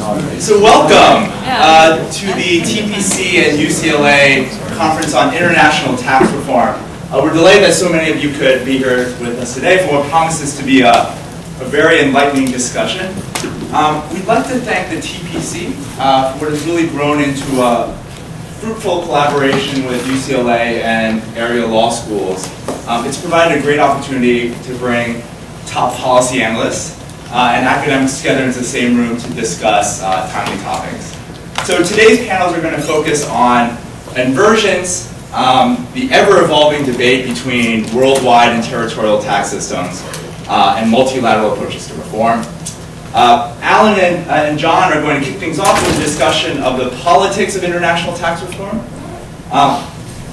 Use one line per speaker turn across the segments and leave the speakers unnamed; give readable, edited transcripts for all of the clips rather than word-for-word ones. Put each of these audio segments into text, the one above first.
So welcome to the TPC and UCLA Conference on International Tax Reform. We're delighted that so many of you could be here with us today for what promises to be a very enlightening discussion. We'd like to thank the TPC for what has really grown into a fruitful collaboration with UCLA and area law schools. It's provided a great opportunity to bring top policy analysts and academics together into the same room to discuss timely topics. So today's panels are going to focus on inversions, the ever-evolving debate between worldwide and territorial tax systems, and multilateral approaches to reform. Alan and John are going to kick things off with a discussion of the politics of international tax reform.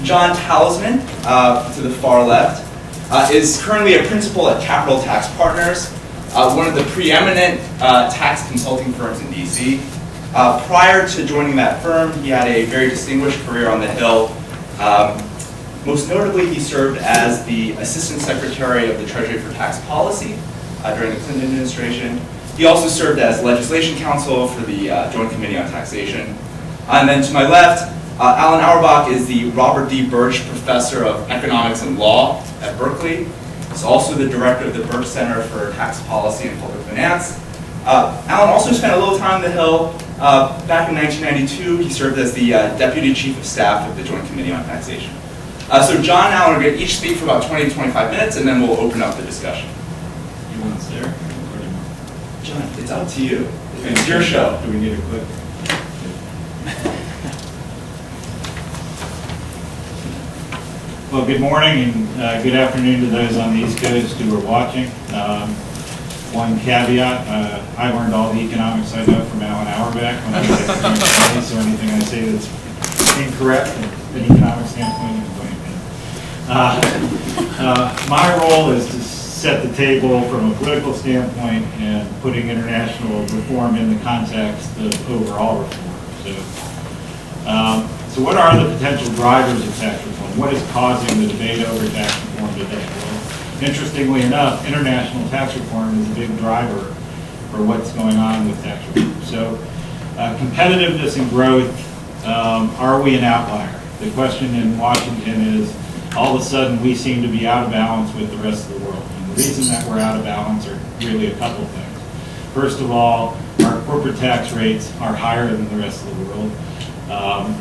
John Talisman, to the far left, is currently a principal at Capital Tax Partners, one of the preeminent tax consulting firms in DC. Prior to joining that firm, he had a very distinguished career on the Hill. Most notably, he served as the Assistant Secretary of the Treasury for Tax Policy during the Clinton administration. He also served as legislation counsel for the Joint Committee on Taxation. And then to my left, Alan Auerbach is the Robert D. Birch Professor of Economics and Law at Berkeley. He's also the director of the Birch Center for Tax Policy and Public Finance. Alan also spent a little time on the Hill. Back in 1992, he served as the Deputy Chief of Staff of the Joint Committee on Taxation. So John and Alan are going to each speak for about 20 to 25 minutes, and then we'll open up the discussion.
You want us there?
John, it's up to you. It's your show.
Do we need a clip? Well, good morning and good afternoon to those on the East Coast who are watching. One caveat, I learned all the economics I know from Alan Auerbach when I was at Community College, so anything I say that's incorrect from an economic standpoint is going to be. My role is to set the table from a political standpoint and putting international reform in the context of overall reform. So what are the potential drivers of tax reform? What is causing the debate over tax reform today? Well, interestingly enough, international tax reform is a big driver for what's going on with tax reform. So competitiveness and growth, are we an outlier? The question in Washington is, all of a sudden we seem to be out of balance with the rest of the world. And the reason that we're out of balance are really a couple things. First of all, our corporate tax rates are higher than the rest of the world.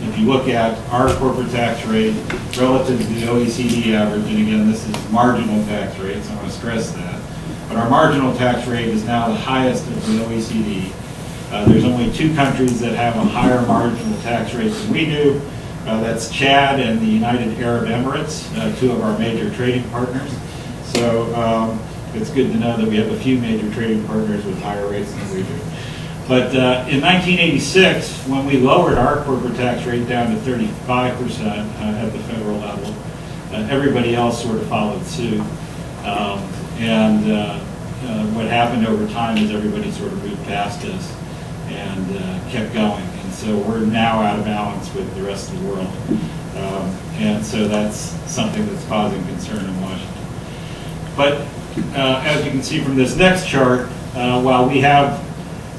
If you look at our corporate tax rate relative to the OECD average, and again, this is marginal tax rates, I want to stress that, but our marginal tax rate is now the highest of the OECD. There's only two countries that have a higher marginal tax rate than we do. That's Chad and the United Arab Emirates, two of our major trading partners. So it's good to know that we have a few major trading partners with higher rates than we do. But in 1986, when we lowered our corporate tax rate down to 35% at the federal level, everybody else sort of followed suit. What happened over time is everybody sort of moved past us and kept going. And so we're now out of balance with the rest of the world. And so that's something that's causing concern in Washington. But as you can see from this next chart, while we have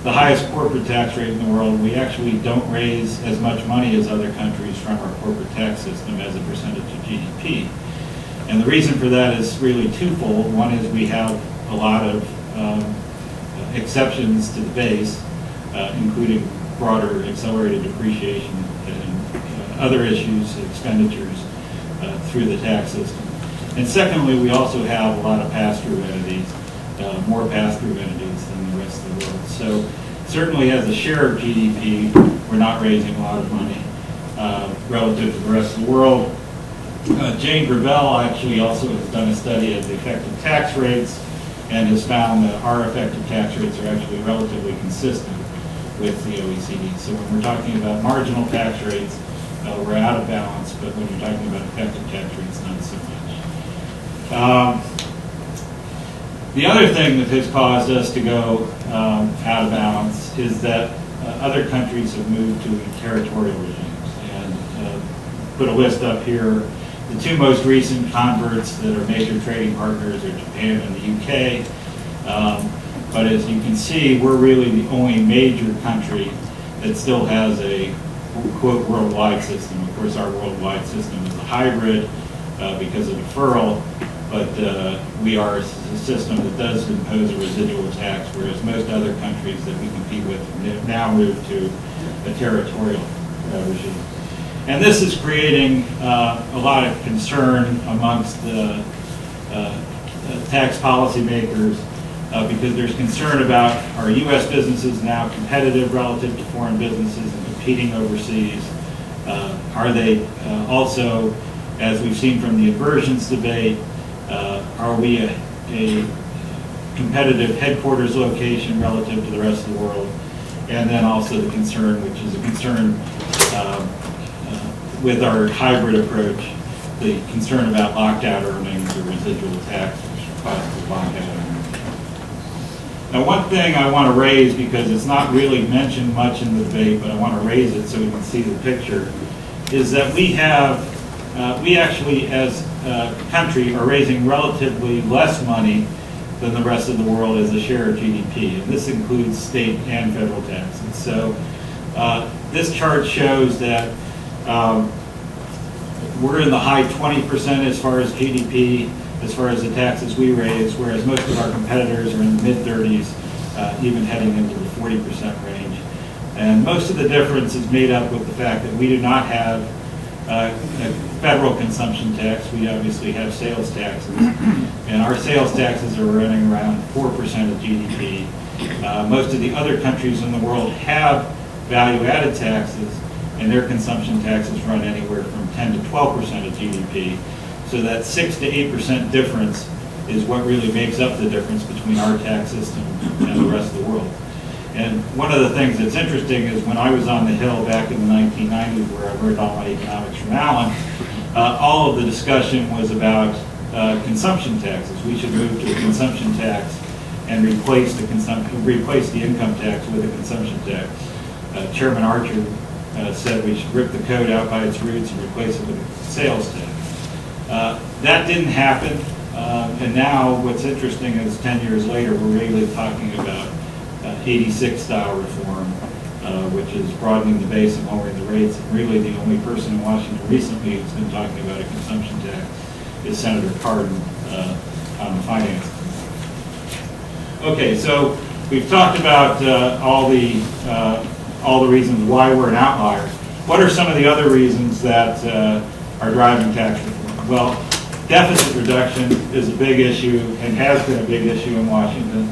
the highest corporate tax rate in the world, we actually don't raise as much money as other countries from our corporate tax system as a percentage of GDP. And the reason for that is really twofold. One is we have a lot of exceptions to the base, including broader accelerated depreciation and other issues, expenditures through the tax system. And secondly, we also have a lot of pass-through entities, more pass-through entities than the rest of the world. So certainly as a share of GDP, we're not raising a lot of money relative to the rest of the world. Jane Gravel actually also has done a study of the effective tax rates and has found that our effective tax rates are actually relatively consistent with the OECD. So when we're talking about marginal tax rates, we're out of balance, but when you're talking about effective tax rates, not so much. The other thing that has caused us to go out of balance is that other countries have moved to territorial regimes. And put a list up here. The two most recent converts that are major trading partners are Japan and the UK. But as you can see, we're really the only major country that still has a, quote, worldwide system. Of course, our worldwide system is a hybrid because of deferral, but we are a system that does impose a residual tax, whereas most other countries that we compete with have now moved to a territorial regime. And this is creating a lot of concern amongst the tax policymakers because there's concern about are U.S. businesses now competitive relative to foreign businesses and competing overseas? Are they also, as we've seen from the aversions debate, are we a competitive headquarters location relative to the rest of the world? And then also the concern, which is a concern with our hybrid approach, the concern about locked-out earnings or residual tax, which causes locked-out earnings. Now, one thing I want to raise, because it's not really mentioned much in the debate, but I want to raise it so we can see the picture, is that we actually, as a country, are raising relatively less money than the rest of the world as a share of GDP, and this includes state and federal taxes. So this chart shows that we're in the high 20% as far as GDP, as far as the taxes we raise, whereas most of our competitors are in the mid-30s, even heading into the 40% range. And most of the difference is made up with the fact that we do not have a federal consumption tax. We obviously have sales taxes, and our sales taxes are running around 4% of GDP. Most of the other countries in the world have value-added taxes, and their consumption taxes run anywhere from 10 to 12% of GDP. So that 6 to 8% difference is what really makes up the difference between our tax system and the rest of the world. And one of the things that's interesting is when I was on the Hill back in the 1990s, where I learned all my economics from Alan, all of the discussion was about consumption taxes. We should move to a consumption tax and replace the income tax with a consumption tax. Chairman Archer said we should rip the code out by its roots and replace it with a sales tax. That didn't happen, and now what's interesting is 10 years later we're really talking about 86 style reform, which is broadening the base and lowering the rates. And really the only person in Washington recently who's been talking about a consumption tax is Senator Cardin on the finance committee. Okay, so we've talked about all the reasons why we're an outlier. What are some of the other reasons that are driving tax reform? Well, deficit reduction is a big issue and has been a big issue in Washington.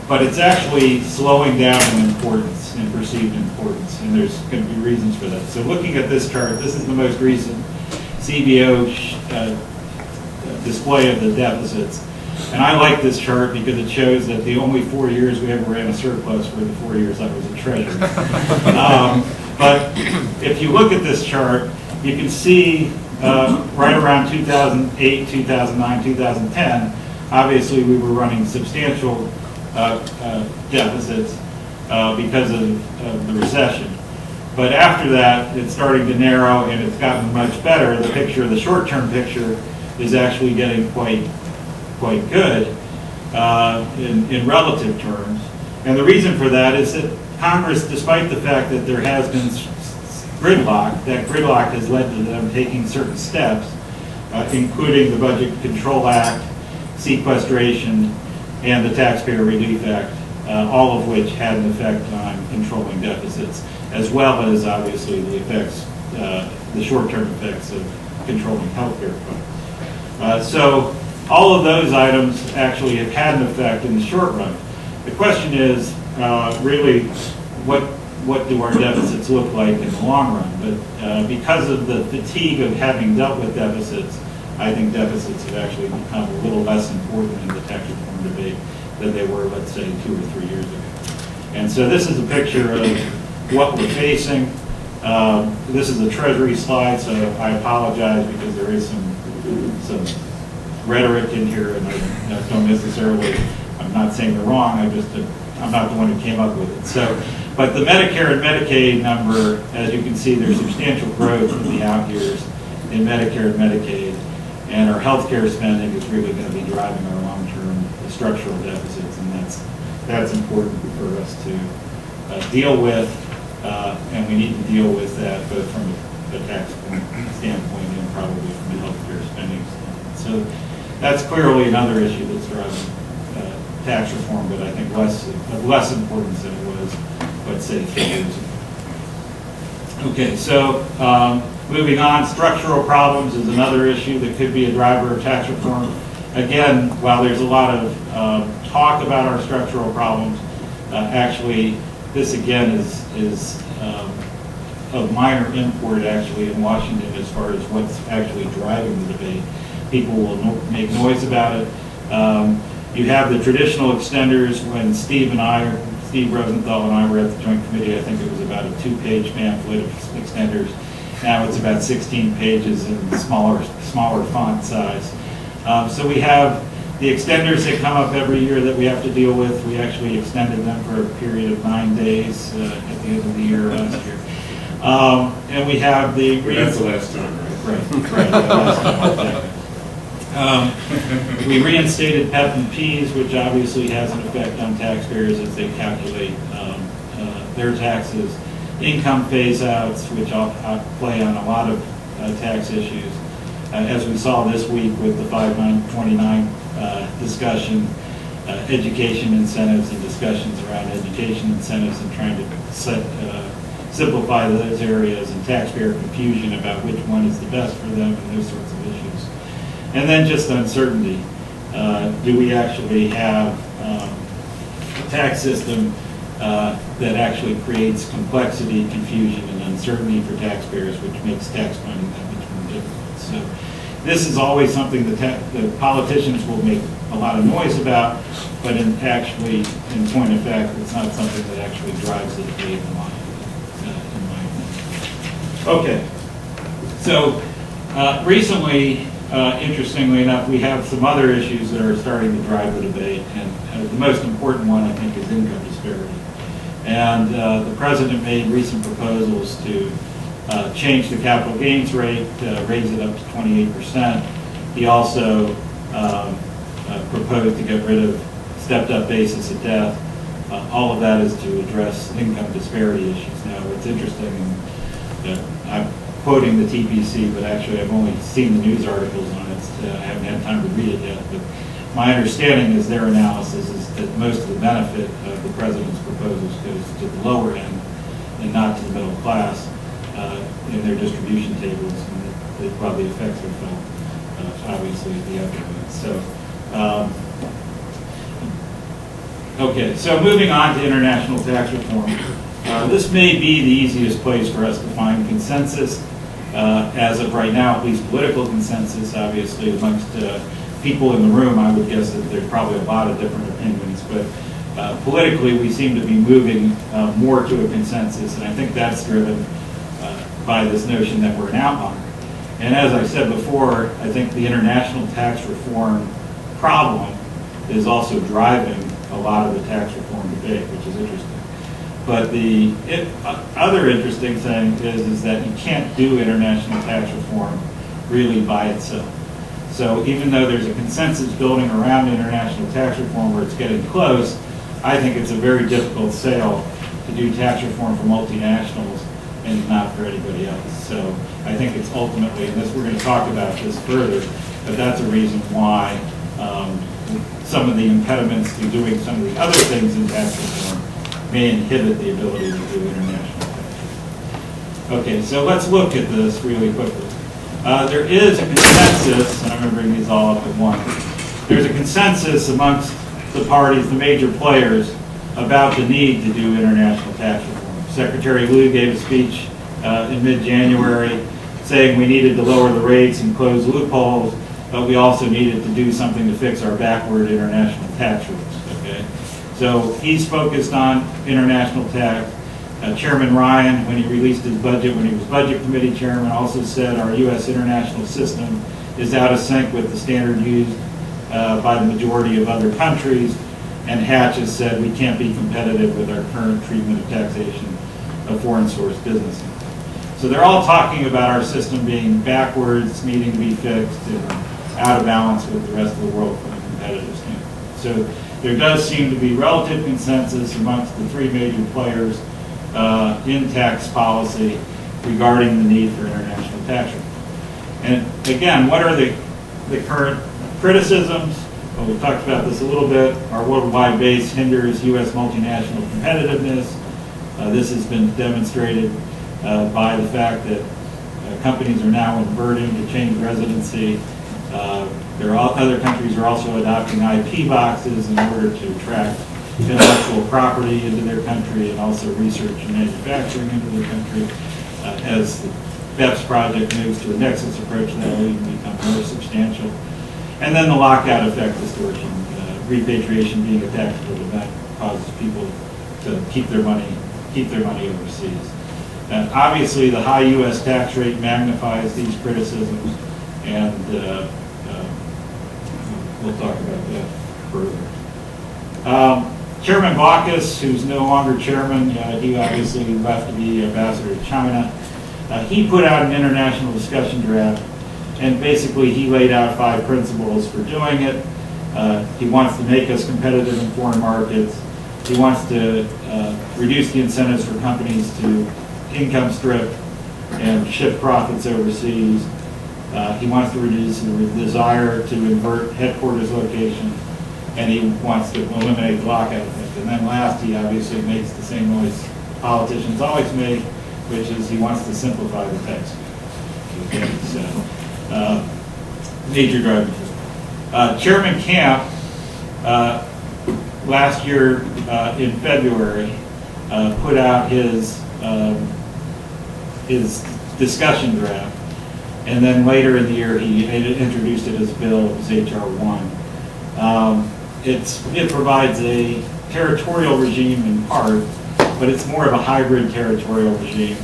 But it's actually slowing down in importance, in perceived importance, and there's going to be reasons for that. So looking at this chart, this is the most recent CBO display of the deficits. And I like this chart because it shows that the only 4 years we ever ran a surplus were the 4 years I was a treasurer. But if you look at this chart, you can see right around 2008, 2009, 2010, obviously we were running substantial deficits because of the recession. But after that, it's starting to narrow and it's gotten much better. The picture, the short-term picture, is actually getting quite good in relative terms. And the reason for that is that Congress, despite the fact that there has been gridlock, that gridlock has led to them taking certain steps, including the Budget Control Act, sequestration, and the Taxpayer Relief Act, all of which had an effect on controlling deficits, as well as obviously the effects, the short-term effects of controlling healthcare costs. So all of those items actually have had an effect in the short run. The question is really what do our deficits look like in the long run? But because of the fatigue of having dealt with deficits, I think deficits have actually become a little less important in the tax reform debate than they were, let's say, 2 or 3 years ago. And so this is a picture of what we're facing. This is a Treasury slide, so I apologize because there is some rhetoric in here, and I don't necessarily, I'm not saying they're wrong, I'm not the one who came up with it. So, but the Medicare and Medicaid number, as you can see, there's substantial growth in the out years in Medicare and Medicaid. And our healthcare spending is really going to be driving our long-term structural deficits, and that's important for us to deal with, and we need to deal with that both from a tax standpoint and probably from a healthcare spending standpoint. So that's clearly another issue that's driving tax reform, but I think of less importance than it was, let's say, 3 years ago. Okay, so moving on, structural problems is another issue that could be a driver of tax reform. Again, while there's a lot of talk about our structural problems, actually, this again is of minor import actually in Washington as far as what's actually driving the debate. People will make noise about it. You have the traditional extenders. When Steve Rosenthal and I were at the Joint Committee, I think it was about a 2-page pamphlet of extenders. Now it's about 16 pages in smaller font size. So we have the extenders that come up every year that we have to deal with. We actually extended them for a period of 9 days at the end of the year last year. And we have the...
That's the last time, right?
Right, last time, exactly. We reinstated PEP and Ps, which obviously has an effect on taxpayers as they calculate their taxes. Income phase-outs, which I'll play on a lot of tax issues. As we saw this week with the 5929 discussion, education incentives and discussions around education incentives and trying to simplify those areas and taxpayer confusion about which one is the best for them and those sorts of issues. And then just uncertainty. Do we actually have a tax system that actually creates complexity, confusion, and uncertainty for taxpayers, which makes tax planning that much more difficult? So this is always something that the politicians will make a lot of noise about, but in point of fact, it's not something that actually drives the debate in my opinion. Okay, so recently, interestingly enough, we have some other issues that are starting to drive the debate, and the most important one, I think, is income disparity. And the president made recent proposals to change the capital gains rate, raise it up to 28%. He also proposed to get rid of stepped-up basis of death. All of that is to address income disparity issues. Now, what's interesting, and I'm quoting the TPC, but actually I've only seen the news articles on it. I haven't had time to read it yet. But my understanding is their analysis is that most of the benefit of the president's proposals goes to the lower end and not to the middle class in their distribution tables, and it probably affects their felt, obviously, at the upper end. So, okay, so moving on to international tax reform. This may be the easiest place for us to find consensus, as of right now, at least political consensus, obviously, amongst people in the room. I would guess that there's probably a lot of different opinions, but politically we seem to be moving more to a consensus, and I think that's driven by this notion that we're an outlier. And as I said before, I think the international tax reform problem is also driving a lot of the tax reform debate, which is interesting. But the other interesting thing is that you can't do international tax reform really by itself. So even though there's a consensus building around international tax reform where it's getting close, I think it's a very difficult sale to do tax reform for multinationals and not for anybody else. So I think it's ultimately, and we're going to talk about this further, but that's a reason why some of the impediments to doing some of the other things in tax reform may inhibit the ability to do international tax reform. Okay, so let's look at this really quickly. There is a consensus, and I'm going to bring these all up at once. There's a consensus amongst the parties, the major players, about the need to do international tax reform. Secretary Liu gave a speech in mid-January saying we needed to lower the rates and close loopholes, but we also needed to do something to fix our backward international tax rules. Okay, so he's focused on international tax. Chairman Ryan, when he released his budget, when he was Budget Committee Chairman, also said our U.S. international system is out of sync with the standard used by the majority of other countries, and Hatch has said we can't be competitive with our current treatment of taxation of foreign source businesses. So they're all talking about our system being backwards, needing to be fixed, and out of balance with the rest of the world from a competitive standpoint. So there does seem to be relative consensus amongst the three major players in tax policy regarding the need for international tax reform. And again, what are the current criticisms? Well, we talked about this a little bit. Our worldwide base hinders U.S. multinational competitiveness. This has been demonstrated by the fact that companies are now inverting to change residency. Other countries are also adopting IP boxes in order to attract intellectual property into their country and also research and manufacturing into their country. As the BEPS project moves to a nexus approach, that will even become more substantial. And then the lockout effect distortion, repatriation being a taxable event causes people to keep their money overseas. And obviously, the high U.S. tax rate magnifies these criticisms, and we'll talk about that further. Chairman Baucus, who's no longer chairman, he obviously left to be ambassador to China. He put out an international discussion draft, and basically he laid out 5 principles for doing it. He wants to make us competitive in foreign markets. He wants to reduce the incentives for companies to income strip and shift profits overseas. He wants to reduce the desire to invert headquarters location, and he wants to eliminate the lockout effect. And then last, he obviously makes the same noise politicians always make, which is he wants to simplify the tax. So, major driving force. Chairman Camp, last year in February, put out his discussion draft, and then later in the year he introduced it as a bill. It was H.R. 1. It provides a territorial regime in part, but it's more of a hybrid territorial regime.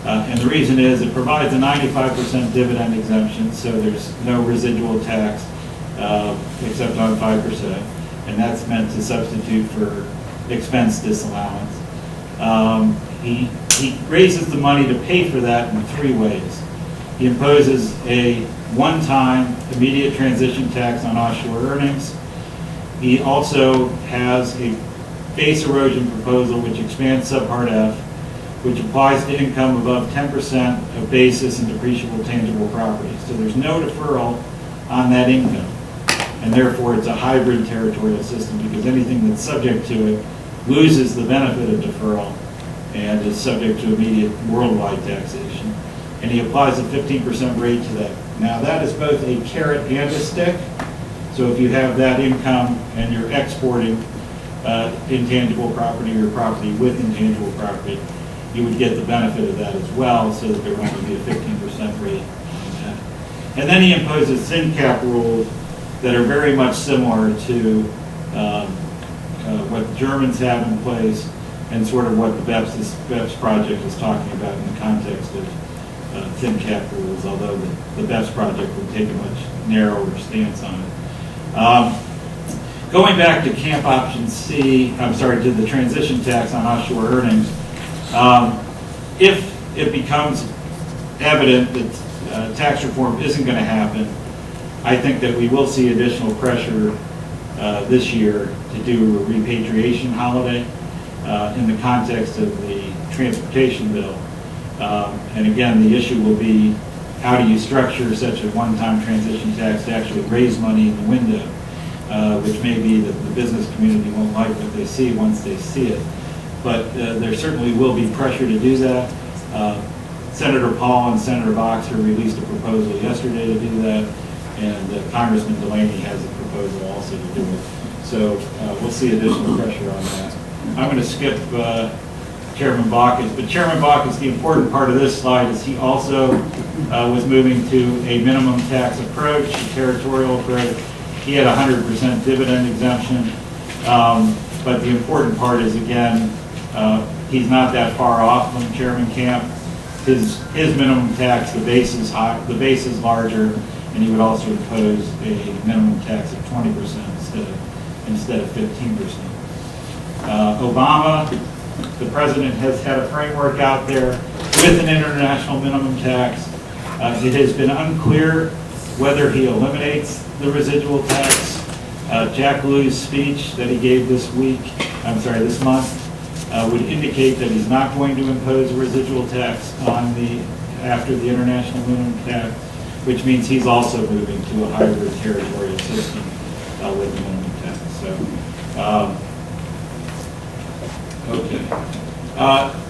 And the reason is it provides a 95% dividend exemption, so there's no residual tax except on 5%, and that's meant to substitute for expense disallowance. He raises the money to pay for that in 3 ways. He imposes a one-time immediate transition tax on offshore earnings. He also has a base erosion proposal which expands subpart F, which applies to income above 10% of basis and depreciable tangible property. So there's no deferral on that income, and therefore it's a hybrid territorial system because anything that's subject to it loses the benefit of deferral and is subject to immediate worldwide taxation. And he applies a 15% rate to that. Now that is both a carrot and a stick. So if you have that income and you're exporting intangible property or property with intangible property, you would get the benefit of that as well, so that there would only be a 15% rate on that. And then he imposes sin cap rules that are very much similar to what the Germans have in place and sort of what the BEPS project is talking about in the context of thin cap rules, although the BEPS project would take a much narrower stance on it. Going back to Camp Option C, to the transition tax on offshore earnings, if it becomes evident that tax reform isn't going to happen, I think that we will see additional pressure this year to do a repatriation holiday in the context of the transportation bill. And again, the issue will be how do you structure such a one-time transition tax to actually raise money in the window, which may be that the business community won't like what they see once they see it. But there certainly will be pressure to do that. Senator Paul and Senator Boxer released a proposal yesterday to do that, and Congressman Delaney has a proposal also to do it. So we'll see additional pressure on that. I'm going to skip Chairman Baucus, but Chairman Baucus, the important part of this slide is he also was moving to a minimum tax approach, a territorial approach. He had 100% dividend exemption, but the important part is, again, he's not that far off from Chairman Camp. His minimum tax, the base is high, the base is larger, and he would also impose a minimum tax of 20% instead of 15%. Obama, the president, has had a framework out there with an international minimum tax. It has been unclear whether he eliminates the residual tax. Jack Lou's speech that he gave this month, would indicate that he's not going to impose a residual tax on after the international minimum tax, which means he's also moving to a hybrid territorial system with the minimum tax. So, okay.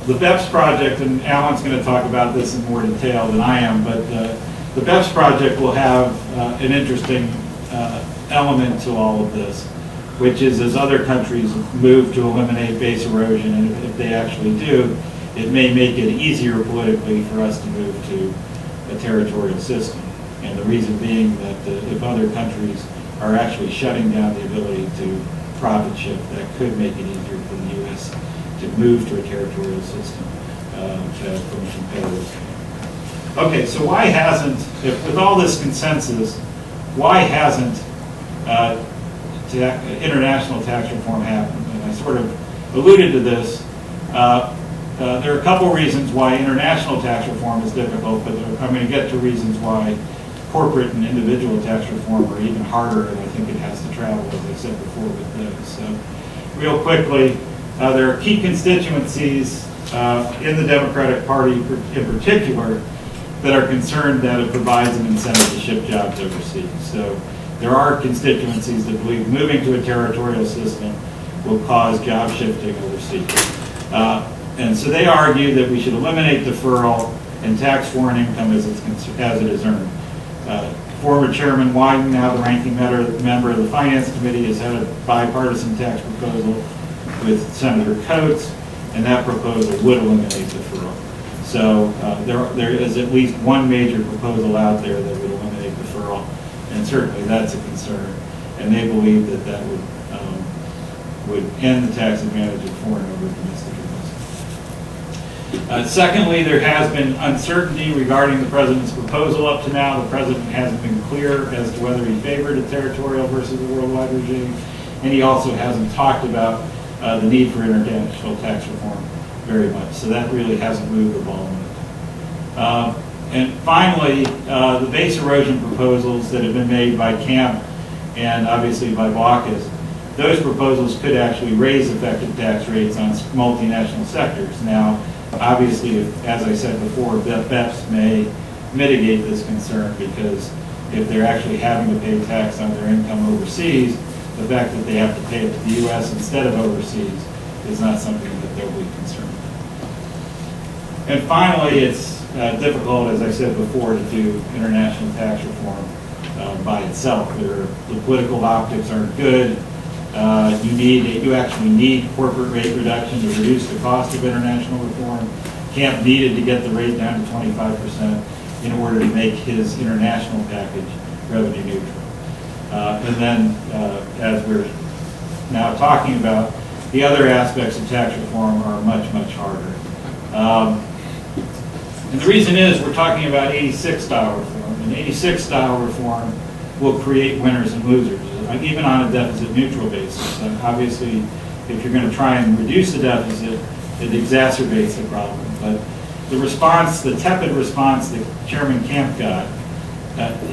The BEPS project, and Alan's going to talk about this in more detail than I am, but the BEPS project will have an interesting element to all of this, which is as other countries move to eliminate base erosion, and if they actually do, it may make it easier politically for us to move to a territorial system. And the reason being that if other countries are actually shutting down the ability to profit shift, that could make it easier for the U.S. to move to a territorial system from competitors. Okay, so why hasn't, with all this consensus, why hasn't international tax reform happened? And I sort of alluded to this. There are a couple reasons why international tax reform is difficult, but I'm going to get to reasons why corporate and individual tax reform are even harder, and I think it has to travel, as I said before, with those. So, real quickly, there are key constituencies in the Democratic Party in particular that are concerned that it provides an incentive to ship jobs overseas. So there are constituencies that believe moving to a territorial system will cause job shifting overseas. And so they argue that we should eliminate deferral and tax foreign income as it is earned. Former Chairman Wyden, now the ranking member of the Finance Committee, has had a bipartisan tax proposal with Senator Coates, and that proposal would eliminate deferral. So there is at least one major proposal out there that would eliminate deferral, and certainly that's a concern. And they believe that that would end the tax advantage of foreign over domestic investment. Secondly, there has been uncertainty regarding the President's proposal up to now. The President hasn't been clear as to whether he favored a territorial versus a worldwide regime, and he also hasn't talked about the need for international tax reform very much. So that really hasn't moved the ball much. And finally, the base erosion proposals that have been made by Camp and obviously by Baucus, those proposals could actually raise effective tax rates on multinational sectors. Now, obviously, as I said before, BEPS may mitigate this concern, because if they're actually having to pay tax on their income overseas, the fact that they have to pay it to the U.S. instead of overseas is not something that they'll be concerned with. And finally, it's difficult, as I said before, to do international tax reform by itself. The political optics aren't good. You actually need corporate rate reduction to reduce the cost of international reform. Camp needed to get the rate down to 25% in order to make his international package revenue neutral. And then, as we're now talking about, the other aspects of tax reform are much, much harder. And the reason is we're talking about 86-style reform. And 86-style reform will create winners and losers, even on a deficit-neutral basis. And obviously, if you're going to try and reduce the deficit, it exacerbates the problem. But the response, the tepid response that Chairman Camp got,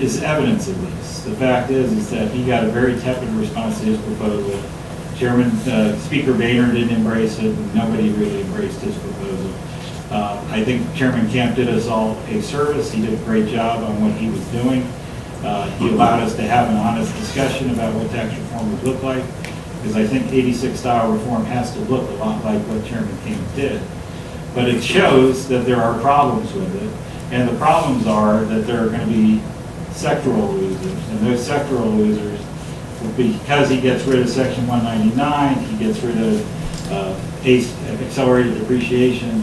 is evidence of this. The fact is that he got a very tepid response to his proposal. Speaker Boehner didn't embrace it, and nobody really embraced his proposal. I think Chairman Camp did us all a service. He did a great job on what he was doing. He allowed us to have an honest discussion about what tax reform would look like, because I think 86-style reform has to look a lot like what Chairman Camp did. But it shows that there are problems with it, and the problems are that there are going to be sectoral losers, and those sectoral losers, because he gets rid of Section 199, he gets rid of accelerated depreciation,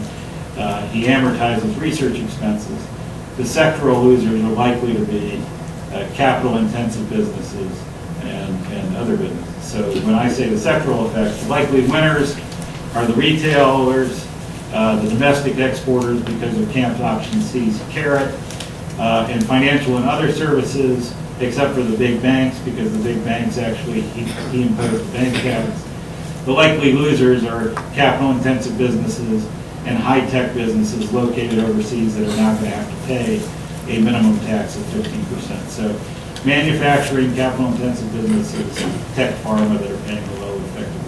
he amortizes research expenses. The sectoral losers are likely to be capital-intensive businesses and other businesses. So when I say the sectoral effects, likely winners are the retailers, the domestic exporters because of Camp's Option C's carrot, and financial and other services, except for the big banks, because the big banks actually, he imposed bank caps. The likely losers are capital-intensive businesses and high-tech businesses located overseas that are not going to have to pay a minimum tax of 15%. So manufacturing, capital-intensive businesses, tech, pharma that are paying a low effective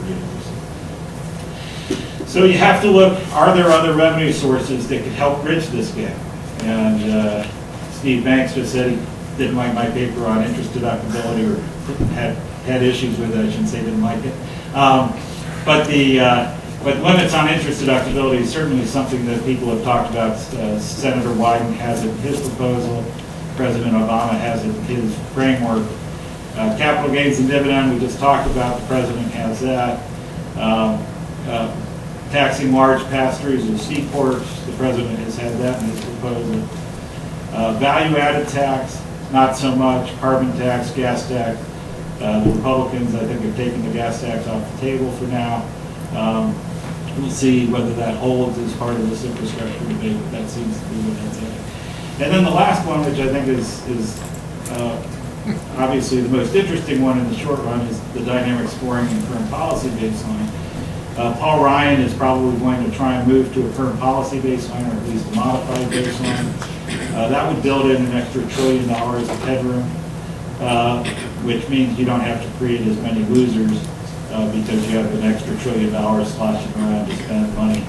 rate. So you have to look, are there other revenue sources that could help bridge this gap? And Steve Banks just said he didn't like my paper on interest deductibility, or had issues with it, I shouldn't say didn't like it. But limits on interest deductibility is certainly something that people have talked about. Senator Wyden has it in his proposal. President Obama has it in his framework. Capital gains and dividend, we just talked about. The president has that. Taxing large pass-throughs of C corps, the president has had that in his proposal. Value-added tax, not so much. Carbon tax, gas tax. The Republicans, I think, have taken the gas tax off the table for now. We'll see whether that holds as part of this infrastructure debate, but that seems to be what that's at. And then the last one, which I think is obviously the most interesting one in the short run, is the dynamic scoring and current policy baseline. Paul Ryan is probably going to try and move to a current policy baseline, or at least a modified baseline. That would build in an extra $1 trillion of headroom, which means you don't have to create as many losers because you have an extra $1 trillion sloshing around to spend money.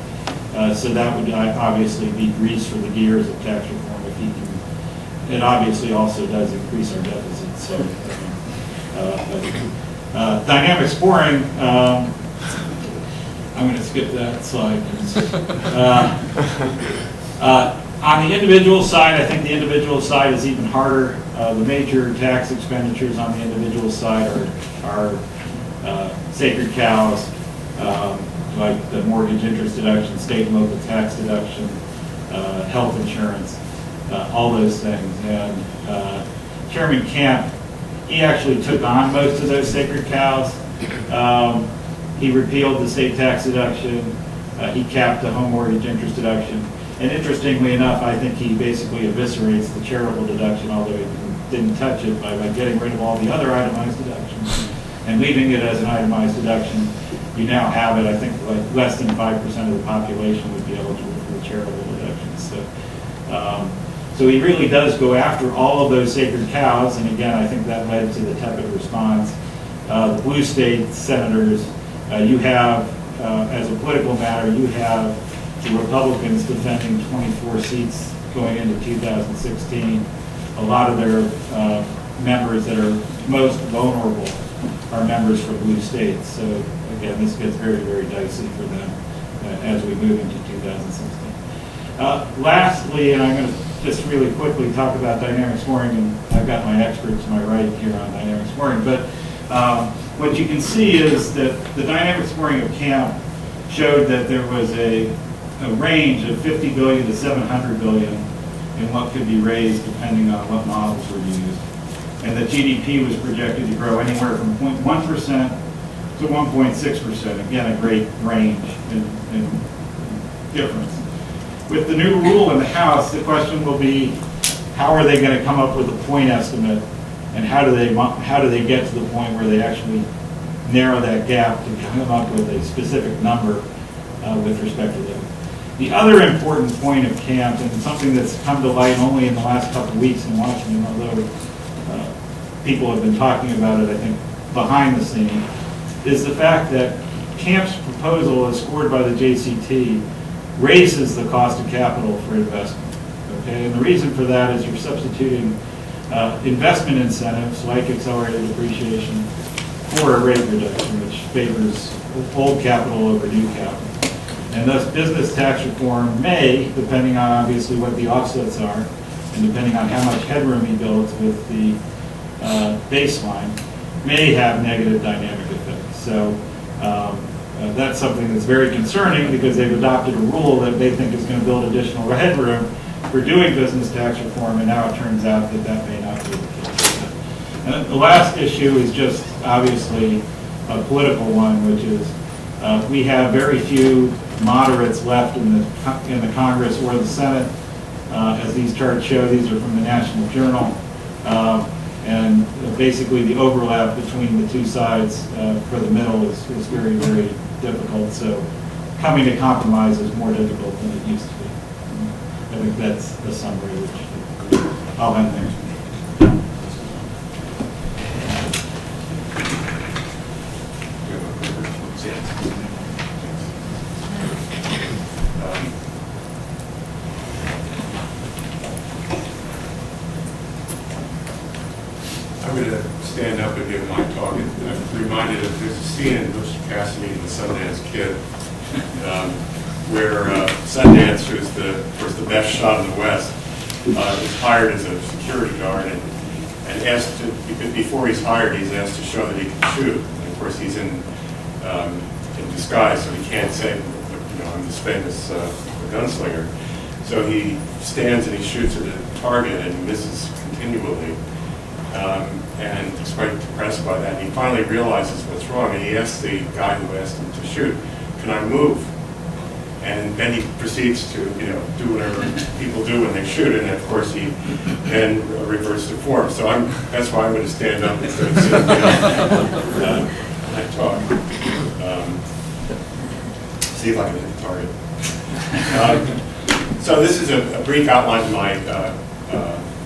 So that would obviously be grease for the gears of tax reform if he can. It obviously also does increase our deficit. So dynamic scoring, I'm going to skip that slide. On the individual side, I think the individual side is even harder. The major tax expenditures on the individual side are sacred cows, like the mortgage interest deduction, state and local tax deduction, health insurance, all those things. And Chairman Camp, he actually took on most of those sacred cows. He repealed the state tax deduction. He capped the home mortgage interest deduction. And interestingly enough, I think he basically eviscerates the charitable deduction, although he didn't touch it by getting rid of all the other itemized deductions and leaving it as an itemized deduction. You now have it, I think, like less than 5% of the population would be eligible for the charitable deductions. So he really does go after all of those sacred cows, and again, I think that led to the tepid response. The blue state senators, you have, as a political matter, you have the Republicans defending 24 seats going into 2016. A lot of their members that are most vulnerable are members from blue states. So again, this gets very, very dicey for them as we move into 2016. Lastly, and I'm going to just really quickly talk about dynamic scoring, and I've got my experts to my right here on dynamic scoring, but what you can see is that the dynamic scoring of CAMP showed that there was a range of 50 billion to 700 billion in what could be raised depending on what models were used. And the GDP was projected to grow anywhere from 0.1% to 1.6%. Again, a great range in difference. With the new rule in the House, the question will be, how are they going to come up with a point estimate, and how do they get to the point where they actually narrow that gap to come up with a specific number with respect to that? The other important point of CAMP, and something that's come to light only in the last couple of weeks in Washington, although people have been talking about it, I think, behind the scene, is the fact that CAMP's proposal, as scored by the JCT, raises the cost of capital for investment. Okay, and the reason for that is you're substituting investment incentives like accelerated depreciation for a rate reduction, which favors old capital over new capital. And thus business tax reform may, depending on obviously what the offsets are, and depending on how much headroom he builds with the baseline, may have negative dynamic effects. So that's something that's very concerning, because they've adopted a rule that they think is going to build additional headroom for doing business tax reform, and now it turns out that that may not be the case. And the last issue is just obviously a political one, which is we have very few moderates left in the Congress or the Senate. As these charts show, these are from the National Journal. And basically the overlap between the two sides for the middle is very, very difficult. So coming to compromise is more difficult than it used to be. I think that's the summary. I'll have the next meeting.
I'm going to stand up and give my talk. I'm reminded of there's a scene in Mr. Cassidy and the Sundance Kid where Sundance, who's of course the best shot in the West, is hired as a security guard and asked to, before he's hired, he's asked to show that he can shoot. And of course he's in disguise, so he can't say, I'm this famous gunslinger. So he stands and he shoots at a target and misses continually. And he's quite depressed by that. And he finally realizes what's wrong, and he asks the guy who asked him to shoot, "Can I move?" And then he proceeds to, do whatever people do when they shoot, and of course he then reverts to form. So that's why I'm going to stand up instead of sitting down when I talk. See if I can hit the target. So this is a brief outline of my.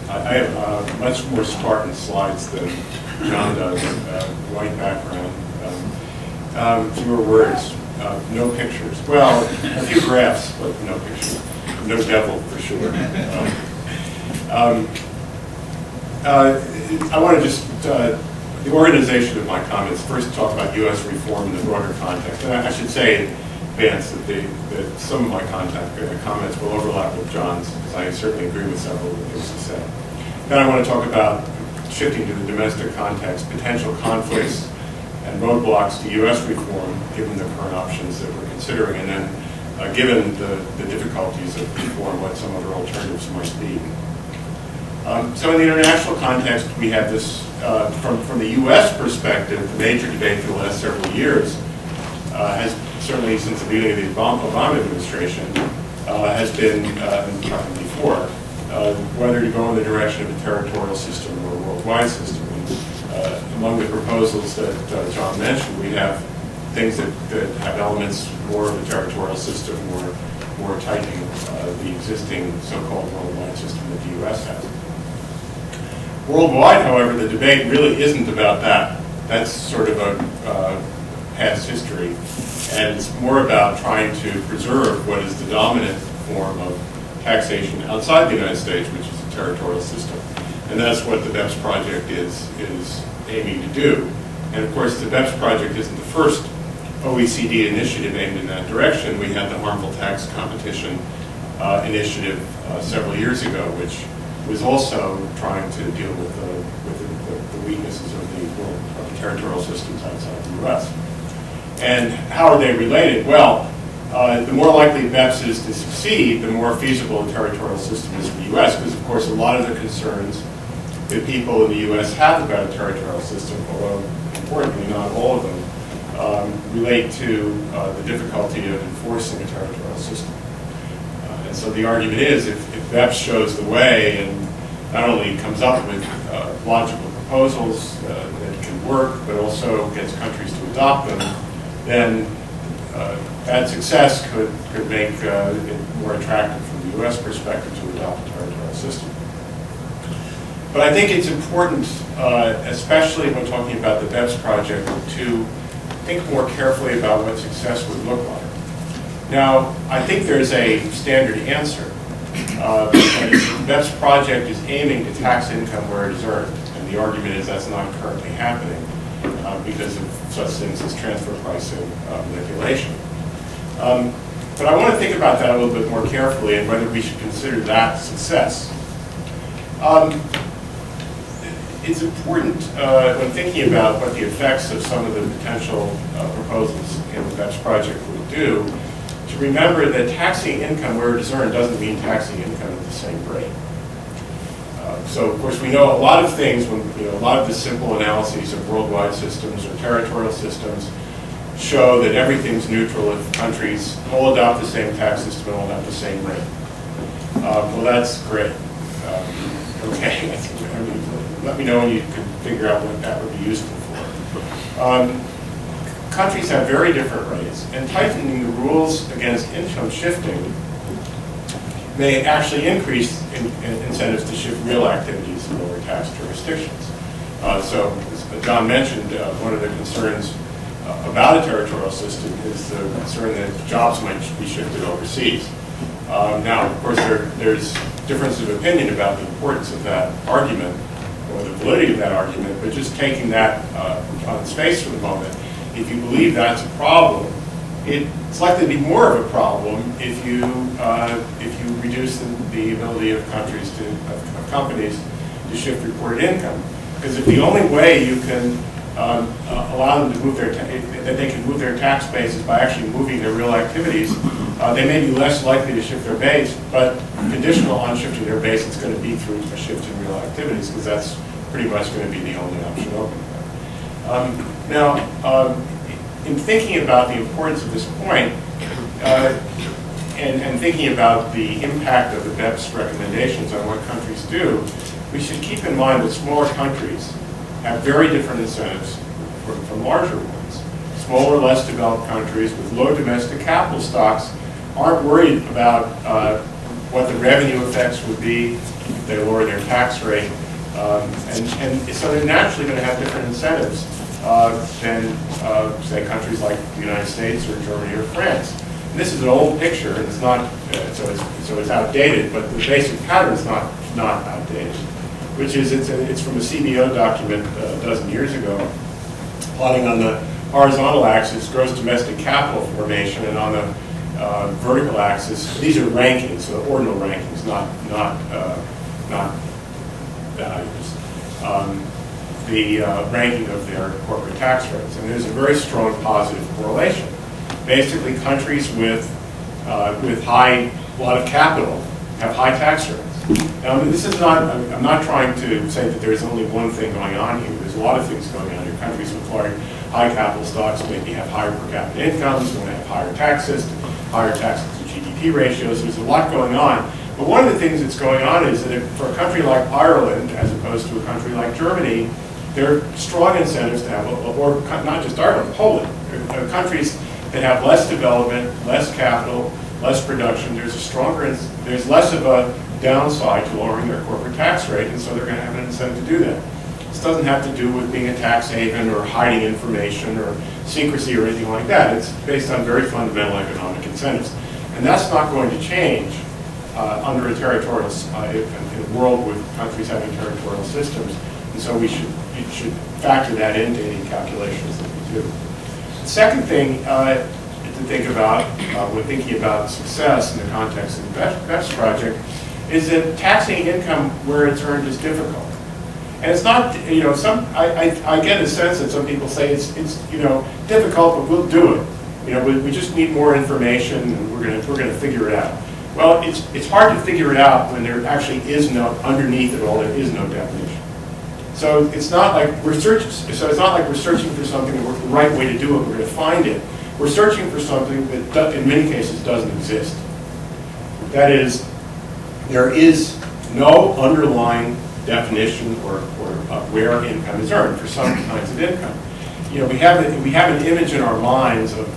I have much more Spartan slides than John does, white background. Fewer words, no pictures. Well, a few graphs, but no pictures. No devil, for sure. I want to just, the organization of my comments, first talk about U.S. reform in the broader context. And I should say in advance that some of my comments will overlap with John's, because I certainly agree with several of the things he said. Then I want to talk about shifting to the domestic context, potential conflicts and roadblocks to U.S. reform, given the current options that we're considering, and then given the difficulties of reform, what some other alternatives might be. So in the international context, we have this, from the U.S. perspective, the major debate for the last several years has certainly since the beginning of the Obama administration has been, before, whether to go in the direction of a territorial system or a worldwide system. And, among the proposals that John mentioned, we have things that have elements more of a territorial system or more tightening the existing so-called worldwide system that the U.S. has. Worldwide, however, the debate really isn't about that. That's sort of a past history. And it's more about trying to preserve what is the dominant form of taxation outside the United States, which is a territorial system. And that's what the BEPS project is aiming to do. And of course, the BEPS project isn't the first OECD initiative aimed in that direction. We had the harmful tax competition initiative several years ago, which was also trying to deal with the weaknesses of the territorial systems outside the U.S. And how are they related? Well, the more likely BEPS is to succeed, the more feasible a territorial system is for the U.S., because of course a lot of the concerns that people in the U.S. have about a territorial system, although importantly not all of them, relate to the difficulty of enforcing a territorial system. And so the argument is, if BEPS shows the way and not only comes up with logical proposals that can work, but also gets countries to adopt them, then that success could make it more attractive from the U.S. perspective to adopt a territorial system. But I think it's important, especially when talking about the BEPS project, to think more carefully about what success would look like. Now, I think there's a standard answer. The BEPS project is aiming to tax income where it is earned, and the argument is that's not currently happening because of such things as transfer pricing manipulation. But I want to think about that a little bit more carefully and whether we should consider that success. It's important when thinking about what the effects of some of the potential proposals in the BEPS project would do, to remember that taxing income where it is earned doesn't mean taxing income at the same rate. So, of course, we know a lot of things, when a lot of the simple analyses of worldwide systems or territorial systems show that everything's neutral if countries all adopt the same tax system and all adopt the same rate. Well, that's great. Okay, let me know when you can figure out what that would be useful for. Countries have very different rates, and tightening the rules against income shifting may actually increase incentives to shift real activities in lower tax jurisdictions. So, as John mentioned, one of the concerns about a territorial system is the concern that jobs might be shifted overseas. Now, of course, there's differences of opinion about the importance of that argument or the validity of that argument, but just taking that on its face for the moment, if you believe that's a problem, it's likely to be more of a problem if you reduce the ability of companies to shift reported income. Because if the only way you can allow them to move that they can move their tax base is by actually moving their real activities, they may be less likely to shift their base, but conditional on shifting their base, it's going to be through a shift in real activities, because that's pretty much going to be the only option open. Now, in thinking about the importance of this point, and thinking about the impact of the BEPS recommendations on what countries do, we should keep in mind that smaller countries have very different incentives from larger ones. Smaller, less developed countries with low domestic capital stocks aren't worried about what the revenue effects would be if they lower their tax rate. And so they're naturally going to have different incentives than, say, countries like the United States or Germany or France. And this is an old picture, and it's not, so it's outdated, but the basic pattern is not outdated, which is it's from a CBO document a dozen years ago, plotting on the horizontal axis gross domestic capital formation, and on the vertical axis, these are rankings, so ordinal rankings, not values. The ranking of their corporate tax rates, and there's a very strong positive correlation. Basically, countries with a lot of capital have high tax rates. Now, this is not. I'm not trying to say that there's only one thing going on here. There's a lot of things going on here. Countries with high capital stocks maybe have higher per capita incomes, going to have higher taxes to GDP ratios. There's a lot going on. But one of the things that's going on is that if, for a country like Ireland, as opposed to a country like Germany, there are strong incentives to have, or not just Ireland, Poland. There are countries that have less development, less capital, less production. There's less of a downside to lowering their corporate tax rate, and so they're going to have an incentive to do that. This doesn't have to do with being a tax haven or hiding information or secrecy or anything like that. It's based on very fundamental economic incentives. And that's not going to change under a territorial, in a world with countries having territorial systems. And so we should factor that into any calculations that we do. The second thing to think about when thinking about success in the context of the BEPS project is that taxing income where it's earned is difficult. And it's not, I get a sense that some people say it's difficult, but we'll do it. We just need more information, and we're going to figure it out. Well, it's hard to figure it out when there actually is no, underneath it all, there is no definition. So it's not like we're searching. So it's not like we're searching for something and the right way to do it. We're going to find it. We're searching for something that, in many cases, doesn't exist. That is, there is no underlying definition or of where income is earned for some kinds of income. We have an image in our minds of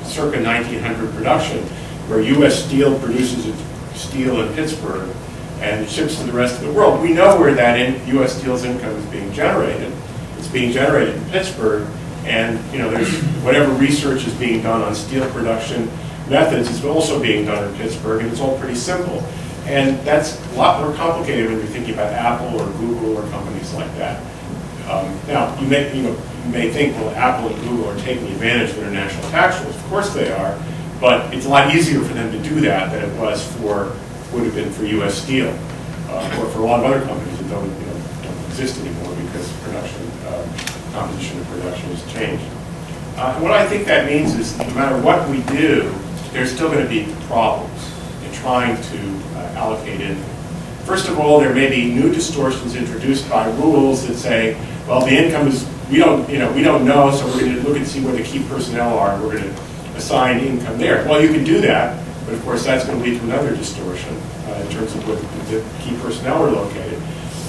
circa 1900 production, where U.S. Steel produces its steel in Pittsburgh and ships to the rest of the world. We know where that U.S. Steel's income is being generated. It's being generated in Pittsburgh, and there's whatever research is being done on steel production methods is also being done in Pittsburgh, and it's all pretty simple. And that's a lot more complicated when you're thinking about Apple or Google or companies like that. Now, you may think, well, Apple and Google are taking advantage of international tax rules. Of course they are, but it's a lot easier for them to do that than it would have been for U.S. Steel, or for a lot of other companies that don't exist anymore because composition of production has changed. And what I think that means is no matter what we do, there's still going to be problems in trying to allocate income. First of all, there may be new distortions introduced by rules that say, well, the income is, we don't know, so we're going to look and see where the key personnel are, and we're going to assign income there. Well, you can do that, but of course that's going to lead to another distortion in terms of where the key personnel are located.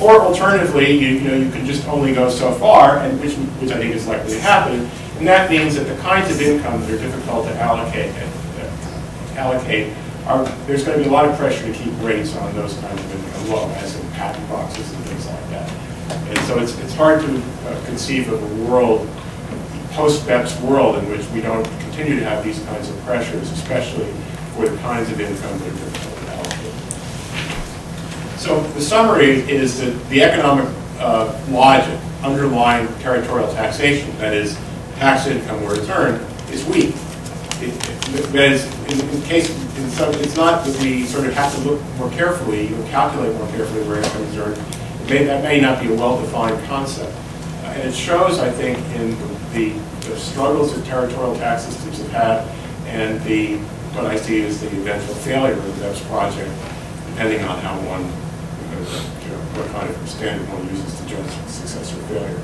Or alternatively, you can just only go so far, and which I think is likely to happen, and that means that the kinds of income that are difficult to allocate there's going to be a lot of pressure to keep rates on those kinds of income low, as in patent boxes and things like that. And so it's hard to conceive of a world, post-BEPS world, in which we don't continue to have these kinds of pressures, especially for the kinds of income that are difficult to allocate. So the summary is that the economic logic underlying territorial taxation, that is, tax income where it's earned, is weak. That is, it's not that we sort of have to look more carefully or calculate more carefully where income is earned. That may not be a well-defined concept. And it shows, I think, in the struggles that territorial tax systems have had and what I see as the eventual failure of the BEPS project, depending on how one, what kind of standard one uses to judge success or failure.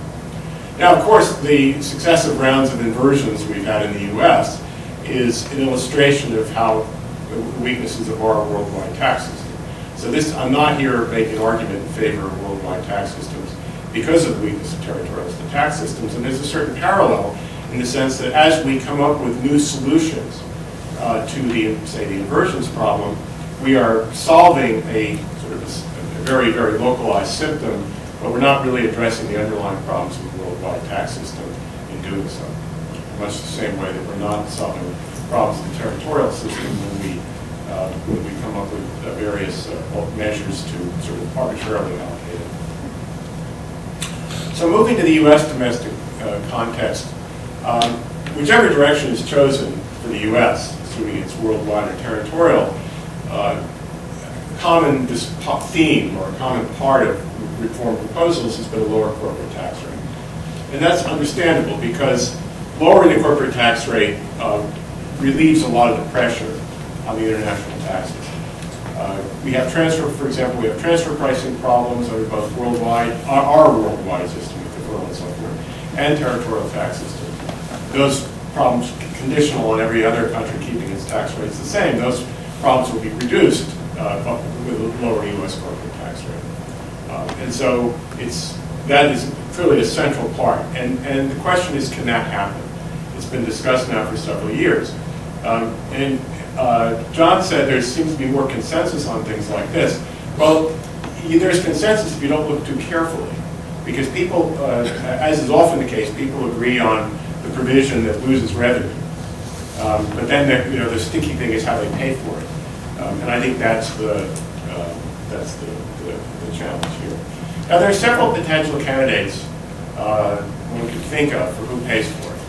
Now, of course, the successive rounds of inversions we've had in the U.S. is an illustration of how the weaknesses of our worldwide tax system. So I'm not here making an argument in favor of worldwide tax systems because of the weakness of territorial tax systems, and there's a certain parallel in the sense that as we come up with new solutions to the inversions problem, we are solving a sort of a very, very localized symptom, but we're not really addressing the underlying problems of the worldwide tax system in doing so. Much the same way that we're not solving problems of the territorial system when we come up with various measures to sort of arbitrarily allocate it. So moving to the U.S. domestic context, whichever direction is chosen for the U.S., assuming it's worldwide or territorial, common theme or a common part of reform proposals has been a lower corporate tax rate. And that's understandable because lowering the corporate tax rate relieves a lot of the pressure on the international taxes. We have for example, we have transfer pricing problems under both worldwide, our worldwide system with the federal and so forth, and territorial tax system. Those problems, conditional on every other country keeping its tax rates the same, those problems will be reduced with a lower U.S. corporate tax rate. And so that is clearly a central part. And the question is, can that happen? It's been discussed now for several years. John said there seems to be more consensus on things like this. Well, there's consensus if you don't look too carefully. Because people, as is often the case, people agree on the provision that loses revenue. But then the sticky thing is how they pay for it. And I think that's the challenge here. Now, there are several potential candidates one could think of for who pays for it.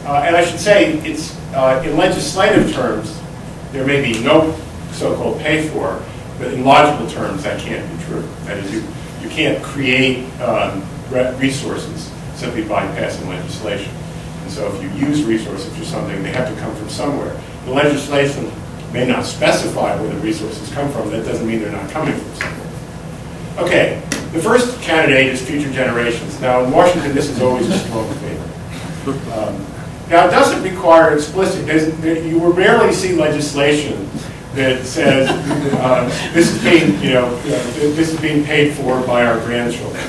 And I should say, it's in legislative terms, there may be no so-called pay for, but in logical terms, that can't be true. That is, you can't create resources simply by passing legislation. And so if you use resources for something, they have to come from somewhere. The legislation may not specify where the resources come from. That doesn't mean they're not coming from somewhere. Okay, the first candidate is future generations. Now, in Washington, this is always a strong favor. Now, it doesn't require explicit, you will rarely see legislation that says this is being paid for by our grandchildren.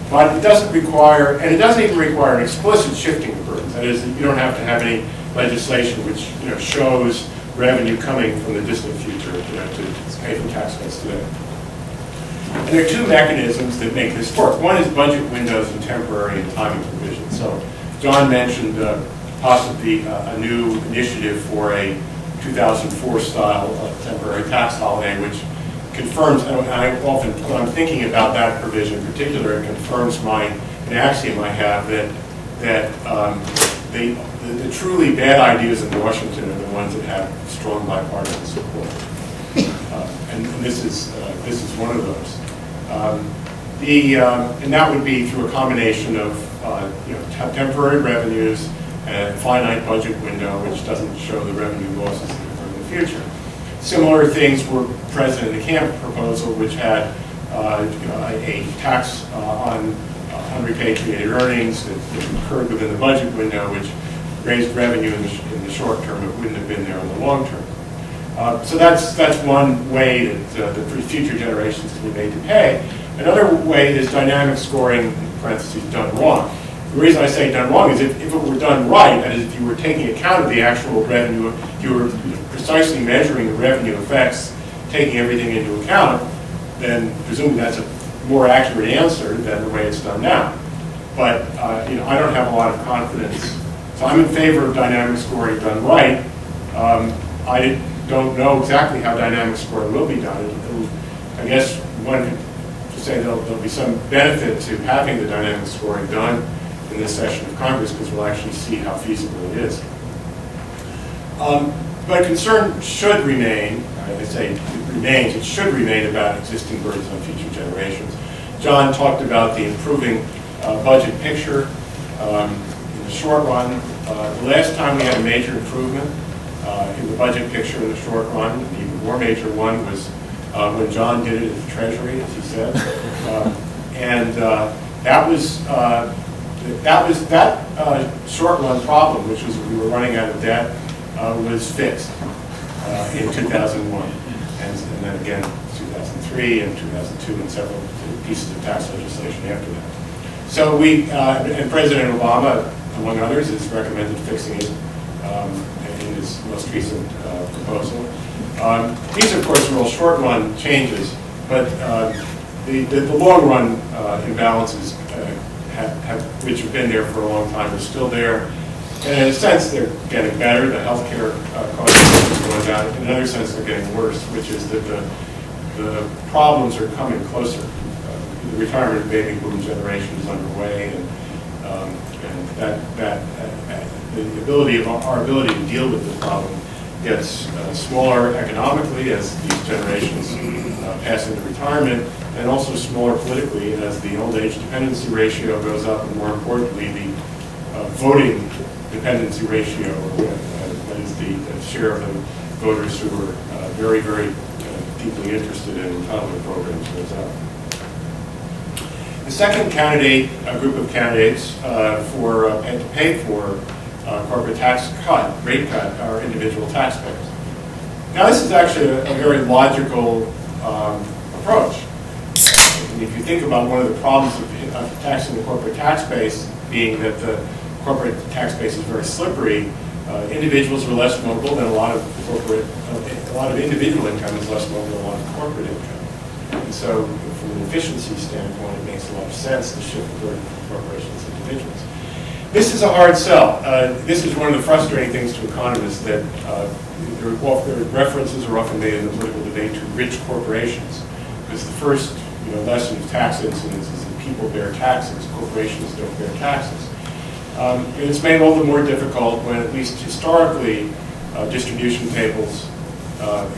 But it doesn't require, and it doesn't even require an explicit shifting of burdens. That is, you don't have to have any legislation which shows revenue coming from the distant future to pay for tax cuts today. And there are two mechanisms that make this work. One is budget windows and temporary and timing provisions. So John mentioned possibly a new initiative for a 2004 style temporary tax holiday, which confirms, and I often, when I'm thinking about that provision in particular, it confirms an axiom I have that the truly bad ideas in Washington are the ones that have strong bipartisan support. And this is one of those. And that would be through a combination of temporary revenues and a finite budget window, which doesn't show the revenue losses in the future. Similar things were present in the Camp proposal, which had a tax on unrepatriated earnings that occurred within the budget window, which raised revenue in the short term. It wouldn't have been there in the long term. So that's one way that the future generations can be made to pay. Another way is dynamic scoring, in parentheses, done wrong. The reason I say done wrong is if it were done right, that is, if you were taking account of the actual revenue, if you were precisely measuring the revenue effects, taking everything into account, then presumably that's a more accurate answer than the way it's done now. But I don't have a lot of confidence. So I'm in favor of dynamic scoring done right. I don't know exactly how dynamic scoring will be done. I guess one could say there'll be some benefit to having the dynamic scoring done in this session of Congress, because we'll actually see how feasible it is. But concern should remain, I say it remains, it should remain about existing burdens on future generations. John talked about the improving budget picture in the short run. The last time we had a major improvement in the budget picture in the short run, the even more major one was when John did it at the Treasury, as he said. That short run problem, which was we were running out of debt, was fixed in 2001, and then again 2003 and 2002 and several pieces of tax legislation after that. So and President Obama, among others, has recommended fixing it in his most recent proposal. These, of course, are all short-run changes, but the long-run imbalances which have been there for a long time are still there. And in a sense, they're getting better. The healthcare costs are going down. In another sense, they're getting worse, which is that the problems are coming closer. The retirement of baby boom generation is underway, and the ability of our ability to deal with the problem gets smaller economically as these generations pass into retirement, and also smaller politically as the old age dependency ratio goes up, and more importantly, the voting dependency ratio, that is the share of the voters who are very, very deeply interested in entitlement programs goes up. The second group of candidates to pay for corporate tax rate cut, are individual taxpayers. Now, this is actually a very logical approach. And if you think about one of the problems of taxing the corporate tax base being that the corporate tax base is very slippery, individuals are less mobile than a lot of individual income is less mobile than a lot of corporate income. And so, from an efficiency standpoint, it makes a lot of sense to shift the burden from corporations to individuals. This is a hard sell. This is one of the frustrating things to economists, that their references are often made in the political debate to rich corporations, because the first lesson of tax incidence is that people bear taxes, corporations don't bear taxes. And it's made all the more difficult when, at least historically, distribution tables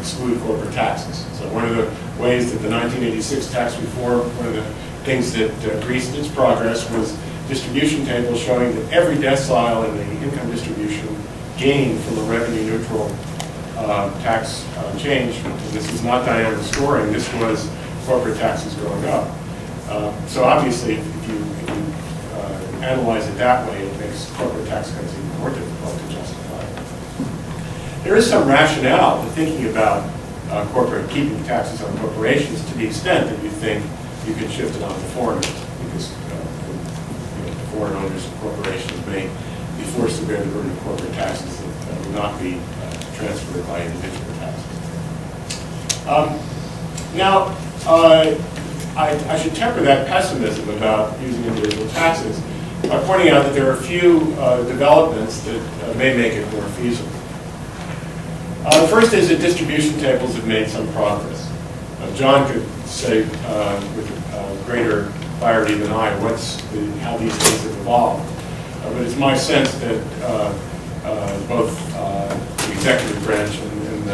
exclude corporate taxes. So one of the ways that the 1986 tax reform, one of the things that greased its progress was distribution tables showing that every decile in the income distribution gained from a revenue neutral tax change. And this is not dynamic scoring, this was corporate taxes going up. So obviously, if you analyze it that way, it makes corporate tax cuts even more difficult to justify. There is some rationale to thinking about keeping taxes on corporations to the extent that you think you can shift it on to foreigners, because foreign owners of corporations may be forced to bear the burden of corporate taxes that would not be transferred by individual taxes. Now, I should temper that pessimism about using individual taxes by pointing out that there are a few developments that may make it more feasible. The first is that distribution tables have made some progress. John could say with greater clarity than I how these things have evolved. But it's my sense that both the executive branch and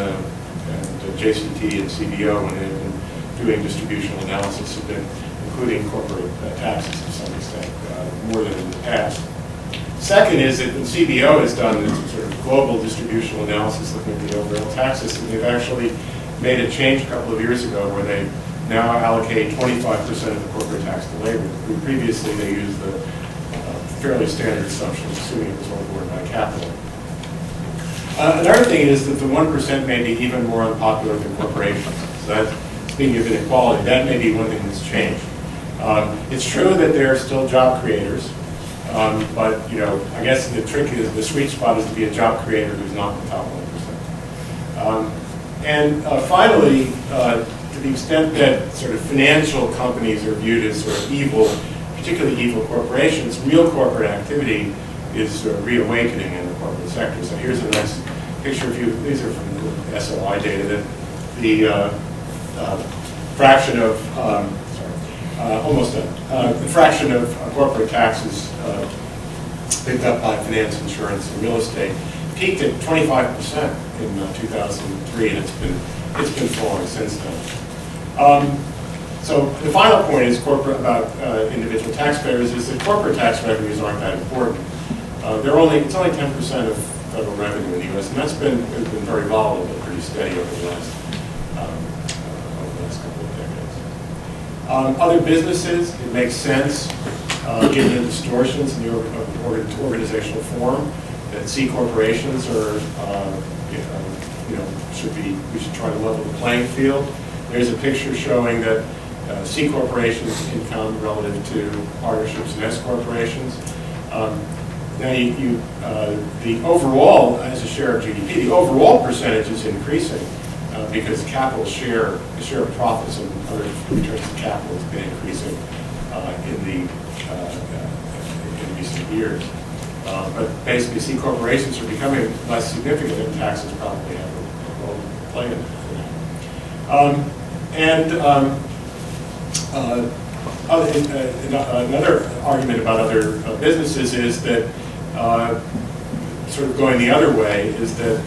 JCT and CBO, when they've been doing distributional analysis, have been including corporate taxes to some extent, more than in the past. Second is that when CBO has done this sort of global distributional analysis looking at the overall tax system, they've actually made a change a couple of years ago where they now allocate 25% of the corporate tax to labor. Previously, they used the fairly standard assumption, assuming it was all borne by capital. Another thing is that the 1% may be even more unpopular than corporations. So that, speaking of inequality, that may be one thing that's changed. It's true that there are still job creators, But, I guess the trick is, the sweet spot is to be a job creator who's not the top 1%. And finally, to the extent that sort of financial companies are viewed as sort of evil, particularly evil corporations, real corporate activity is sort of reawakening in the corporate sector. So here's a nice picture of you. These are from the SOI data, that the fraction of, almost done, the fraction of corporate taxes picked up by finance, insurance, and real estate peaked at 25% in 2003, and it's been falling since then. So the final point is about individual taxpayers is that corporate tax revenues aren't that important. It's only 10% of federal revenue in the U.S., and it's been very volatile but pretty steady over the last couple of decades. Other businesses, it makes sense, given the distortions in the organizational form, that C corporations are, we should try to level the playing field. There's a picture showing that C corporations income relative to partnerships and S corporations. Now, the overall, as a share of GDP, the overall percentage is increasing because the share of profits and other returns to capital has been increasing in recent years. But basically, C corporations are becoming less significant, and taxes probably have a role to play in that. Another argument about other businesses is that, sort of going the other way, is that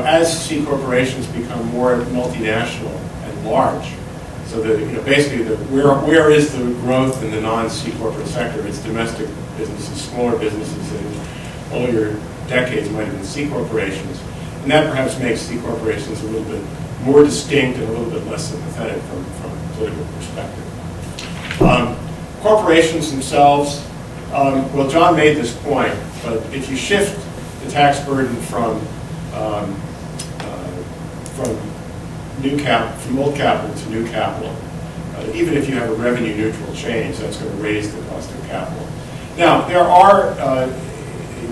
as C corporations become more multinational and large, so that basically where is the growth in the non-C corporate sector? It's domestic businesses, smaller businesses in earlier decades might have been C corporations, and that perhaps makes C corporations a little bit more distinct and a little bit less sympathetic from a political perspective. Corporations themselves, well, John made this point, but if you shift the tax burden from old capital to new capital, even if you have a revenue neutral change, that's going to raise the cost of capital. Now, there are,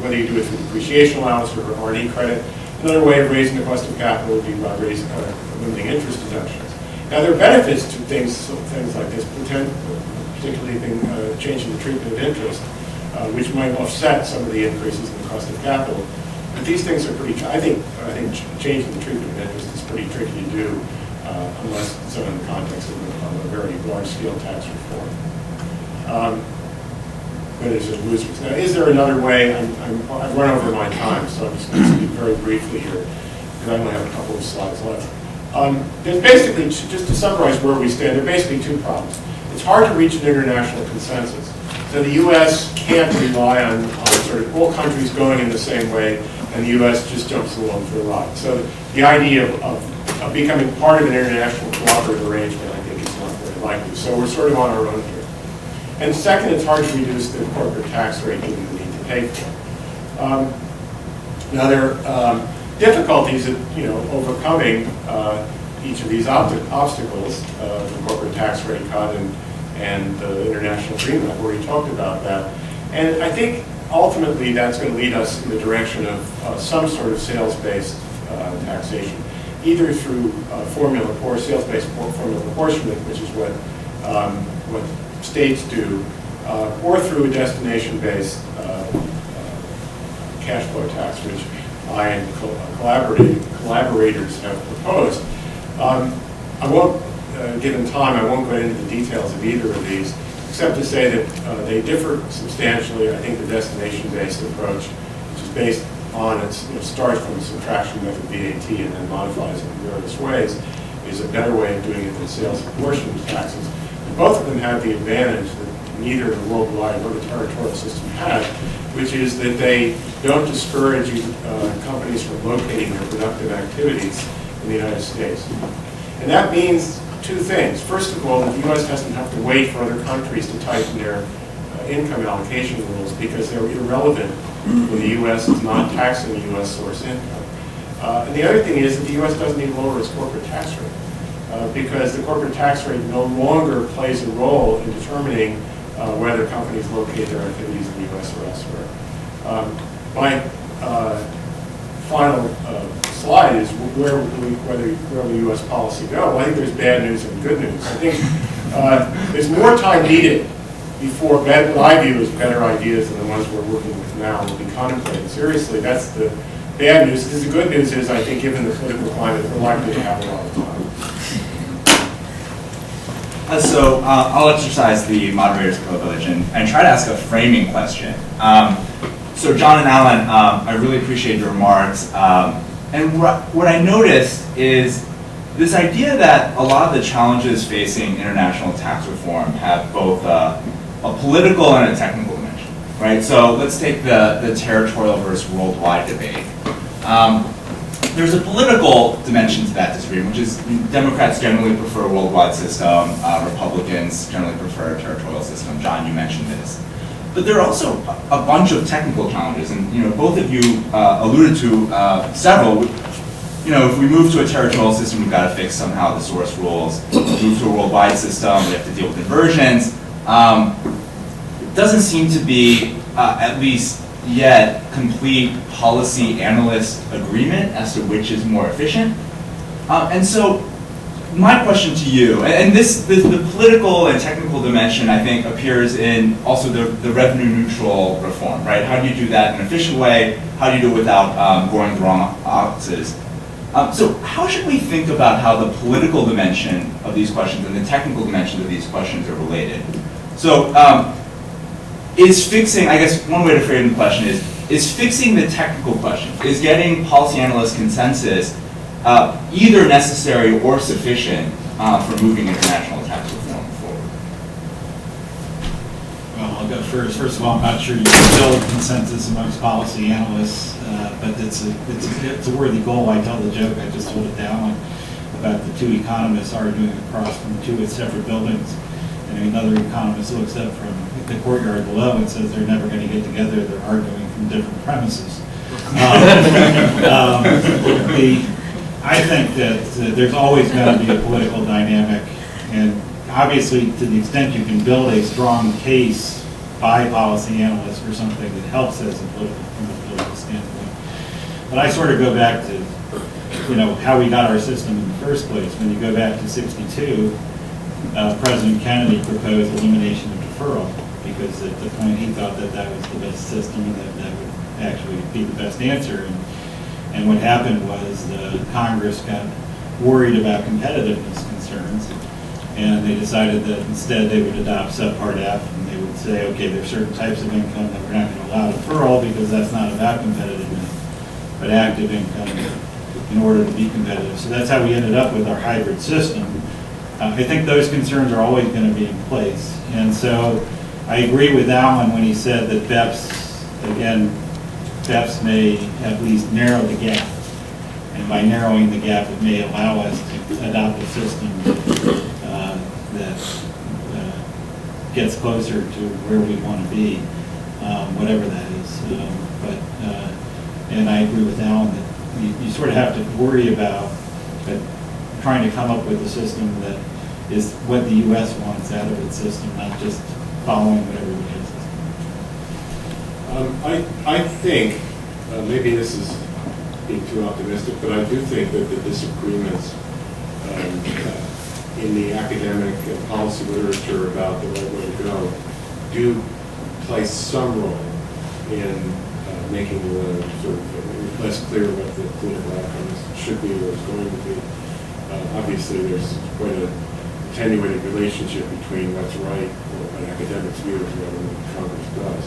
whether you do it through depreciation allowance or R&D credit, another way of raising the cost of capital would be by limiting interest deductions. Now, there are benefits to things like this, particularly changing the treatment of interest, which might offset some of the increases in the cost of capital. But these things are pretty, I think changing the treatment of interest is pretty tricky to do unless it's in the context of a very large-scale tax reform. But it's just losers. Now, is there another way? I've run over my time, so I'm just going to speak very briefly here, because I only have a couple of slides left. There's basically, just to summarize where we stand, there are basically two problems. It's hard to reach an international consensus. So the U.S. can't rely on sort of all countries going in the same way, and the U.S. just jumps along for the ride. So the idea of becoming part of an international cooperative arrangement, I think, is not very likely. So we're sort of on our own here. And second, it's hard to reduce the corporate tax rate given the need to pay for it. Now, there are difficulties in overcoming each of these obstacles, the corporate tax rate cut and the international agreement. I've already talked about that. And I think ultimately that's going to lead us in the direction of some sort of sales-based taxation, either through sales-based formula apportionment, which is what states do, or through a destination-based cash flow tax, which I and collaborators have proposed. I won't, given time, I won't go into the details of either of these, except to say that they differ substantially. I think the destination-based approach, which is based on starts from a subtraction method VAT and then modifies it in various ways, is a better way of doing it than sales apportionment taxes. And both of them have the advantage that neither the worldwide nor the territorial system have, which is that they don't discourage companies from locating their productive activities in the United States. And that means two things. First of all, that the U.S. doesn't have to wait for other countries to tighten their income allocation rules because they're irrelevant when the U.S. is not taxing the U.S. source income. And the other thing is that the U.S. doesn't need to lower its corporate tax rate because the corporate tax rate no longer plays a role in determining whether companies locate their activities in the U.S. or elsewhere. My final slide is where will U.S. policy go? Well, I think there's bad news and good news. I think there's more time needed before what I view as better ideas than the ones we're working with now will be contemplated seriously. That's the bad news. Because the good news is, I think, given the political climate, we're likely to have a lot of time.
So I'll exercise the moderator's privilege and try to ask a framing question. So John and Alan, I really appreciate your remarks. And what I noticed is this idea that a lot of the challenges facing international tax reform have both a political and a technical dimension, right? So let's take the territorial versus worldwide debate. There's a political dimension to that disagreement, which is Democrats generally prefer a worldwide system, Republicans generally prefer a territorial system. John, you mentioned this. But there are also a bunch of technical challenges, and both of you alluded to several. If we move to a territorial system, we've got to fix somehow the source rules. Move to a worldwide system, we have to deal with inversions. It doesn't seem to be, at least yet, complete policy analyst agreement as to which is more efficient. And so my question to you, and the political and technical dimension, I think, appears in also the revenue neutral reform, right? How do you do that in an efficient way? How do you do it without going the wrong oxes? So how should we think about how the political dimension of these questions and the technical dimension of these questions are related? So is fixing, I guess one way to frame the question is fixing the technical question, is getting policy analyst consensus either necessary or sufficient for moving international tax reform forward?
Well, I'll go first. First of all, I'm not sure you can build consensus amongst policy analysts, but it's a worthy goal. I tell the joke, I just told it down about the two economists arguing across from two separate buildings, and another economist looks up from the courtyard below and says they're never going to get together, they're arguing from different premises. I think that there's always going to be a political dynamic, and obviously to the extent you can build a strong case by policy analysts for something that helps us from a political standpoint. But I sort of go back to how we got our system in the first place. When you go back to '62, President Kennedy proposed elimination of deferral because at the point he thought that was the best system and that would actually be the best answer. And what happened was the Congress got worried about competitiveness concerns, and they decided that instead they would adopt Subpart F, and they would say, okay, there are certain types of income that we're not going to allow deferral because that's not about competitiveness, but active income in order to be competitive. So that's how we ended up with our hybrid system. I think those concerns are always going to be in place. And so I agree with Alan when he said that BEPS may at least narrow the gap. And by narrowing the gap, it may allow us to adopt a system that gets closer to where we want to be, whatever that is. And I agree with Alan that you sort of have to worry about trying to come up with a system that is what the U.S. wants out of its system, not just following what everybody else is.
I think, maybe this is being too optimistic, but I do think that the disagreements in the academic and policy literature about the right way to go do play some role in making the sort of less clear what the political outcomes should be or is going to be. Obviously, there's quite a attenuated relationship between what's right or what academics view as what Congress does.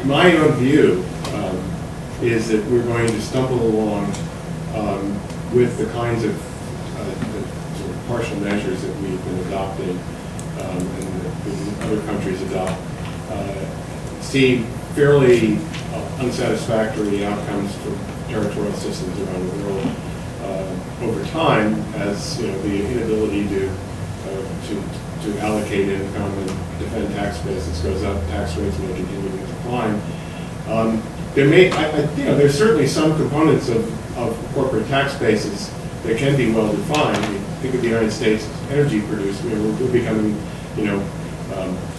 My own view is that we're going to stumble along with the kinds of sort of partial measures that we've been adopting and that other countries adopt, see fairly unsatisfactory outcomes for territorial systems around the world over time, as the inability to allocate income and defend tax bases goes up, tax rates may continue to decline. There's certainly some components of corporate tax bases that can be well defined. Think of the United States energy producer. We're becoming,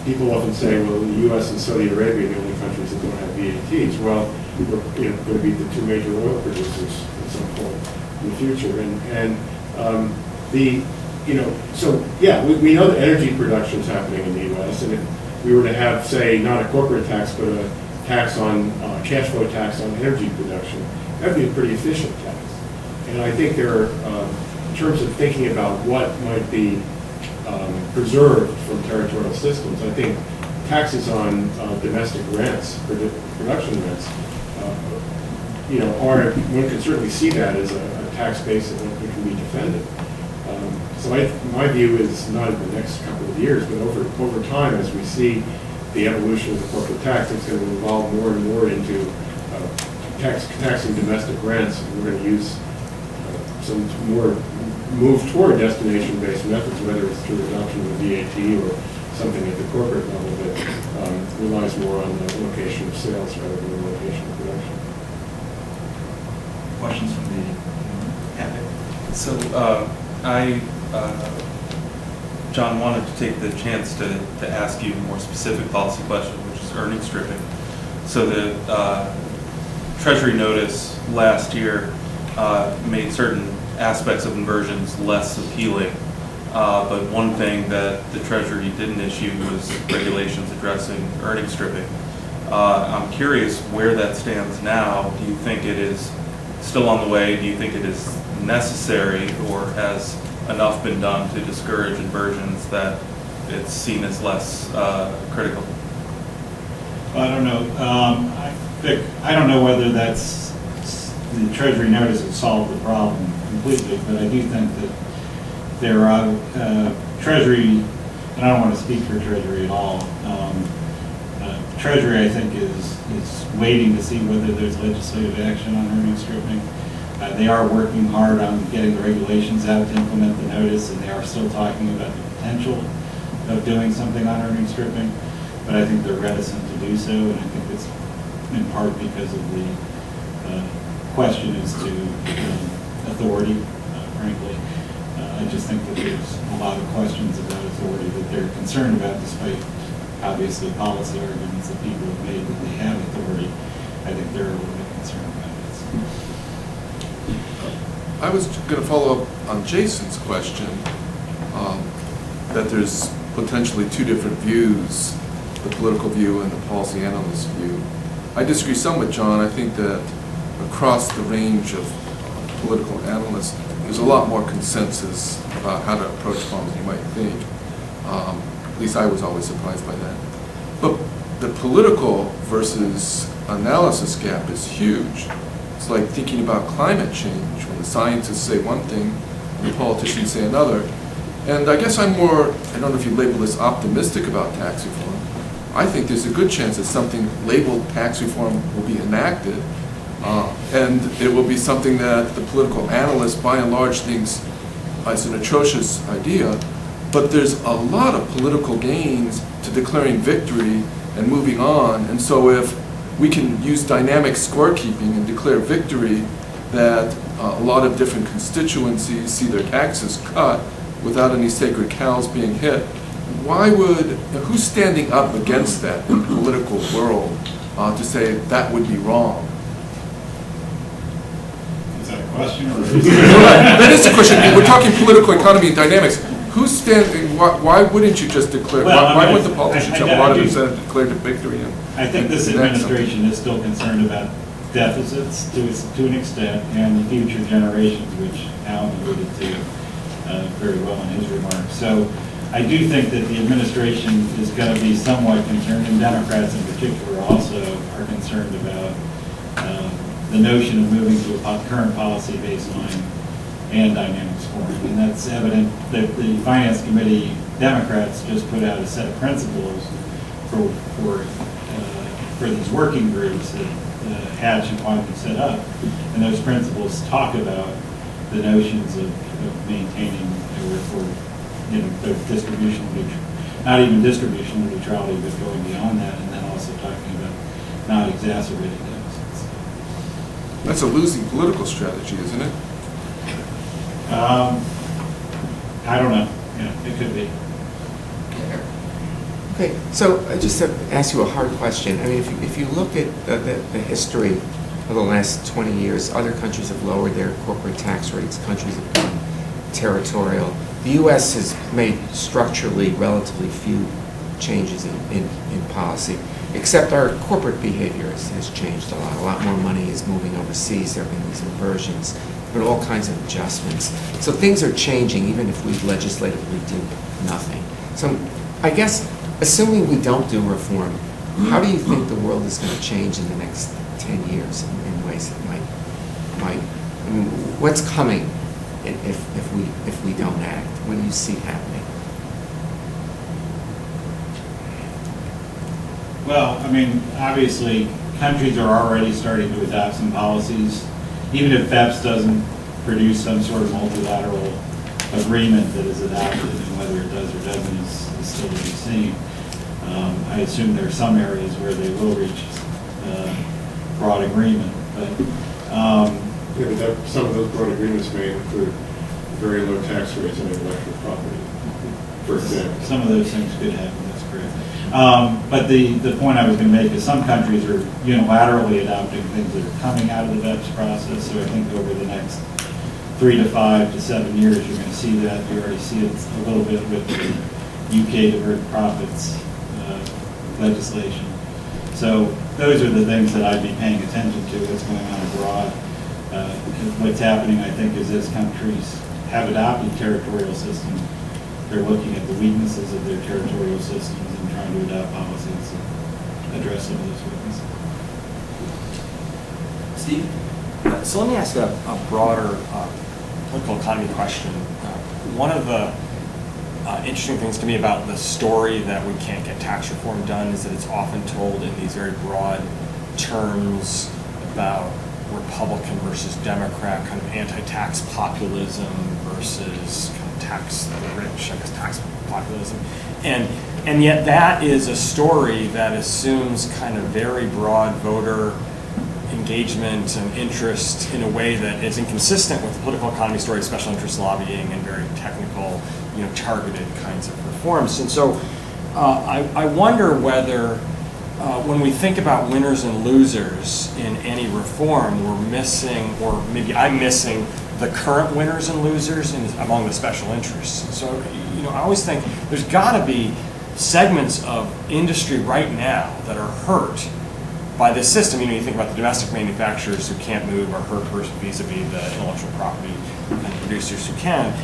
People often say, well, the U.S. and Saudi Arabia are the only countries that don't have VATs. Well, we're going to be the two major oil producers at some point in the future. So yeah, we know that energy production is happening in the U.S. And if we were to have, say, not a corporate tax, but a tax on cash flow tax on energy production, that'd be a pretty efficient tax. And I think there are, in terms of thinking about what might be preserved from territorial systems, I think taxes on domestic rents, production rents, one can certainly see that as a tax base that can be defended. So my view is not in the next couple of years, but over time, as we see the evolution of the corporate tax, it's going to evolve more and more into taxing domestic rents. And we're going to use some more move toward destination-based methods, whether it's through adoption of a VAT or something at the corporate level that relies more on the location of sales rather than the location of production.
Questions from the
So John, wanted to take the chance to ask you a more specific policy question, which is earnings stripping. So the Treasury notice last year made certain aspects of inversions less appealing, but one thing that the Treasury didn't issue was regulations addressing earnings stripping. I'm curious where that stands now. Do you think it is still on the way? Do you think it is necessary, or has enough been done to discourage inversions that it's seen as less critical?
I don't know. I don't know whether that's the Treasury notice has solved the problem completely, but I do think that there are Treasury, and I don't want to speak for Treasury at all. Treasury, I think, is waiting to see whether there's legislative action on earnings stripping. They are working hard on getting the regulations out to implement the notice, and they are still talking about the potential of doing something on earnings stripping, but I think they're reticent to do so, and I think it's in part because of the question as to authority, frankly. I just think that there's a lot of questions about authority that they're concerned about, despite obviously policy arguments that people have made that they have authority. I think they're a little bit concerned about it.
I was going to follow up on Jason's question, that there's potentially two different views, the political view and the policy analyst view. I disagree some with John. I think that across the range of political analysts, there's a lot more consensus about how to approach problems than you might think. At least I was always surprised by that. But the political versus analysis gap is huge. It's like thinking about climate change when the scientists say one thing and the politicians say another. And I guess I'm more, I don't know if you label this optimistic about tax reform. I think there's a good chance that something labeled tax reform will be enacted, and it will be something that the political analysts by and large thinks is an atrocious idea. But there's a lot of political gains to declaring victory and moving on. And so if we can use dynamic scorekeeping and declare victory, that a lot of different constituencies see their taxes cut without any sacred cows being hit, who's standing up against that in the political world to say that would be wrong?
Is that a question? Or
that is a question. We're talking political economy and dynamics. Who's standing? Why wouldn't you just declare?
Well,
why would the politicians have a lot of
do-
incentive to declare the victory?
I think this administration is still concerned about deficits to an extent, and the future generations, which Alan alluded to very well in his remarks. So I do think that the administration is going to be somewhat concerned, and Democrats in particular also are concerned about the notion of moving to a current policy baseline and dynamic scoring. And that's evident that the Finance Committee Democrats just put out a set of principles for these working groups that Hatch and Wyman set up. And those principles talk about the notions of maintaining both distributional neutrality, not even distributional neutrality, but going beyond that, and then also talking about not exacerbating deficits.
That's a losing political strategy, isn't it?
I don't know. Yeah, it could be.
Okay, so just to ask you a hard question, I mean, if you look at the history of the last 20 years, other countries have lowered their corporate tax rates, countries have gone territorial. The U.S. has made structurally relatively few changes in policy, except our corporate behavior has changed a lot. A lot more money is moving overseas, there have been these inversions, but all kinds of adjustments. So things are changing even if we legislatively do nothing. So I guess, assuming we don't do reform, how do you think the world is going to change in the next 10 years in ways that might I mean, what's coming if we don't act? What do you see happening?
Well, I mean, obviously, countries are already starting to adopt some policies. Even if BEPS doesn't produce some sort of multilateral agreement that is adopted, and whether it does or doesn't is still to be seen. I assume there are some areas where they will reach broad agreement, but
Yeah, but some of those broad agreements may include very low tax rates on intellectual property, for example.
some of those things could happen, that's correct. But the point I was going to make is some countries are unilaterally adopting things that are coming out of the BEPS process, so I think over the next 3 to 5 to 7 years, you're going to see that. You already see it a little bit with the UK diverted profits legislation. So those are the things that I'd be paying attention to, what's going on abroad. What's happening, I think, is as countries have adopted territorial systems, they're looking at the weaknesses of their territorial systems and trying to adopt policies that address some of those weaknesses.
Steve? So let me ask a broader political economy question. One of the interesting things to me about the story that we can't get tax reform done is that it's often told in these very broad terms about Republican versus Democrat, kind of anti-tax populism versus kind of tax the rich, I guess tax populism. And yet that is a story that assumes kind of very broad voter engagement and interest in a way that is inconsistent with the political economy story, special interest lobbying, and very technical, targeted kinds of reforms. And so I wonder whether when we think about winners and losers in any reform, we're missing, or maybe I'm missing, the current winners and losers among the special interests. So, I always think there's got to be segments of industry right now that are hurt by this system. You think about the domestic manufacturers who can't move, or hurt vis-a-vis the intellectual property and producers who can.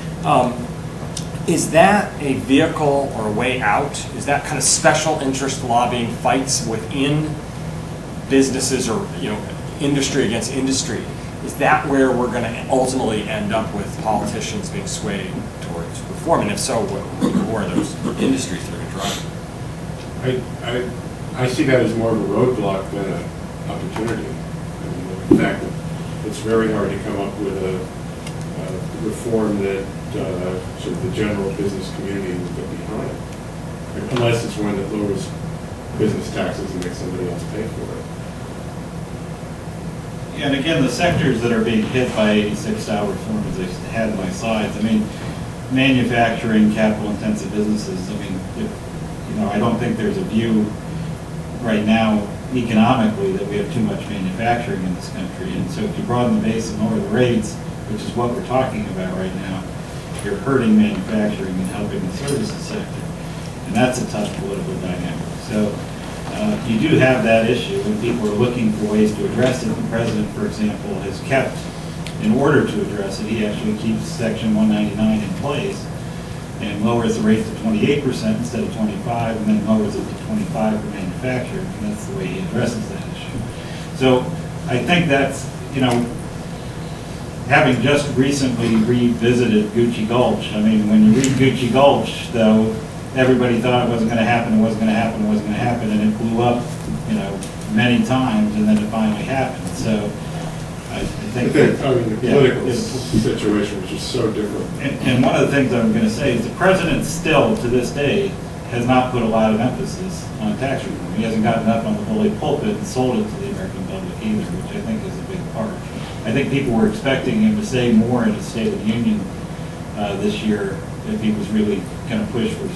Is that a vehicle or a way out? Is that kind of special interest lobbying fights within businesses, or industry against industry? Is that where we're going to ultimately end up with politicians being swayed towards reform? And if so, who are those industries that are going to drive it?
I see that as more of a roadblock than an opportunity. I mean, the fact that it's very hard to come up with a reform that sort of the general business community will get behind, unless it's one that lowers business taxes and makes somebody else pay for it.
And again, the sectors that are being hit by 86-style reform, as I had in my slides, I mean, manufacturing, capital-intensive businesses, I mean, I don't think there's a view right now economically that we have too much manufacturing in this country. And so if you broaden the base and lower the rates, which is what we're talking about right now, you're hurting manufacturing and helping the services sector. And that's a tough political dynamic. So you do have that issue, and people are looking for ways to address it. The president, for example, has kept, in order to address it, he actually keeps Section 199 in place and lowers the rate to 28% instead of 25%, and then lowers it to 25% for manufacturing, and that's the way he addresses that issue. So I think that's, having just recently revisited Gucci Gulch, I mean, when you read Gucci Gulch, though, everybody thought it wasn't going to happen, and it blew up, many times, and then it finally happened. So I think
the political situation was just so different.
And one of the things I'm going to say is the president still, to this day, has not put a lot of emphasis on tax reform. He hasn't gotten up on the holy pulpit and sold it to the American public either, which I think is a big part. I think people were expecting him to say more in his State of the Union this year if he was really going to push for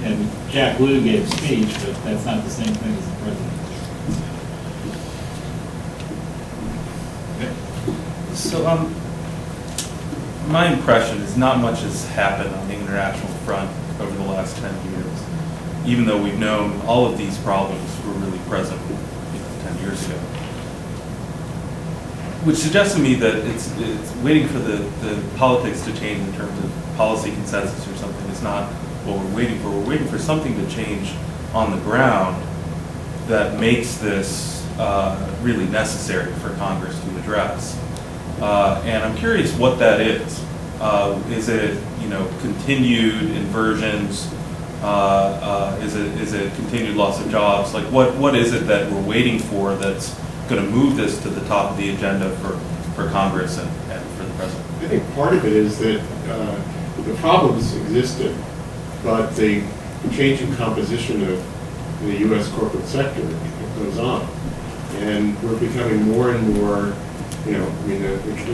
and Jack Lew gave a speech, but that's not the same thing as the president.
So, my impression is not much has happened on the international front over the last 10 years, even though we've known all of these problems were really present 10 years ago. Which suggests to me that it's waiting for the politics to change in terms of policy consensus or something is not what we're waiting for. We're waiting for something to change on the ground that makes this really necessary for Congress to address. And I'm curious what that is. Is it, continued inversions? Is it continued loss of jobs? Like, what is it that we're waiting for that's going to move this to the top of the agenda for Congress and for the president?
I think part of it is that the problems existed, but the changing composition of the U.S. corporate sector goes on. And we're becoming more and more, if you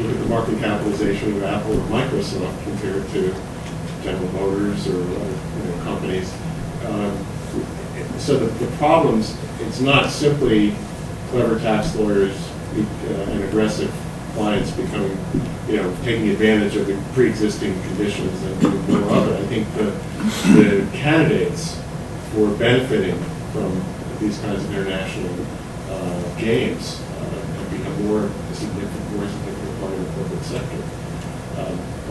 look at the market capitalization of Apple or Microsoft compared to General Motors or other companies. So the problems, it's not simply clever tax lawyers and aggressive clients becoming, taking advantage of the pre-existing conditions and more of it. I think the candidates for benefiting from these kinds of international games have become more significant part of the corporate sector.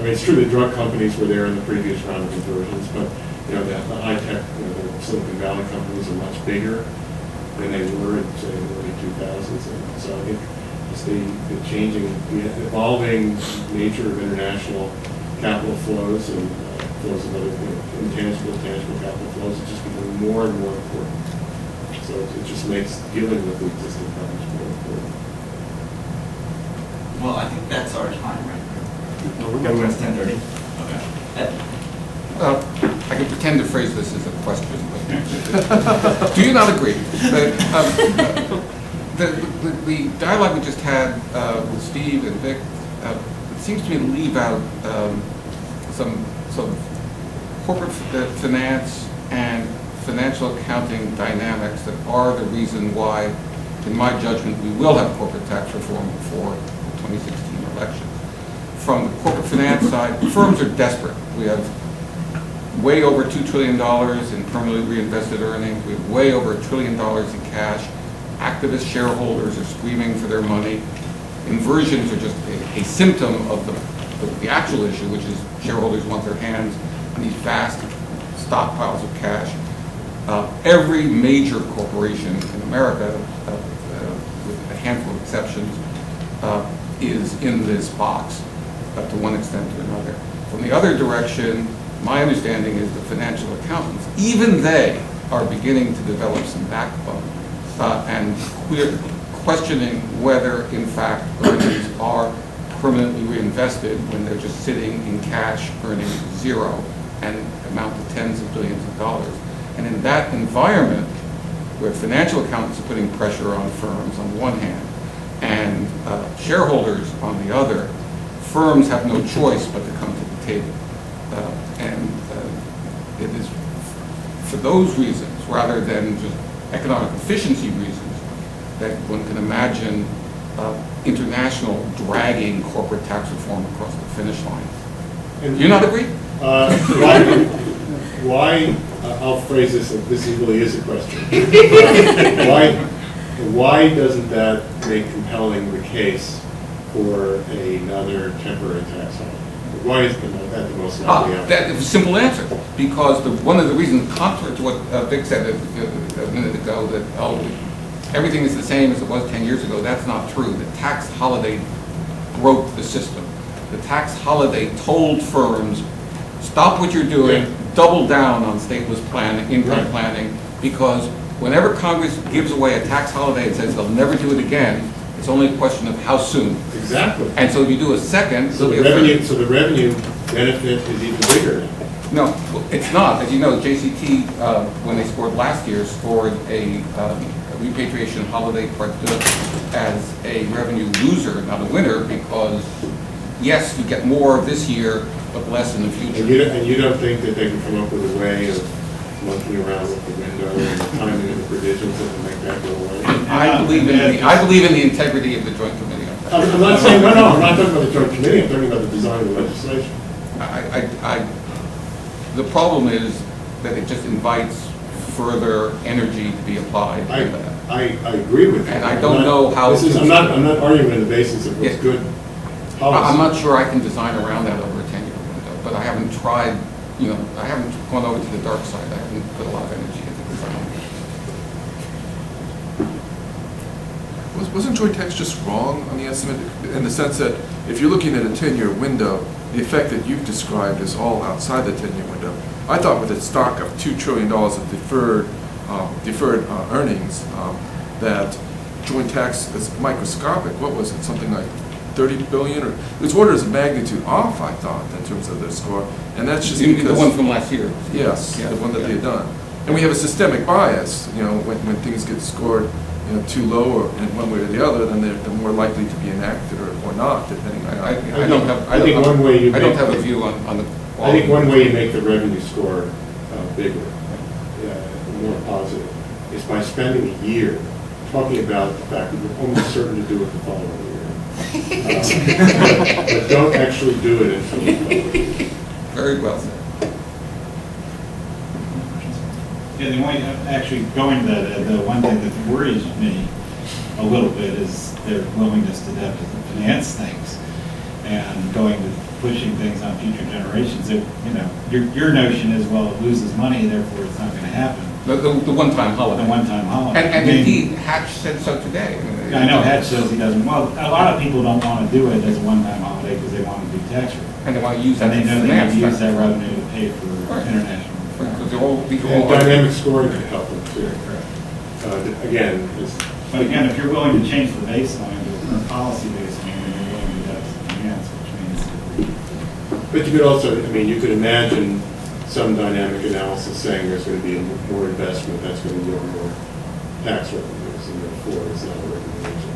It's true the drug companies were there in the previous round of conversions, but the high-tech, the Silicon Valley companies are much bigger than they were in, say, the early 2000s. And so I think just the changing, the evolving nature of international capital flows and flows of other intangible, tangible capital flows is just becoming more and more important. So it just makes dealing with the existing problems more important.
Well, I think that's our time, right?
No, we're
Okay,
going
it's 10:30. Okay. Ed?
I can pretend to phrase this as a question. But do you not agree that the dialogue we just had with Steve and Vic it seems to me to leave out some corporate finance and financial accounting dynamics that are the reason why, in my judgment, we will have corporate tax reform before the 2016 election. From the corporate finance side, firms are desperate. We have way over $2 trillion in permanently reinvested earnings. We have way over $1 trillion in cash. Activist shareholders are screaming for their money. Inversions are just a symptom of the actual issue, which is shareholders want their hands on these vast stockpiles of cash. Every major corporation in America, with a handful of exceptions, is in this box to one extent or another. From the other direction, my understanding is the financial accountants, even they are beginning to develop some backbone and questioning whether, in fact, earnings are permanently reinvested when they're just sitting in cash earning zero and amount to tens of billions of dollars. And in that environment, where financial accountants are putting pressure on firms on one hand and shareholders on the other, firms have no choice but to come to the table. It is for those reasons, rather than just economic efficiency reasons, that one can imagine international dragging corporate tax reform across the finish line. Do you not agree?
Why, I'll phrase this really is a question. Why doesn't that make compelling the case for another temporary tax holiday? Why is that the most likely outcome?
That's a simple answer. Because one of the reasons, contrary to what Vic said a minute ago, that everything is the same as it was 10 years ago, that's not true. The tax holiday broke the system. The tax holiday told firms, stop what you're doing, double down on stateless planning, income planning, because whenever Congress gives away a tax holiday and says they'll never do it again, it's only a question of how soon.
Exactly.
And so if you do a second,
so the revenue benefit is even bigger now.
No, it's not. As you know, JCT, when they scored last year, scored a repatriation holiday part 2 as a revenue loser, not a winner, because yes, you get more this year, but less in the future.
And you don't think that they can come up with a way of monkeying around with the window and the timing of the provisions that will make that go away.
I believe in the integrity of the joint committee on that.
I'm not saying, no, I'm not talking about the joint committee, I'm talking about the design of the legislation.
The problem is that it just invites further energy to be applied to that.
I agree with you.
And I don't know how
This is,
to-
I'm not arguing on the basis of what's
Yeah.
good
I'm
policy.
not sure I can design around that over a 10-year window, but I haven't tried, I haven't gone over to the dark side. I haven't put a lot of energy into design.
Wasn't joint tax just wrong on the estimate, in the sense that if you're looking at a 10-year window, the effect that you've described is all outside the 10-year window? I thought with a stock of $2 trillion of deferred earnings, that joint tax is microscopic. What was it, something like 30 billion? Or it's orders of magnitude off, I thought, in terms of their score. And that's just
The
because...
one from last year.
Yes,
Yeah.
the one that they had done. And we have a systemic bias, when things get scored, too low or in one way or the other, then they're more likely to be enacted or not, depending on...
I don't have.
I think one way you
I don't
make-
have a view on the
I
quality.
think one way you make the revenue score bigger, more positive, is by spending a year talking about the fact that you're almost certain to do it the following year. But don't actually do it until you vote.
Very well said.
Yeah, the only, actually, going to that, the one thing that worries me a little bit is their willingness to finance things and going to pushing things on future generations. If, your notion is, well, it loses money, therefore it's not going to happen.
The one-time holiday.
The one-time holiday.
And
I mean,
indeed, Hatch said so today.
I know Hatch says he doesn't. Well, a lot of people don't want to do it as a one-time holiday because they want to do tax relief.
And they want to use that
And they
to
know they
finance
can use
that.
that revenue to pay for
Right.
international.
Because these are
And
all.
dynamic scoring could help them too. Again,
But again, if you're willing to change the baseline to a current policy baseline, then you're willing to do that to finance, which means
but you could also, you could imagine some dynamic analysis saying there's going to be more investment, that's going to yield more tax revenues, and therefore it's not a recommendation.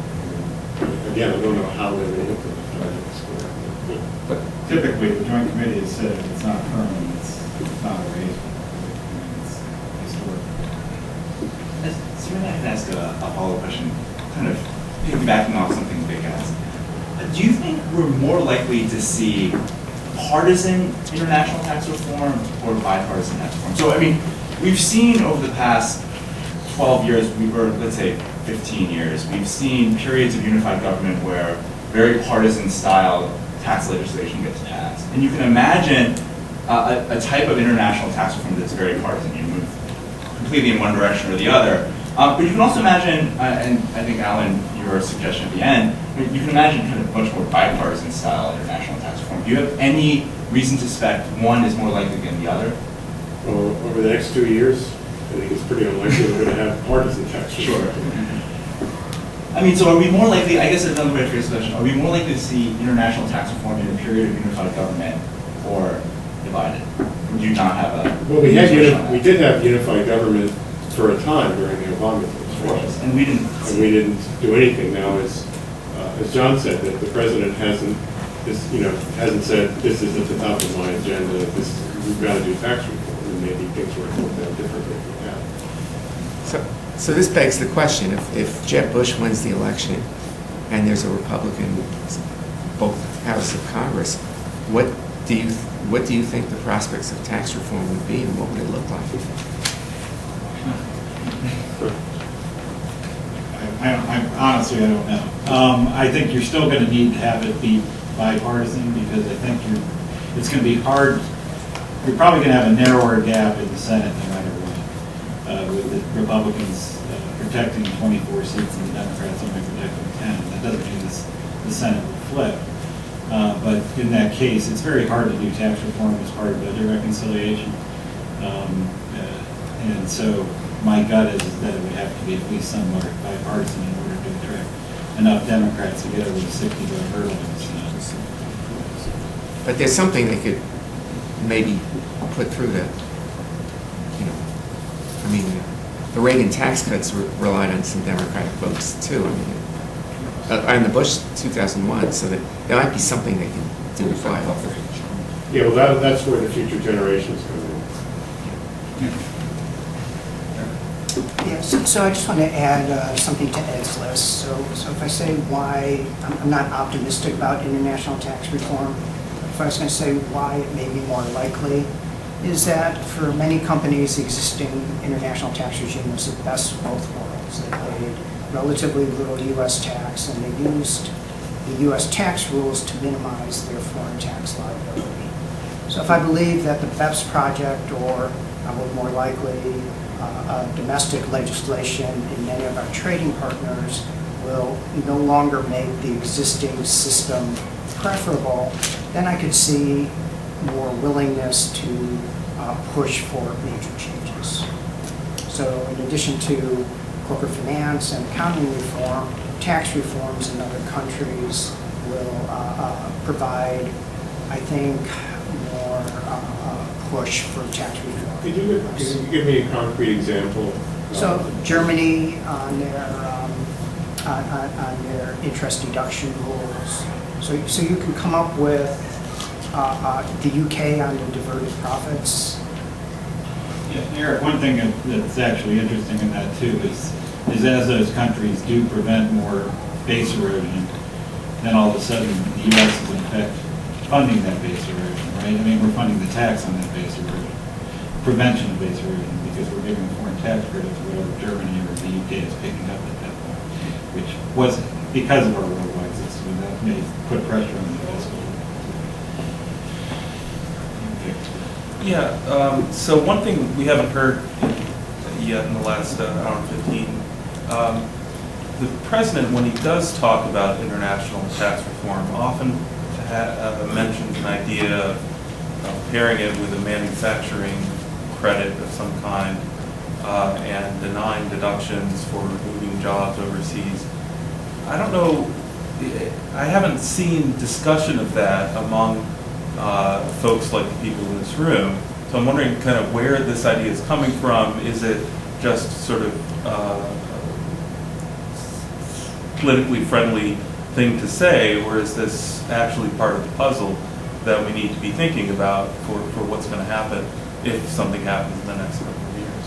Again, I don't know how they're going to implement dynamic scoring.
But
typically the joint committee has said if it's not permanent, it's not a raise. It's historic.
So maybe I can ask a follow-up question, kind of piggybacking off something Vic asked. Do you think we're more likely to see partisan international tax reform or bipartisan tax reform? So, we've seen over the past 12 years, or let's say 15 years, we've seen periods of unified government where very partisan style tax legislation gets passed. And you can imagine a type of international tax reform that's very partisan. You move completely in one direction or the other. But you can also imagine, and I think, Alan, your suggestion at the end, you can imagine kind of much more bipartisan style international tax reform. Do you have any reason to suspect one is more likely than the other?
Well, over the next 2 years, I think it's pretty unlikely we're going to have partisan tax reform.
Sure. So are we more likely, I guess another way to phrase the question, are we more likely to see international tax reform in a period of unified government or divided? Would you not have a...
Well, we did have unified government for a time during the Obama administration.
And we didn't...
And we didn't do anything. Now, as John said, that the president hasn't said, this is at the top of my agenda, we've got to do tax reform, and maybe things would have worked out differently if we had.
So this begs the question, if Jeb Bush wins the election and there's a Republican both House of Congress, what do you think the prospects of tax reform would be, and what would it look like?
Honestly, I don't know. I think you're still going to need to have it be bipartisan because I think it's going to be hard. You're probably going to have a narrower gap in the Senate no matter what, with the Republicans protecting 24 seats and the Democrats only protecting 10. That doesn't mean the Senate will flip. But in that case, it's very hard to do tax reform as part of budget reconciliation. And so my gut is that it would have to be at least somewhat bipartisan in order to attract enough Democrats to get over the 60-vote hurdle in the Senate.
But there's something they could maybe put through that, the Reagan tax cuts relied on some Democratic votes too. And the Bush 2001, so that there might be something they can do to fly off.
Yeah, well, that's where the future generations come in.
Yes, so I just want to add something to Ed's list. So if I say why I'm not optimistic about international tax reform, if I was going to say why it may be more likely, is that for many companies, the existing international tax regime was the best of both worlds. They paid relatively little U.S. tax, and they used the U.S. tax rules to minimize their foreign tax liability. So if I believe that the BEPS project, or probably more likely, domestic legislation in many of our trading partners will no longer make the existing system preferable, then I could see more willingness to push for major changes. So in addition to corporate finance and accounting reform, tax reforms in other countries will provide, I think, more push for tax reform.
Could you give me a concrete example?
So Germany on their interest deduction rules. So you can come up with the UK on the diverted profits.
Yeah, Eric, one thing that's actually interesting in that too is as those countries do prevent more base erosion, then all of a sudden the U.S. is in effect funding that base erosion, right? I mean, we're funding the tax on that base erosion, prevention of base erosion, because we're giving the foreign tax credit to whatever Germany or the UK is picking up at that point, which was because of our worldwide system, and that may put pressure on the fiscal.
Yeah, so one thing we haven't heard yet in the last hour and 15, the president, when he does talk about international tax reform, often mentions an idea of pairing it with a manufacturing credit of some kind and denying deductions for moving jobs overseas. I don't know, I haven't seen discussion of that among folks like the people in this room. So I'm wondering kind of where this idea is coming from. Is it just sort of politically friendly thing to say, or is this actually part of the puzzle that we need to be thinking about for what's going to happen if something happens in the next couple of years?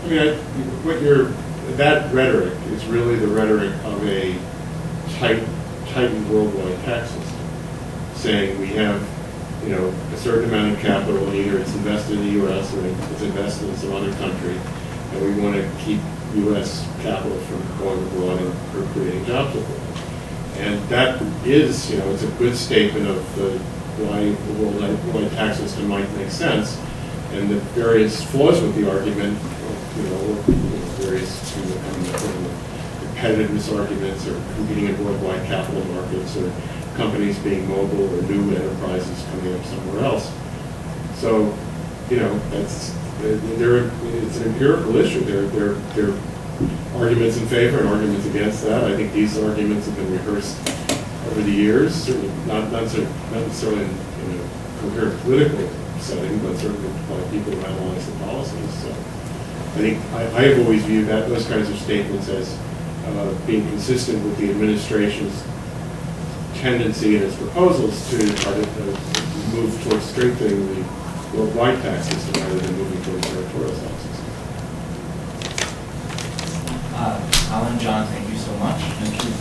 I mean, that rhetoric is really the rhetoric of a tightened worldwide tax system, saying we have, a certain amount of capital, either it's invested in the U.S. or it's invested in some other country, and we want to keep U.S. capital from going abroad and creating jobs abroad. And that is, it's a good statement of why the worldwide tax system might make sense, and the various flaws with the argument, various competitiveness arguments, or competing in worldwide capital markets, or companies being mobile, or new enterprises coming up somewhere else. So, it's an empirical issue. There are arguments in favor and arguments against that. I think these arguments have been rehearsed over the years, certainly not necessarily in a coherent political setting, but certainly by people who analyze the policies. So I think I have always viewed those kinds of statements as being consistent with the administration's tendency in its proposals to try to move towards strengthening the worldwide tax system rather than moving towards territorial tax system.
Alan, John, thank you so much. Thank you.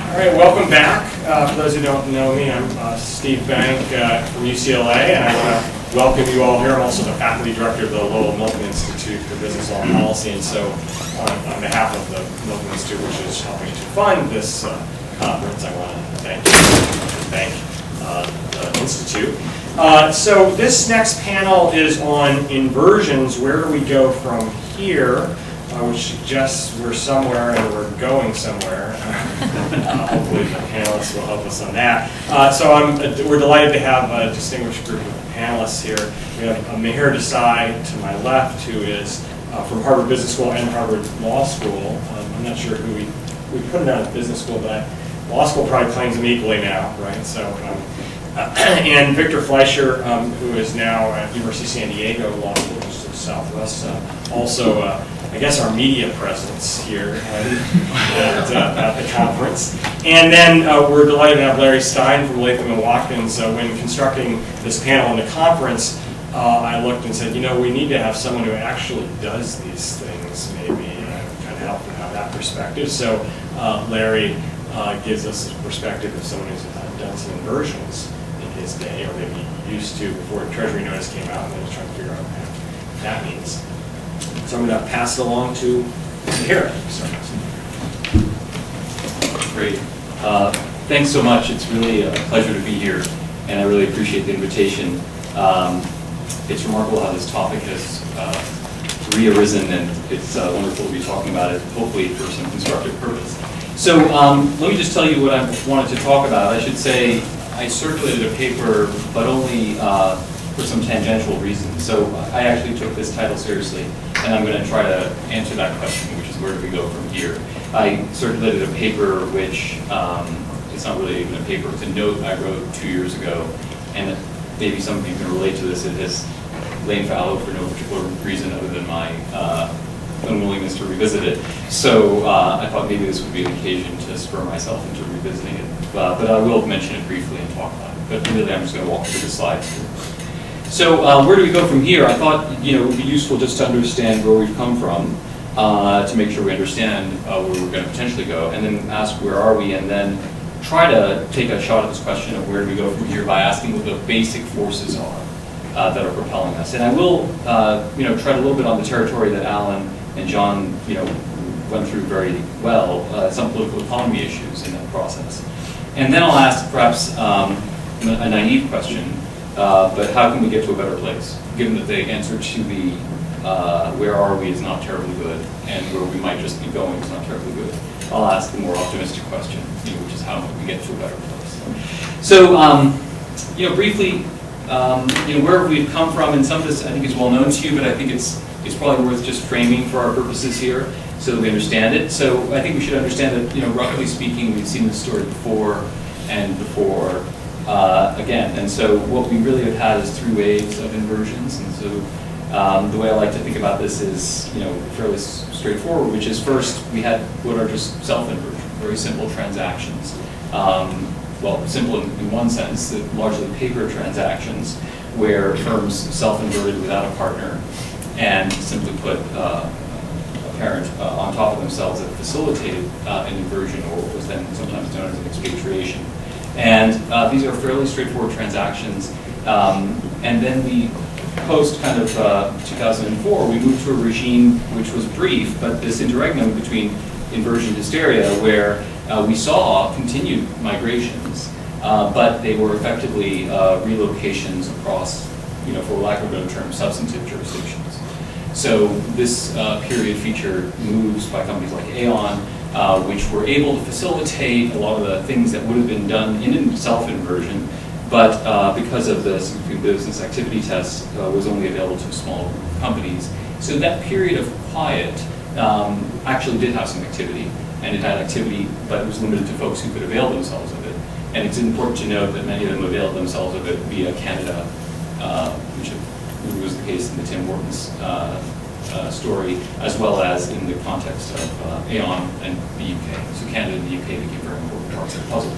All right, welcome back. For those who don't know me, I'm Steve Bank from UCLA, and I want to welcome you all here. I'm also the faculty director of the Lowell Milken Institute for Business Law and Policy, and so on behalf of the Milken Institute, which is helping to fund this conference, I want to thank the Institute. So this next panel is on inversions. Where do we go from here? Which suggests we're somewhere and we're going somewhere. Hopefully the panelists will help us on that. So we're delighted to have a distinguished group of panelists here. We have Mihir Desai to my left, who is from Harvard Business School and Harvard Law School. I'm not sure who we put him down at business school, but law school probably claims him equally now, right? So, and Victor Fleischer, who is now at University of San Diego Law School, just to the southwest, also a I guess, our media presence here at the conference. And then we're delighted to have Larry Stein from Latham & Watkins. When constructing this panel in the conference, I looked and said, we need to have someone who actually does these things, maybe, kind of help them have that perspective. So Larry gives us a perspective of someone who's done some inversions in his day, or maybe used to before Treasury Notice came out, and then was trying to figure out what that means. So I'm going to pass it along to Eric.
Great. Thanks so much. It's really a pleasure to be here, and I really appreciate the invitation. It's remarkable how this topic has re-arisen, and it's wonderful to be talking about it, hopefully for some constructive purpose. So let me just tell you what I wanted to talk about. I should say I circulated a paper, but only for some tangential reasons. So I actually took this title seriously, and I'm going to try to answer that question, which is where do we go from here? I circulated a paper which, it's not really even a paper, it's a note I wrote 2 years ago, and maybe some of you can relate to this. It has lain fallow for no particular reason other than my unwillingness to revisit it. So I thought maybe this would be an occasion to spur myself into revisiting it. But I will mention it briefly and talk about it. But really, I'm just going to walk through the slides here. So where do we go from here? I thought it would be useful just to understand where we've come from to make sure we understand where we're going to potentially go, and then ask where are we, and then try to take a shot at this question of where do we go from here by asking what the basic forces are that are propelling us. And I will tread a little bit on the territory that Alan and John went through very well, some political economy issues in that process. And then I'll ask perhaps a naive question, but how can we get to a better place, given that the answer to the where are we is not terribly good, and where we might just be going is not terribly good. I'll ask the more optimistic question, which is how we get to a better place. So, briefly, where we've come from, and some of this I think is well known to you, but I think it's probably worth just framing for our purposes here so that we understand it. So I think we should understand that, roughly speaking, we've seen this story before and before again. And so what we really have had is 3 waves of inversions. And so the way I like to think about this is, fairly straightforward, which is first we had what are just self-inversion, very simple transactions. Well, simple in one sense, largely paper transactions where firms self-inverted without a partner and simply put a parent on top of themselves that facilitated an inversion, or what was then sometimes known as an expatriation. And these are fairly straightforward transactions. And then we, post kind of 2004, we moved to a regime which was brief, but this interregnum between inversion and hysteria, where we saw continued migrations, but they were effectively relocations across, for lack of a better term, substantive jurisdictions. So this period featured moves by companies like Aon, which were able to facilitate a lot of the things that would have been done in self-inversion, but because of the significant business activity test, was only available to small companies. So that period of quiet actually did have some activity, and it had activity, but it was limited to folks who could avail themselves of it. And it's important to note that many of them availed themselves of it via Canada, which was the case in the Tim Hortons story, as well as in the context of Aon and the UK. So Canada and the UK became very important parts of the puzzle.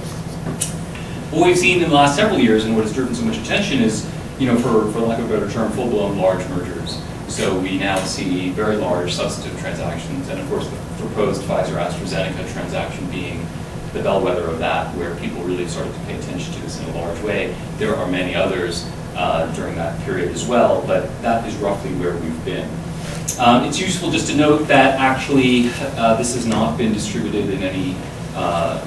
What we've seen in the last several years, and what has driven so much attention, is, for lack of a better term, full-blown large mergers. So we now see very large substantive transactions, and of course the proposed Pfizer-AstraZeneca transaction being the bellwether of that, where people really started to pay attention to this in a large way. There are many others during that period as well, but that is roughly where we've been. It's useful just to note that actually this has not been distributed in any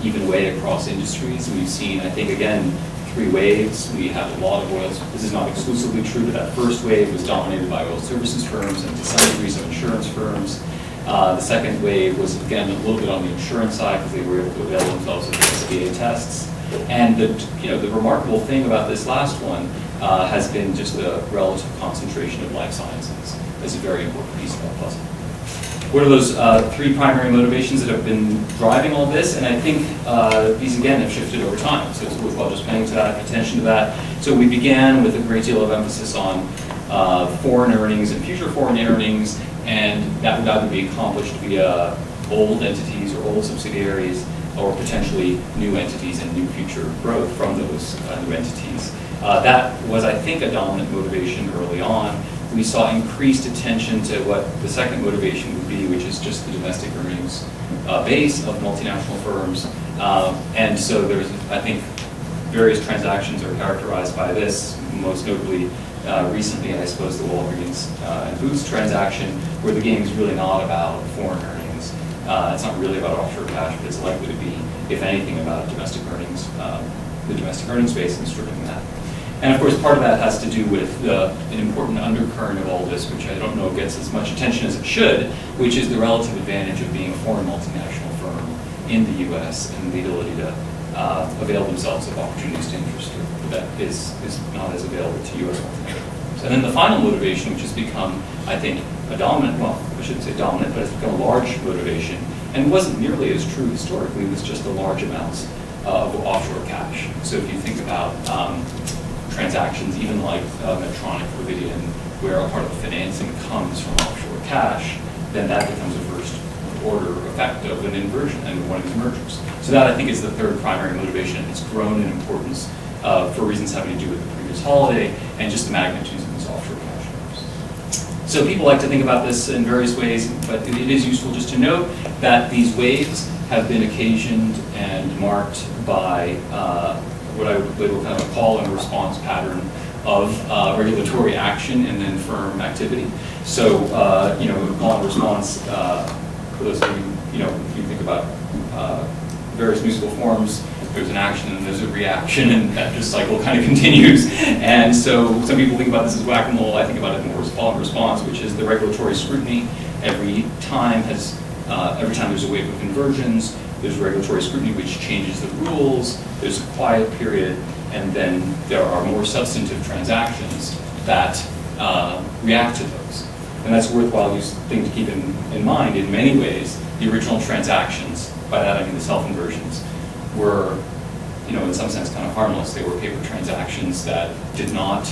even way across industries. We've seen, I think, again, 3 waves. We have a lot of oil. This is not exclusively true, but that first wave was dominated by oil services firms and to some degree some insurance firms. The second wave was, again, a little bit on the insurance side because they were able to avail themselves of the SBA tests. And the remarkable thing about this last one has been just the relative concentration of life sciences as a very important piece of that puzzle. What are those 3 primary motivations that have been driving all this? And I think these, again, have shifted over time. So it's worthwhile just paying attention to that. So we began with a great deal of emphasis on foreign earnings and future foreign earnings And that would either be accomplished via old entities or old subsidiaries, or potentially new entities and new future growth from those new entities. That was, I think, a dominant motivation early on. We saw increased attention to what the second motivation would be, which is just the domestic earnings base of multinational firms. And so there's, I think, various transactions are characterized by this, most notably recently, I suppose, the Walgreens and Boots transaction, where the game is really not about foreign earnings. It's not really about offshore cash, but it's likely to be, if anything, about domestic earnings, the domestic earnings base and stripping that. And of course, part of that has to do with an important undercurrent of all this, which I don't know gets as much attention as it should, which is the relative advantage of being a foreign multinational firm in the U.S. and the ability to avail themselves of opportunities to interest that is not as available to U.S. multinationals. And then the final motivation, which has become, I think, a dominant, well, I shouldn't say dominant, but it's become a large motivation, and wasn't nearly as true historically with just the large amounts of offshore cash. So if you think about transactions, even like Medtronic or Vivian, where a part of the financing comes from offshore cash, then that becomes a first order effect of an inversion and one of these mergers. So that, I think, is the third primary motivation. It's grown in importance for reasons having to do with the previous holiday and just the magnitudes of these offshore cash flows. So people like to think about this in various ways, but it is useful just to note that these waves have been occasioned and marked by what I would label kind of a call and response pattern of regulatory action and then firm activity. So, call and response, for those of you, if you think about various musical forms, there's an action and there's a reaction, and that just cycle kind of continues. And so some people think about this as whack-a-mole. I think about it more as call and response, which is the regulatory scrutiny. Every time there's a wave of conversions, there's regulatory scrutiny which changes the rules, there's a quiet period, and then there are more substantive transactions that react to those. And that's a worthwhile thing to keep in mind. In many ways, the original transactions, by that I mean the self-inversions, were, in some sense kind of harmless. They were paper transactions that did not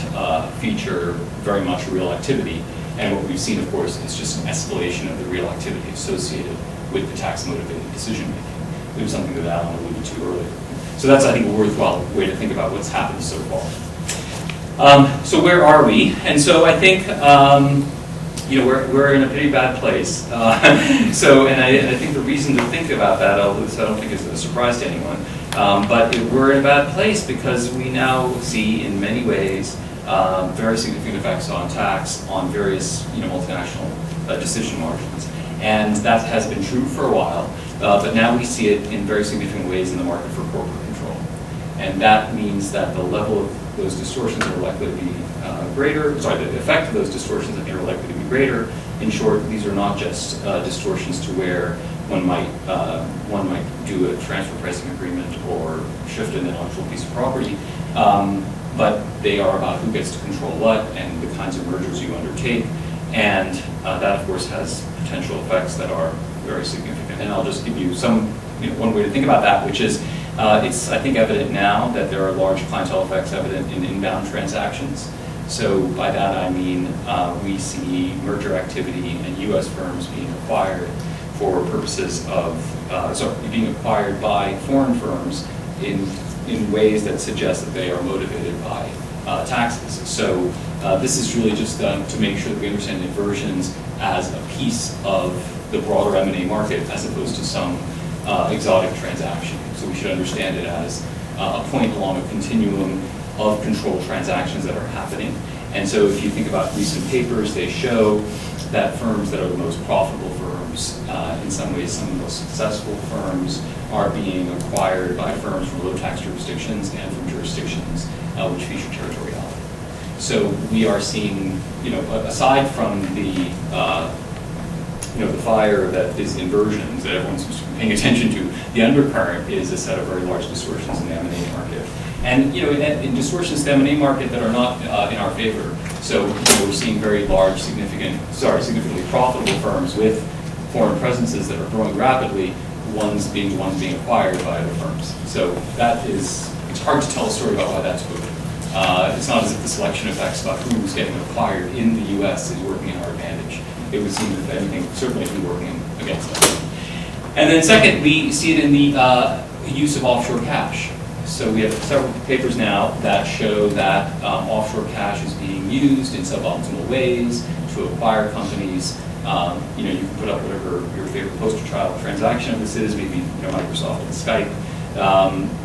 feature very much real activity. And what we've seen, of course, is just an escalation of the real activity associated with the tax-motivated decision-making. It was something that Alan alluded to earlier. So that's, I think, a worthwhile way to think about what's happened so far. So where are we? And so I think, we're in a pretty bad place. And I think the reason to think about that, although this I don't think is a surprise to anyone, but we're in a bad place because we now see, in many ways, very significant effects on tax on various, multinational decision margins. And that has been true for a while, but now we see it in very significant ways in the market for corporate control. And that means that the level of those distortions are likely to be the effect of those distortions are likely to be greater. In short, these are not just distortions to where one might do a transfer pricing agreement or shift an intellectual piece of property, but they are about who gets to control what and the kinds of mergers you undertake. And that, of course, has potential effects that are very significant. And I'll just give you one way to think about that, which is it's, I think, evident now that there are large clientele effects evident in inbound transactions. So by that I mean we see merger activity and U.S. firms being acquired for purposes of, being acquired by foreign firms in ways that suggest that they are motivated by taxes. So this is really just to make sure that we understand inversions as a piece of the broader M&A market as opposed to some exotic transaction. So we should understand it as a point along a continuum of controlled transactions that are happening. And so if you think about recent papers, they show that firms that are the most profitable firms, in some ways some of the most successful firms, are being acquired by firms from low tax jurisdictions and from jurisdictions which feature territoriality. So we are seeing, aside from the fire that is inversions that everyone's paying attention to, the undercurrent is a set of very large distortions in the M&A market. And in distortions in the M&A market that are not in our favor. So we're seeing very large, significantly profitable firms with foreign presences that are growing rapidly, ones being acquired by other firms. So it's hard to tell a story about why that's good. It's not as if the selection effects about who's getting acquired in the U.S. is working in our advantage. it would seem, if anything, certainly to be working against us. And then second, we see it in the use of offshore cash. So we have several papers now that show that offshore cash is being used in suboptimal ways to acquire companies. You can put up whatever your favorite poster child transaction of this is, maybe Microsoft and Skype,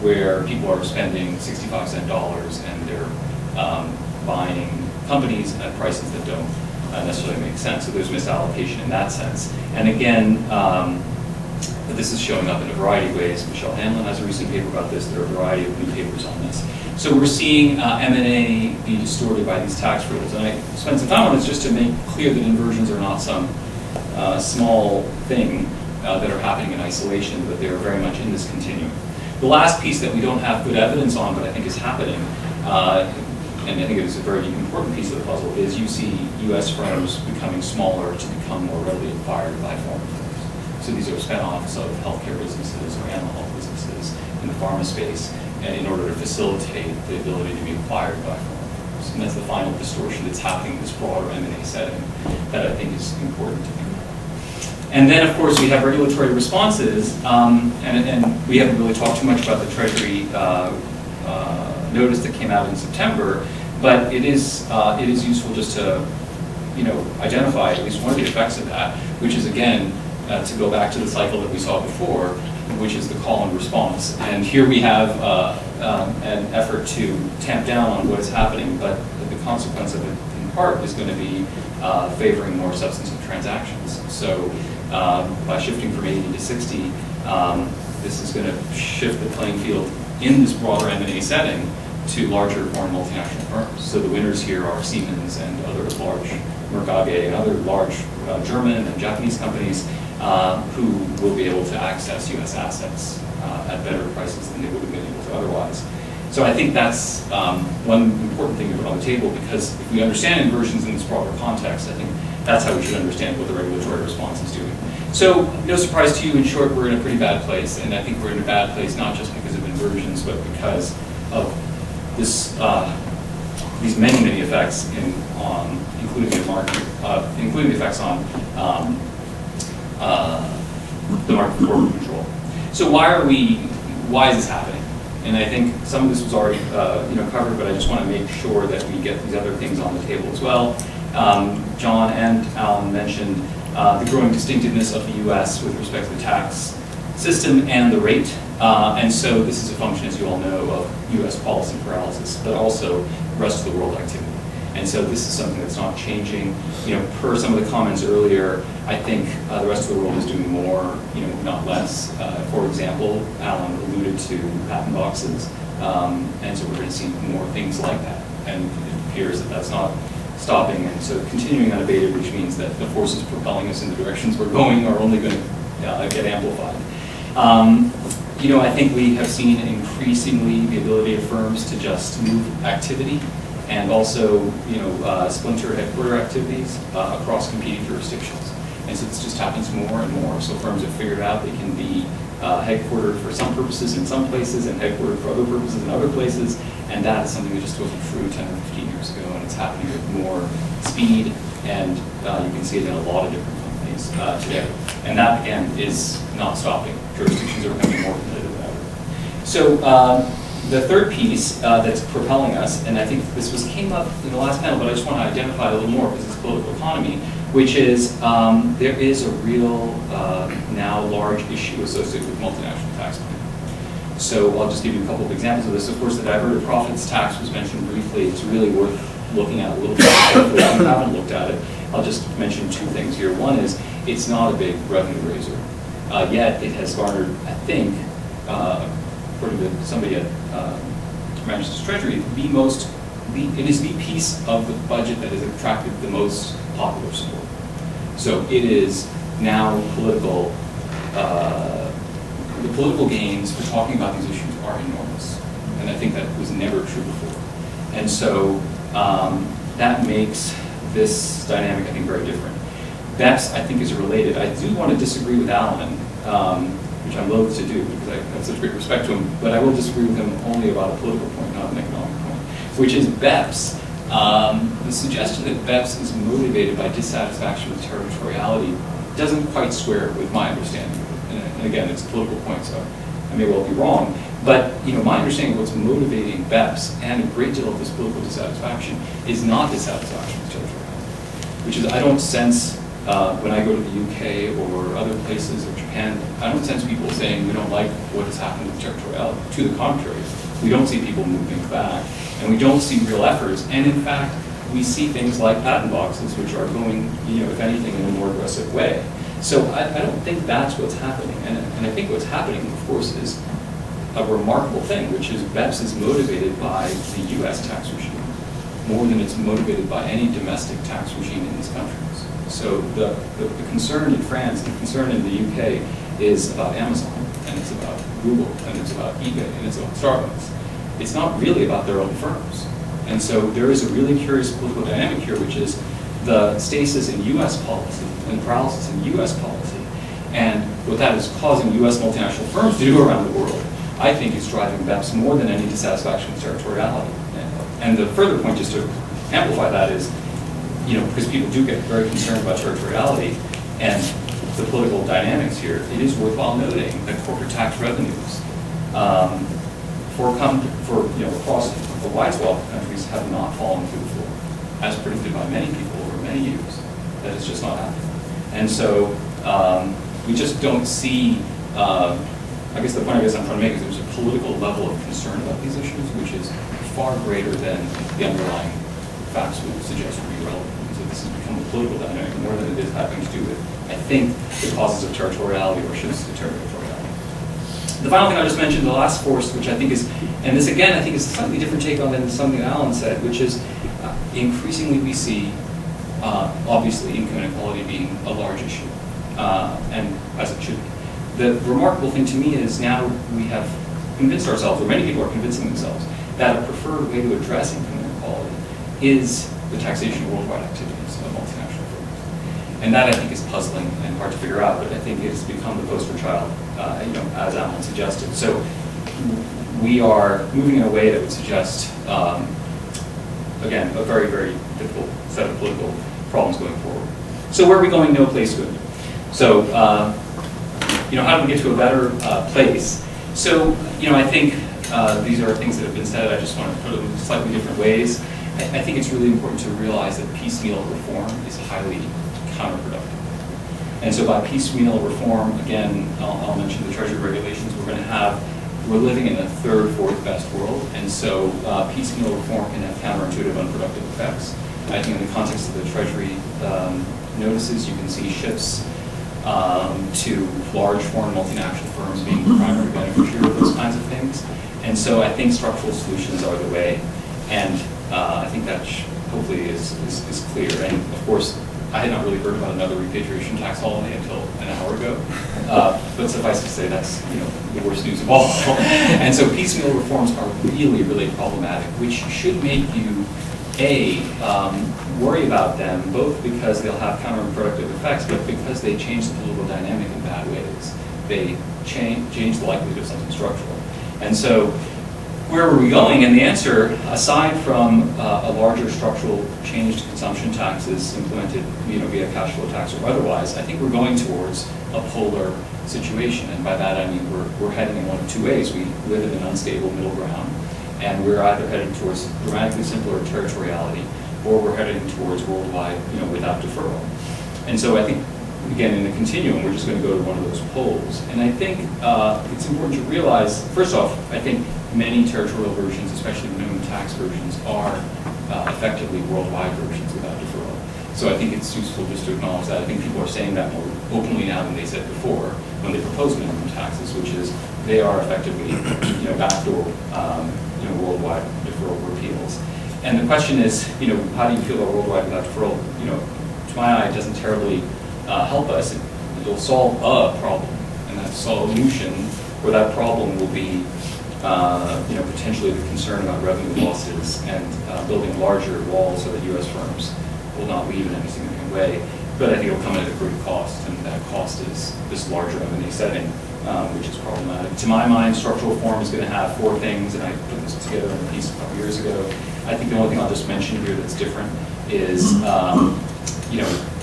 where people are spending 65-cent dollars and they're buying companies at prices that don't necessarily make sense. So there's misallocation in that sense. And again, this is showing up in a variety of ways. Michelle Hanlon has a recent paper about this. There are a variety of new papers on this. So we're seeing M&A be distorted by these tax rules. And I spent some time on this just to make clear that inversions are not some small thing that are happening in isolation, but they're very much in this continuum. The last piece that we don't have good evidence on, but I think is happening, and I think it is a very important piece of the puzzle, is you see U.S. firms becoming smaller to become more readily acquired by foreign firms. So these are spin-offs of healthcare businesses or animal health businesses in the pharma space in order to facilitate the ability to be acquired by foreign firms. And that's the final distortion that's happening in this broader M&A setting that I think is important to think about. And then, of course, we have regulatory responses, and we haven't really talked too much about the Treasury notice that came out in September, but it is useful just to identify at least one of the effects of that, which is, again, to go back to the cycle that we saw before, which is the call and response. And here we have an effort to tamp down on what is happening, but the consequence of it, in part, is going to be favoring more substantive transactions. So by shifting from 80 to 60, this is going to shift the playing field in this broader M&A setting to larger foreign multinational firms. So the winners here are Siemens and other large, Mercage and other large German and Japanese companies who will be able to access U.S. assets at better prices than they would have been able to otherwise. So I think that's one important thing to put on the table, because if we understand inversions in this broader context, I think that's how we should understand what the regulatory response is doing. So no surprise to you, in short, we're in a pretty bad place, and I think we're in a bad place not just because of inversions, but because of this, these many effects including the market, including the effects on the market for corporate control. So why is this happening? And I think some of this was already covered, but I just want to make sure that we get these other things on the table as well. John and Alan mentioned the growing distinctiveness of the U.S. with respect to the tax system and the rate. And so this is a function, as you all know, of U.S. policy paralysis, but also rest of the world activity. And so this is something that's not changing. Per some of the comments earlier, I think the rest of the world is doing more, not less. For example, Alan alluded to patent boxes, and so we're going to see more things like that. And it appears that that's not stopping, and so continuing unabated, which means that the forces propelling us in the directions we're going are only going to get amplified. I think we have seen increasingly the ability of firms to just move activity and also, splinter headquarter activities across competing jurisdictions. And so this just happens more and more. So firms have figured out they can be headquartered for some purposes in some places and headquartered for other purposes in other places. And that is something that just wasn't true 10 or 15 years ago, and it's happening with more speed, and you can see it in a lot of different companies today. And that, again, is not stopping. Jurisdictions are becoming more competitive than ever. So the third piece that's propelling us, and I think this came up in the last panel, but I just want to identify a little more because it's political economy, which is there is a real now large issue associated with multinational tax planning. So I'll just give you a couple of examples of this. Of course, the diverted profits tax was mentioned briefly. It's really worth looking at a little bit. If you haven't looked at it, I'll just mention two things here. One is it's not a big revenue raiser, yet it has garnered, I think, according to somebody at Manchester's Treasury, it is the piece of the budget that has attracted the most popular support. So it is now political. The political gains for talking about these issues are enormous, and I think that was never true before. And so that makes this dynamic, I think, very different. BEPS, I think, is related. I do want to disagree with Alan, which I'm loath to do because I have such great respect to him, but I will disagree with him only about a political point, not an economic point, which is BEPS The suggestion that BEPS is motivated by dissatisfaction with territoriality doesn't quite square with my understanding of it. And again, it's a political point, so I may well be wrong. But my understanding of what's motivating BEPS and a great deal of this political dissatisfaction is not dissatisfaction with territoriality, which is I don't sense when I go to the UK or other places or Japan, I don't sense people saying we don't like what has happened with territoriality. To the contrary, we don't see people moving back, and we don't see real efforts. And in fact, we see things like patent boxes, which are going, if anything, in a more aggressive way. So I don't think that's what's happening. And I think what's happening, of course, is a remarkable thing, which is BEPS is motivated by the US tax regime more than it's motivated by any domestic tax regime in these countries. So the concern in France, the concern in the UK is about Amazon, and it's about Google, and it's about eBay, and it's about Starbucks. It's not really about their own firms. And so there is a really curious political dynamic here, which is the stasis in US policy and paralysis in US policy, and what that is causing US multinational firms to do around the world, I think is driving BEPS more than any dissatisfaction with territoriality. And the further point, just to amplify that, is because people do get very concerned about territoriality and the political dynamics here, it is worthwhile noting that corporate tax revenues across a wide swath of countries have not fallen through the floor, as predicted by many people over many years. That is just not happening. And so we just don't see, I guess the point I'm trying to make is there's a political level of concern about these issues, which is far greater than the underlying facts would suggest would be relevant. So this has become a political dynamic more than it is having to do with, I think, the causes of territoriality or shifts to territoriality. The final thing I just mentioned, the last force, which I think is, and this again I think is a slightly different take on than something that Alan said, which is increasingly we see, obviously, income inequality being a large issue, and as it should be. The remarkable thing to me is now we have convinced ourselves, or many people are convincing themselves, that a preferred way to address income inequality is the taxation of worldwide activities of multinational firms. And that I think is puzzling and hard to figure out, but I think it has become the poster child, as Alan suggested. So we are moving in a way that would suggest, again, a very, very difficult set of political problems going forward. So where are we going? No place good. So, how do we get to a better place? So, I think these are things that have been said. I just want to put them in slightly different ways. I think it's really important to realize that piecemeal reform is highly counterproductive. And so by piecemeal reform, again, I'll mention the Treasury regulations we're living in the third, fourth best world, and so piecemeal reform can have counterintuitive, unproductive effects. I think in the context of the Treasury notices, you can see shifts to large foreign multinational firms being the primary beneficiary of those kinds of things. And so I think structural solutions are the way, and I think that hopefully is clear. And of course, I had not really heard about another repatriation tax holiday until an hour ago, but suffice to say that's the worst news of all. And so piecemeal reforms are really, really problematic, which should make you worry about them, both because they'll have counterproductive effects, but because they change the political dynamic in bad ways. They change the likelihood of something structural. And so where are we going? And the answer, aside from a larger structural change to consumption taxes implemented via cash flow tax or otherwise, I think we're going towards a polar situation. And by that I mean we're heading in one of two ways. We live in an unstable middle ground, and we're either heading towards dramatically simpler territoriality, or we're heading towards worldwide, without deferral. And so I think, again, in the continuum, we're just going to go to one of those poles. And I think it's important to realize, first off, I think many territorial versions, especially minimum tax versions, are effectively worldwide versions without deferral. So I think it's useful just to acknowledge that. I think people are saying that more openly now than they said before when they propose minimum taxes, which is they are effectively, backdoor, worldwide deferral repeals. And the question is, how do you feel about worldwide without deferral? To my eye, it doesn't terribly help us. It'll solve a problem, and that solution or that problem will be, potentially the concern about revenue losses and building larger walls so that U.S. firms will not leave in any significant way. But I think it'll come at a great cost, and that cost is this larger M&A setting which is problematic. To my mind, structural reform is going to have four things, and I put this together in a piece a couple years ago. I think the only thing I'll just mention here that's different is,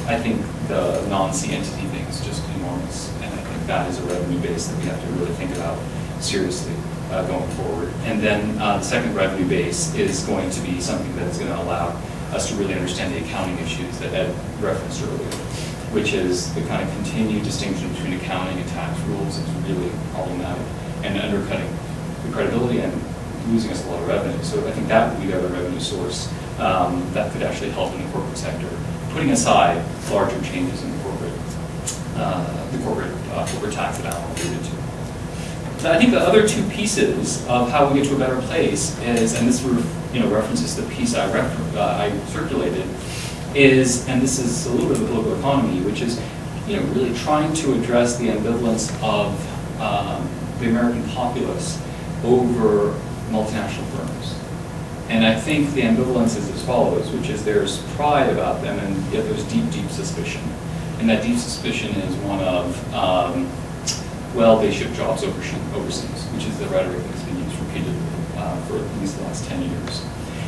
I think the non-C entity thing is just enormous, and I think that is a revenue base that we have to really think about seriously going forward. And then the second revenue base is going to be something that is going to allow us to really understand the accounting issues that Ed referenced earlier, which is the kind of continued distinction between accounting and tax rules is really problematic and undercutting the credibility and losing us a lot of revenue. So I think that would be the other revenue source that could actually help in the corporate sector, putting aside larger changes in the corporate tax that Alan alluded to. So I think the other two pieces of how we get to a better place is, and this sort of references the piece I circulated, is, and this is a little bit of the political economy, which is really trying to address the ambivalence of the American populace over multinational firms. And I think the ambivalence is as follows, which is there's pride about them, and yet there's deep, deep suspicion. And that deep suspicion is one of, well, they ship jobs overseas, which is the rhetoric that's been used repeatedly for at least the last 10 years.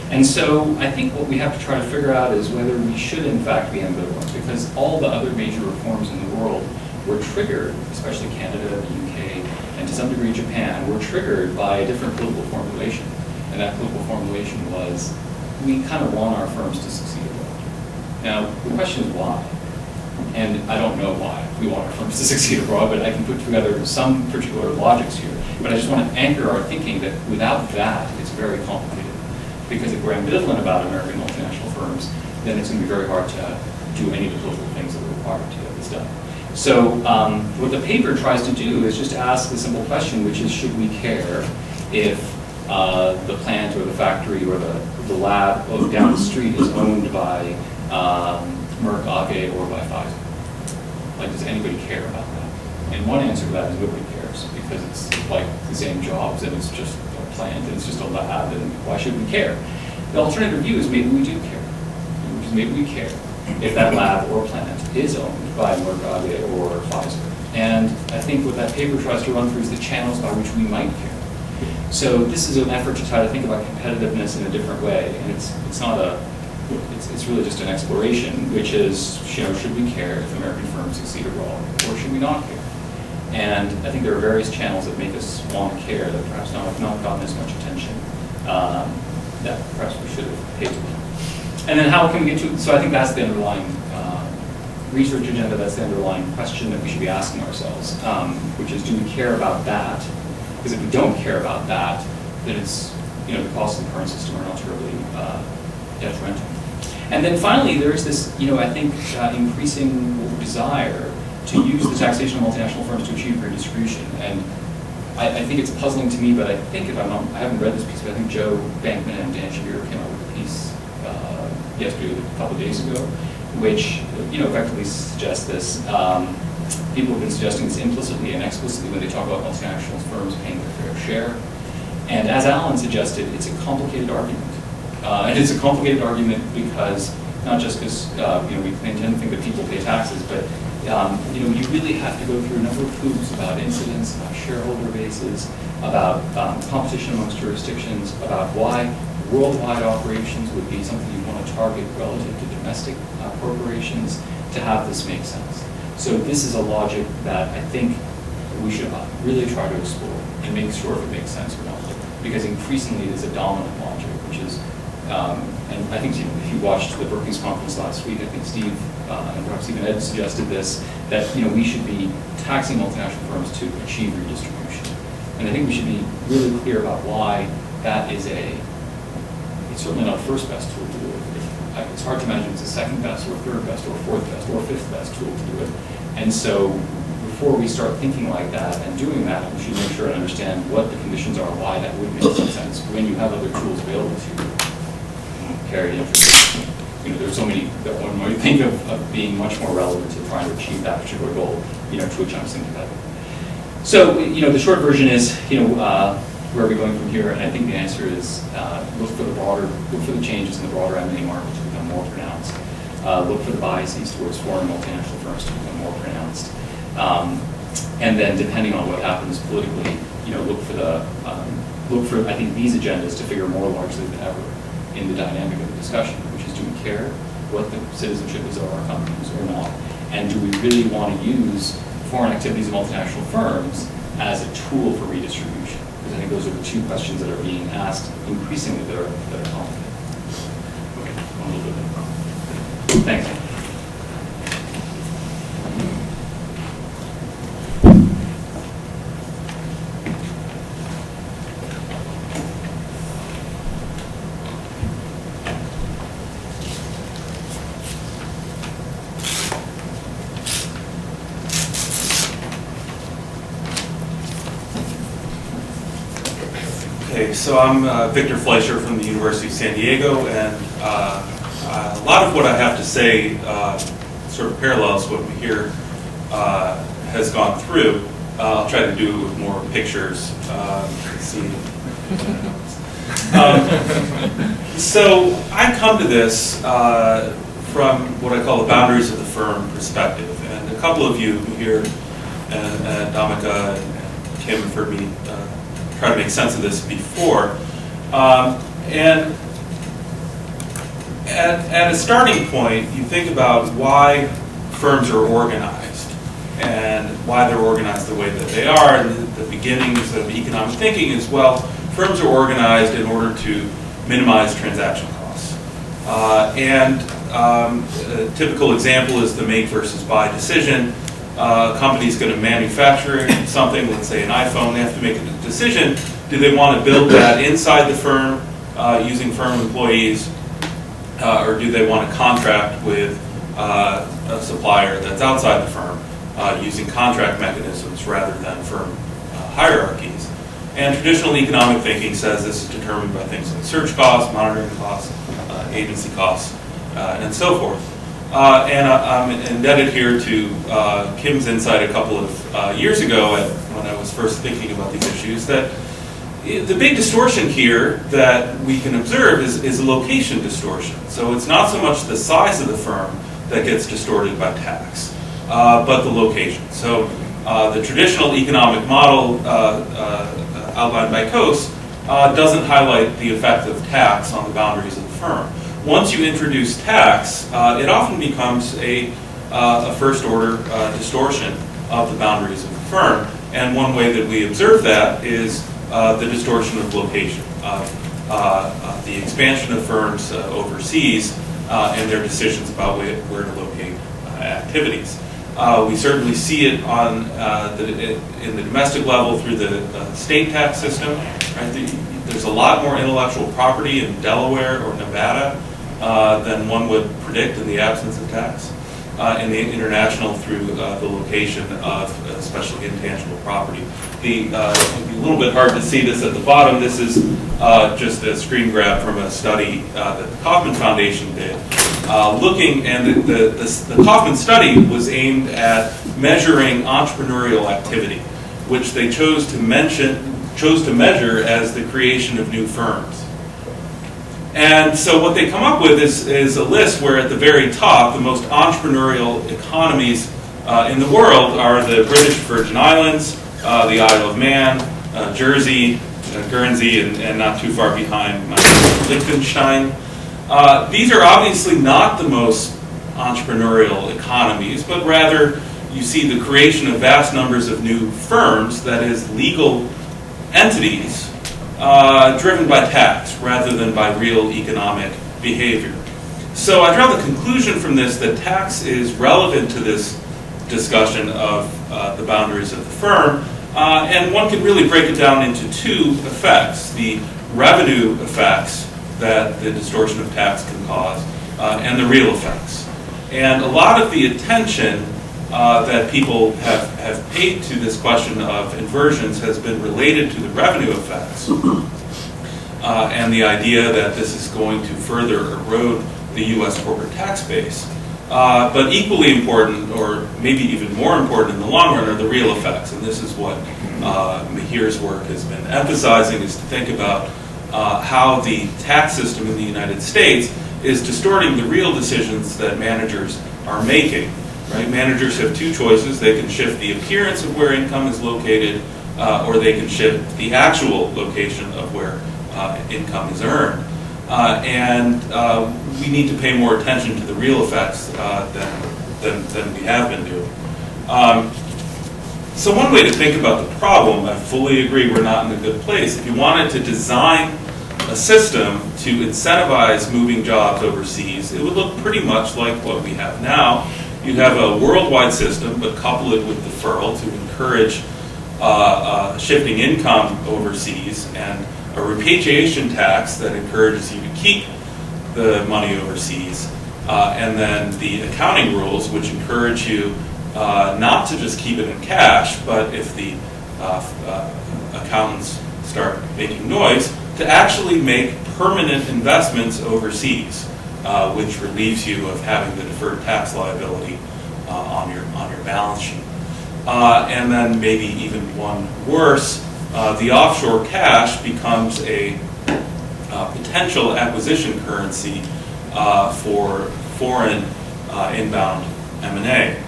And so I think what we have to try to figure out is whether we should in fact be ambivalent, because all the other major reforms in the world were triggered, especially Canada, the UK, and to some degree Japan, were triggered by a different political formulation. And that political formulation was, we kind of want our firms to succeed abroad. Now, the question is why? And I don't know why we want our firms to succeed abroad, but I can put together some particular logics here. But I just want to anchor our thinking that without that, it's very complicated. Because if we're ambivalent about American multinational firms, then it's going to be very hard to do any of the political things that are required to get this done. So what the paper tries to do is just ask the simple question, which is, should we care if the plant or the factory or the lab down the street is owned by Merck, AG, or by Pfizer? Like, does anybody care about that? And one answer to that is nobody cares, because it's like the same jobs, and it's just a plant, and it's just a lab, and why should we care? The alternative view is maybe we do care. Which is maybe we care if that lab or plant is owned by Merck, AG, or Pfizer. And I think what that paper tries to run through is the channels by which we might care. So this is an effort to try to think about competitiveness in a different way, and it's really just an exploration, which is, should we care if American firms succeed abroad, or should we not care? And I think there are various channels that make us want to care that perhaps have not gotten as much attention that perhaps we should have paid to. And then how can we get to, so I think that's the underlying research agenda, that's the underlying question that we should be asking ourselves, which is, do we care about that? Because if we don't care about that, then it's, the costs of the current system are not terribly detrimental. And then finally, there's this, I think, increasing desire to use the taxation of multinational firms to achieve redistribution. And I think it's puzzling to me, but I think I haven't read this piece, but I think Joe Bankman and Dan Shabir came out with a piece yesterday, a couple of days ago, which, effectively suggests this. People have been suggesting this implicitly and explicitly when they talk about multinational firms paying their fair share. And as Alan suggested, it's a complicated argument. And it's a complicated argument because, not just because, we tend to think that people pay taxes, but, you really have to go through a number of hoops about incidents, about shareholder bases, about competition amongst jurisdictions, about why worldwide operations would be something you want to target relative to domestic corporations to have this make sense. So this is a logic that I think we should really try to explore and make sure if it makes sense or not. Because increasingly it is a dominant logic, which is, and I think if you watched the Brookings conference last week, I think Steve and perhaps even Ed suggested this, that we should be taxing multinational firms to achieve redistribution. And I think we should be really clear about why that is it's certainly not a first best tool to do it. It's hard to imagine it's a second best or third best or fourth best or fifth best tool to do it. And so before we start thinking like that and doing that, we should make sure and understand what the conditions are, why that would make some sense when you have other tools available to you. Carry interest. There's so many that one might think of being much more relevant to trying to achieve that particular goal, to which I'm sympathetic. So, the short version is, where are we going from here? And I think the answer is look for the changes in the broader M&A market to become more pronounced. Look for the biases towards foreign multinational firms to become more pronounced. And then depending on what happens politically, look for I think these agendas to figure more largely than ever in the dynamic of the discussion, which is, do we care what the citizenship is of our companies or not? And do we really want to use foreign activities of multinational firms as a tool for redistribution? Because I think those are the two questions that are being asked increasingly that are complicated. Okay, a little bit more. Thanks.
Okay, so I'm Victor Fleischer from the University of San Diego, and a lot of what I have to say sort of parallels what we hear has gone through. I'll try to do it with more pictures. Let's see. So I come to this from what I call the boundaries of the firm perspective, and a couple of you here, Damika and Kim, have heard me try to make sense of this before. And at a starting point, you think about why firms are organized and why they're organized the way that they are. And the beginnings of economic thinking is, well, firms are organized in order to minimize transaction costs. A typical example is the make versus buy decision. A company's going to manufacture something, let's say an iPhone, they have to make a decision. Do they want to build that inside the firm using firm employees, or do they want to contract with a supplier that's outside the firm using contract mechanisms rather than firm hierarchies? And traditional economic thinking says this is determined by things like search costs, monitoring costs, agency costs, and so forth. And I'm indebted here to Kim's insight a couple of years ago when I was first thinking about these issues, that the big distortion here that we can observe is a location distortion. So it's not so much the size of the firm that gets distorted by tax, but the location. So the traditional economic model outlined by Coase doesn't highlight the effect of tax on the boundaries of the firm. Once you introduce tax, it often becomes a first-order distortion of the boundaries of the firm. And one way that we observe that is the distortion of location, the expansion of firms overseas and their decisions about where to locate activities. We certainly see it on in the domestic level through the state tax system. Right? There's a lot more intellectual property in Delaware or Nevada than one would predict in the absence of tax. In the international through the location of especially intangible property. It would be a little bit hard to see this at the bottom. This is just a screen grab from a study that the Kauffman Foundation did. And the Kauffman study was aimed at measuring entrepreneurial activity, which they chose to measure as the creation of new firms. And so what they come up with is a list where at the very top, the most entrepreneurial economies in the world are the British Virgin Islands, the Isle of Man, Jersey, Guernsey, and not too far behind, Liechtenstein. These are obviously not the most entrepreneurial economies, but rather you see the creation of vast numbers of new firms, that is, legal entities, driven by tax rather than by real economic behavior. So I draw the conclusion from this that tax is relevant to this discussion of the boundaries of the firm, and one can really break it down into two effects: the revenue effects that the distortion of tax can cause, and the real effects. And a lot of the attention that people have paid to this question of inversions has been related to the revenue effects and the idea that this is going to further erode the U.S. corporate tax base. But equally important, or maybe even more important in the long run, are the real effects. And this is what Mihir's work has been emphasizing, is to think about how the tax system in the United States is distorting the real decisions that managers are making. right? Managers have two choices. They can shift the appearance of where income is located, or they can shift the actual location of where income is earned. And we need to pay more attention to the real effects than we have been doing. So one way to think about the problem, I fully agree we're not in a good place. If you wanted to design a system to incentivize moving jobs overseas, it would look pretty much like what we have now. You'd have a worldwide system, but couple it with deferral to encourage shifting income overseas, and a repatriation tax that encourages you to keep the money overseas, and then the accounting rules, which encourage you not to just keep it in cash, but if the accountants start making noise, to actually make permanent investments overseas, which relieves you of having the deferred tax liability on your balance sheet. And then maybe even one worse, the offshore cash becomes a potential acquisition currency for foreign inbound M&A.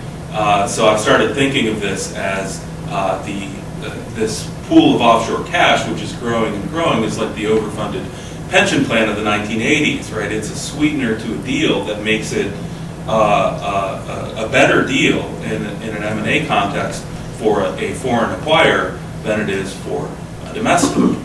So I've started thinking of this as this pool of offshore cash, which is growing and growing, is like the overfunded pension plan of the 1980s, right? It's a sweetener to a deal that makes it a better deal in an M&A context for a foreign acquirer than it is for a domestic.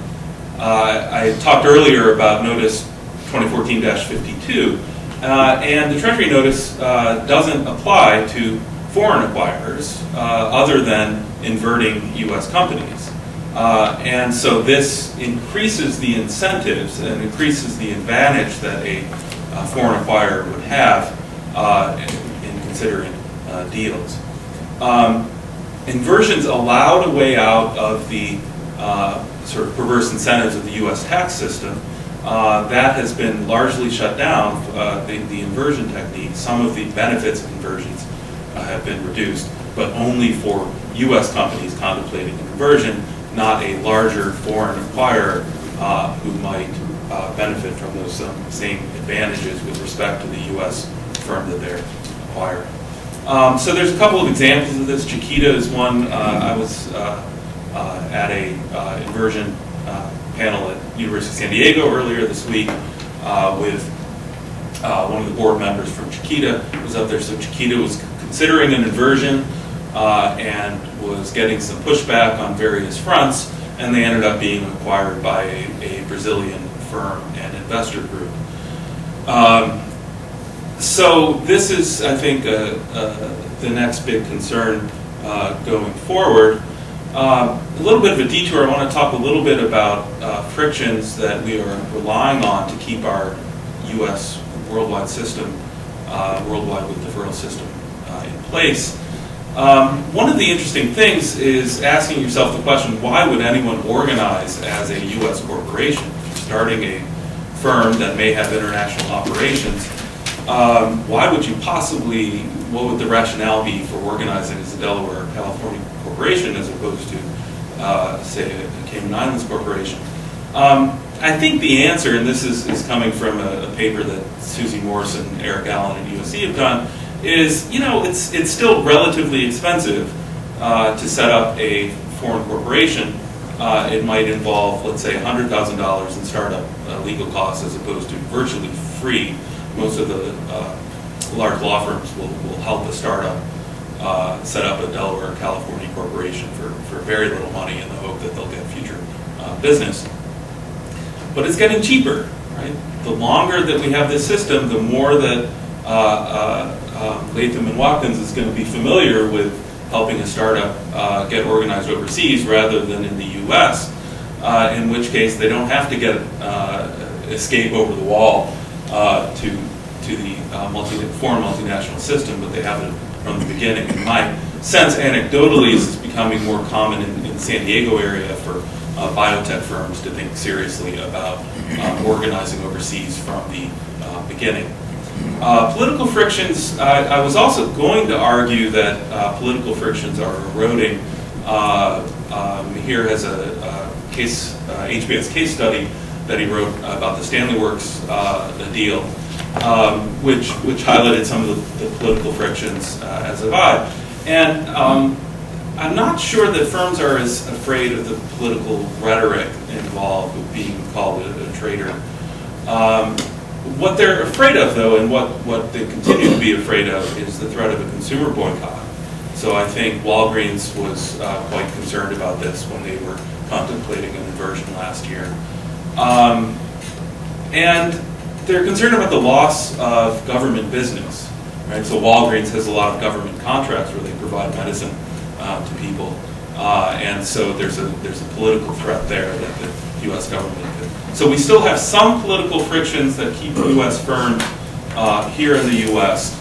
I talked earlier about Notice 2014-52, and the Treasury Notice doesn't apply to foreign acquirers other than inverting U.S. companies. And so this increases the incentives and increases the advantage that a foreign acquirer would have in considering deals. Inversions allowed a way out of the sort of perverse incentives of the U.S. tax system. That has been largely shut down, the inversion technique. Some of the benefits of inversions have been reduced, but only for U.S. companies contemplating an inversion, not a larger foreign acquirer who might benefit from those same advantages with respect to the U.S. firm that they're acquiring. So there's a couple of examples of this. Chiquita is one. I was at a inversion panel at University of San Diego earlier this week with one of the board members from Chiquita was up there. So Chiquita was considering an inversion and was getting some pushback on various fronts, and they ended up being acquired by a Brazilian firm and investor group. So this is, I think, the next big concern going forward. A little bit of a detour. I want to talk a little bit about frictions that we are relying on to keep our U.S. worldwide system, worldwide with deferral system in place. One of the interesting things is asking yourself the question, why would anyone organize as a U.S. corporation? If you're starting a firm that may have international operations, why would you possibly, what would the rationale be for organizing as a Delaware or California corporation as opposed to, say, a Cayman Islands corporation? I think the answer, and this is coming from a paper that Susie Morse and Eric Allen at USC have done, is, it's still relatively expensive to set up a foreign corporation. It might involve, let's say, $100,000 in startup legal costs as opposed to virtually free. Most of the large law firms will help a startup set up a Delaware or California corporation for very little money in the hope that they'll get future business. But it's getting cheaper, right? The longer that we have this system, the more that Latham and Watkins is going to be familiar with helping a startup get organized overseas rather than in the U.S., in which case they don't have to escape over the wall to the foreign multinational system, but they have it from the beginning. In my sense, anecdotally, this is becoming more common in the San Diego area for biotech firms to think seriously about organizing overseas from the beginning. Political frictions, I was also going to argue that political frictions are eroding. Here has a case, HBS case study that he wrote about the Stanley Works deal. which highlighted some of the political frictions as have I. And I'm not sure that firms are as afraid of the political rhetoric involved with being called a traitor. What they're afraid of, though, and what they continue to be afraid of, is the threat of a consumer boycott. So I think Walgreens was quite concerned about this when they were contemplating an inversion last year. And they're concerned about the loss of government business, right? So Walgreens has a lot of government contracts where they provide medicine to people. And so there's a political threat there that the U.S. government could. So we still have some political frictions that keep U.S. firms here in the U.S.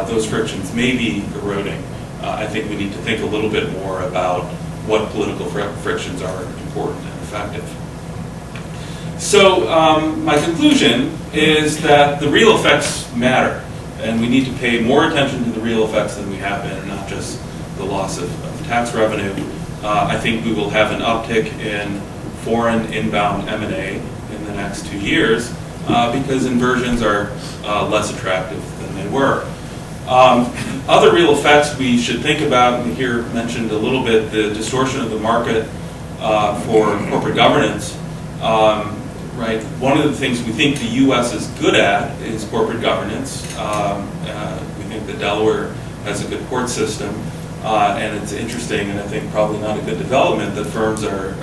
Those frictions may be eroding. I think we need to think a little bit more about what political frictions are important and effective. So my conclusion is that the real effects matter, and we need to pay more attention to the real effects than we have been, not just the loss of tax revenue. I think we will have an uptick in foreign inbound M&A in the next 2 years because inversions are less attractive than they were. Other real effects we should think about, and here mentioned a little bit, the distortion of the market for corporate governance. Right, one of the things we think the U.S. is good at is corporate governance. We think that Delaware has a good court system, and it's interesting, and I think probably not a good development, that firms are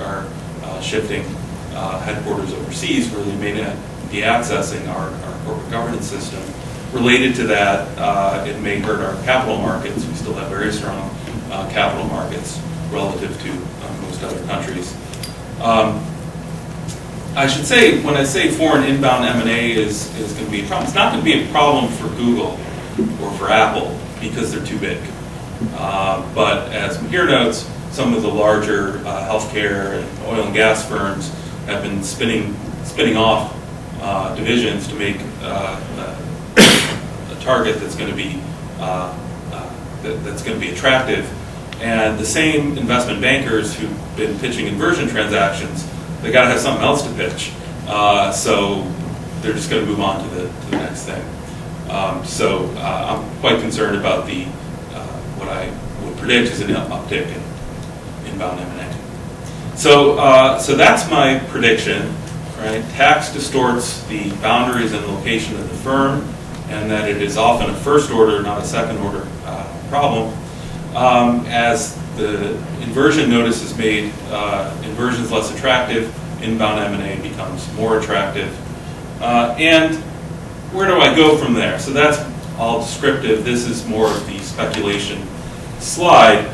shifting headquarters overseas where they may not be accessing our corporate governance system. Related to that, it may hurt our capital markets. We still have very strong capital markets relative to most other countries. I should say, when I say foreign inbound M&A is going to be a problem, it's not going to be a problem for Google or for Apple because they're too big. But as Mahir notes, some of the larger healthcare and oil and gas firms have been spinning off divisions to make a target that's going to be attractive. And the same investment bankers who've been pitching inversion transactions, they got to have something else to pitch. So they're just going to move on to the next thing. So I'm quite concerned about what I would predict is an uptick in inbound M&A. So that's my prediction. Right? Tax distorts the boundaries and location of the firm, and that it is often a first order, not a second order problem. As the inversion notice is made, inversions less attractive, inbound M&A becomes more attractive. And where do I go from there? So that's all descriptive. This is more of the speculation slide.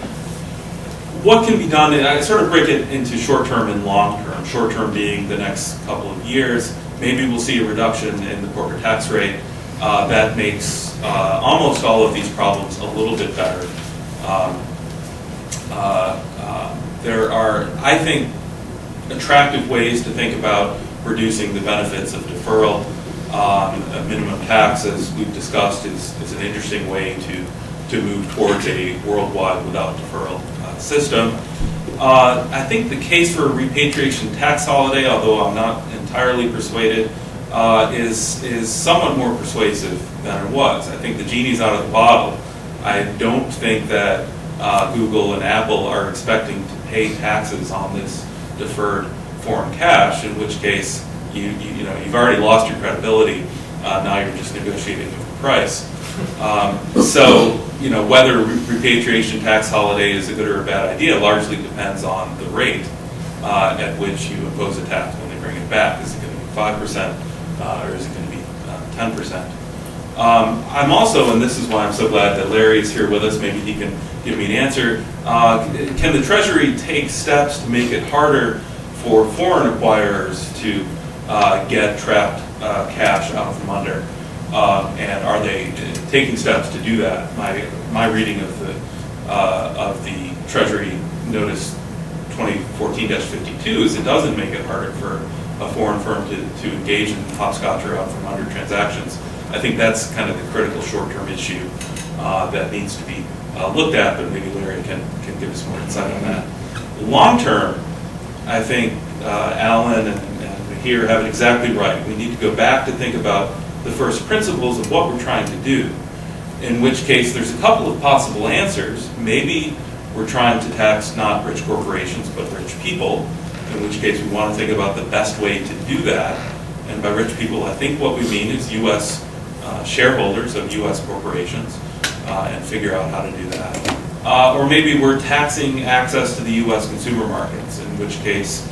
What can be done? I sort of break it into short-term and long-term. Short-term being the next couple of years. Maybe we'll see a reduction in the corporate tax rate. That makes almost all of these problems a little bit better. There are, I think, attractive ways to think about reducing the benefits of deferral. A minimum tax, as we've discussed, is an interesting way to move towards a worldwide without deferral system. I think the case for a repatriation tax holiday, although I'm not entirely persuaded, is somewhat more persuasive than it was. I think the genie's out of the bottle. I don't think that Google and Apple are expecting to pay taxes on this deferred foreign cash, in which case you've already lost your credibility. Now you're just negotiating with the price. So whether repatriation tax holiday is a good or a bad idea largely depends on the rate at which you impose a tax when they bring it back. Is it going to be 5% or is it going to be 10%? I'm also, and this is why I'm so glad that Larry is here with us, maybe he can give me an answer, can the Treasury take steps to make it harder for foreign acquirers to get trapped cash out from under? And are they taking steps to do that? My reading of the Treasury Notice 2014-52 is it doesn't make it harder for a foreign firm to engage in hopscotch or out from under transactions. I think that's kind of the critical short-term issue that needs to be looked at, but maybe Larry can give us more insight on that. Long-term, I think Alan and Mahir have it exactly right. We need to go back to think about the first principles of what we're trying to do. In which case, there's a couple of possible answers. Maybe we're trying to tax not rich corporations, but rich people, in which case we want to think about the best way to do that. And by rich people, I think what we mean is U.S. Shareholders of U.S. corporations, and figure out how to do that. Or maybe we're taxing access to the U.S. consumer markets, in which case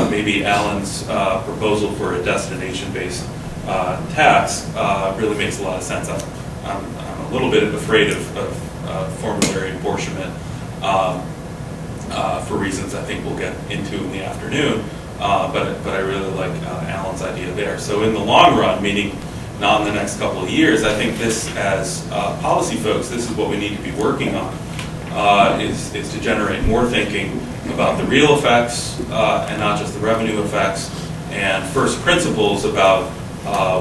maybe Alan's proposal for a destination-based tax really makes a lot of sense. I'm a little bit afraid of formulary apportionment for reasons I think we'll get into in the afternoon, but I really like Alan's idea there. So in the long run, meaning not in the next couple of years, I think this, as policy folks, this is what we need to be working on, is to generate more thinking about the real effects and not just the revenue effects, and first principles about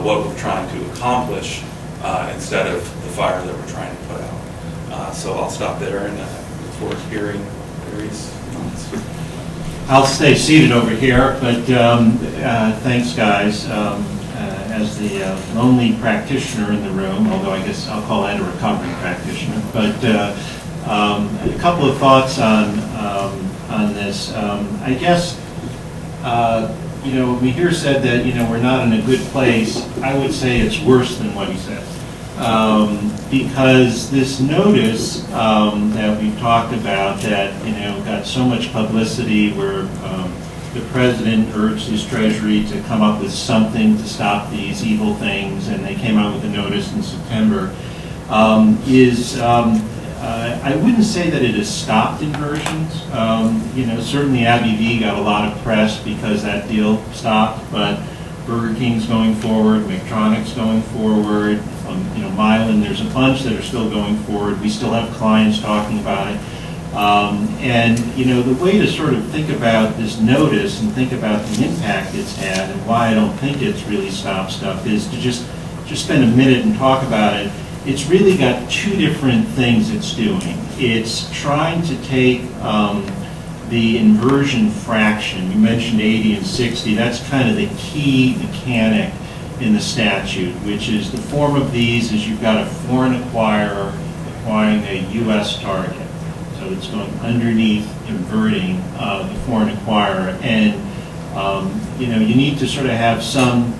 what we're trying to accomplish instead of the fire that we're trying to put out. So I'll stop there and look forward to hearing Larry's comments.
I'll stay seated over here, but thanks, guys. As the lonely practitioner in the room, although I guess I'll call that a recovering practitioner, but a couple of thoughts on this. I guess, Mihir said that, we're not in a good place. I would say it's worse than what he said. Because this notice that we've talked about that, got so much publicity where the president urged his treasury to come up with something to stop these evil things, and they came out with a notice in September, I wouldn't say that it has stopped inversions. Certainly AbbVie got a lot of press because that deal stopped, but Burger King's going forward, Medtronic's going forward, Mylan, there's a bunch that are still going forward. We still have clients talking about it. The way to sort of think about this notice and think about the impact it's had and why I don't think it's really stopped stuff is to just spend a minute and talk about it. It's really got two different things it's doing. It's trying to take the inversion fraction. You mentioned 80 and 60. That's kind of the key mechanic in the statute, which is the form of these is you've got a foreign acquirer acquiring a U.S. target. So it's going underneath inverting the foreign acquirer. And, you need to sort of have some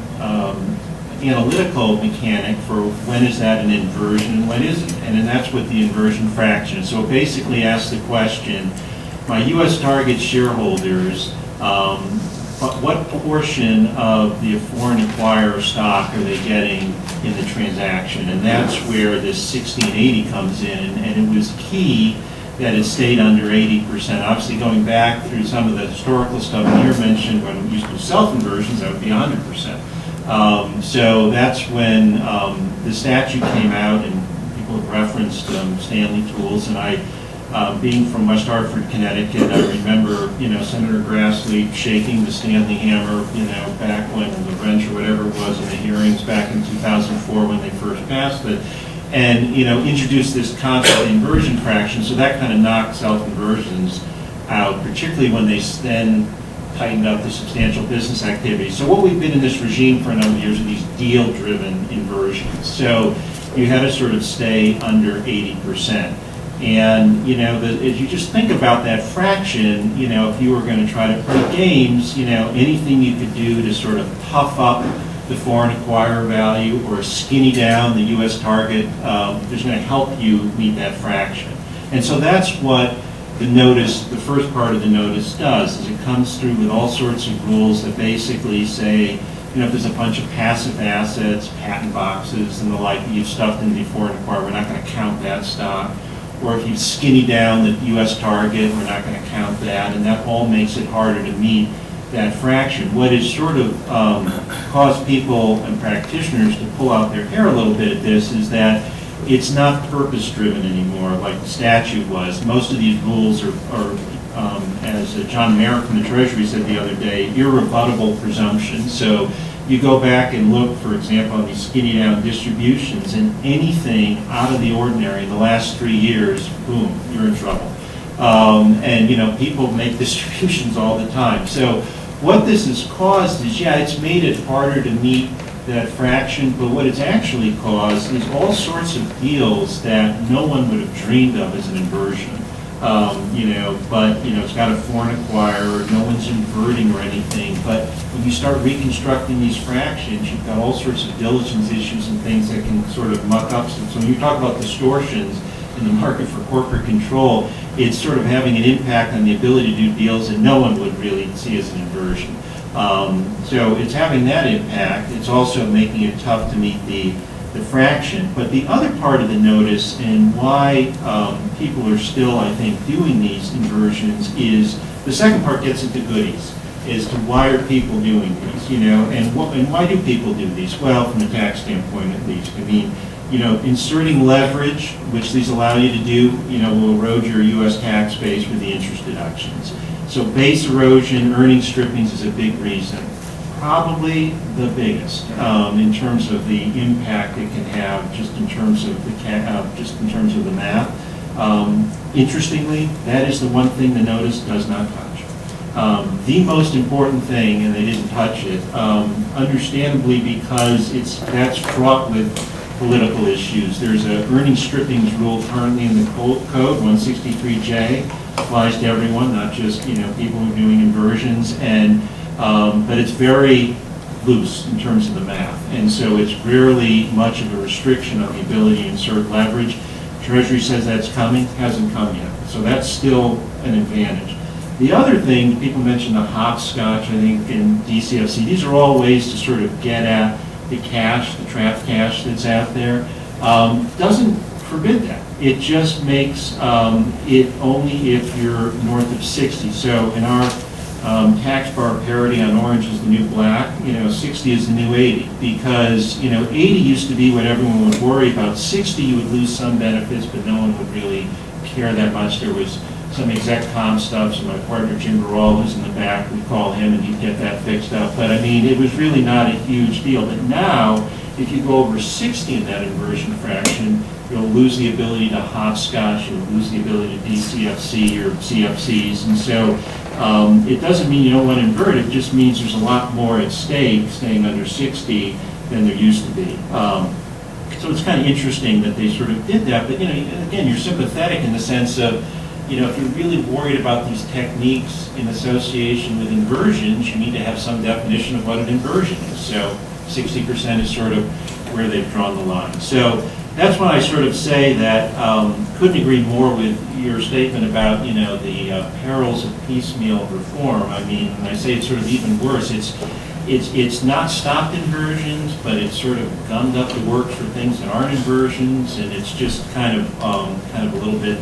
analytical mechanic for when is that an inversion and when isn't. And then that's what the inversion fraction is. So it basically asks the question, my U.S. target shareholders, what portion of the foreign acquirer stock are they getting in the transaction? And that's where this 60 and 80 comes in. And it was key that it stayed under 80%. Obviously, going back through some of the historical stuff here mentioned, when we used to do self-inversions, that would be 100%. So that's when the statute came out, and people have referenced Stanley Tools, and I, being from West Hartford, Connecticut, I remember, Senator Grassley shaking the Stanley hammer, back when the wrench or whatever it was in the hearings back in 2004 when they first passed it. And introduced this concept of inversion fraction, so that kind of knocked self-inversions out, particularly when they then tightened up the substantial business activity. So what we've been in this regime for a number of years are these deal-driven inversions. So you had to sort of stay under 80%. And as you just think about that fraction, if you were going to try to play games, anything you could do to sort of puff up the foreign acquirer value or skinny down the U.S. target, is going to help you meet that fraction. And so that's what the notice, the first part of the notice does, is it comes through with all sorts of rules that basically say, if there's a bunch of passive assets, patent boxes and the like that you've stuffed into the foreign acquirer, we're not going to count that stock. Or if you skinny down the U.S. target, we're not going to count that. And that all makes it harder to meet that fraction. What has sort of caused people and practitioners to pull out their hair a little bit at this is that it's not purpose-driven anymore like the statute was. Most of these rules are as John Merrick from the Treasury said the other day, irrebuttable presumptions. So you go back and look, for example, on these skinny down distributions, and anything out of the ordinary in the last 3 years, boom, you're in trouble. And people make distributions all the time. So what this has caused is, it's made it harder to meet that fraction, but what it's actually caused is all sorts of deals that no one would have dreamed of as an inversion. But it's got a foreign acquirer, no one's inverting or anything, but when you start reconstructing these fractions, you've got all sorts of diligence issues and things that can sort of muck up. So when you talk about distortions in the market for corporate control, it's sort of having an impact on the ability to do deals that no one would really see as an inversion. So it's having that impact. It's also making it tough to meet the fraction. But the other part of the notice and why people are still, I think, doing these inversions is the second part gets into goodies, as to why are people doing these, and why do people do these? Well, from a tax standpoint at least. I mean, inserting leverage, which these allow you to do, will erode your U.S. tax base with the interest deductions. So base erosion, earnings strippings is a big reason. Probably the biggest in terms of the impact it can have, just in terms of the math. Interestingly, that is the one thing the notice does not touch. The most important thing, and they didn't touch it, understandably because that's fraught with political issues. There's a earnings strippings rule currently in the code, 163J, applies to everyone, not just people who are doing inversions, but it's very loose in terms of the math, and so it's rarely much of a restriction on the ability to insert leverage. Treasury says that's coming, hasn't come yet, so that's still an advantage. The other thing, people mentioned the hopscotch, I think, in DCFC. These are all ways to sort of get at the cash, the trapped cash that's out there. Doesn't forbid that. It just makes it only if you're north of 60. So in our tax bar parity on orange is the new black, 60 is the new 80. Because, 80 used to be what everyone would worry about. 60 you would lose some benefits, but no one would really care that much. There was some exec com stuff, so my partner Jim Barral, who's in the back, we'd call him and he'd get that fixed up. But I mean, it was really not a huge deal. But now, if you go over 60 in that inversion fraction, you'll lose the ability to hopscotch, you'll lose the ability to DCFC or CFCs. And so it doesn't mean you don't want to invert, it just means there's a lot more at stake staying under 60 than there used to be. So it's kind of interesting that they sort of did that. But again, you're sympathetic in the sense of, if you're really worried about these techniques in association with inversions, you need to have some definition of what an inversion is. So 60% is sort of where they've drawn the line. So that's when I sort of say that couldn't agree more with your statement about the perils of piecemeal reform. I mean, when I say it's sort of even worse, it's not stopped inversions, but it's sort of gummed up the works for things that aren't inversions, and it's just kind of a little bit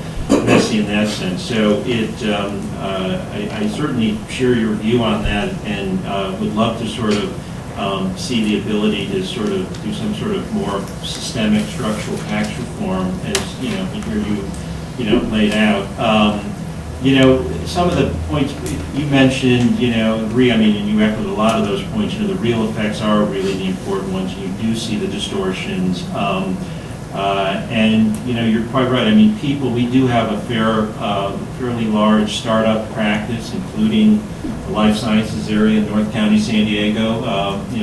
messy in that sense. So I certainly share your view on that, and would love to sort of see the ability to sort of do some sort of more systemic structural tax reform, as you laid out. Some of the points you mentioned, agree. I mean, and you echoed a lot of those points. The real effects are really the important ones. You do see the distortions, and you're quite right. I mean, we do have a fairly large startup practice, including the life sciences area in North County, San Diego,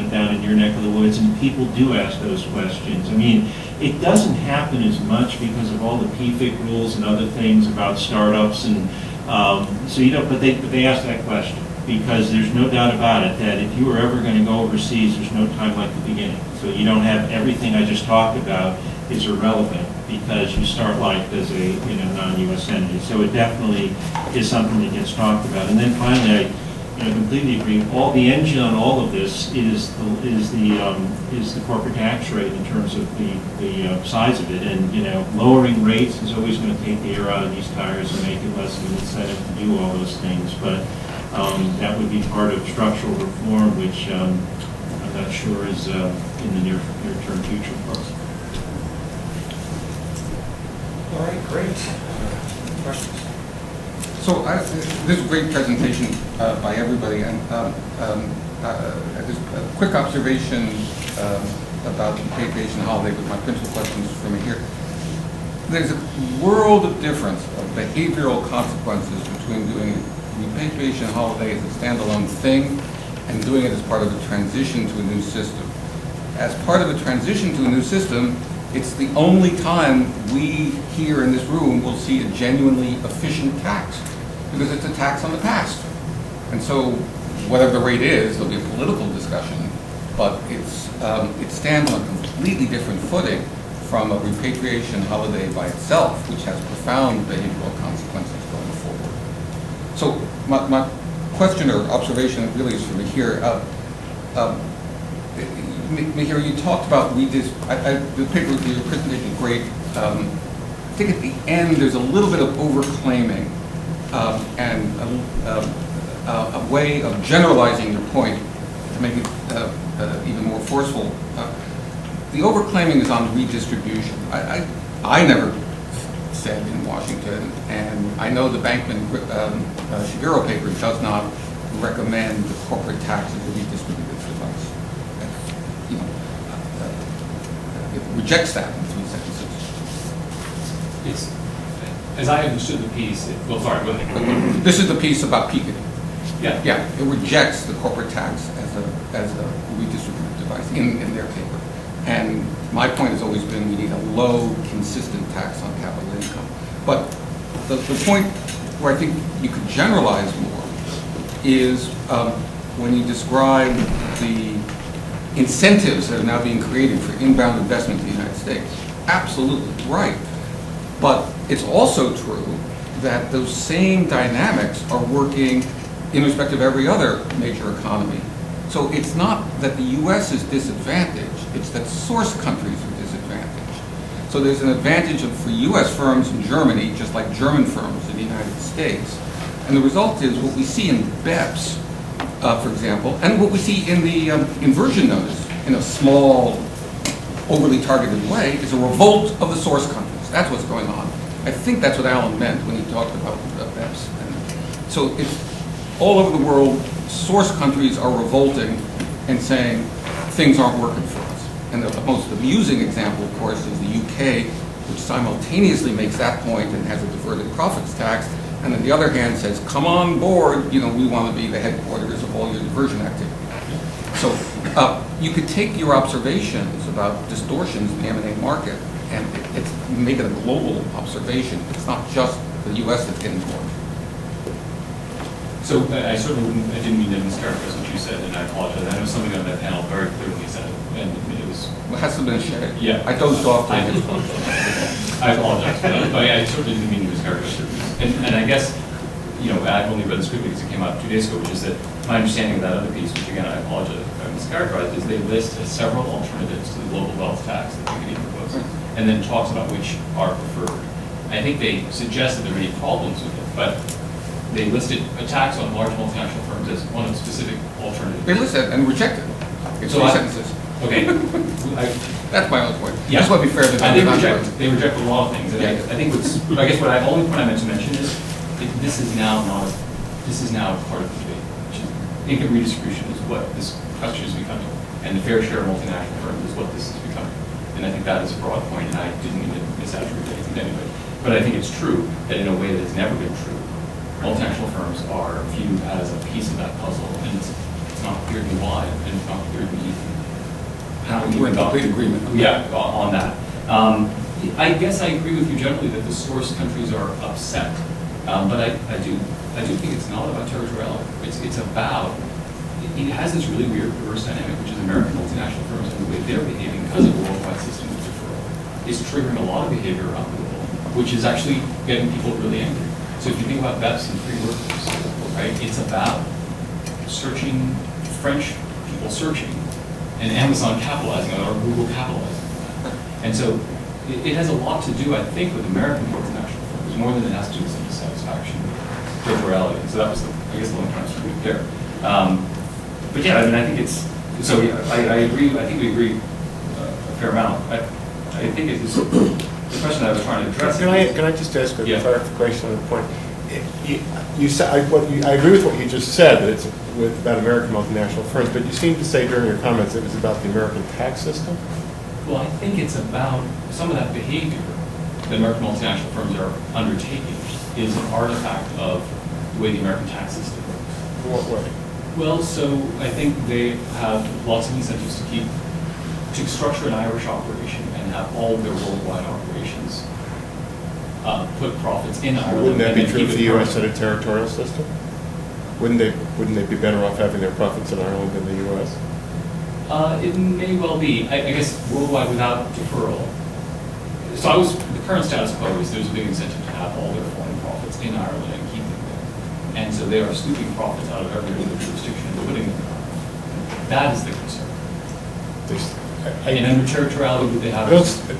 down in your neck of the woods, and people do ask those questions. I mean, it doesn't happen as much because of all the PFIC rules and other things about startups, and but they ask that question because there's no doubt about it that if you were ever going to go overseas, there's no time like the beginning. So you don't have everything I just talked about is irrelevant because you start life as a non-U.S. entity. So it definitely is something that gets talked about. And then finally, I completely agree. The engine on all of this is the corporate tax rate in terms of the size of it, and lowering rates is always going to take the air out of these tires and make it less of an incentive to do all those things. But that would be part of structural reform, which I'm not sure is in the near-term future for us.
All right, great. Questions? So this is a great presentation by everybody, and just a quick observation about the repatriation holiday, but my principal question is from here. There's a world of difference of behavioral consequences between doing a repatriation holiday as a standalone thing and doing it as part of a transition to a new system. as part of a transition to a new system, it's the only time we here in this room will see a genuinely efficient tax, because it's a tax on the past. And so, whatever the rate is, there'll be a political discussion, but it stands on a completely different footing from a repatriation holiday by itself, which has profound behavioral consequences going forward. So, my question or observation really is from here. Mihir, you talked about the paper, your presentation is great. I think at the end there's a little bit of overclaiming and a way of generalizing your point to make it even more forceful. The overclaiming is on redistribution. I never said in Washington, and I know the Bankman-Shapiro paper does not recommend the corporate tax as a redistributive device. It rejects that in 3 sentences.
It's, as I understood the piece, well, sorry, go ahead.
This is the piece about Peabody.
Yeah.
Yeah, it rejects the corporate tax as a redistributive device in their paper. And my point has always been we need a low, consistent tax on capital income. But the point where I think you could generalize more is when you describe the incentives that are now being created for inbound investment in the United States. Absolutely right. But it's also true that those same dynamics are working in respect of every other major economy. So it's not that the U.S. is disadvantaged, it's that source countries are disadvantaged. So there's an advantage for U.S. firms in Germany, just like German firms in the United States. And the result is what we see in BEPS, for example, and what we see in the inversion notice, in a small, overly targeted way, is a revolt of the source countries. That's what's going on. I think that's what Alan meant when he talked about BEPS. And so it's all over the world, source countries are revolting and saying things aren't working for us. And the most amusing example, of course, is the UK, which simultaneously makes that point and has a diverted profits tax, and on the other hand says, come on board, we want to be the headquarters of all your diversion activity. So you could take your observations about distortions in the M&A market and make it a global observation. It's not just the U.S. that's getting bored.
So I didn't mean to mischaracterize what you said, and I apologize. I know somebody on that panel very clearly said it, and it was...
Well, it has to be shared.
Yeah.
I dozed off.
I apologize for that, but I certainly didn't mean to mischaracterize it. And I guess, I've only read the script because it came out 2 days ago, which is that my understanding of that other piece, which again, I apologize if I mischaracterized, is they list several alternatives to the global wealth tax that Piketty proposes, and then talks about which are preferred. I think they suggest that there may be problems with it, but they listed a tax on large multinational firms as one of the specific alternatives.
They listed it and rejected it. It's 3 sentences.
Okay.
That's my own point.
Yeah.
Just want to be fair to them.
They reject a lot of things. And I think the only point I meant to mention is this is now part of the debate. Income redistribution is what this question is becoming, and the fair share of multinational firms is what this is becoming. And I think that is a broad point, and I didn't mean to misattribute anything to anybody. But I think it's true that in a way that has never been true, multinational firms are viewed as a piece of that puzzle, and it's not clear to me why, and it's not clear to me how we
We're in complete agreement.
Yeah, on that. I guess I agree with you generally that the source countries are upset, but I do think it's not about territoriality. It's about, it has this really weird reverse dynamic, which is American multinational firms and the way they're behaving because of a worldwide system of deferral is triggering a lot of behavior around the world, which is actually getting people really angry. So if you think about BEPS and free workers, right, it's about searching, French people searching, and Amazon capitalizing on it, or Google capitalizing on that. And so it has a lot to do, I think, with American multinational firms, more than it has to do with some dissatisfaction with territoriality. So that was, I guess, the only point I was trying to make there. But yeah, I think it's, so yeah, I agree, I think we agree a fair amount. I think it is, the question I was trying to address.
Can I just ask a clarification on the point? I agree with what you just said, that it's about American multinational firms, but you seem to say during your comments it was about the American tax system?
Well, I think it's about some of that behavior that American multinational firms are undertaking is an artifact of the way the American tax system works.
In what way?
Well, so I think they have lots of incentives to keep to structure an Irish operation and have all their worldwide operations put profits in Ireland.
Wouldn't that
and
be
then
true
keep
for
it
the U.S.
permanent.
in a territorial system? Wouldn't they be better off having their profits in Ireland than the U.S.?
It may well be. I guess worldwide without deferral. So the current status quo is there's a big incentive to have all their foreign profits in Ireland and keep them there. And so they are scooping profits out of every other jurisdiction and putting them in Ireland. That is the concern. And under territoriality, would they have?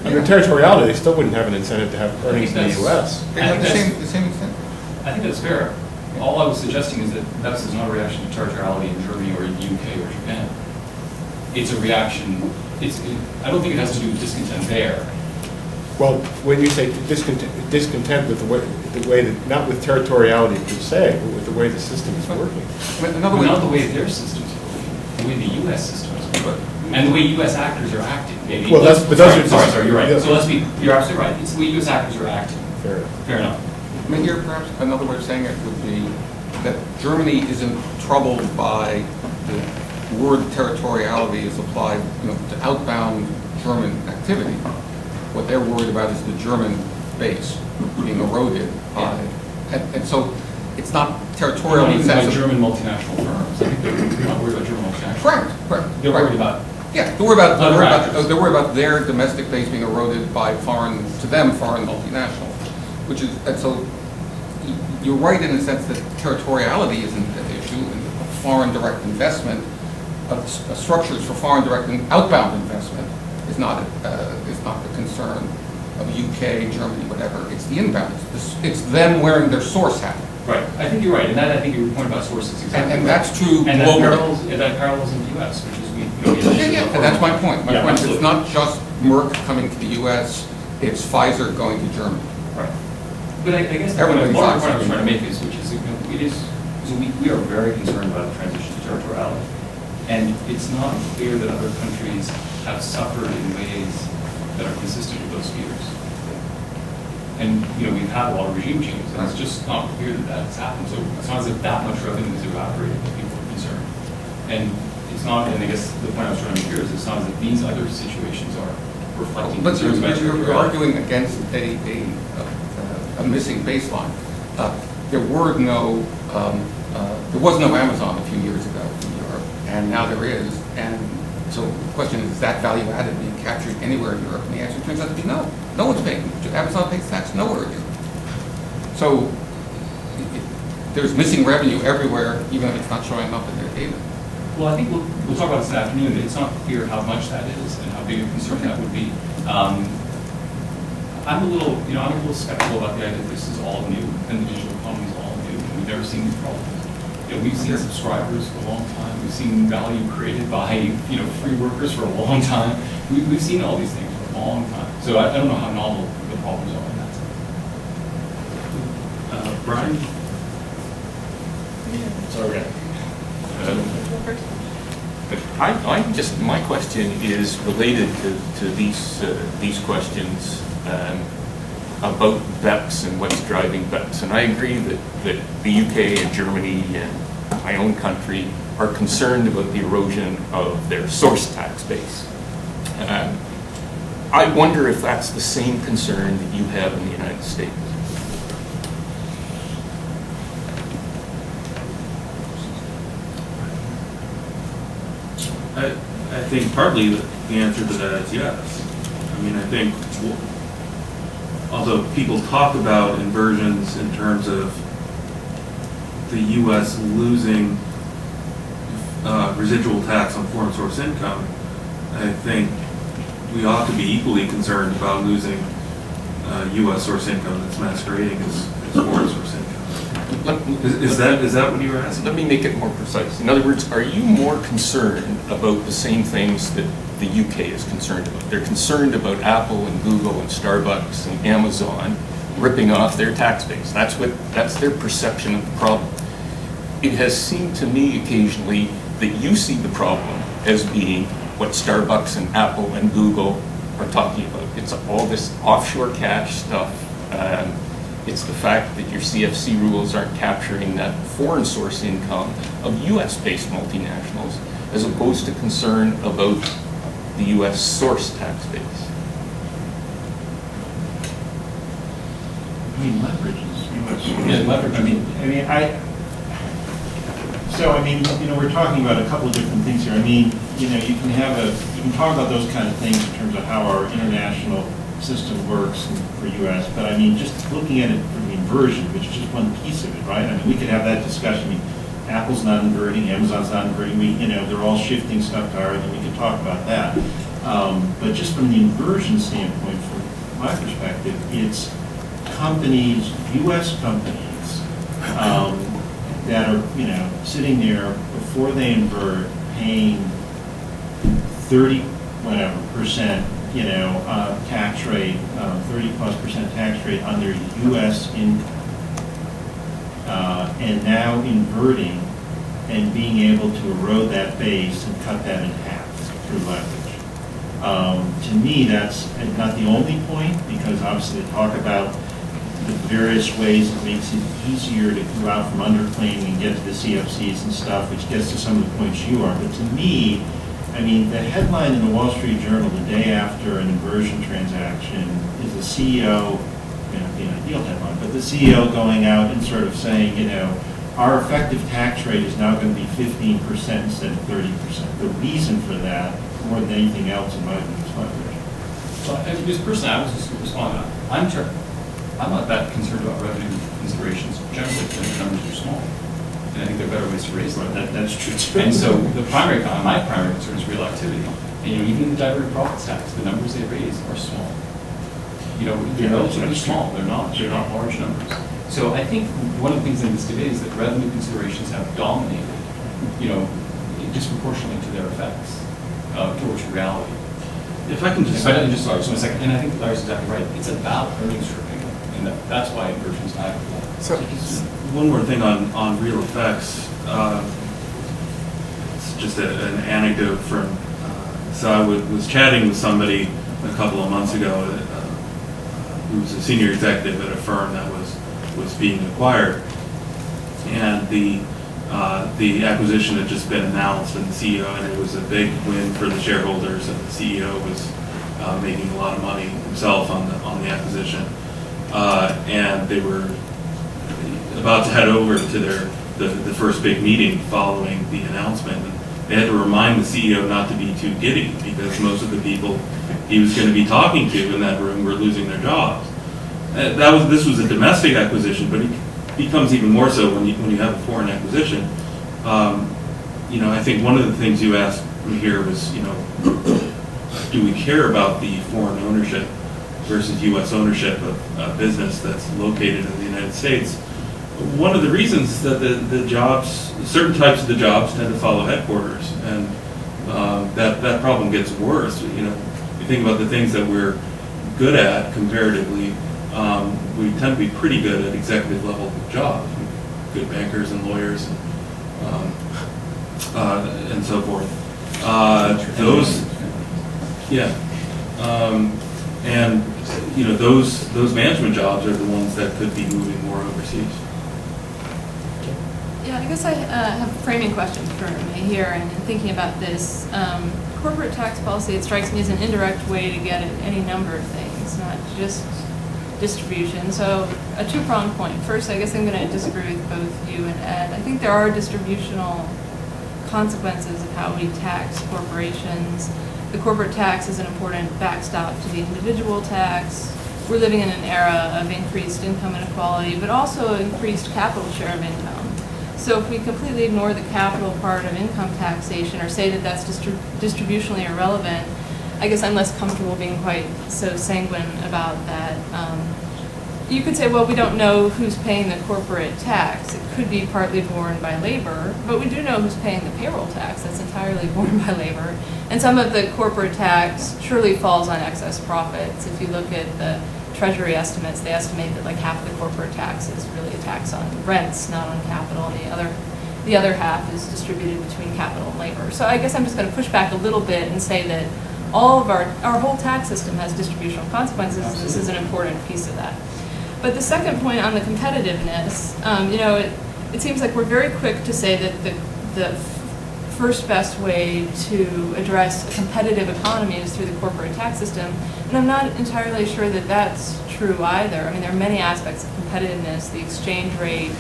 Under territoriality, they still wouldn't have an incentive to have earnings in the U.S.
They have the same extent.
I think that's fair. All I was suggesting is that that's not a reaction to territoriality in Germany or in the UK or Japan. It's a reaction, I don't think it has to do with discontent there.
Well, when you say discontent with the way that, not with territoriality per se, but with the way the system is working.
Another
But
way,
not the way their systems are working, the way the US system is working. And the way US actors are acting, maybe.
Well, those are
Sorry, you're right.
yeah.
So you're absolutely right. It's the way US actors are acting.
Fair enough.
Fair enough.
I mean, here perhaps another way of saying it would be that Germany isn't troubled by the word territoriality is applied, to outbound German activity. What they're worried about is the German base being eroded by, and so it's not territorial in the sense of...
German multinational firms. I think they're not worried about German multinational firms.
Correct.
They're worried about...
Yeah, they're worried
actors.
about their domestic base being eroded by foreign multinationals, which is, and so you're right in the sense that territoriality isn't an issue, and foreign direct investment, structures for foreign direct and outbound investment is not the concern of UK, Germany, whatever. It's the inbound. It's them wearing their source hat.
Right. I think you're right. And that, I think your point about sources exactly.
And that's true
and
globally.
that parallels in the US, which is
And that's my point. My point is
absolutely.
it's not just Merck coming to the US, it's Pfizer going to Germany.
Right. But I guess the
Everybody
point I
thought
was trying to make is, which is, we are very concerned about the transition to territoriality. And it's not clear that other countries have suffered in ways that are consistent with those fears. And, we've had a lot of regime changes, and it's just not clear that that's happened. So it's not as if that much revenue is evaporating, that people are concerned. And it's not, and I guess the point I was trying to make here is it's not as if these other situations are reflecting
But
concerns about
you're
territoriality.
arguing against a missing baseline. There was no Amazon a few years ago in Europe, and now there is. And so the question is that value added being captured anywhere in Europe? And the answer turns out to be no. No one's paying. Amazon pays tax nowhere in Europe. So there's missing revenue everywhere, even if it's not showing up in their data.
Well, I think we'll talk about this afternoon. It's not clear how much that is and how big a concern that would be. I'm a little skeptical about the idea that this is all new and the digital economy is all new. We've never seen these problems. We've seen subscribers for a long time. We've seen value created by free workers for a long time. We've seen all these things for a long time. So I don't know how novel the problems are in that sense.
Brian?
Sorry.
My question is related to these questions about BEPS and what's driving BEPS. And I agree that the UK and Germany and my own country are concerned about the erosion of their source tax base. I wonder if that's the same concern that you have in the United States.
I think partly the answer to that is yes. I mean, I think although people talk about inversions in terms of the U.S. losing residual tax on foreign source income, I think we ought to be equally concerned about losing U.S. source income that's masquerading as foreign source income. Is that what you were asking?
Let me make it more precise. In other words, are you more concerned about the same things that the UK is concerned about? They're concerned about Apple and Google and Starbucks and Amazon ripping off their tax base. That's their perception of the problem. It has seemed to me occasionally that you see the problem as being what Starbucks and Apple and Google are talking about. It's all this offshore cash stuff. It's the fact that your CFC rules aren't capturing that foreign source income of US-based multinationals, as opposed to concern about the U.S. source tax base?
I mean, leverage is U.S.
Yeah, leverage.
We're talking about a couple of different things here. I mean, you can talk about those kind of things in terms of how our international system works for U.S., but I mean, just looking at it from the inversion, which is just one piece of it, right? I mean, we could have that discussion. I mean, Apple's not inverting, Amazon's not inverting, they're all shifting stuff to ours, and we could talk about that. But just from the inversion standpoint, from my perspective, it's companies, U.S. companies, that are, sitting there before they invert, paying 30% tax rate, 30+% tax rate on their U.S. income, and now inverting and being able to erode that base and cut that in half through leverage. To me, that's not the only point, because obviously they talk about the various ways it makes it easier to go out from underclaiming and get to the CFCs and stuff, which gets to some of the points you are. But to me, I mean, the headline in the Wall Street Journal the day after an inversion transaction is the CEO, may not be an ideal headline, but the CEO going out and sort of saying, our effective tax rate is now going to be 15% instead of 30%. The reason for that, more than anything else, in my view, is leverage.
So, just personally, I was just going to respond to that. I'm not that concerned about revenue considerations generally, because the numbers are small. And I think there are better ways to raise them.
That's true too.
And so my primary concern is real activity. And even in the diverted profits tax, the numbers they raise are small. They're relatively small. They're not large numbers. So I think one of the things in this debate is that revenue considerations have dominated, disproportionately to their effects towards reality.
If I can just...
Sorry, just one second. And I think Larry's exactly right. It's about earnings stripping. And that's why inversion's not happening.
So,
one more thing on real effects. It's just an anecdote from, so I was chatting with somebody a couple of months ago who was a senior executive at a firm that was being acquired. And the acquisition had just been announced, and the CEO, and it was a big win for the shareholders, and the CEO was making a lot of money himself on the acquisition. And they were about to head over to the first big meeting following the announcement. And they had to remind the CEO not to be too giddy, because most of the people he was going to be talking to in that room were losing their jobs. This was a domestic acquisition, but it becomes even more so when you have a foreign acquisition. I think one of the things you asked me here was, do we care about the foreign ownership versus U.S. ownership of a business that's located in the United States? One of the reasons is that the jobs, certain types of the jobs tend to follow headquarters, and that problem gets worse. You think about the things that we're good at comparatively, we tend to be pretty good at executive level jobs, good bankers and lawyers and so forth. Those management jobs are the ones that could be moving more overseas.
Yeah, I guess I have a framing question for me here, and in thinking about this. Corporate tax policy, it strikes me as an indirect way to get at any number of things, not just distribution. So a two-pronged point. First, I guess I'm going to disagree with both you and Ed. I think there are distributional consequences of how we tax corporations. The corporate tax is an important backstop to the individual tax. We're living in an era of increased income inequality, but also increased capital share of income. So if we completely ignore the capital part of income taxation, or say that that's distributionally irrelevant, I guess I'm less comfortable being quite so sanguine about that. You could say, well, we don't know who's paying the corporate tax. It could be partly borne by labor, but we do know who's paying the payroll tax. That's entirely borne by labor. And some of the corporate tax surely falls on excess profits. If you look at the Treasury estimates, they estimate that like half of the corporate tax is really a tax on rents, not on capital, and the other half is distributed between capital and labor. So I guess I'm just going to push back a little bit and say that all of our whole tax system has distributional consequences, and this is an important piece of that. But the second point on the competitiveness, it seems like we're very quick to say that first best way to address a competitive economy is through the corporate tax system. And I'm not entirely sure that that's true either. I mean, there are many aspects of competitiveness, the exchange rate,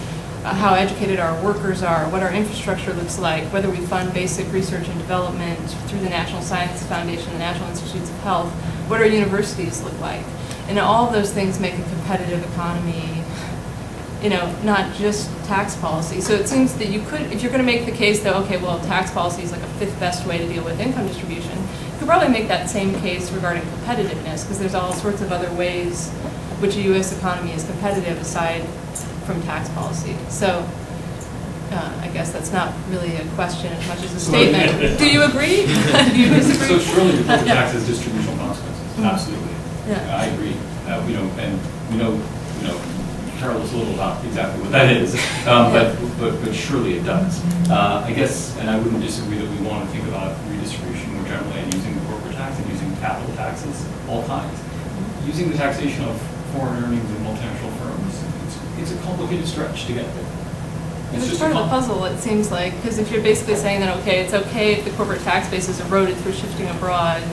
how educated our workers are, what our infrastructure looks like, whether we fund basic research and development through the National Science Foundation, the National Institutes of Health, what our universities look like. And all of those things make a competitive economy, you know, not just tax policy. So it seems that you could, if you're going to make the case that, okay, well, tax policy is like a fifth best way to deal with income distribution, you could probably make that same case regarding competitiveness, because there's all sorts of other ways which a U.S. economy is competitive aside from tax policy. So I guess that's not really a question as much as a statement. Do you agree? Do you disagree?
So surely the corporate tax has distributional consequences. Absolutely.
Yeah.
I agree. You know, and we know, Carol's a little about exactly what that is, but surely it does. I guess, and I wouldn't disagree that we want to think about redistribution more generally and using the corporate tax and using capital taxes all kinds. Using the taxation of foreign earnings in multinational firms, it's a complicated stretch to get there.
It's part of the puzzle, it seems like, because if you're basically saying that, okay, it's okay if the corporate tax base is eroded through shifting abroad,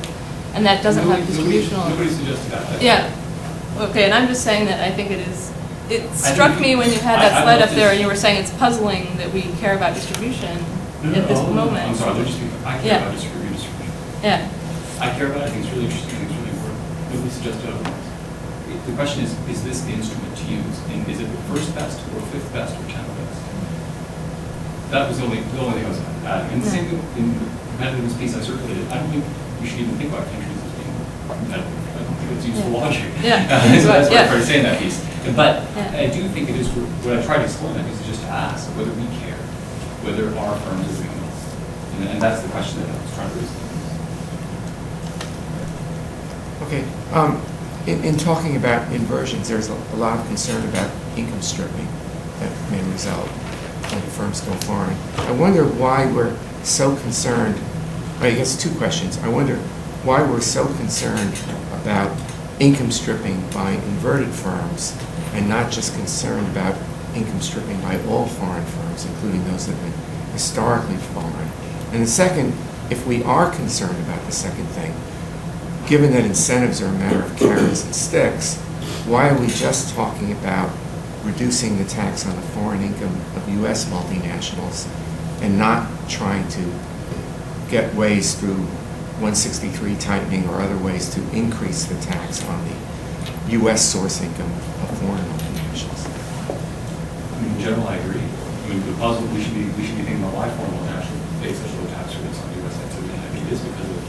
and that doesn't have distributional.
Nobody suggested that.
Yeah. Okay, and I'm just saying that I think it is. It struck me when you had that slide up there, and you were saying it's puzzling that we care about distribution at this moment.
I'm sorry, I care about redistribution.
Yeah.
I care about it. I think it's really interesting. I think it's really important. Nobody suggested otherwise. The question is this the instrument to use? And is it the first best, or fifth best, or 10th best? That was the only thing I was adding. And the same thing in the competitiveness piece I circulated. I don't think we should even think about countries as being competitive. I don't think it's useful logic.
Yeah.
So that's why I tried to say in that piece. But
Yeah.
I do think it is, what I tried to explain that is just to ask whether we care, whether our firms are doing this. And that's the question that I was trying to raise.
Okay. In talking about inversions, there's a lot of concern about income stripping that may result when firms go foreign. I wonder why we're so concerned. I guess two questions. I wonder why we're so concerned about income stripping by inverted firms and not just concerned about income stripping by all foreign firms, including those that have been historically foreign. And the second, if we are concerned about the second thing, given that incentives are a matter of carrots and sticks, why are we just talking about reducing the tax on the foreign income of U.S. multinationals and not trying to get ways through 163 tightening or other ways to increase the tax on the U.S. source income of foreign multinationals?
I mean, in general, I agree. I mean, the puzzle, we should be thinking about why foreign multinationals pay such low tax rates on U.S. activity. I think it is because of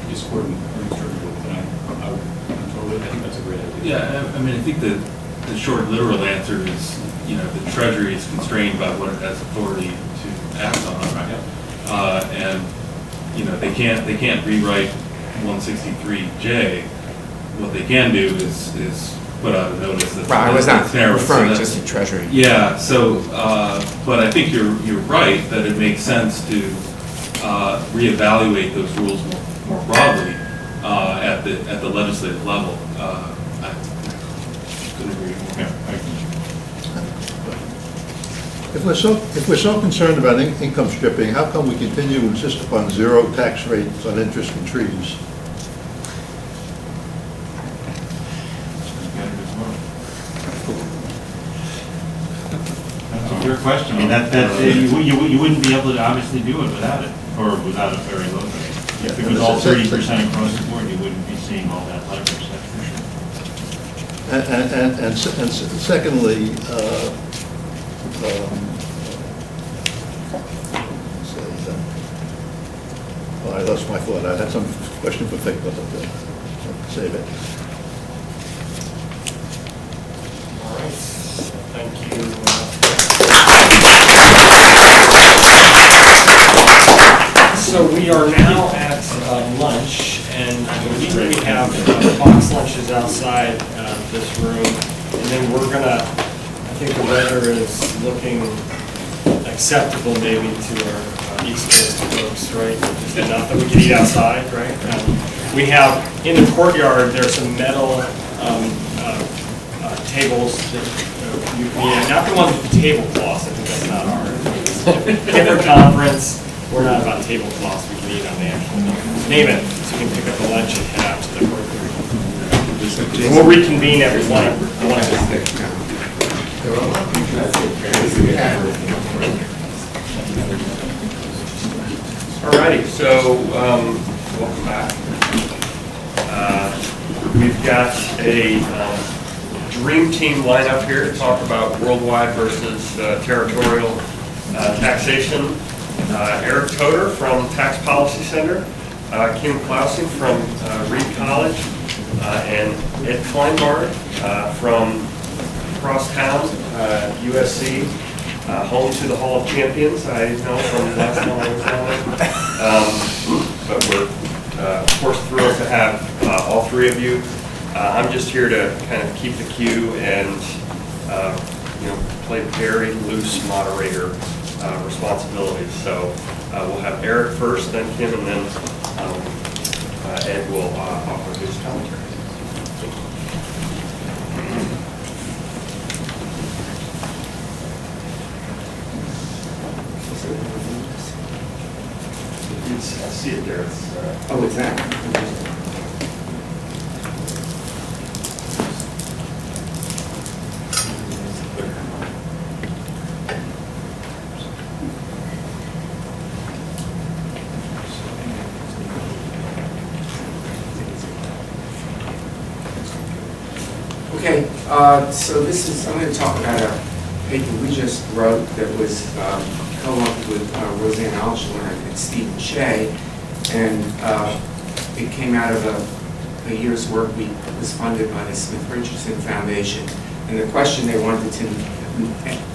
discordant earnings driven growth, and I think that's a great idea.
Yeah, I mean, I think the short literal answer is, the Treasury is constrained by what it has authority to act on, right? And they can't rewrite 163J. What they can do is put out a notice that.
Right, I was not referring
so
just to Treasury.
Yeah. So, but I think you're right that it makes sense to reevaluate those rules more broadly at the legislative level. I couldn't agree more.
If we're so concerned about income stripping, how come we continue to insist upon zero tax rates on interest and trees?
That's a fair question. I mean, you wouldn't be able to obviously do it without it, or without a very low rate. If it was all 30% across the board, you wouldn't be seeing all that leverage, that's for sure.
And secondly, I lost my thought. I had some question for Vic, but I'll save it.
All right. Thank you. So we are now at lunch, and I believe we have box lunches outside this room, and then we're gonna, I think the weather is looking acceptable maybe to our East Coast folks, right? Just enough that we can eat outside, right? We have, in the courtyard, there's some metal tables that you can eat at. Not the ones with the tablecloths, I think that's not ours. Different conference. We're not about tablecloths, we can eat on the actual building. Name it, so you can pick up the lunch and head out to the grocery. We'll reconvene at 1. Alrighty, so welcome back. We've got a dream team lineup here to talk about worldwide versus territorial taxation. Eric Toder from Tax Policy Center, Kim Clausen from Reed College, and Ed Kleinbart from Crosstown, USC, home to the Hall of Champions, I know from last time I was down there. But we're, of course, thrilled to have all three of you. I'm just here to kind of keep the queue and play very loose moderator responsibilities. So we'll have Eric first, then Kim, and then Ed will offer his commentary. I see it there.
Oh, it's that? Okay, so this is, I'm going to talk about a paper we just wrote that was co-authored with Roseanne Altschuler and Stephen Shea, and it came out of a year's work we was funded by the Smith-Richardson Foundation, and the question they wanted to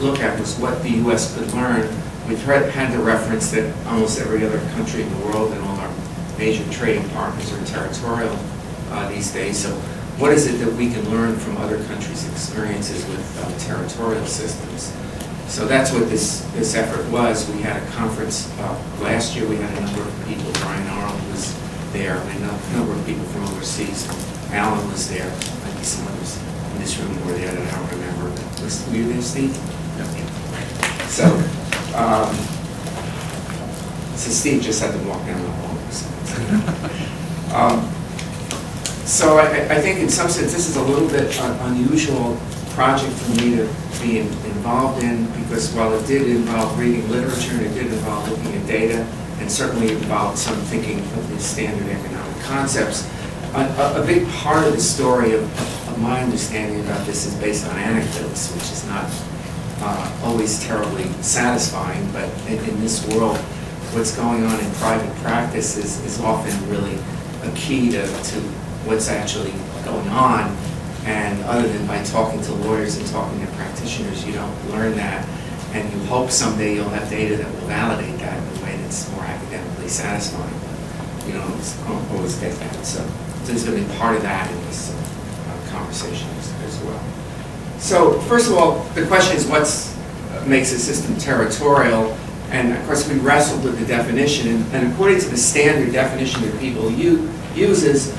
look at was what the U.S. could learn. We've had the reference that almost every other country in the world and all our major trading partners are territorial these days, so what is it that we can learn from other countries' experiences with territorial systems? So that's what this effort was. We had a conference last year. We had a number of people. Brian Arnold was there, and a number of people from overseas. Alan was there. Maybe some others in this room were there that I don't remember. Were you there, Steve? No. So Steve just had to walk down the hall. So I think in some sense this is a little bit unusual project for me to be involved in, because while it did involve reading literature and it did involve looking at data and certainly involved some thinking of the standard economic concepts, a big part of the story of my understanding about this is based on anecdotes, which is not always terribly satisfying, but in this world what's going on in private practice is often really a key to what's actually going on, and other than by talking to lawyers and talking to practitioners, you don't learn that, and you hope someday you'll have data that will validate that in a way that's more academically satisfying. You don't always get that, so there's going to be part of that in this conversation as well. So first of all, the question is what makes a system territorial, and of course we wrestled with the definition, and according to the standard definition that people uses,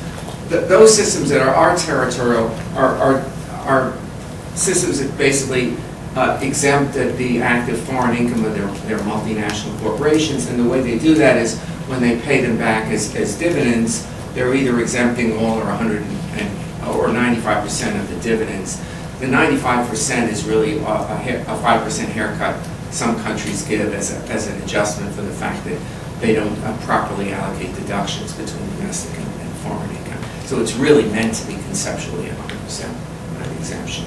those systems that are territorial are systems that basically exempt the active foreign income of their multinational corporations, and the way they do that is when they pay them back as dividends, they're either exempting all or 95% of the dividends. The 95% is really a 5% haircut some countries give as an adjustment for the fact that they don't properly allocate deductions between domestic and foreign income. So it's really meant to be conceptually 100% exemption.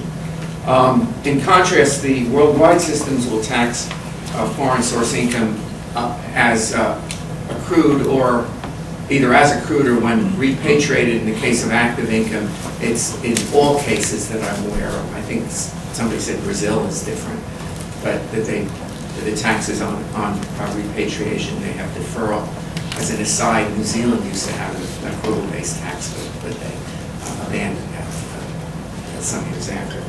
In contrast, the worldwide systems will tax foreign source income as accrued, or either as accrued or when repatriated. In the case of active income, it's in all cases that I'm aware of. I think somebody said Brazil is different, but that the taxes on repatriation, they have deferral. As an aside, New Zealand used to have an accrual-based tax, but they abandoned that some years after.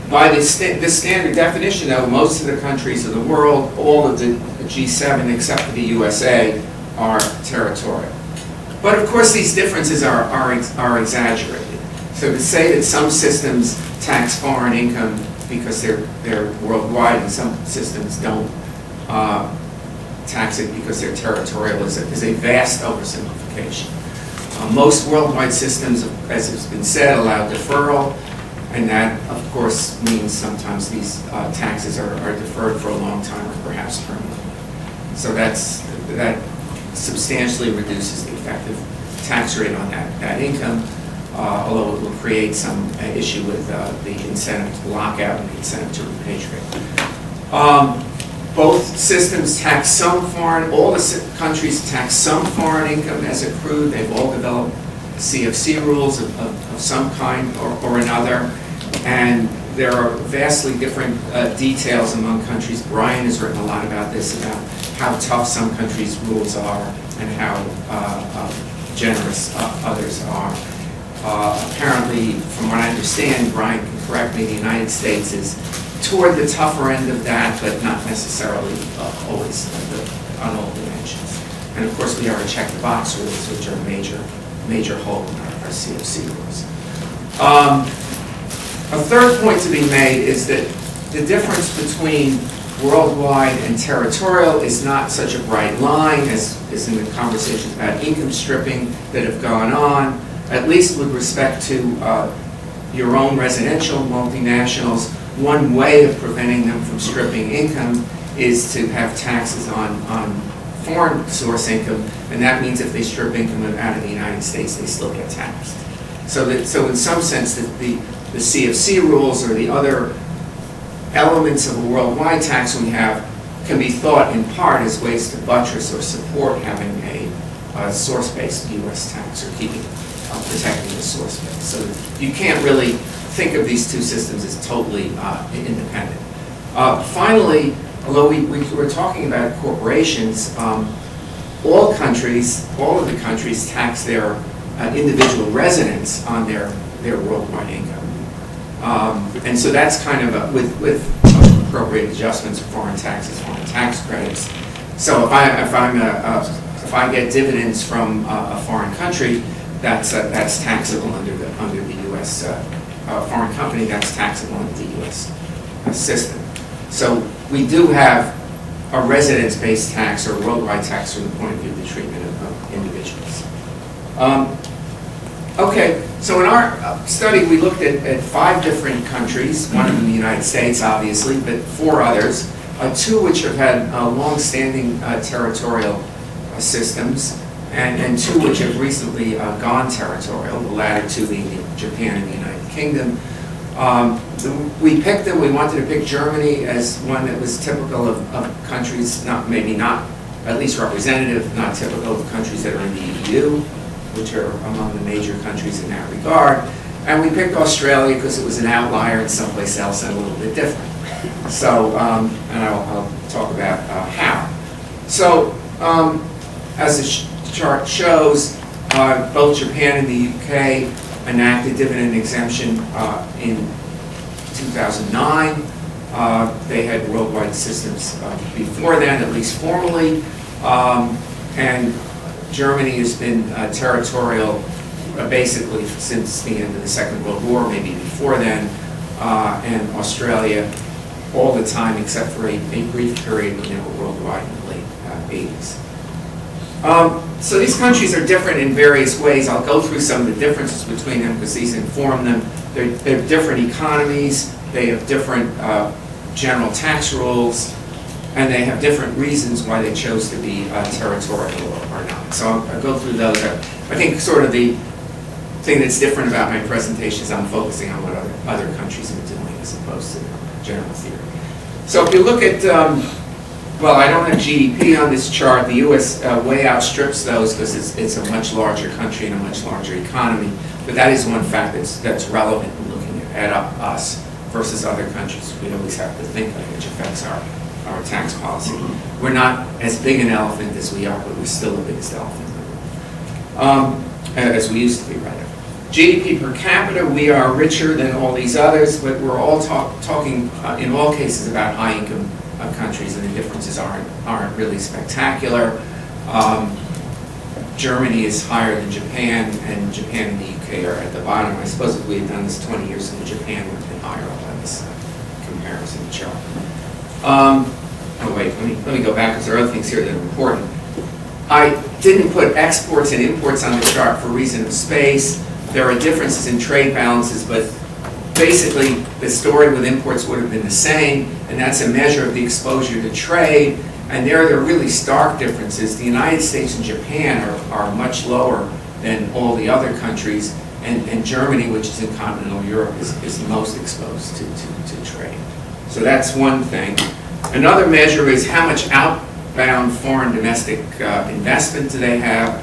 By this standard definition, though, most of the countries of the world, all of the G7 except for the USA, are territorial. But of course, these differences are exaggerated. So to say that some systems tax foreign income because they're worldwide, and some systems don't tax it because they're territorial is a vast oversimplification. Most worldwide systems, as has been said, allow deferral, and that, of course, means sometimes these taxes are deferred for a long time or perhaps permanently. So that substantially reduces the effective tax rate on that income, although it will create some issue with the incentive to lock out and the incentive to repatriate. Both systems tax some foreign, all the countries tax some foreign income as accrued. They've all developed CFC rules of some kind or another, and there are vastly different details among countries. Brian has written a lot about this, about how tough some countries' rules are and how generous others are. Apparently, from what I understand, Brian can correct me, the United States is toward the tougher end of that, but not necessarily always on all dimensions. And of course, we are a check-the-box rules, which are a major hole in our CFC rules. A third point to be made is that the difference between worldwide and territorial is not such a bright line as in the conversations about income stripping that have gone on, at least with respect to your own residential multinationals. One way of preventing them from stripping income is to have taxes on foreign source income, and that means if they strip income out of the United States, they still get taxed. So in some sense, the CFC rules or the other elements of a worldwide tax we have can be thought in part as ways to buttress or support having a source-based U.S. tax or protecting the source base. So you can't really think of these two systems as totally independent. Finally, although we were talking about corporations, all of the countries tax their individual residents on their worldwide income. And so that's kind of with appropriate adjustments of foreign taxes, foreign tax credits. So if I get dividends from a foreign country, that's taxable under the U.S. Foreign company. That's taxable under the U.S. System. So we do have a residence-based tax or worldwide tax from the point of view of the treatment of individuals. Okay, so in our study we looked at 5 different countries, one of them the United States obviously, but 4 others, 2 which have had long-standing territorial systems, and 2 which have recently gone territorial, the latter 2 being Japan and the United Kingdom. We picked them, we wanted to pick Germany as one that was typical of countries, maybe not, at least representative, not typical of countries that are in the EU, which are among the major countries in that regard. And we picked Australia because it was an outlier and someplace else and a little bit different. So, and I'll talk about how. So, as the chart shows, both Japan and the UK enacted dividend exemption in 2009. They had worldwide systems before then, at least formally. And Germany has been territorial basically since the end of the Second World War, maybe before then, and Australia all the time except for a brief period when they were worldwide in the late 80s. So these countries are different in various ways. I'll go through some of the differences between them because these inform them. They're different economies, they have different general tax rules, and they have different reasons why they chose to be territorial or not. So I'll go through those. I think sort of the thing that's different about my presentation is I'm focusing on what other countries are doing as opposed to general theory. So if you look at, well, I don't have GDP on this chart. The U.S. Way outstrips those because it's a much larger country and a much larger economy. But that is one fact that's relevant in looking at us versus other countries we always have to think of, which affects our tax policy. We're not as big an elephant as we are, but we're still the biggest elephant in the room, as we used to be, rather. GDP per capita, we are richer than all these others, but we're all talking in all cases about high-income countries, and the differences aren't really spectacular. Germany is higher than Japan, and Japan and the UK are at the bottom. I suppose if we had done this 20 years ago, Japan would have been higher up on this comparison chart. Oh wait, let me go back because there are other things here that are important. I didn't put exports and imports on the chart for reason of space. There are differences in trade balances, but basically the story with imports would have been the same, and that's a measure of the exposure to trade. And there are really stark differences. The United States and Japan are much lower than all the other countries, and Germany, which is in continental Europe, is the most exposed to trade. So that's one thing. Another measure is how much outbound foreign domestic investment do they have.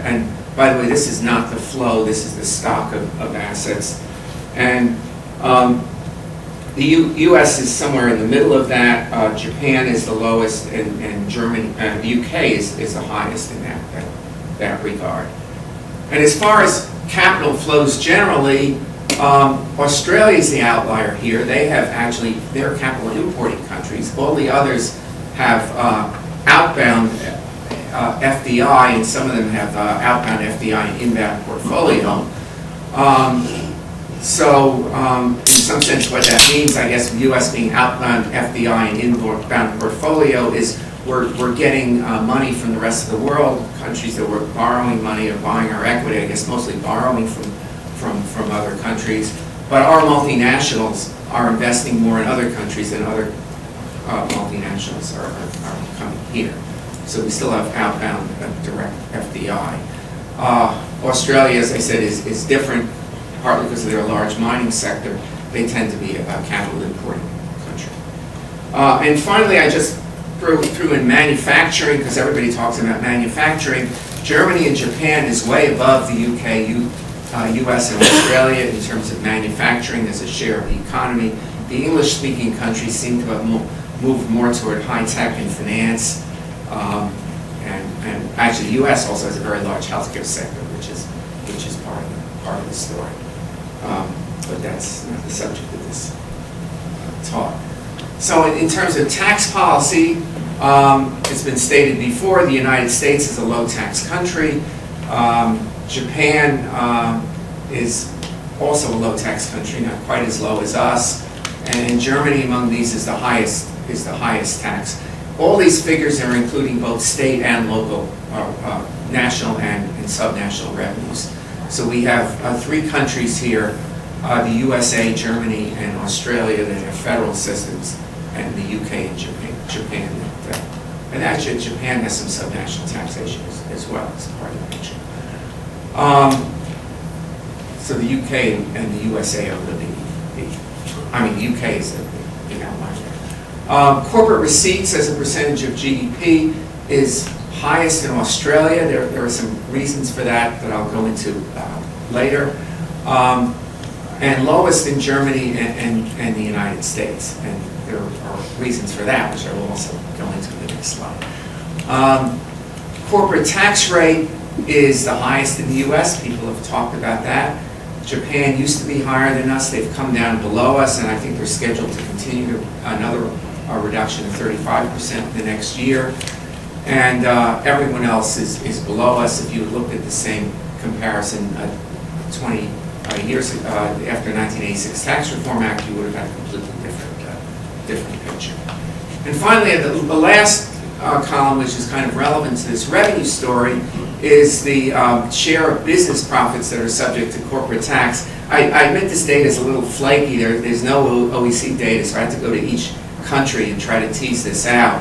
And by the way, this is not the flow, this is the stock of assets. And the U.S. is somewhere in the middle of that. Japan is the lowest, and Germany, the U.K. is the highest in that regard. And as far as capital flows generally, Australia is the outlier here. They have actually, they're capital importing countries. All the others have outbound FDI, and some of them have outbound FDI and inbound portfolio. In some sense, what that means, I guess, with U.S. being outbound FDI and inbound portfolio is we're getting money from the rest of the world, countries that were borrowing money or buying our equity, I guess mostly borrowing from other countries. But our multinationals are investing more in other countries than other multinationals are coming here. So we still have outbound direct FDI. Australia, as I said, is different, partly because of their large mining sector. They tend to be a capital importing country. And finally, I just threw in manufacturing, because everybody talks about manufacturing. Germany and Japan is way above the UK, US, and Australia in terms of manufacturing as a share of the economy. The English-speaking countries seem to have moved more toward high-tech and finance. And actually, the US also has a very large healthcare sector, which is part of the story. But that's not the subject of this talk. So in terms of tax policy, it's been stated before, the United States is a low-tax country. Japan is also a low-tax country, not quite as low as us. And Germany, among these, is the highest tax. All these figures are including both state and local, national and subnational revenues. So we have three countries here, the USA, Germany, and Australia that have federal systems, and the UK and Japan. And actually, Japan has some subnational taxation as well as part of the picture. So the UK and the USA are the UK is the big outlier. Corporate receipts as a percentage of GDP is highest in Australia. There are some reasons for that I'll go into later. And lowest in Germany and the United States. And there are reasons for that, which I will also go into in the next slide. Corporate tax rate is the highest in the US. People have talked about that. Japan used to be higher than us. They've come down below us, and I think they're scheduled to continue another reduction of 35% the next year. And everyone else is below us. If you looked at the same comparison 20 years after 1986 Tax Reform Act, you would have had a completely different picture. And finally, the last column, which is kind of relevant to this revenue story, is the share of business profits that are subject to corporate tax. I admit this data is a little flaky. There's no OECD data, so I had to go to each country and try to tease this out.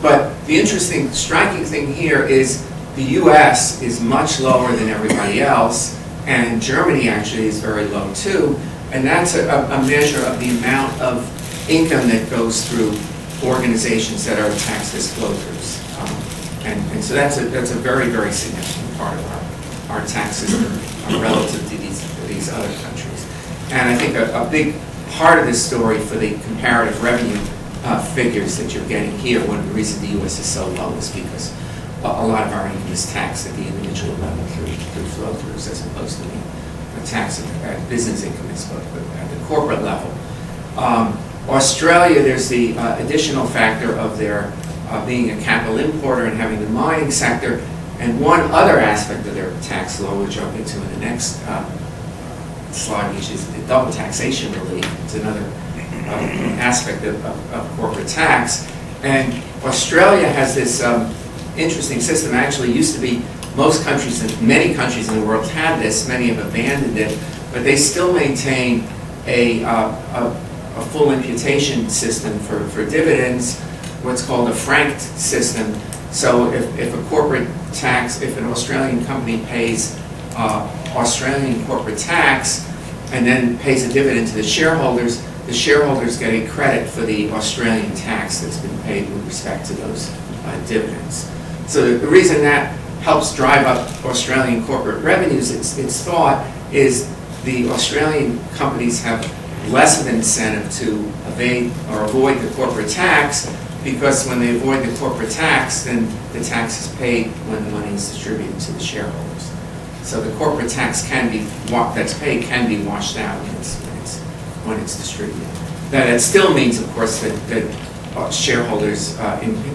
But the interesting, striking thing here is the US is much lower than everybody else, and Germany actually is very low too, and that's a measure of the amount of income that goes through organizations that are tax disclosures. And so that's a very, very significant part of our tax system relative to these other countries. And I think a big part of this story for the comparative revenue figures that you're getting here, one of the reasons the U.S. is so low is because a lot of our income is taxed at the individual level through flow-throughs as opposed to the tax at business income at the corporate level. Australia, there's the additional factor of their being a capital importer and having the mining sector, and one other aspect of their tax law, which I'll get to in the next slide, which is the double taxation relief. It's another aspect of corporate tax. And Australia has this interesting system. Actually, used to be many countries in the world had this. Many have abandoned it, but they still maintain a full imputation system for dividends, what's called a franked system. So if a corporate tax, if an Australian company pays Australian corporate tax and then pays a dividend to the shareholders get a credit for the Australian tax that's been paid with respect to those dividends. So the reason that helps drive up Australian corporate revenues, it's thought, is the Australian companies have less of an incentive to evade or avoid the corporate tax, because when they avoid the corporate tax, then the tax is paid when the money is distributed to the shareholders. So the corporate tax that's paid can be washed out when it's distributed. That still means, of course, that shareholders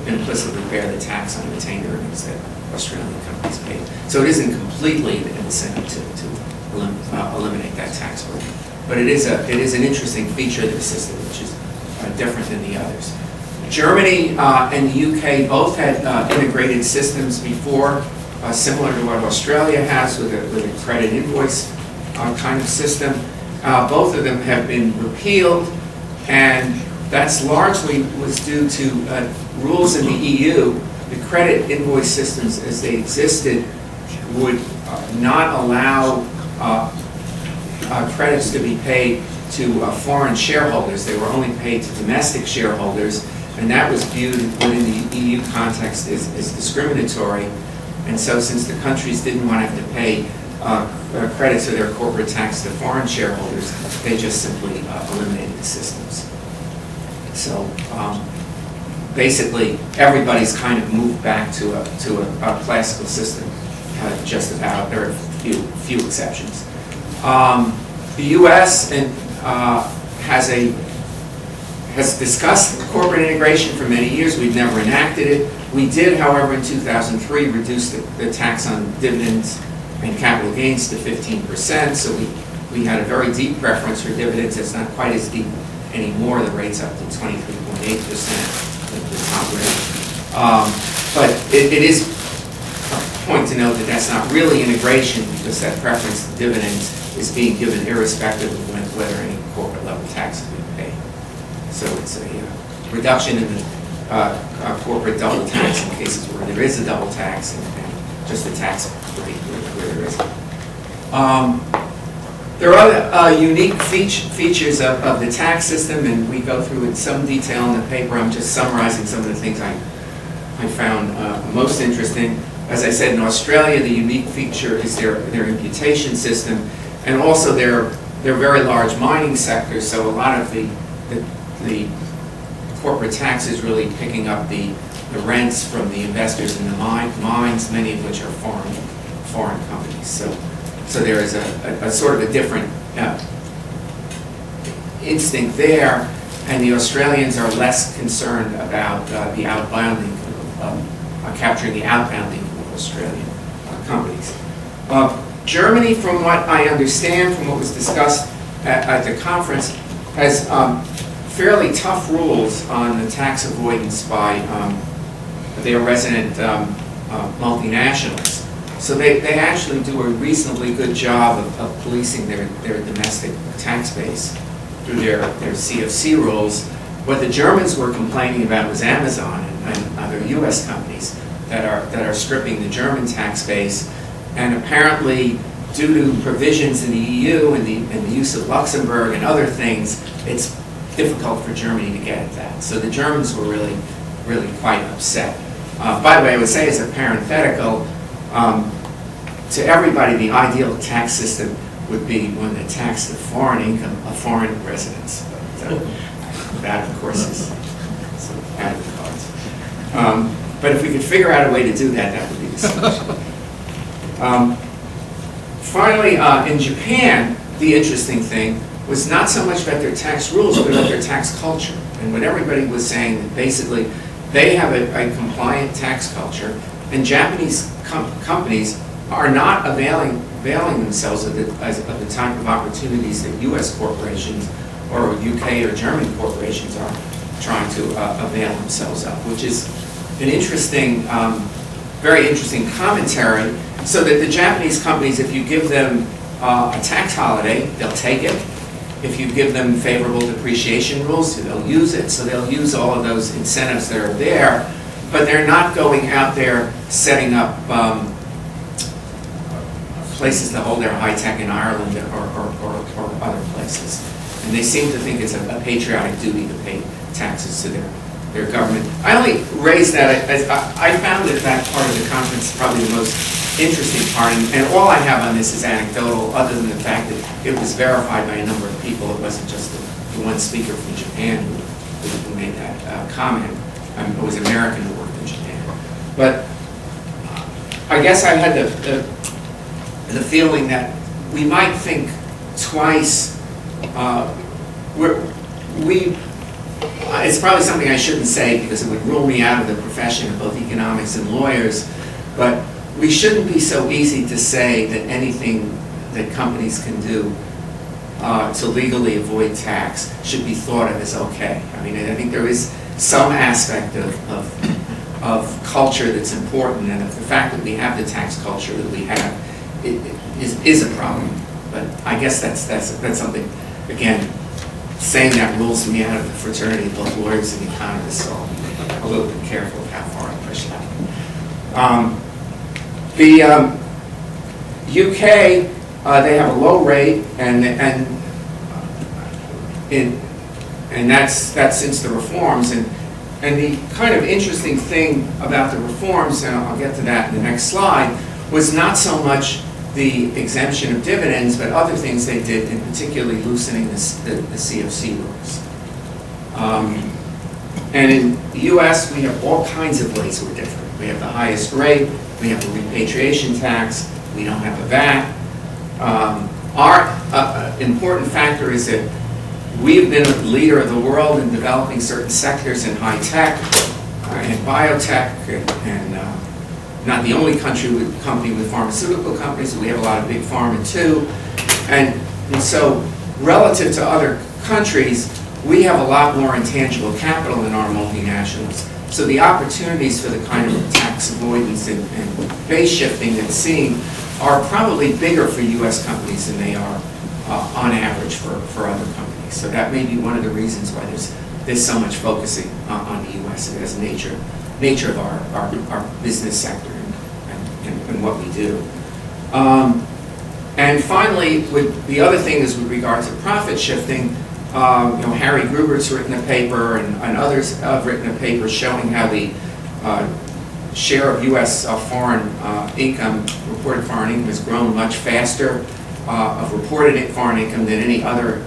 implicitly bear the tax on retained earnings that Australian companies pay. So it isn't completely an incentive to eliminate that tax burden. But it is an interesting feature of the system, which is different than the others. Germany and the UK both had integrated systems before, similar to what Australia has with a credit invoice kind of system. Both of them have been repealed, and that's largely was due to rules in the EU. The credit invoice systems as they existed would not allow credits to be paid to foreign shareholders. They were only paid to domestic shareholders, and that was viewed within the EU context as discriminatory. And so since the countries didn't want to have to pay credits of their corporate tax to foreign shareholders, they just simply eliminated the systems. So basically, everybody's kind of moved back to a classical system, just about. There are a few exceptions. The U.S. has discussed corporate integration for many years. We've never enacted it. We did, however, in 2003 reduce the tax on dividends and capital gains to 15%. So we had a very deep preference for dividends. It's not quite as deep anymore. The rate's up to 23.8%, the top rate. But it is a point to note that that's not really integration, because that preference to dividends is being given irrespective of whether any corporate level tax is being paid. So it's a reduction in the corporate double tax in cases where there is a double tax, and just a tax rate where there isn't. There are other unique features of the tax system, and we go through in some detail in the paper. I'm just summarizing some of the things I found most interesting. As I said, in Australia, the unique feature is their imputation system, and also their very large mining sector. So a lot of the corporate tax is really picking up the rents from the investors in the mines, many of which are foreign companies. So there is a sort of a different instinct there, and the Australians are less concerned about the outbounding, capturing the outbounding of Australian companies. Germany, from what I understand, from what was discussed at the conference, has fairly tough rules on the tax avoidance by their resident multinationals. So they actually do a reasonably good job of policing their domestic tax base through their CFC rules. What the Germans were complaining about was Amazon and other U.S. companies that are stripping the German tax base. And apparently, due to provisions in the EU and the use of Luxembourg and other things, it's difficult for Germany to get at that. So the Germans were really quite upset. By the way, I would say as a parenthetical, to everybody, the ideal tax system would be one that taxed the foreign income of foreign residents. But that, of course, is sort of out of the cards. But if we could figure out a way to do that, that would be the solution. Finally, in Japan, the interesting thing was not so much about their tax rules, but about their tax culture. And what everybody was saying, that basically they have a compliant tax culture, and Japanese companies are not availing themselves of the type of opportunities that U.S. corporations or UK or German corporations are trying to avail themselves of, which is an interesting, very interesting commentary, so that the Japanese companies, if you give them a tax holiday, they'll take it. If you give them favorable depreciation rules, they'll use it. So they'll use all of those incentives that are there, but they're not going out there setting up places to hold their high tech in Ireland or other places. And they seem to think it's a patriotic duty to pay taxes to their government. I only raised that as I found that part of the conference probably the most interesting part, and all I have on this is anecdotal, other than the fact that it was verified by a number of people. It wasn't just the one speaker from Japan who made that comment. It was an American who worked in Japan. But I guess I had the feeling that we might think twice. It's probably something I shouldn't say because it would rule me out of the profession of both economics and lawyers, but we shouldn't be so easy to say that anything that companies can do to legally avoid tax should be thought of as okay. I mean, I think there is some aspect of culture that's important, and the fact that we have the tax culture that we have is a problem. But I guess that's something, again, saying that rules me out of the fraternity of both lawyers and economists, so I'm a little bit careful of how far I push that. The UK, they have a low rate, and that's since the reforms. And the kind of interesting thing about the reforms, and I'll get to that in the next slide, was not so much the exemption of dividends, but other things they did, in particularly loosening the CFC rules. And in the U.S., we have all kinds of ways we're different. We have the highest rate, we have a repatriation tax, we don't have a VAT. Our important factor is that we've been the leader of the world in developing certain sectors in high tech and biotech, and not the only company with pharmaceutical companies. We have a lot of big pharma too. And so relative to other countries, we have a lot more intangible capital in our multinationals. So the opportunities for the kind of tax avoidance and base shifting that's seen are probably bigger for U.S. companies than they are on average for other companies. So that may be one of the reasons why there's so much focusing on the U.S. as nature of our business sector and what we do. And finally, the other thing is with regard to profit shifting. Harry Gruber's written a paper, and others have written a paper showing how the share of U.S. Foreign income, reported foreign income, has grown much faster of reported foreign income than any other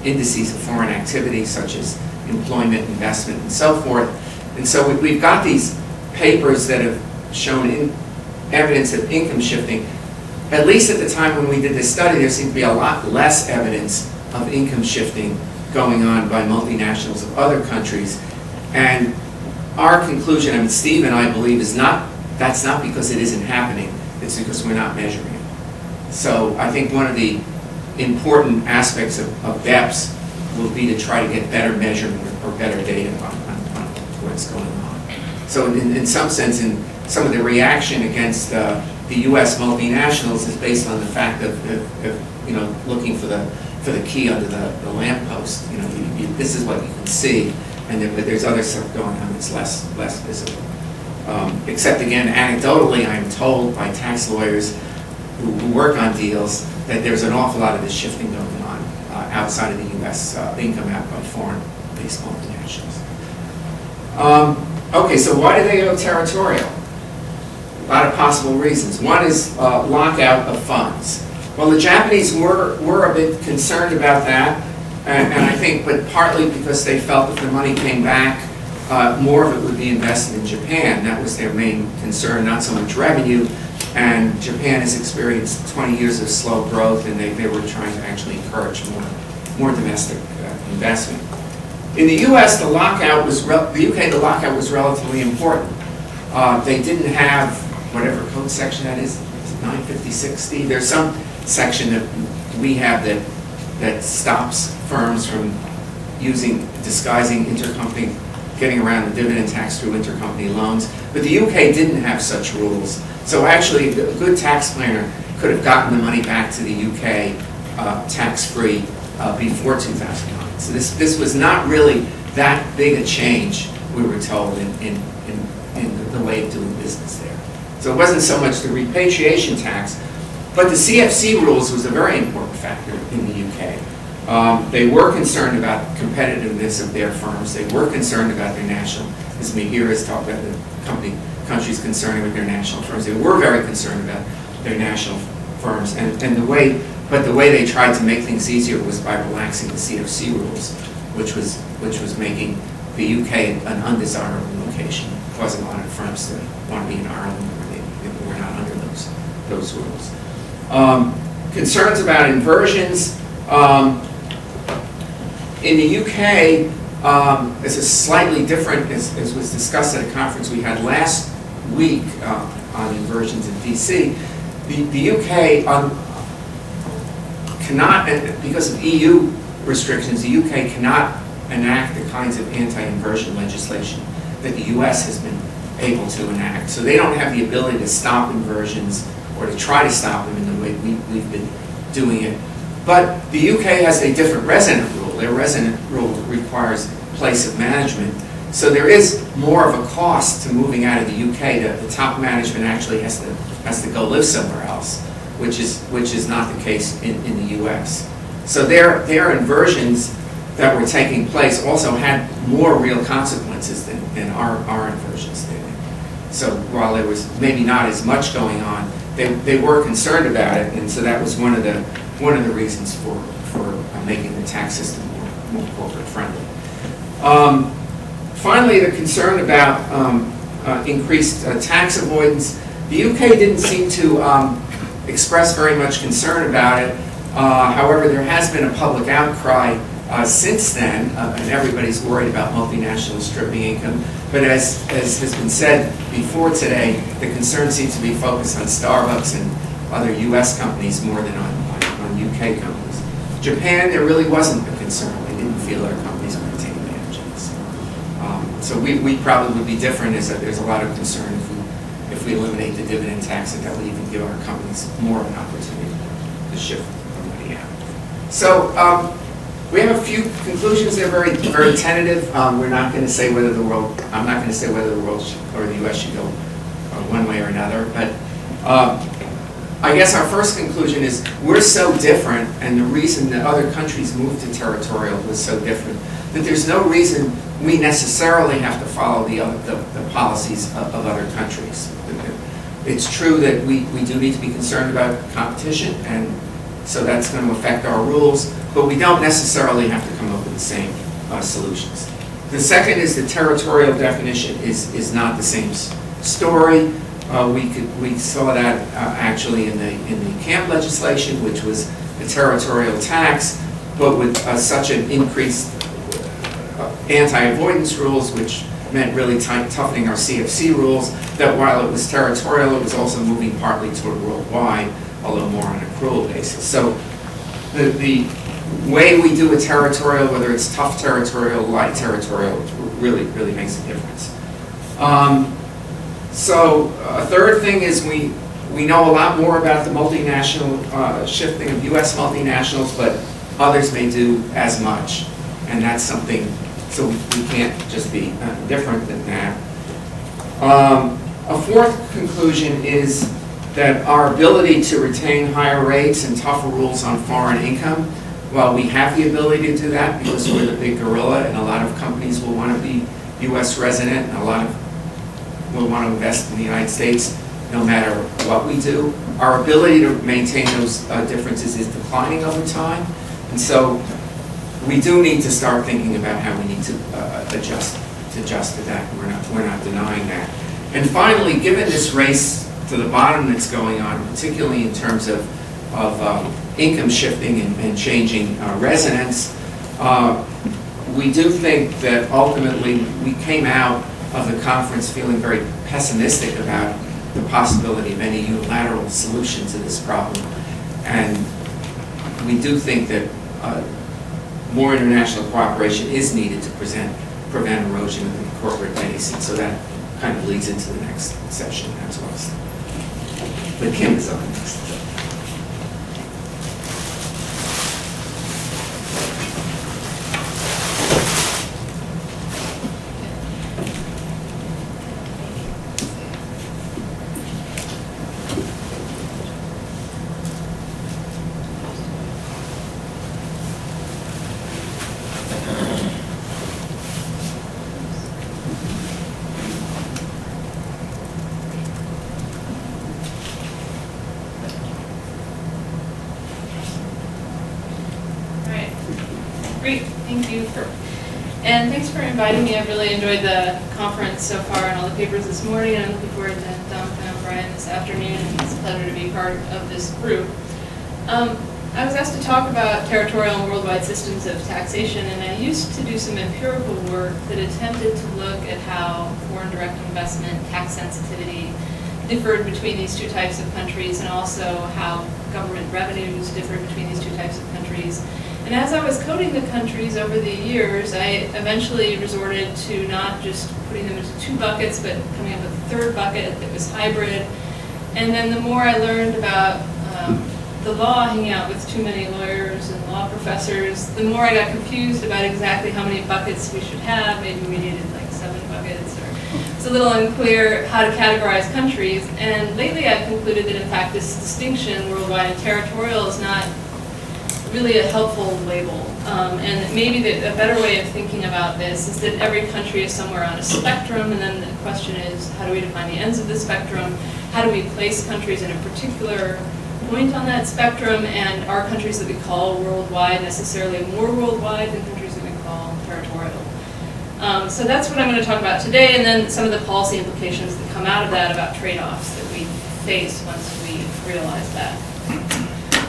indices of foreign activity, such as employment, investment, and so forth. And so we've got these papers that have shown evidence of income shifting. At least at the time when we did this study, there seemed to be a lot less evidence of income shifting going on by multinationals of other countries. And our conclusion, Steve and I believe, that's not because it isn't happening, it's because we're not measuring it. So I think one of the important aspects of BEPS will be to try to get better measurement or better data on what's going on. So in some sense, in some of the reaction against the U.S. multinationals is based on the fact of looking for the key under the lamppost. This is what you can see, and then there's other stuff going on that's less visible. Except again, anecdotally, I'm told by tax lawyers who work on deals that there's an awful lot of this shifting going on outside of the U.S. Income out by foreign-based multinationals. Okay, so why do they go territorial? A lot of possible reasons. One is lockout of funds. Well, the Japanese were a bit concerned about that, and I think, but partly because they felt that the money came back, more of it would be invested in Japan. That was their main concern, not so much revenue. And Japan has experienced 20 years of slow growth, and they were trying to actually encourage more domestic investment. In the U.S., the lockout was the lockout was relatively important. They didn't have whatever code section that is 956, Steve. There's some section that we have that that stops firms from disguising intercompany, getting around the dividend tax through intercompany loans. But the UK didn't have such rules. So actually, a good tax planner could have gotten the money back to the UK tax-free before 2009. So this was not really that big a change, we were told, in the way of doing business there. So it wasn't so much the repatriation tax, but the CFC rules was a very important factor in the UK. They were concerned about competitiveness of their firms. They were concerned about their national, as Mihir has talked about the countries concerned with their national firms. They were very concerned about their national firms, and the way they tried to make things easier was by relaxing the CFC rules, which was making the UK an undesirable location, causing a lot of firms to want to be in Ireland where they were not under those rules. Concerns about inversions. In the UK, it's a slightly different, as was discussed at a conference we had last week on inversions in DC. The UK cannot, because of EU restrictions, the UK cannot enact the kinds of anti-inversion legislation that the US has been able to enact. So they don't have the ability to stop inversions or to try to stop them in the way we've been doing it. But the UK has a different resident rule. Their resident rule requires place of management. So there is more of a cost to moving out of the UK. The top management actually has to go live somewhere else, which is not the case in the US. So their inversions that were taking place also had more real consequences than our inversions did. So while there was maybe not as much going on, they were concerned about it, and so that was one of the reasons for making the tax system more corporate friendly. Finally, the concern about increased tax avoidance. The UK didn't seem to express very much concern about it. However, there has been a public outcry since then, and everybody's worried about multinationals stripping income. But as has been said before today, the concern seems to be focused on Starbucks and other US companies more than on UK companies. Japan, there really wasn't a concern. They didn't feel their companies were taking advantage of this. So we probably would be different, is that there's a lot of concern if we eliminate the dividend tax, that would even give our companies more of an opportunity to shift money out. So we have a few conclusions. They're very, very tentative. We're not going to say whether the world, I'm not going to say whether the world or the US should go one way or another, but I guess our first conclusion is we're so different, and the reason that other countries moved to territorial was so different, that there's no reason we necessarily have to follow the policies of other countries. It's true that we do need to be concerned about competition, and so that's going to affect our rules, but we don't necessarily have to come up with the same solutions. The second is the territorial definition is not the same story. We saw that actually in the camp legislation, which was a territorial tax, but with such an increased anti-avoidance rules, which meant really toughening our CFC rules, that while it was territorial, it was also moving partly toward worldwide, although more on an accrual basis. So the way we do a territorial, whether it's tough territorial, light territorial, really makes a difference. So a third thing is we know a lot more about the multinational shifting of US multinationals, but others may do as much, and that's something, so we can't just be different than that. A fourth conclusion is that our ability to retain higher rates and tougher rules on foreign income, while we have the ability to do that because we're the big gorilla and a lot of companies will want to be US resident and a lot of will want to invest in the United States no matter what we do, our ability to maintain those differences is declining over time. And so we do need to start thinking about how we need to adjust to that. We're not denying that. And finally, given this race to the bottom that's going on, particularly in terms of income shifting and changing residence, we do think that ultimately we came out of the conference feeling very pessimistic about the possibility of any unilateral solution to this problem. And we do think that more international cooperation is needed to prevent erosion of the corporate base, and so that kind of leads into the next session as well. But Kim is up next.
Great, thank you. And thanks for inviting me. I've really enjoyed the conference so far and all the papers this morning, and I'm looking forward to Duncan and Brian this afternoon, and it's a pleasure to be part of this group. I was asked to talk about territorial and worldwide systems of taxation, and I used to do some empirical work that attempted to look at how foreign direct investment, tax sensitivity, differed between these two types of countries, and also how government revenues differed between these two types of countries. And as I was coding the countries over the years, I eventually resorted to not just putting them into two buckets, but coming up with a third bucket that was hybrid. And then the more I learned about the law, hanging out with too many lawyers and law professors, the more I got confused about exactly how many buckets we should have. Maybe we needed like 7 buckets, or it's a little unclear how to categorize countries. And lately I've concluded that in fact this distinction, worldwide and territorial, is not really a helpful label. And maybe a better way of thinking about this is that every country is somewhere on a spectrum, and then the question is, how do we define the ends of the spectrum? How do we place countries in a particular point on that spectrum? And are countries that we call worldwide necessarily more worldwide than countries that we call territorial? So that's what I'm going to talk about today, and then some of the policy implications that come out of that about trade-offs that we face once we realize that.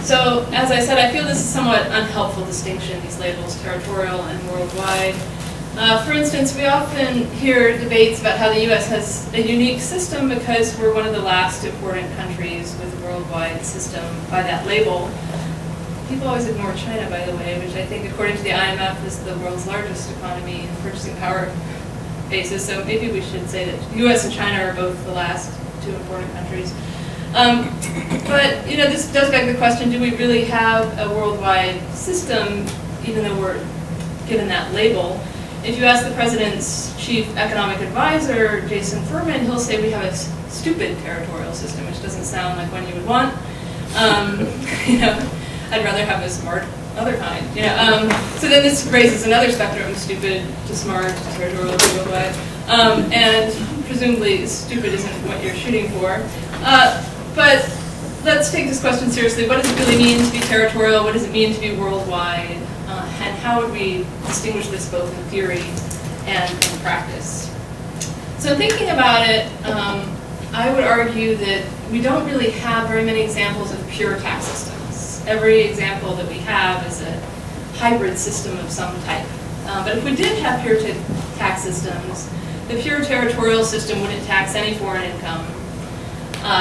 So, as I said, I feel this is a somewhat unhelpful distinction, these labels, territorial and worldwide. For instance, we often hear debates about how the U.S. has a unique system because we're one of the last important countries with a worldwide system by that label. People always ignore China, by the way, which I think, according to the IMF, is the world's largest economy in purchasing power basis. So maybe we should say that the U.S. and China are both the last 2 important countries. But, you know, this does beg the question, do we really have a worldwide system, even though we're given that label? If you ask the president's chief economic advisor, Jason Furman, he'll say we have a stupid territorial system, which doesn't sound like one you would want. You know, I'd rather have a smart other kind. You know, so then this raises another spectrum, stupid to smart, to territorial to worldwide. And presumably stupid isn't what you're shooting for. But let's take this question seriously. What does it really mean to be territorial? What does it mean to be worldwide? And how would we distinguish this both in theory and in practice? So thinking about it, I would argue that we don't really have very many examples of pure tax systems. Every example that we have is a hybrid system of some type. But if we did have pure tax systems, the pure territorial system wouldn't tax any foreign income.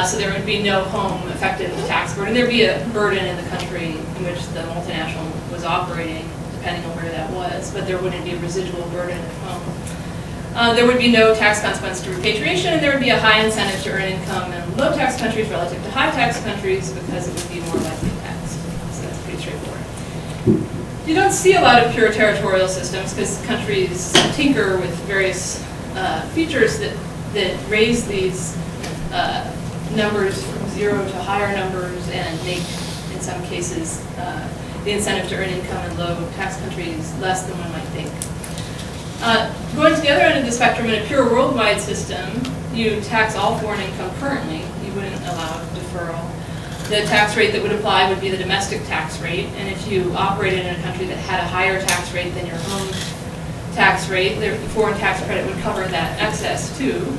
So there would be no home effective tax burden. There would be a burden in the country in which the multinational was operating, depending on where that was, but there wouldn't be a residual burden at home. There would be no tax consequence to repatriation, and there would be a high incentive to earn income in low tax countries relative to high tax countries because it would be more likely taxed. So that's pretty straightforward. You don't see a lot of pure territorial systems because countries tinker with various features that raise these numbers from 0 to higher numbers and make, in some cases, the incentive to earn income in low tax countries less than one might think. Going to the other end of the spectrum, in a pure worldwide system, you tax all foreign income currently. You wouldn't allow deferral. The tax rate that would apply would be the domestic tax rate, and if you operated in a country that had a higher tax rate than your home tax rate, the foreign tax credit would cover that excess too.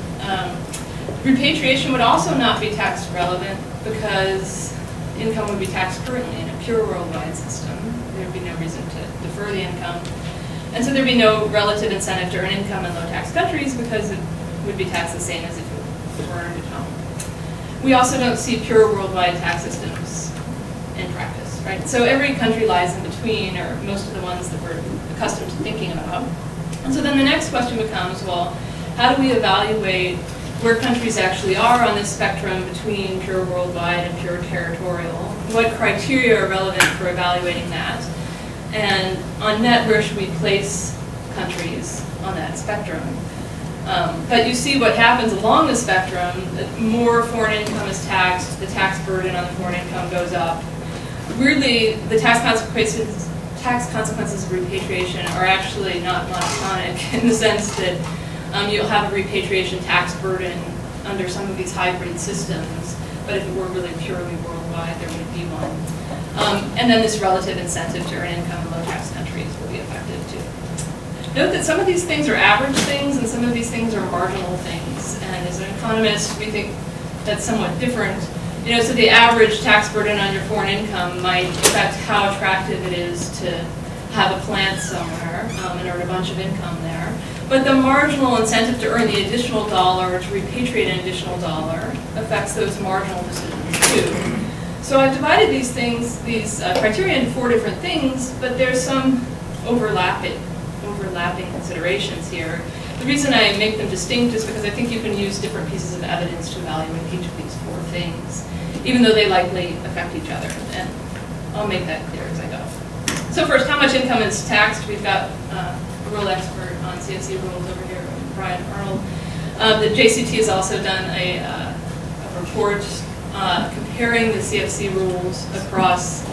Repatriation would also not be tax relevant because income would be taxed currently in a pure worldwide system. There would be no reason to defer the income. And so there would be no relative incentive to earn income in low tax countries because it would be taxed the same as if it were earned at home. We also don't see pure worldwide tax systems in practice, right? So every country lies in between. between are most of the ones that we're accustomed to thinking about. And so then the next question becomes, well, how do we evaluate where countries actually are on this spectrum between pure worldwide and pure territorial? What criteria are relevant for evaluating that? And on net, where should we place countries on that spectrum? But you see what happens along the spectrum. More foreign income is taxed, the tax burden on the foreign income goes up. Weirdly, the tax consequences of repatriation are actually not monotonic in the sense that you'll have a repatriation tax burden under some of these hybrid systems, but if it were really purely worldwide, there wouldn't be one. And then this relative incentive to earn income in low-tax countries will be effective too. Note that some of these things are average things and some of these things are marginal things. And as an economist, we think that's somewhat different. You know, so the average tax burden on your foreign income might affect how attractive it is to have a plant somewhere and earn a bunch of income there. But the marginal incentive to earn the additional dollar or to repatriate an additional dollar affects those marginal decisions too. So I've divided these things, these criteria into 4 different things, but there's some overlapping considerations here. The reason I make them distinct is because I think you can use different pieces of evidence to evaluate each of these 4 things, even though they likely affect each other. And I'll make that clear as I go. So first, how much income is taxed? We've got a real expert on CFC rules over here, Brian Arnold. The JCT has also done a report comparing the CFC rules across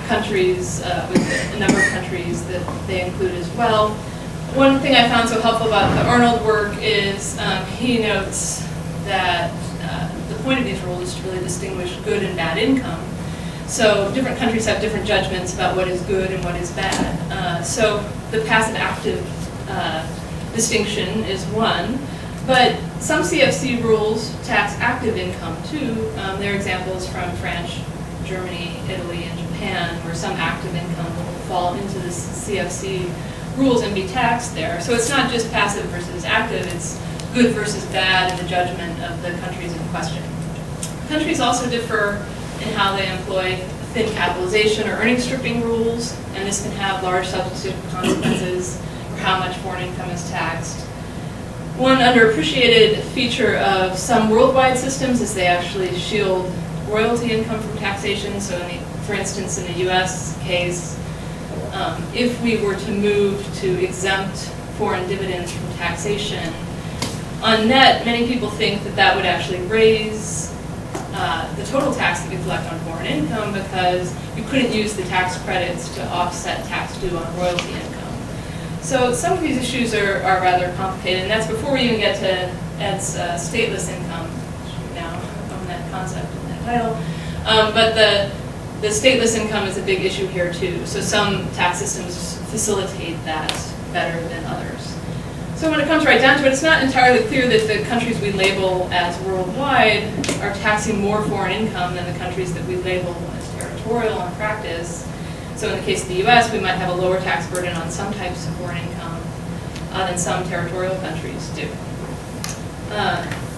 countries, with a number of countries that they include as well. One thing I found so helpful about the Arnold work is he notes that the point of these rules is to really distinguish good and bad income. So different countries have different judgments about what is good and what is bad. So the passive-active distinction is one, but some CFC rules tax active income too. There are examples from France, Germany, Italy, and Japan where some active income will fall into the CFC rules and be taxed there. So it's not just passive versus active, it's good versus bad in the judgment of the countries in question. Countries also differ in how they employ thin capitalization or earnings stripping rules, and this can have large substantive consequences for how much foreign income is taxed. One underappreciated feature of some worldwide systems is they actually shield royalty income from taxation. So for instance, in the US case, if we were to move to exempt foreign dividends from taxation, on net, many people think that that would actually raise the total tax that we collect on foreign income because you couldn't use the tax credits to offset tax due on royalty income. So some of these issues are rather complicated, and that's before we even get to Ed's stateless income, which we now own that concept in that title. But the stateless income is a big issue here too. So some tax systems facilitate that better than others. So when it comes right down to it, it's not entirely clear that the countries we label as worldwide are taxing more foreign income than the countries that we label as territorial in practice. So in the case of the US, we might have a lower tax burden on some types of foreign income than some territorial countries do.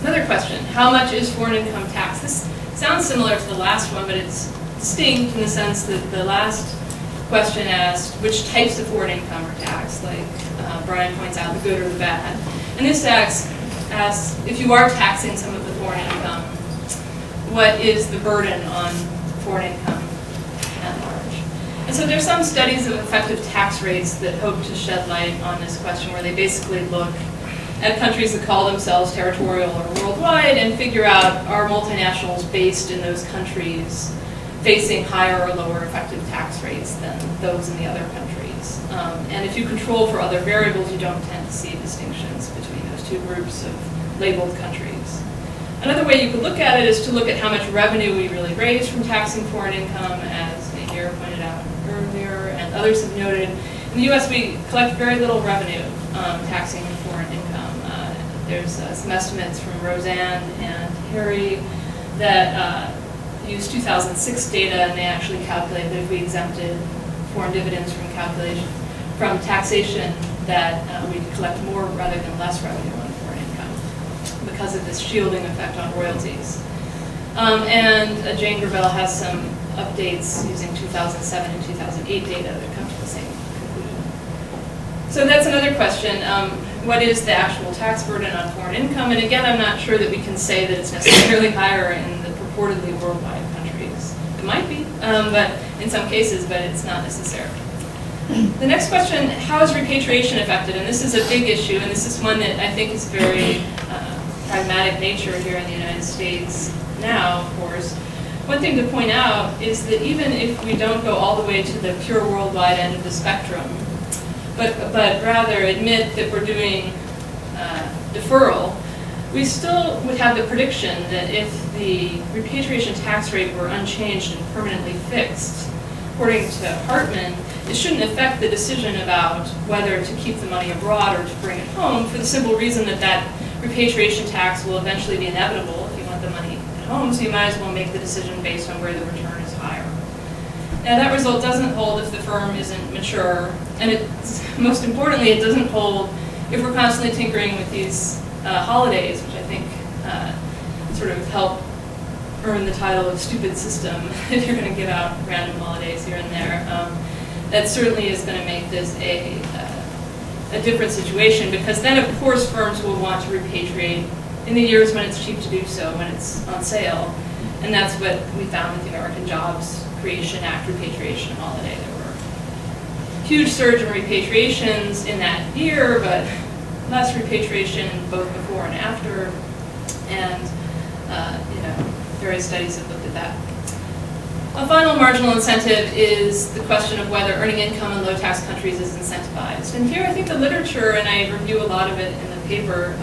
Another question, how much is foreign income tax? This sounds similar to the last one, but it's distinct in the sense that the last question asked which types of foreign income are taxed, like Brian points out, the good or the bad. And this asks if you are taxing some of the foreign income, what is the burden on foreign income at large? And so there's some studies of effective tax rates that hope to shed light on this question, where they basically look at countries that call themselves territorial or worldwide and figure out, are multinationals based in those countries facing higher or lower effective tax rates than those in the other countries. And if you control for other variables, you don't tend to see distinctions between those two groups of labeled countries. Another way you could look at it is to look at how much revenue we really raise from taxing foreign income, as Nadir pointed out earlier, and others have noted. In the US, we collect very little revenue taxing foreign income. There's some estimates from Roseanne and Harry that use 2006 data, and they actually calculate that if we exempted foreign dividends from taxation, that we'd collect more rather than less revenue on foreign income because of this shielding effect on royalties. And Jane Gravel has some updates using 2007 and 2008 data that come to the same conclusion. So that's another question. What is the actual tax burden on foreign income? And again, I'm not sure that we can say that it's necessarily higher in the purportedly worldwide countries. It might be, but in some cases, but it's not necessary. The next question, how is repatriation affected? And this is a big issue, and this is one that I think is very pragmatic nature here in the United States now, of course. One thing to point out is that even if we don't go all the way to the pure worldwide end of the spectrum, but rather admit that we're doing deferral, we still would have the prediction that if the repatriation tax rate were unchanged and permanently fixed, according to Hartman, it shouldn't affect the decision about whether to keep the money abroad or to bring it home, for the simple reason that that repatriation tax will eventually be inevitable if you want the money at home, so you might as well make the decision based on where the return is higher. Now that result doesn't hold if the firm isn't mature, and most importantly, it doesn't hold if we're constantly tinkering with these holidays, which I think sort of help earn the title of stupid system if you're going to give out random holidays here and there. That certainly is going to make this a different situation, because then of course firms will want to repatriate in the years when it's cheap to do so, when it's on sale. And that's what we found with the American Jobs Creation Act repatriation holiday. There were huge surge in repatriations in that year, but less repatriation both before and after. And various studies have looked at that. A final marginal incentive is the question of whether earning income in low tax countries is incentivized. And here I think the literature, and I review a lot of it in the paper,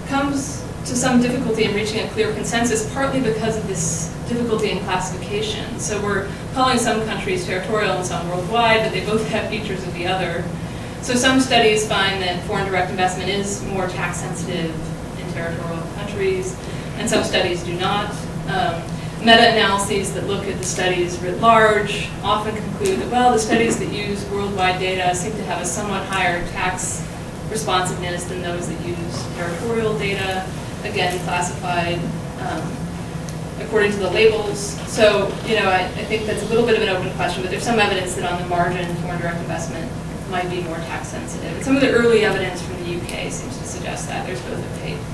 comes to some difficulty in reaching a clear consensus, partly because of this difficulty in classification. So we're calling some countries territorial and some worldwide, but they both have features of the other. So some studies find that foreign direct investment is more tax sensitive in territorial countries, and some studies do not. Meta-analyses that look at the studies writ large often conclude that, well, the studies that use worldwide data seem to have a somewhat higher tax responsiveness than those that use territorial data, again, classified according to the labels. So, I think that's a little bit of an open question, but there's some evidence that on the margin, foreign direct investment might be more tax sensitive. And some of the early evidence from the UK seems to suggest that. There's both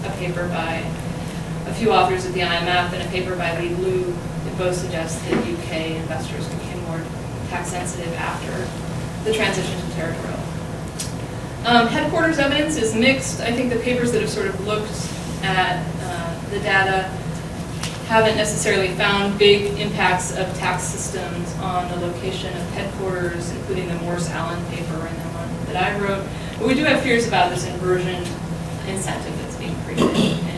a paper by a few authors at the IMF and a paper by Lee Blue that both suggest that UK investors became more tax sensitive after the transition to territorial. Headquarters evidence is mixed. I think the papers that have sort of looked at the data haven't necessarily found big impacts of tax systems on the location of headquarters, including the Morse-Allen paper and the one that I wrote. But we do have fears about this inversion incentive that's being created in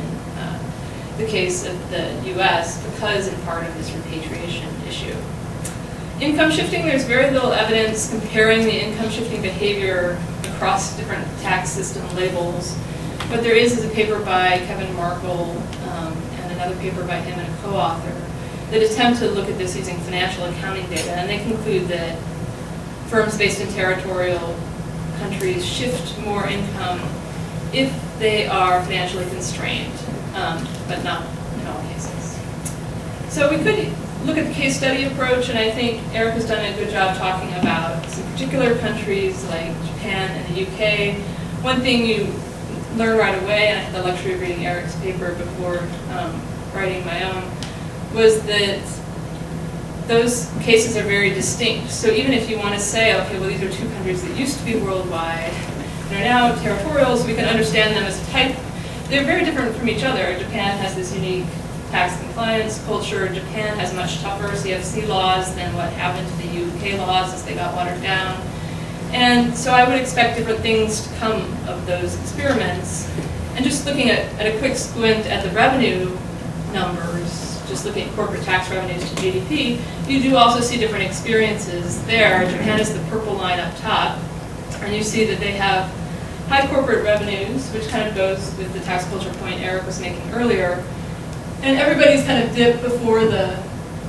the case of the U.S. because in part of this repatriation issue. Income shifting, there's very little evidence comparing the income shifting behavior across different tax system labels. What there is a paper by Kevin Markle and another paper by him and a co-author that attempt to look at this using financial accounting data, and they conclude that firms based in territorial countries shift more income if they are financially constrained, but not in all cases. So we could look at the case study approach, and I think Eric has done a good job talking about some particular countries like Japan and the UK. One thing you learn right away, and I had the luxury of reading Eric's paper before writing my own, was that those cases are very distinct. So even if you want to say, okay, well, these are two countries that used to be worldwide and are now territorial, so we can understand them as a type, they're very different from each other. Japan has this unique tax compliance culture. Japan has much tougher CFC laws than what happened to the UK laws as they got watered down. And so I would expect different things to come of those experiments. And just looking at a quick squint at the revenue numbers, just looking at corporate tax revenues to GDP, you do also see different experiences there. Japan is the purple line up top, and you see that they have high corporate revenues, which kind of goes with the tax culture point Eric was making earlier. And everybody's kind of dipped before the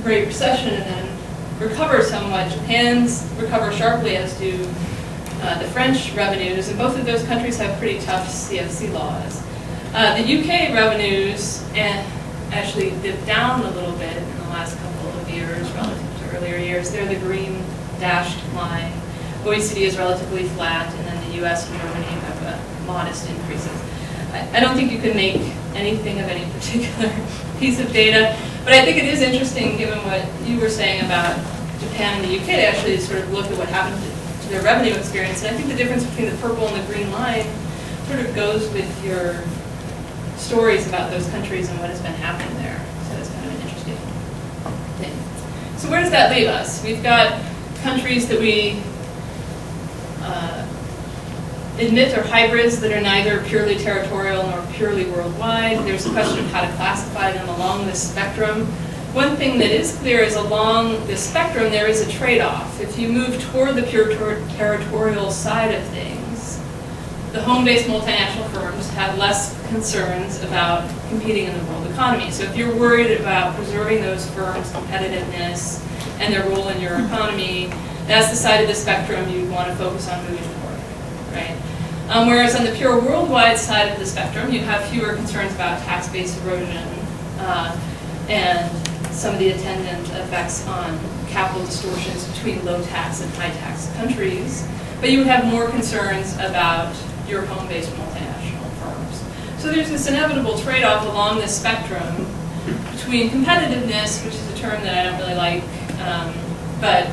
Great Recession and then recover somewhat. Japan's recover sharply, as do the French revenues, and both of those countries have pretty tough CFC laws. The UK revenues actually dipped down a little bit in the last couple of years relative to earlier years. They're the green dashed line. OECD is relatively flat, and then the US and Germany have modest increases. I don't think you can make anything of any particular piece of data, but I think it is interesting, given what you were saying about Japan and the UK, to actually sort of look at what happened to their revenue experience. And I think the difference between the purple and the green line sort of goes with your stories about those countries and what has been happening there. So it's kind of an interesting thing. So where does that leave us? We've got countries that we admit are hybrids that are neither purely territorial nor purely worldwide. There's a question of how to classify them along this spectrum. One thing that is clear is along this spectrum there is a trade-off. If you move toward the pure territorial side of things, the home-based multinational firms have less concerns about competing in the world economy. So if you're worried about preserving those firms' competitiveness and their role in your economy, that's the side of the spectrum you want to focus on moving forward, right? Whereas on the pure worldwide side of the spectrum, you have fewer concerns about tax-based erosion and some of the attendant effects on capital distortions between low-tax and high-tax countries. But you would have more concerns about your home-based multinational firms. So there's this inevitable trade-off along this spectrum between competitiveness, which is a term that I don't really like, but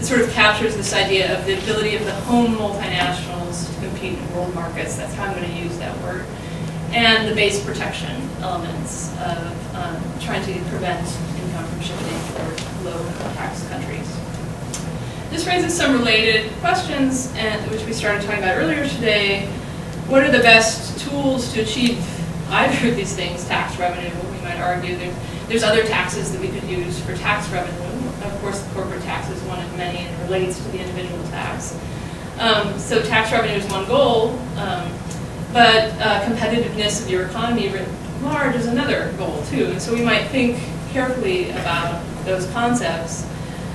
it sort of captures this idea of the ability of the home multinationals to compete in world markets. That's how I'm going to use that word. And the base protection elements of trying to prevent income from shifting toward low-tax countries. This raises some related questions, which we started talking about earlier today. What are the best tools to achieve either of these things? Tax revenue, we might argue. There's other taxes that we could use for tax revenue. Of course, the corporate tax is one of many and relates to the individual tax. So tax revenue is one goal, but competitiveness of your economy writ large is another goal too. And so we might think carefully about those concepts.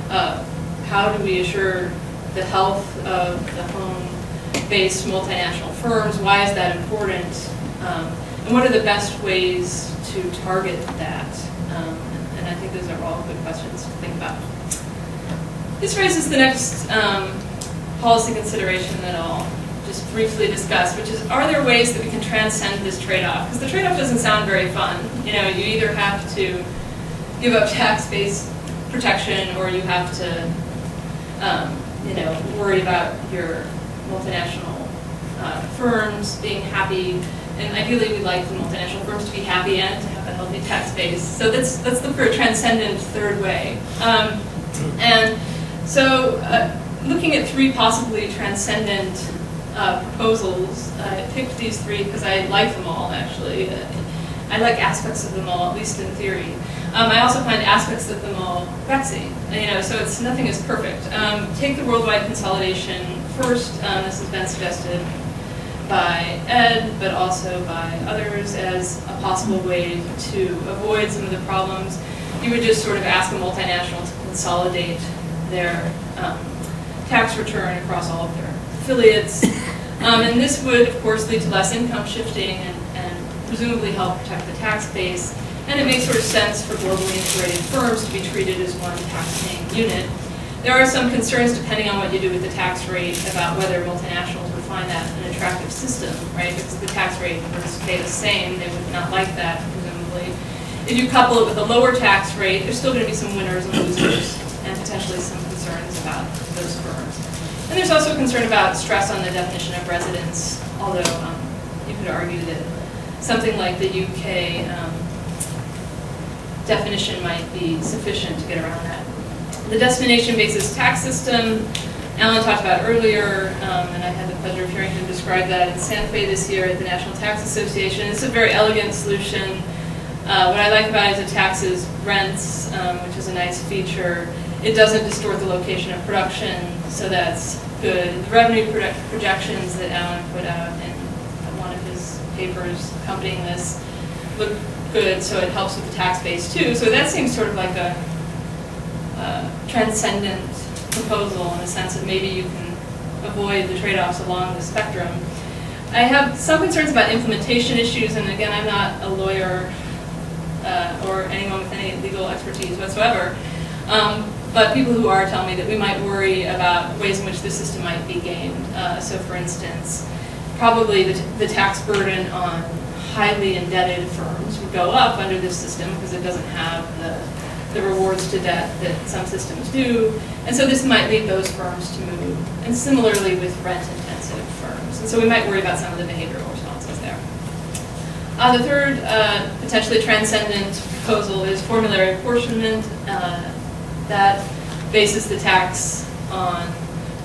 How do we assure the health of the home-based multinational firms? Why is that important? And what are the best ways to target that? And I think those are all good questions to think about. This raises the next policy consideration that I'll just briefly discuss, which is, are there ways that we can transcend this trade-off? Because the trade-off doesn't sound very fun. You know, you either have to give up tax-based protection or you have to worry about your multinational firms being happy, and ideally we'd like the multinational firms to be happy and to have a healthy tax base. So let's look for a transcendent third way. And so looking at three possibly transcendent proposals, I picked these three because I like them all, actually. I like aspects of them all, at least in theory. I also find aspects of them all vexing, so nothing is perfect. Take the worldwide consolidation first. This has been suggested by Ed, but also by others as a possible way to avoid some of the problems. You would just sort of ask a multinational to consolidate their tax return across all of their affiliates. And this would, of course, lead to less income shifting and presumably help protect the tax base. And it makes sort of sense for globally integrated firms to be treated as one tax-paying unit. There are some concerns, depending on what you do with the tax rate, about whether multinationals would find that an attractive system, right? Because the tax rate would stay the same. They would not like that, presumably. If you couple it with a lower tax rate, there's still going to be some winners and losers, and potentially some concerns about those firms. And there's also concern about stress on the definition of residence, although you could argue that something like the UK definition might be sufficient to get around that. The destination basis tax system, Alan talked about earlier, and I had the pleasure of hearing him describe that in Santa Fe this year at the National Tax Association. It's a very elegant solution. What I like about it is it taxes rents, which is a nice feature. It doesn't distort the location of production, so that's good. The revenue projections that Alan put out in one of his papers accompanying this look good, so it helps with the tax base too. So that seems sort of like a transcendent proposal in the sense that maybe you can avoid the trade-offs along the spectrum. I have some concerns about implementation issues, and again, I'm not a lawyer or anyone with any legal expertise whatsoever. But people who are tell me that we might worry about ways in which the system might be gamed. So for instance, probably the tax burden on highly indebted firms would go up under this system because it doesn't have the rewards to debt that some systems do. And so this might lead those firms to move. And similarly with rent-intensive firms. And so we might worry about some of the behavioral responses there. The third potentially transcendent proposal is formulary apportionment. That bases the tax on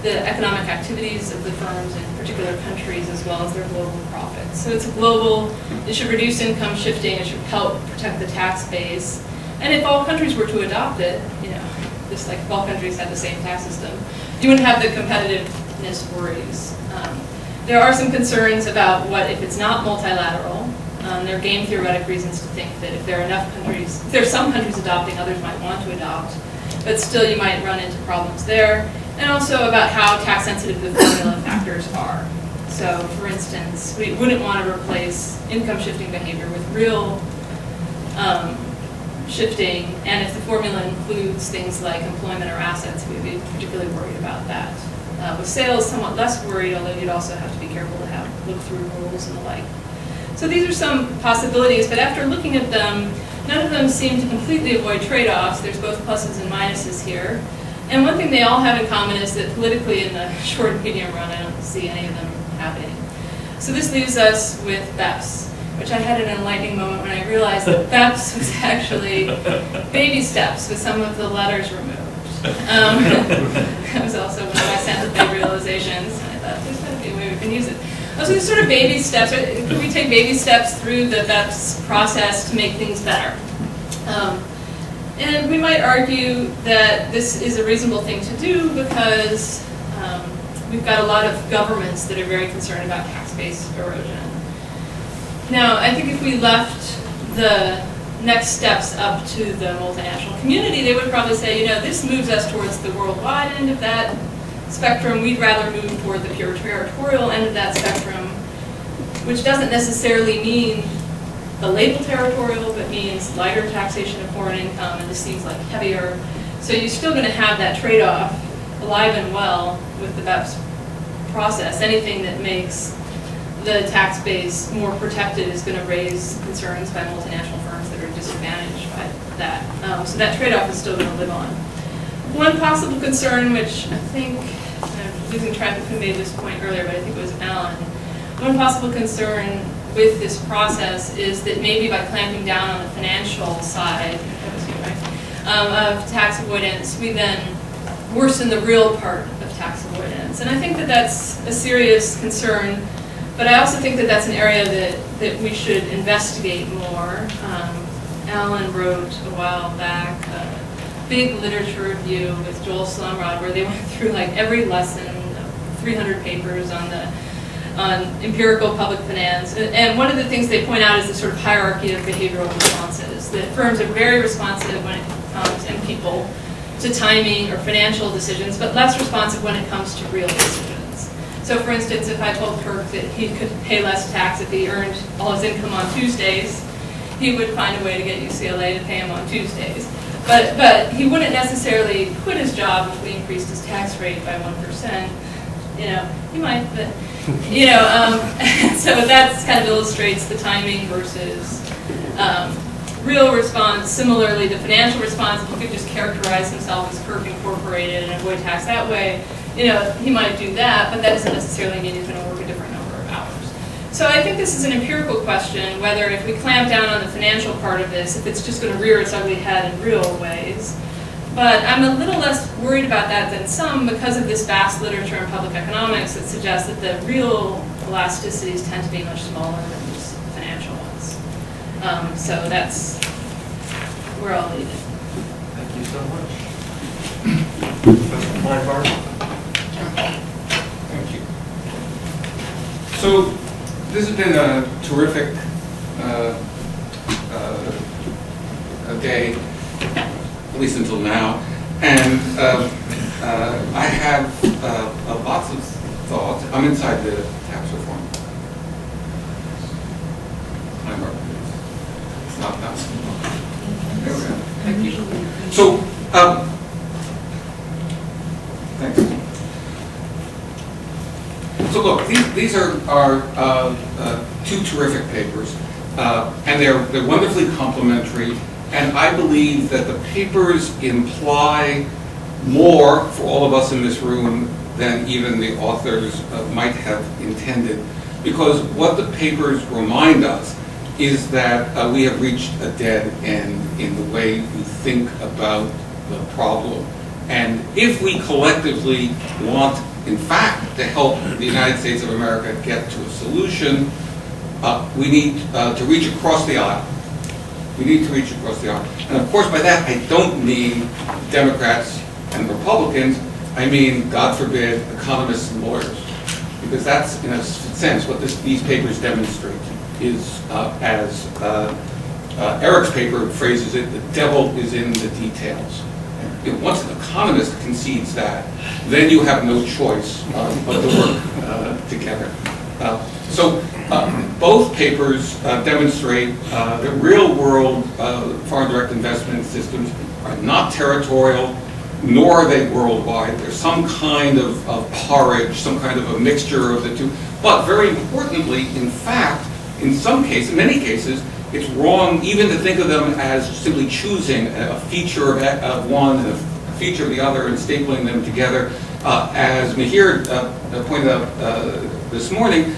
the economic activities of the firms in particular countries as well as their global profits. So it's global, it should reduce income shifting, it should help protect the tax base. And if all countries were to adopt it, just like if all countries had the same tax system, you wouldn't have the competitiveness worries. There are some concerns about what if it's not multilateral. There are game theoretic reasons to think that if there are enough countries, if there are some countries adopting, others might want to adopt, but still you might run into problems there. And also about how tax sensitive the formula factors are. So for instance, we wouldn't want to replace income shifting behavior with real shifting, and if the formula includes things like employment or assets, we'd be particularly worried about that. With sales, somewhat less worried, although you'd also have to be careful to look through rules and the like. So these are some possibilities, but after looking at them, none of them seem to completely avoid trade-offs. There's both pluses and minuses here. And one thing they all have in common is that politically in the short and medium run, I don't see any of them happening. So this leaves us with BEPS, which I had an enlightening moment when I realized that BEPS was actually baby steps with some of the letters removed. That was also one of my Santa Fe realizations. I thought there's got to be a way we can use it. So these sort of baby steps, could we take baby steps through the BEPS process to make things better? And we might argue that this is a reasonable thing to do because we've got a lot of governments that are very concerned about tax-based erosion. Now, I think if we left the next steps up to the multinational community, they would probably say, this moves us towards the worldwide end of that spectrum. We'd rather move toward the pure territorial end of that spectrum, which doesn't necessarily mean the label territorial, but means lighter taxation of foreign income, and this seems like heavier. So you're still going to have that trade-off alive and well with the BEPS process. Anything that makes the tax base more protected is going to raise concerns by multinational firms that are disadvantaged by that. So that trade-off is still going to live on. One possible concern, which I think, I'm losing track of who made this point earlier, but I think it was Alan. One possible concern with this process is that maybe by clamping down on the financial side of tax avoidance, we then worsen the real part of tax avoidance. And I think that that's a serious concern, but I also think that that's an area that we should investigate more. Alan wrote a while back a big literature review with Joel Slumrod where they went through like every lesson, 300 papers on empirical public finance. And one of the things they point out is the sort of hierarchy of behavioral responses. That firms are very responsive when it comes, and people, to timing or financial decisions, but less responsive when it comes to real decisions. So for instance, if I told Kirk that he could pay less tax if he earned all his income on Tuesdays, he would find a way to get UCLA to pay him on Tuesdays. But he wouldn't necessarily quit his job if we increased his tax rate by 1%. He might, but so that kind of illustrates the timing versus real response. Similarly, the financial response, if he could just characterize himself as Kirk Incorporated and avoid tax that way, he might do that, but that doesn't necessarily mean he's going to work a different number of hours. So I think this is an empirical question, whether if we clamp down on the financial part of this, if it's just going to rear its ugly head in real ways. But I'm a little less worried about that than some because of this vast literature in public economics that suggests that the real elasticities tend to be much smaller than these financial ones. So that's where I'll leave it.
Thank you so much. Professor Kleinberg?
Thank you. So this has been a terrific day, at least until now, and I have lots of thoughts. I'm inside the tax reform. It's not that. Thank you. So, thanks. So look, these are two terrific papers, and they're wonderfully complementary, and I believe that the papers imply more for all of us in this room than even the authors might have intended. Because what the papers remind us is that we have reached a dead end in the way we think about the problem. And if we collectively want, in fact, to help the United States of America get to a solution, we need to reach across the aisle. We need to reach across the aisle. And of course, by that, I don't mean Democrats and Republicans. I mean, God forbid, economists and lawyers. Because that's, in a sense, what these papers demonstrate is, as Eric's paper phrases it, the devil is in the details. And once an economist concedes that, then you have no choice but to work together. So both papers demonstrate that real-world foreign direct investment systems are not territorial, nor are they worldwide. There's some kind of porridge, some kind of a mixture of the two. But very importantly, in fact, in some cases, many cases, it's wrong even to think of them as simply choosing a feature of one and a feature of the other and stapling them together. As Mihir pointed out this morning,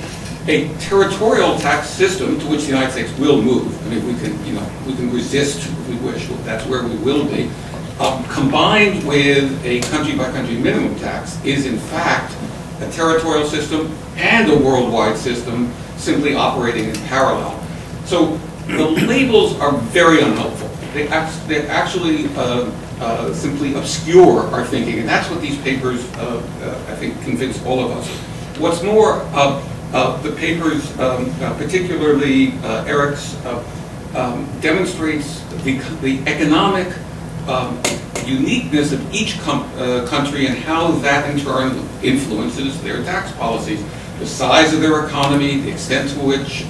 a territorial tax system to which the United States will move. I mean, we can resist if we wish. That's where we will be. Combined with a country-by-country minimum tax is, in fact, a territorial system and a worldwide system simply operating in parallel. So the labels are very unhelpful. They actually simply obscure our thinking, and that's what these papers, I think, convince all of us. What's more, the papers, particularly Eric's, demonstrates the economic uniqueness of each country and how that in turn influences their tax policies. The size of their economy, the extent to which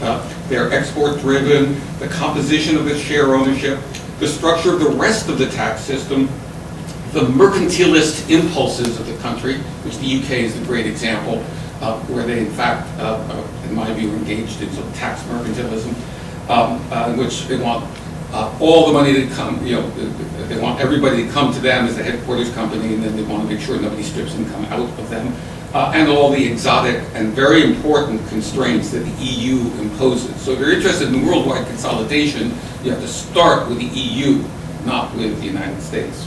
they're export-driven, the composition of the share ownership, the structure of the rest of the tax system, the mercantilist impulses of the country, which the UK is a great example, where they in fact, in my view, are engaged in some tax mercantilism, in which they want all the money to come, they want everybody to come to them as the headquarters company, and then they want to make sure nobody strips income out of them. And all the exotic and very important constraints that the EU imposes. So if you're interested in worldwide consolidation, you have to start with the EU, not with the United States,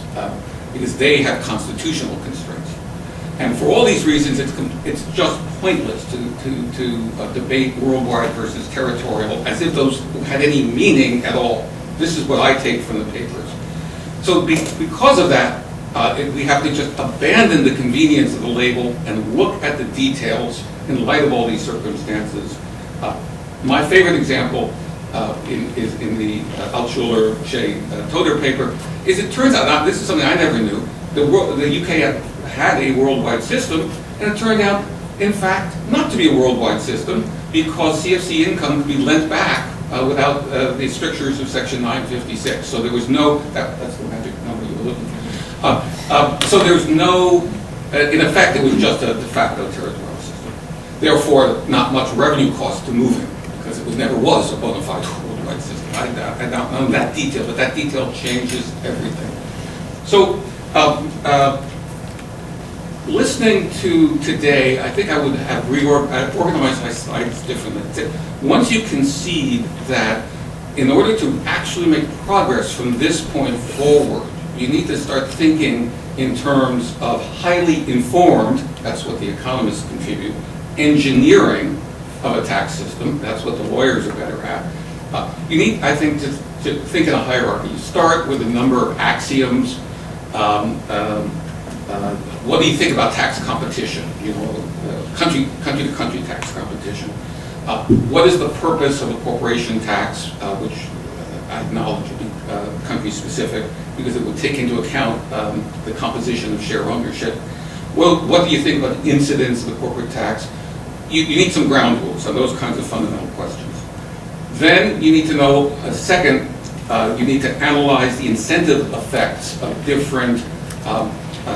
because they have constitutional constraints. And for all these reasons, it's just pointless to debate worldwide versus territorial as if those had any meaning at all. This is what I take from the papers. So because of that, we have to just abandon the convenience of the label and look at the details in light of all these circumstances. My favorite example is in the Altshuler-Shea-Toder paper, is it turns out, now this is something I never knew, the UK had a worldwide system, and it turned out, in fact, not to be a worldwide system, because CFC income could be lent back without the strictures of Section 956. So there was no, that's the magic number you were looking for. So there's no, in effect, it was just a de facto territorial system. Therefore, not much revenue cost to moving, because it never was a bona fide worldwide system. I don't know that detail, but that detail changes everything. So, listening to today, I think I would have organized my slides differently. Once you concede that in order to actually make progress from this point forward, you need to start thinking in terms of highly informed, that's what the economists contribute, engineering of a tax system, that's what the lawyers are better at. You need, I think, to think in a hierarchy. You start with a number of axioms. What do you think about tax competition? Country-to-country tax competition. What is the purpose of a corporation tax, which I acknowledge would be country-specific, because it would take into account the composition of share ownership. Well, what do you think about the incidence of the corporate tax? You need some ground rules on those kinds of fundamental questions. Then you need to know, second, you need to analyze the incentive effects of different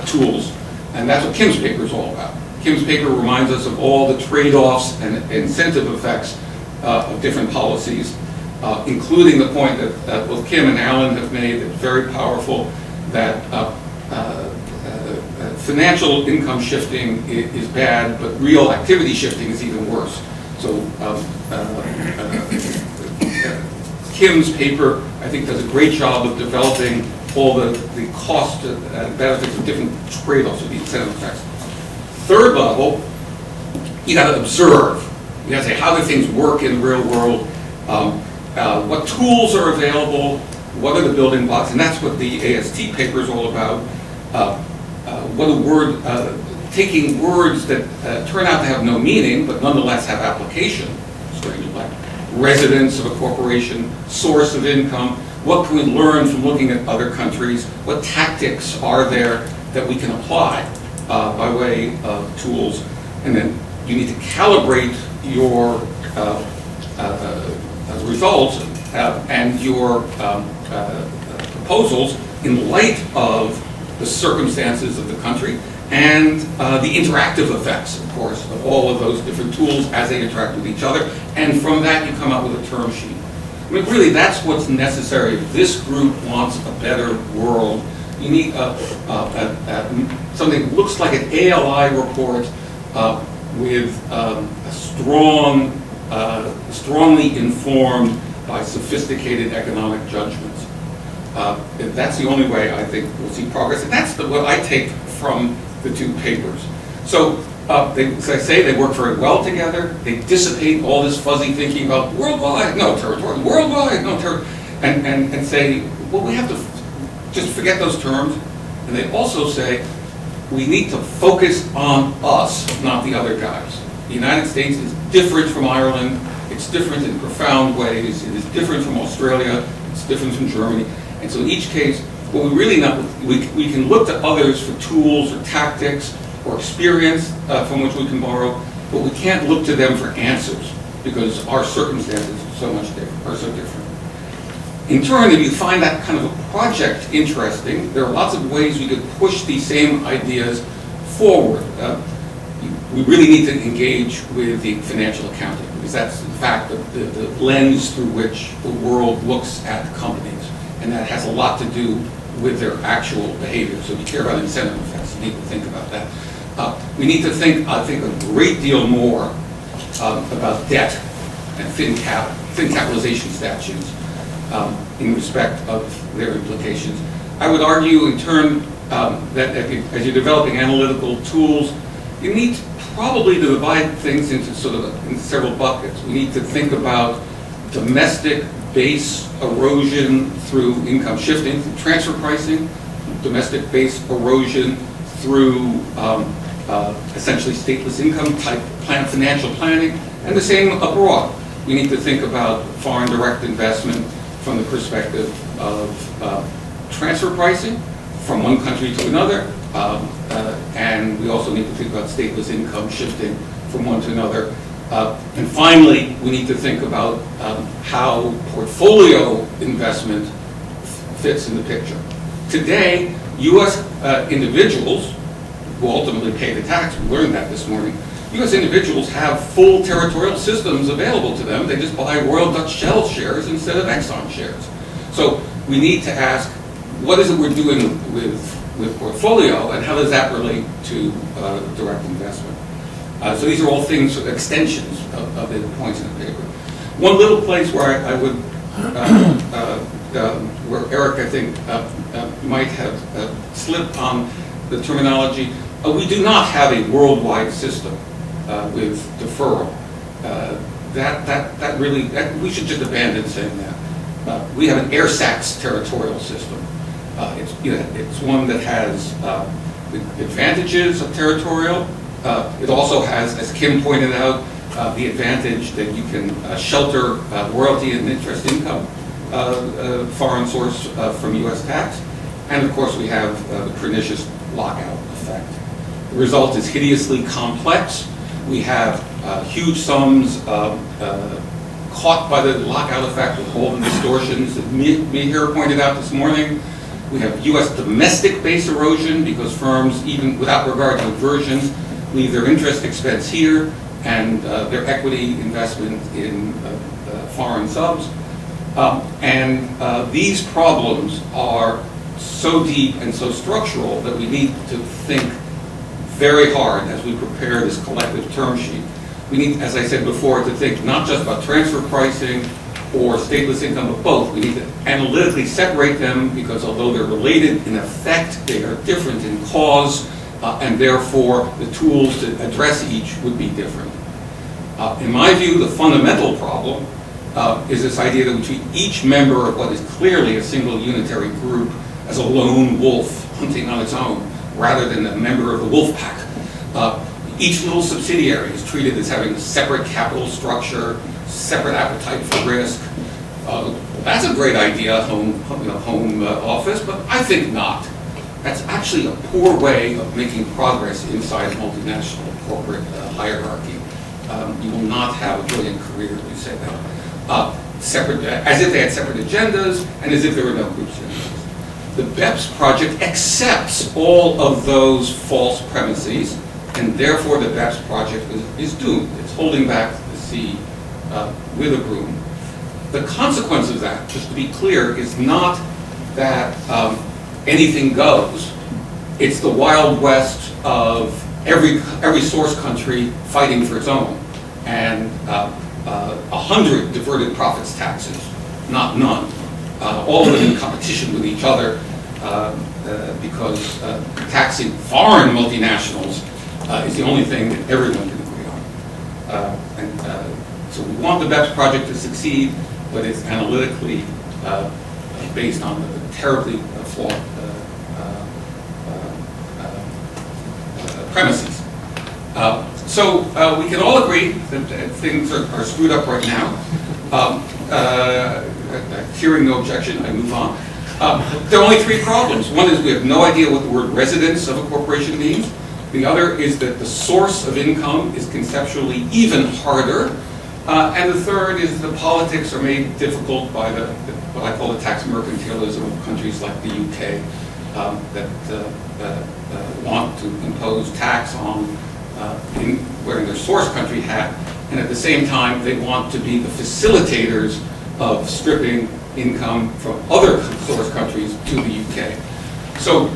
tools, and that's what Kim's paper is all about. Kim's paper reminds us of all the trade-offs and incentive effects of different policies, including the point that both Kim and Alan have made that's very powerful, that financial income shifting is bad, but real activity shifting is even worse. So Kim's paper, I think, does a great job of developing all the cost and benefits of different trade-offs of the incentive effects. Third level, you got to observe. You got to say, how do things work in the real world? What tools are available? What are the building blocks? And that's what the AST paper is all about. Taking words that turn out to have no meaning, but nonetheless have application, strangely like residence of a corporation, source of income, what can we learn from looking at other countries, what tactics are there that we can apply by way of tools, and then you need to calibrate your results and your proposals in light of the circumstances of the country and the interactive effects, of course, of all of those different tools as they interact with each other. And from that, you come out with a term sheet. I mean, really, that's what's necessary. If this group wants a better world, you need something that looks like an ALI report with a strongly informed by sophisticated economic judgments. That's the only way I think we'll see progress, and that's what I take from the two papers. So, as I say, they work very well together. They dissipate all this fuzzy thinking about worldwide, no territory, worldwide, no territory, and say, well, we have to just forget those terms. And they also say, we need to focus on us, not the other guys. The United States is different from Ireland. It's different in profound ways. It is different from Australia. It's different from Germany. And so in each case, what we really know, we can look to others for tools or tactics or experience from which we can borrow, but we can't look to them for answers because our circumstances are so different. In turn, if you find that kind of a project interesting, there are lots of ways we could push these same ideas forward. We really need to engage with the financial accounting because that's, in fact, the lens through which the world looks at companies. And that has a lot to do with their actual behavior. So if you care about incentive effects, you need to think about that. We need to think, I think, a great deal more about debt and thin capitalization statutes in respect of their implications. I would argue, in turn, that as you're developing analytical tools, you need probably to divide things into in several buckets. We need to think about domestic base erosion through income shifting, through transfer pricing, domestic base erosion through essentially stateless income type financial planning, and the same abroad. We need to think about foreign direct investment from the perspective of transfer pricing from one country to another, and we also need to think about stateless income shifting from one to another. And finally, we need to think about how portfolio investment fits in the picture. Today, U.S. individuals who ultimately pay the tax, we learned that this morning, U.S. individuals have full territorial systems available to them. They just buy Royal Dutch Shell shares instead of Exxon shares. So we need to ask, what is it we're doing with portfolio, and how does that relate to direct investment? So these are all things, extensions of the points in the paper. One little place where I would, where Eric, I think, might have slipped on the terminology, we do not have a worldwide system with deferral. That really, we should just abandon saying that. We have an air-sacs territorial system. It's one that has the advantages of territorial. It also has, as Kim pointed out, the advantage that you can shelter royalty and interest income, foreign source from U.S. tax. And of course, we have the pernicious lockout effect. The result is hideously complex. We have huge sums of caught by the lockout effect with all the distortions that Mihir pointed out this morning. We have U.S. domestic base erosion because firms, even without regard to inversions, leave their interest expense here and their equity investment in foreign subs. These problems are so deep and so structural that we need to think very hard as we prepare this collective term sheet. We need, as I said before, to think not just about transfer pricing or stateless income, but both. We need to analytically separate them because although they're related in effect, they are different in cause, and therefore the tools to address each would be different. In my view, the fundamental problem is this idea that we treat each member of what is clearly a single unitary group as a lone wolf hunting on its own, rather than a member of the wolf pack. Each little subsidiary is treated as having a separate capital structure, separate appetite for risk. That's a great idea, home office, but I think not. That's actually a poor way of making progress inside multinational corporate hierarchy. You will not have a brilliant career if you say that. Separate, as if they had separate agendas, and as if there were no groups in those. The BEPS project accepts all of those false premises, and therefore the BEPS project is doomed. It's holding back the sea with a broom. The consequence of that, just to be clear, is not that anything goes. It's the Wild West of every source country fighting for its own, and 100 diverted profits taxes, not none. All of them in competition with each other because taxing foreign multinationals is the only thing that everyone can agree on. So we want the BEPS project to succeed, but it's analytically based on the terribly flawed premises. So we can all agree that things are screwed up right now. Hearing no objection, I move on. There are only three problems. One is we have no idea what the word residence of a corporation means. The other is that the source of income is conceptually even harder. And the third is the politics are made difficult by what I call the tax mercantilism of countries like the UK that want to impose tax on wearing their source country hat, and at the same time they want to be the facilitators of stripping income from other source countries to the UK. So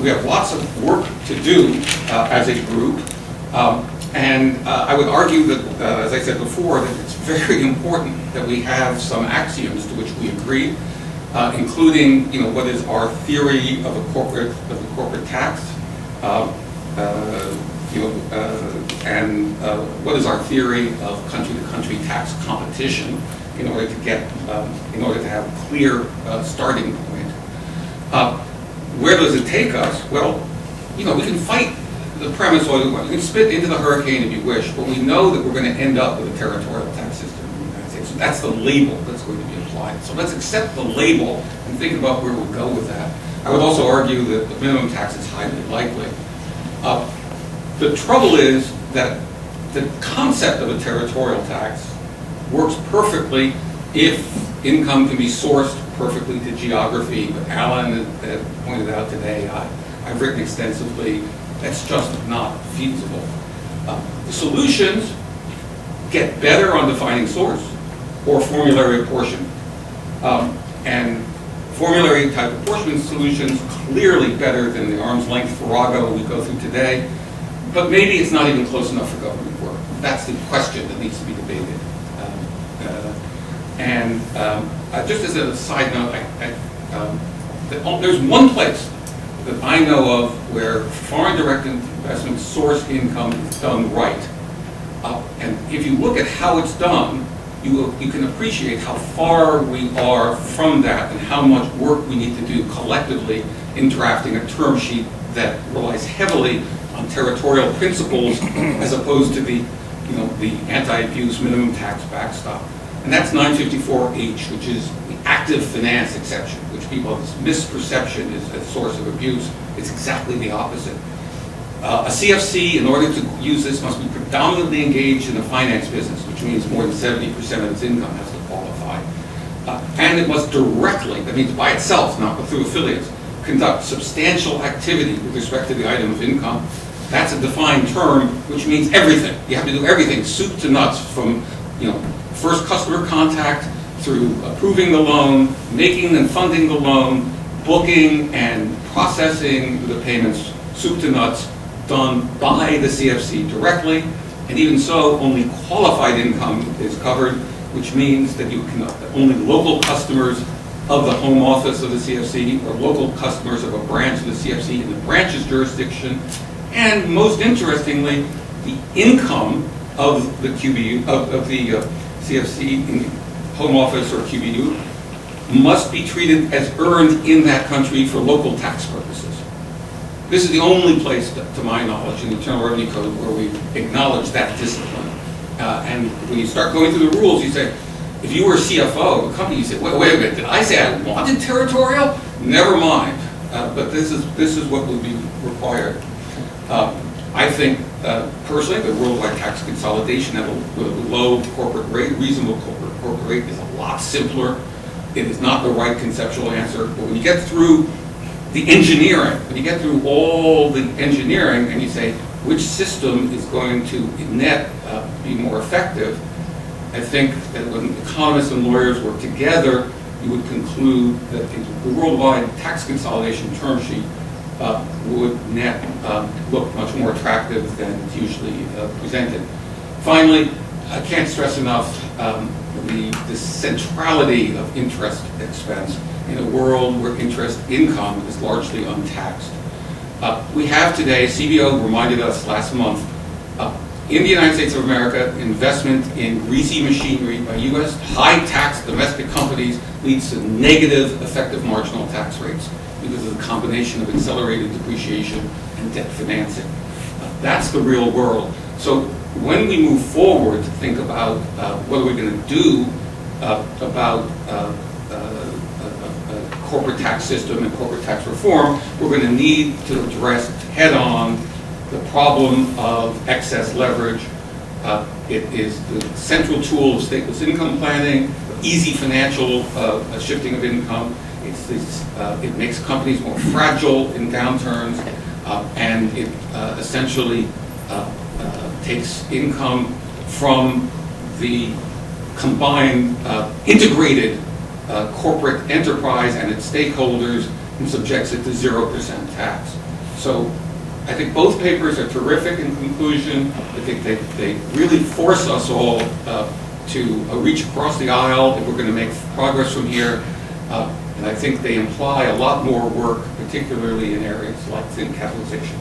we have lots of work to do as a group, and I would argue that, as I said before, that it's very important that we have some axioms to which we agree, including, what is our theory of a corporate tax, and what is our theory of country-to-country tax competition in order to have a clear starting point. Where does it take us? Well, we can fight the premise all you want. You can spit into the hurricane if you wish, but we know that we're going to end up with a territorial tax system in the United States. So that's the label that's going to be applied. So let's accept the label and think about where we'll go with that. I would also argue that the minimum tax is highly likely. The trouble is that the concept of a territorial tax works perfectly if income can be sourced perfectly to geography. But Alan pointed out today, I've written extensively, that's just not feasible. The solutions get better on defining source or formulary apportionment. And formulary type apportionment solutions clearly better than the arm's length farrago we go through today. But maybe it's not even close enough for government work. That's the question that needs to be debated. Just as a side note, there's one place that I know of where foreign direct investment source income is done right. And if you look at how it's done, you can appreciate how far we are from that and how much work we need to do collectively in drafting a term sheet that relies heavily on territorial principles as opposed to the anti-abuse minimum tax backstop. And that's 954H, which is the active finance exception, which people have this misperception is a source of abuse. It's exactly the opposite.
A CFC, in order to use this, must be predominantly engaged in the finance business, which means more than 70% of its income has to qualify. And it must directly, that means by itself, not through affiliates, conduct substantial activity with respect to the item of income. That's a defined term, which means everything. You have to do everything, soup to nuts, from first customer contact through approving the loan, making and funding the loan, booking and processing the payments, soup to nuts, done by the CFC directly. And even so, only qualified income is covered, which means that only local customers of the home office of the CFC or local customers of a branch of the CFC in the branch's jurisdiction, and most interestingly, the income of the QBU, of the CFC in home office or QBU must be treated as earned in that country for local tax purposes. This is the only place, to my knowledge, in the Internal Revenue Code where we acknowledge that discipline. And when you start going through the rules, you say, if you were a CFO of a company, you say, wait a minute, did I say I wanted territorial? Never mind. But this is what will be required. I think, personally, the worldwide tax consolidation at a low corporate rate, reasonable corporate rate, is a lot simpler. It is not the right conceptual answer. But when you get through the engineering, when you get through all the engineering and you say, which system is going to, in net, be more effective, I think that when economists and lawyers work together, you would conclude that the worldwide tax consolidation term sheet would net look much more attractive than it's usually presented. Finally, I can't stress enough the centrality of interest expense in a world where interest income is largely untaxed. We have today, CBO reminded us last month, in the United States of America, investment in greasy machinery by U.S. high-tax domestic companies leads to negative effective marginal tax rates because of the combination of accelerated depreciation and debt financing. That's the real world. So when we move forward to think about what are we going to do about corporate tax system and corporate tax reform, we're going to need to address head-on the problem of excess leverage. It is the central tool of stateless income planning, easy financial shifting of income. It makes companies more fragile in downturns, and it essentially takes income from the combined, integrated corporate enterprise and its stakeholders and subjects it to 0% tax. So I think both papers are terrific in conclusion. I think they really force us all to reach across the aisle if we're going to make progress from here. And I think they imply a lot more work, particularly in areas like thin capitalization.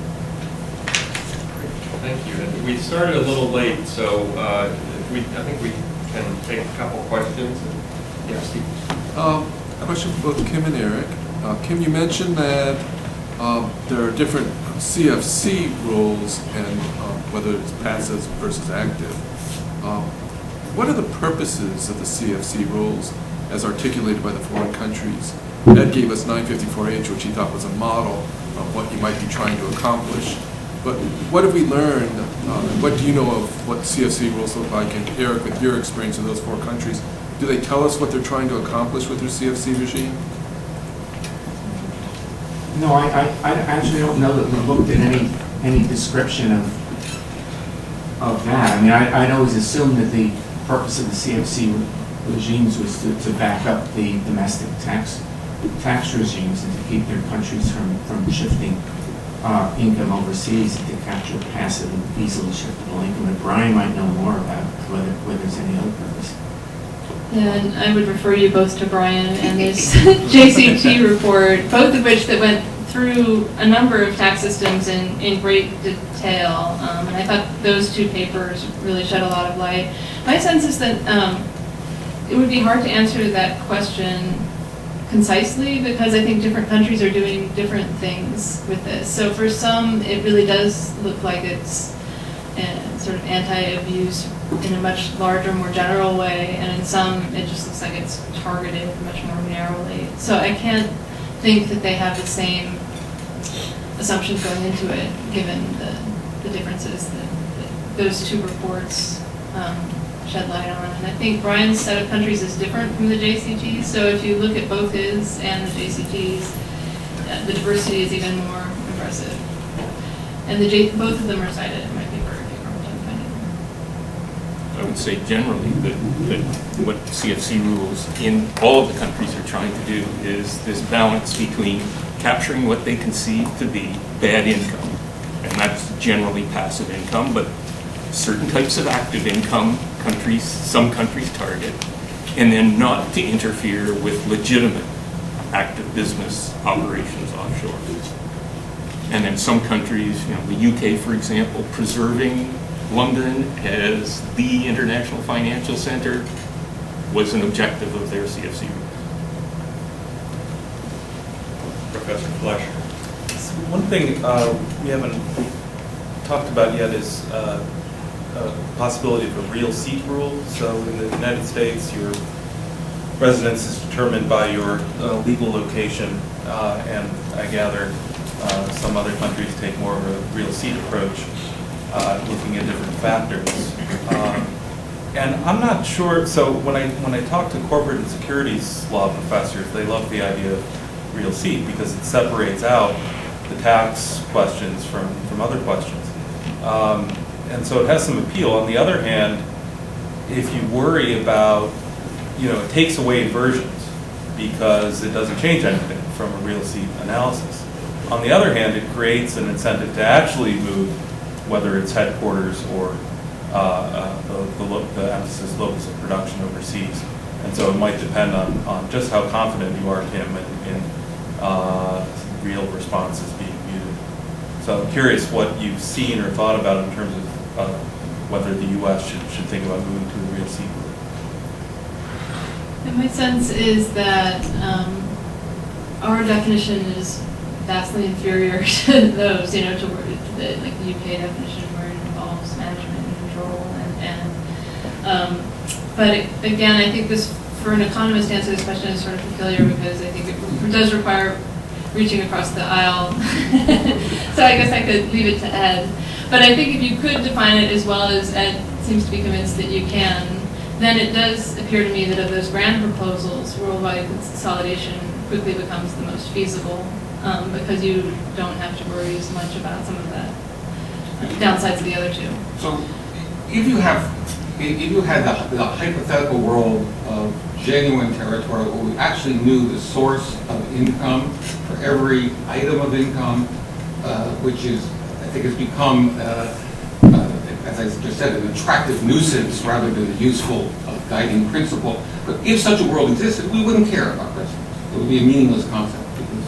Thank you. And we started a little late, so I think we can take a couple questions. Yeah, Steve.
Question for both Kim and Eric. Kim, you mentioned that there are different CFC rules and whether it's passive versus active. What are the purposes of the CFC rules as articulated by the foreign countries? Ed gave us 954H, which he thought was a model of what you might be trying to accomplish. But what have we learned? What do you know of what CFC rules look like? And Eric, with your experience in those four countries, do they tell us what they're trying to accomplish with their CFC regime?
No, I actually don't know that we looked at any description of that. I mean, I'd always assumed that the purpose of the CFC regimes was to back up the domestic tax regimes and to keep their countries from shifting income overseas and to capture passive and easily shiftable income. And Brian might know more about whether there's any other purpose.
Yeah, and I would refer you both to Brian and this JCT report, both of which that went through a number of tax systems in great detail. And I thought those two papers really shed a lot of light. My sense is that it would be hard to answer that question concisely because I think different countries are doing different things with this. So for some, it really does look like it's sort of anti-abuse in a much larger, more general way, and in some, it just looks like it's targeted much more narrowly. So I can't think that they have the same assumptions going into it, given the differences that those two reports shed light on. And I think Brian's set of countries is different from the JCG's, so if you look at both his and the JCG's, the diversity is even more impressive. And both of them are cited in my paper if you're done finding them.
I would say generally that what CFC rules in all of the countries are trying to do is this balance between capturing what they conceive to be bad income, and that's generally passive income, but certain types of active income some countries target, and then not to interfere with legitimate active business operations offshore. And then some countries, the UK, for example, preserving London as the international financial center was an objective of their CFC.
Professor Fleischer. One thing we haven't talked about yet is possibility of a real seat rule. So in the United States, your residence is determined by your legal location, and I gather some other countries take more of a real seat approach, looking at different factors. And I'm not sure, so when I talk to corporate and securities law professors, they love the idea of real seat because it separates out the tax questions from other questions. And so it has some appeal. On the other hand, if you worry about, it takes away inversions because it doesn't change anything from a real seat analysis. On the other hand, it creates an incentive to actually move, whether it's headquarters or the emphasis locus of production overseas. And so it might depend on just how confident you are, Tim, in real responses being muted. So I'm curious what you've seen or thought about in terms of whether the U.S. should think about moving to a real seat rule.
And my sense is that our definition is vastly inferior to those, to the UK definition where it involves management and control. But again, I think this, for an economist to answer this question is sort of peculiar because I think it does require reaching across the aisle. So I guess I could leave it to Ed. But I think if you could define it as well as Ed seems to be convinced that you can, then it does appear to me that of those grand proposals, worldwide consolidation quickly becomes the most feasible because you don't have to worry as much about some of the downsides of the other two.
So if you had the hypothetical world of genuine territorial, where we actually knew the source of income for every item of income, which is, I think has become, as I just said, an attractive nuisance rather than a useful guiding principle. But if such a world existed, we wouldn't care about residence. It would be a meaningless concept because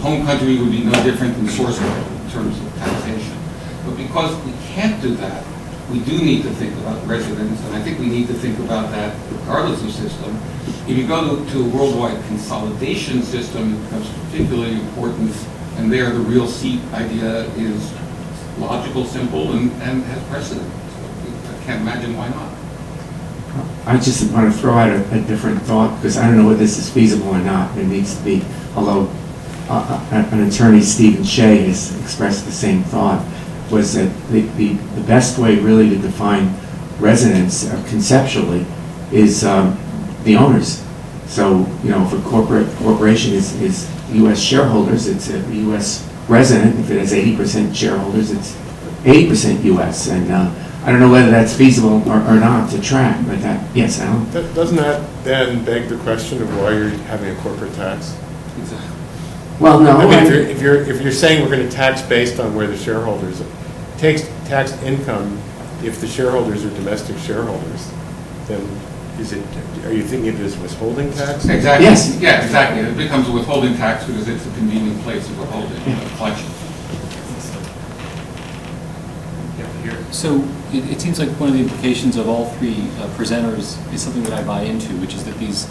home country would be no different than source country in terms of taxation. But because we can't do that, we do need to think about residence, and I think we need to think about that regardless of system. If you go to a worldwide consolidation system, it becomes particularly important, and there the real seat idea is logical, simple, and has precedent. So I can't imagine why not.
I just want to throw out a different thought, because I don't know whether this is feasible or not. It needs to be, although an attorney, Stephen Shea, has expressed the same thought, was that the best way really to define residence conceptually is the owners. So, if a corporation is U.S. shareholders, it's a U.S. resident. If it has 80% shareholders, it's 80% U.S. And I don't know whether that's feasible or not to track, but yes, Alan?
Doesn't that then beg the question of why you're having a corporate tax?
Well, no.
I mean, if you're saying we're going to tax based on where the shareholders tax income, if the shareholders are domestic shareholders, then are you thinking of it as withholding tax?
Exactly.
Yes.
Yeah, exactly. It becomes a withholding tax because it's a convenient place of withholding collection.
So it seems like one of the implications of all three presenters is something that I buy into, which is that these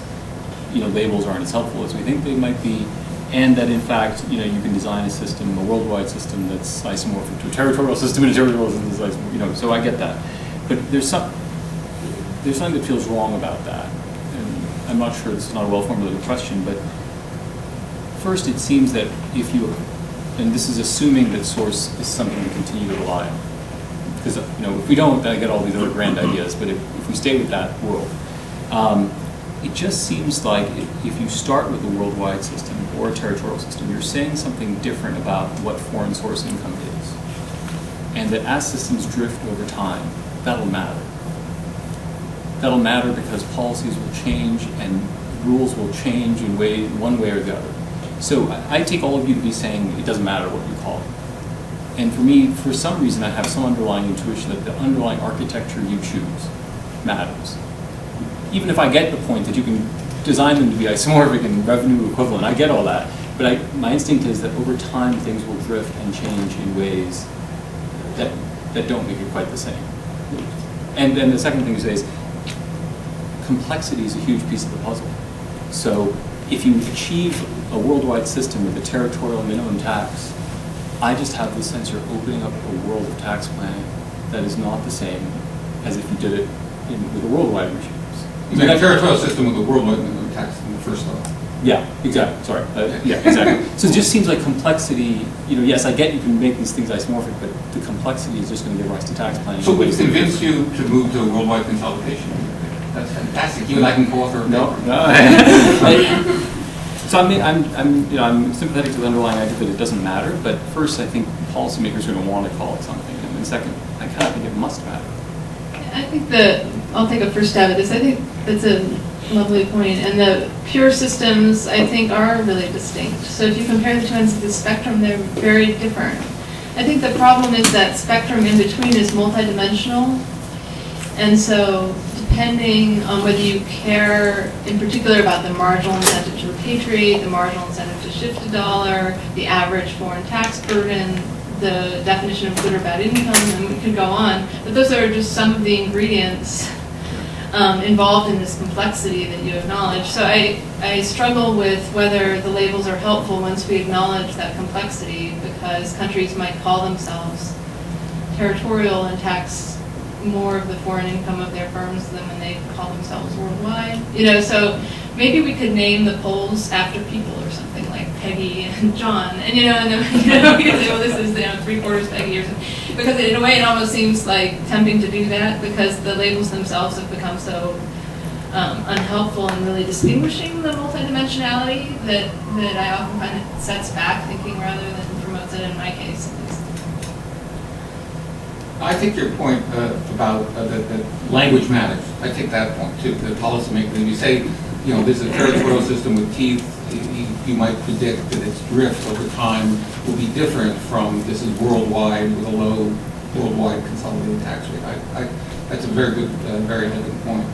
labels aren't as helpful as we think they might be, and that in fact you can design a system, a worldwide system that's isomorphic to a territorial system, and a territorial system that's isomorphic, so I get that. But there's something that feels wrong about that, and I'm not sure it's not a well-formulated question, but first it seems that if you and this is assuming that source is something we continue to rely on. Because if we don't, then I get all these other grand ideas. But if we stay with that world, it just seems like if you start with a worldwide system or a territorial system, you're saying something different about what foreign source income is, and that as systems drift over time, that'll matter. That'll matter because policies will change and rules will change in one way or the other. So I take all of you to be saying it doesn't matter what you call it. And for me, for some reason, I have some underlying intuition that the underlying architecture you choose matters. Even if I get the point that you can design them to be isomorphic and revenue equivalent, I get all that. But my instinct is that over time, things will drift and change in ways that don't make it quite the same. And then the second thing to say is complexity is a huge piece of the puzzle. So if you achieve a worldwide system with a territorial minimum tax, I just have the sense you're opening up a world of tax planning that is not the same as if you did it with a worldwide regime.
You mean a territorial system with a worldwide minimum tax in the first level?
Yeah, exactly. Sorry. Yeah, exactly. So it just seems like complexity, yes, I get you can make these things isomorphic, but the complexity is just going to give rise to tax planning.
So we've convinced you to move to worldwide consolidation. That's fantastic. You and I can co-author a paper.
No. So I'm sympathetic to the underlying idea that it doesn't matter, but first I think policymakers are going to want to call it something, and then second, I kind of think it must matter.
I think I'll take a first stab at this. I think that's a lovely point, and the pure systems, I think, are really distinct. So if you compare the two ends of the spectrum, they're very different. I think the problem is that spectrum in between is multidimensional, and so depending on whether you care in particular about the marginal incentive to repatriate, the marginal incentive to shift a dollar, the average foreign tax burden, the definition of good or bad income, and we could go on. But those are just some of the ingredients involved in this complexity that you acknowledge. So I struggle with whether the labels are helpful once we acknowledge that complexity, because countries might call themselves territorial and tax more of the foreign income of their firms than when they call themselves worldwide. So maybe we could name the polls after people or something, like Peggy and John, and we could say, well, this is 3/4 Peggy or something. Because in a way, it almost seems like tempting to do that, because the labels themselves have become so unhelpful in really distinguishing the multidimensionality that I often find it sets back thinking rather than promotes it, in my case at least.
I take your point about that language matters. I take that point too. The policymaker, if you say, there's a territorial system with teeth, you might predict that its drift over time will be different from this is worldwide with a low worldwide consolidated tax rate. That's a very good, very elegant point.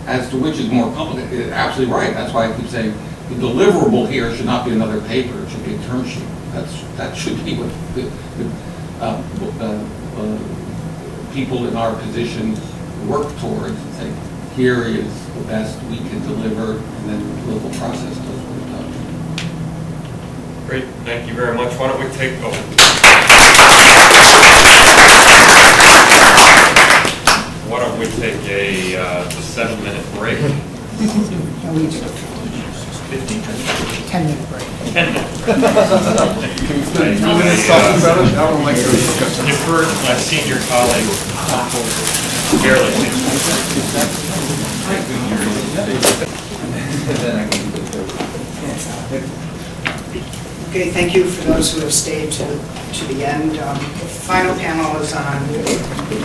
As to which is more complicated, absolutely right. That's why I keep saying the deliverable here should not be another paper. It should be a term sheet. That should be what people in our position work towards and say, here is the best we can deliver, and then the political process does what it does.
Great, thank you very much. Why don't we take, why don't we take a 7-minute break?
Can we do 10-minute break?
10 minutes.
Can we spend 2 minutes talking about it? I don't like to
defer my senior colleague, Barely.
Okay, thank you for those who have stayed to the end. The final panel is on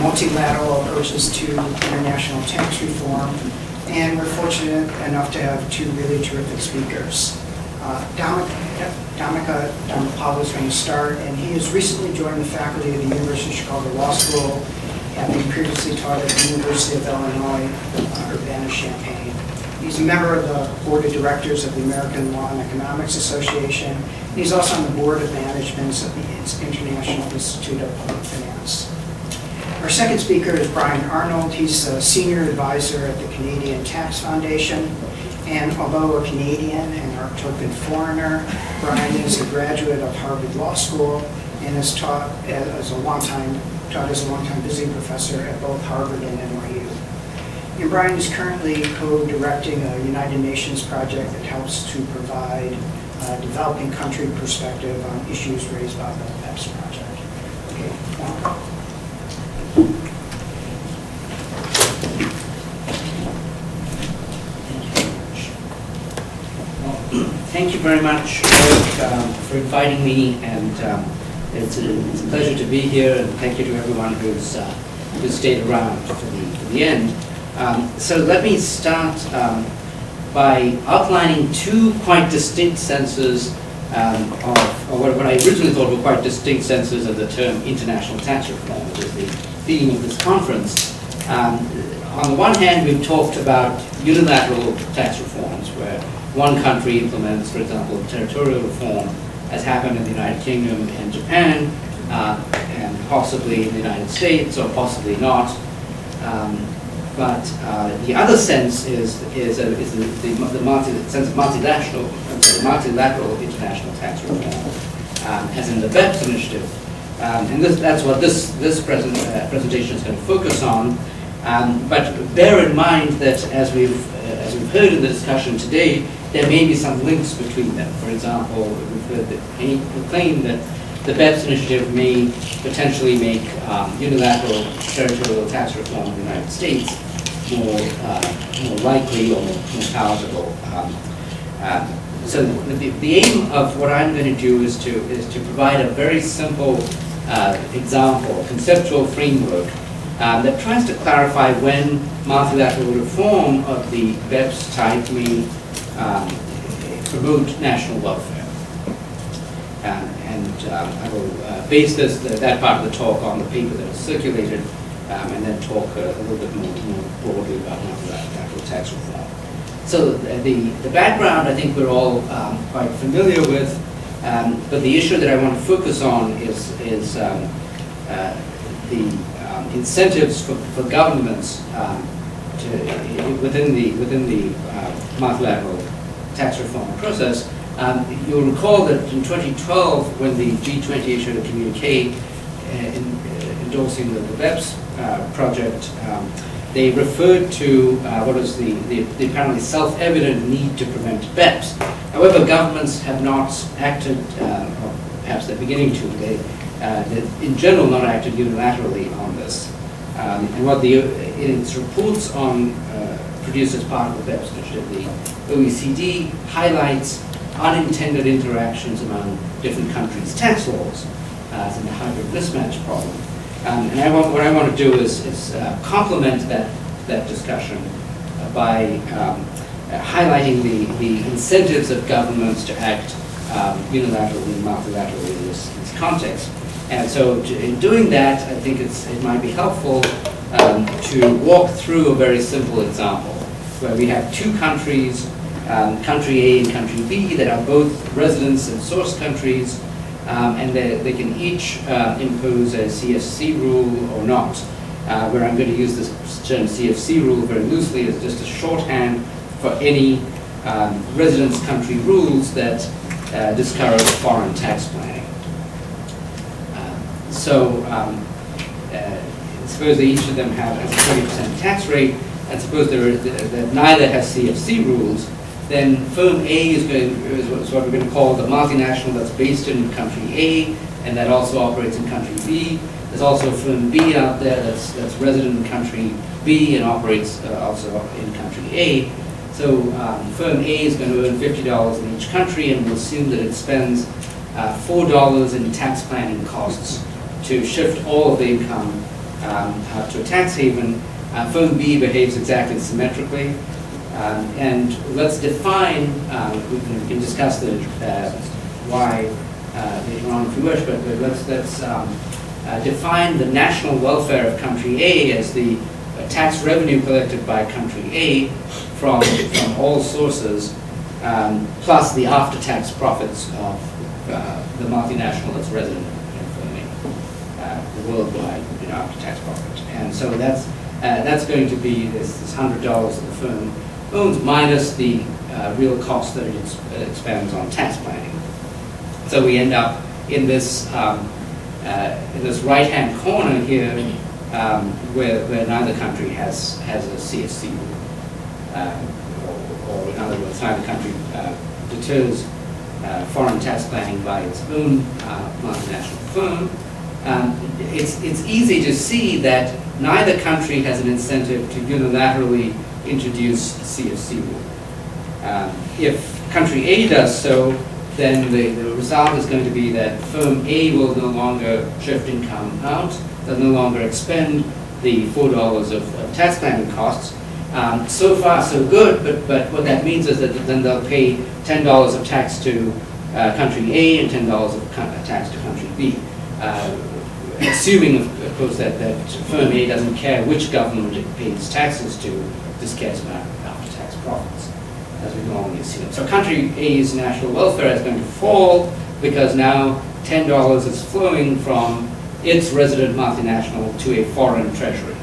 multilateral approaches to international tax reform, and we're fortunate enough to have two really terrific speakers. Dhammika Dhamapala is going to start, and he has recently joined the faculty of the University of Chicago Law School, having previously taught at the University of Illinois, Urbana-Champaign. He's a member of the board of directors of the American Law and Economics Association. He's also on the board of management of the International Institute of Public Finance. Our second speaker is Brian Arnold. He's a senior advisor at the Canadian Tax Foundation. And although a Canadian and our token foreigner, Brian is a graduate of Harvard Law School and has taught as a longtime visiting professor at both Harvard and NYU. And Brian is currently co-directing a United Nations project that helps to provide developing country perspective on issues raised by the BEPS project. Okay. Juan?
Thank you very much, Eric, for inviting me, and it's a pleasure to be here, and thank you to everyone who's stayed around for the end. So let me start by outlining two quite distinct senses of what I originally thought were quite distinct senses of the term international tax reform, which is the theme of this conference. On the one hand, we've talked about unilateral tax reforms, where one country implements, for example, territorial reform, as happened in the United Kingdom and Japan, and possibly in the United States, or possibly not. But the other sense is the sense of multilateral international tax reform, as in the BEPS initiative. And that's what this presentation is going to focus on. But bear in mind that as we've heard in the discussion today, there may be some links between them. For example, we've heard the claim that the BEPS initiative may potentially make unilateral territorial tax reform in the United States more likely or more palatable. So the aim of what I'm going to do is to provide a very simple example, conceptual framework that tries to clarify when multilateral reform of the BEPS type may promote national welfare. I will base that part of the talk on the paper that was circulated, and then talk a little bit more broadly about multilateral tax reform. So the background, I think we're all quite familiar with, but the issue that I want to focus on is the incentives for governments within the multilateral tax reform process. You'll recall that in 2012, when the G20 issued a communique endorsing the BEPS project, they referred to what is the apparently self-evident need to prevent BEPS. However, governments have not acted, or perhaps they're beginning to. They in general not acted unilaterally on this. And what in its reports on produced as part of the BEPS initiative, the OECD highlights unintended interactions among different countries' tax laws as in the hybrid mismatch problem. And what I want to do is complement that discussion by highlighting the incentives of governments to act unilaterally and multilaterally in this context. And so in doing that, I think it might be helpful to walk through a very simple example where we have two countries, country A and country B, that are both residents and source countries, and they can each impose a CFC rule or not, where I'm going to use this term CFC rule very loosely as just a shorthand for any residence country rules that discourage foreign tax planning. Suppose that each of them have a 20% tax rate, and suppose that neither has CFC rules, then firm A is what we're going to call the multinational that's based in country A, and that also operates in country B. There's also firm B out there that's resident in country B and operates also in country A. So firm A is going to earn $50 in each country, and we'll assume that it spends $4 in tax planning costs to shift all of the income out to a tax haven. Firm B behaves exactly symmetrically. And let's define, we can discuss the why later on if you wish, but let's define the national welfare of country A as the tax revenue collected by country A from all sources, plus the after-tax profits of the multinational that's resident in firm A, the worldwide after-tax profit. And so that's going to be this $100 that the firm owns minus the real cost that it expends on tax planning. So we end up in this right-hand corner here, where neither country has a CFC rule, or in other words, neither country deters foreign tax planning by its own multinational firm, it's easy to see that neither country has an incentive to unilaterally introduce CFC rule. If country A does so, then the result is going to be that firm A will no longer shift income out, they'll no longer expend the $4 of tax planning costs. So far, so good, but what that means is that then they'll pay $10 of tax to country A and $10 of tax to country B. Assuming, of course, that firm A doesn't care which government it pays taxes to, this cares about after-tax profits, as we normally assume. So country A's national welfare is going to fall because now $10 is flowing from its resident multinational to a foreign treasury.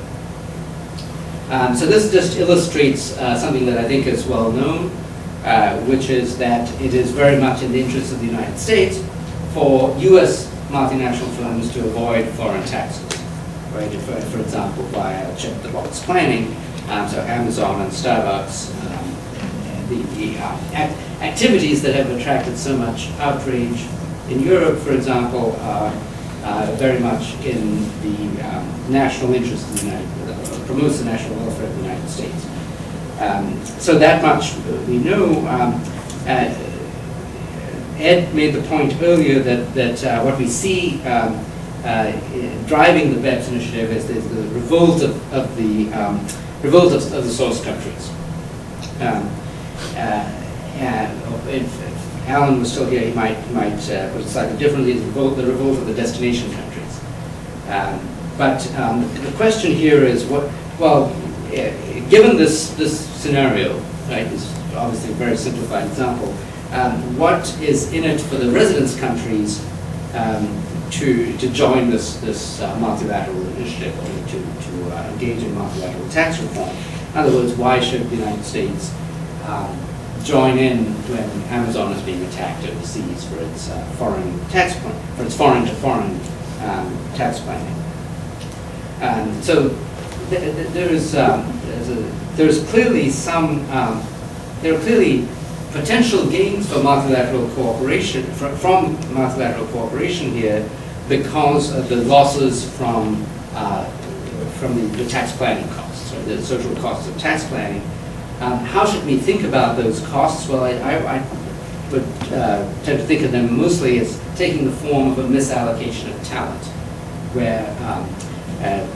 So this just illustrates something that I think is well known, which is that it is very much in the interest of the United States for U.S. multinational firms to avoid foreign taxes, right? For example, via check-the-box planning. So Amazon and Starbucks, the activities that have attracted so much outrage in Europe, for example, are very much in the national interest of the promotes the national welfare of the United States. So that much we know. Ed made the point earlier that what we see driving the BEPS initiative is the revolt of the source countries. If Alan was still here, he might put it slightly differently: the revolt of the destination countries. But the question here is given this scenario, right? This is obviously a very simplified example. What is in it for the residence countries to join this multilateral initiative, or to engage in multilateral tax reform? In other words, why should the United States join in when Amazon is being attacked overseas for its foreign tax plan, for its foreign to foreign tax planning? So there's clearly there are clearly potential gains for multilateral cooperation from multilateral cooperation here because of the losses from the tax planning costs, or the social costs of tax planning. How should we think about those costs? Well, I would tend to think of them mostly as taking the form of a misallocation of talent, where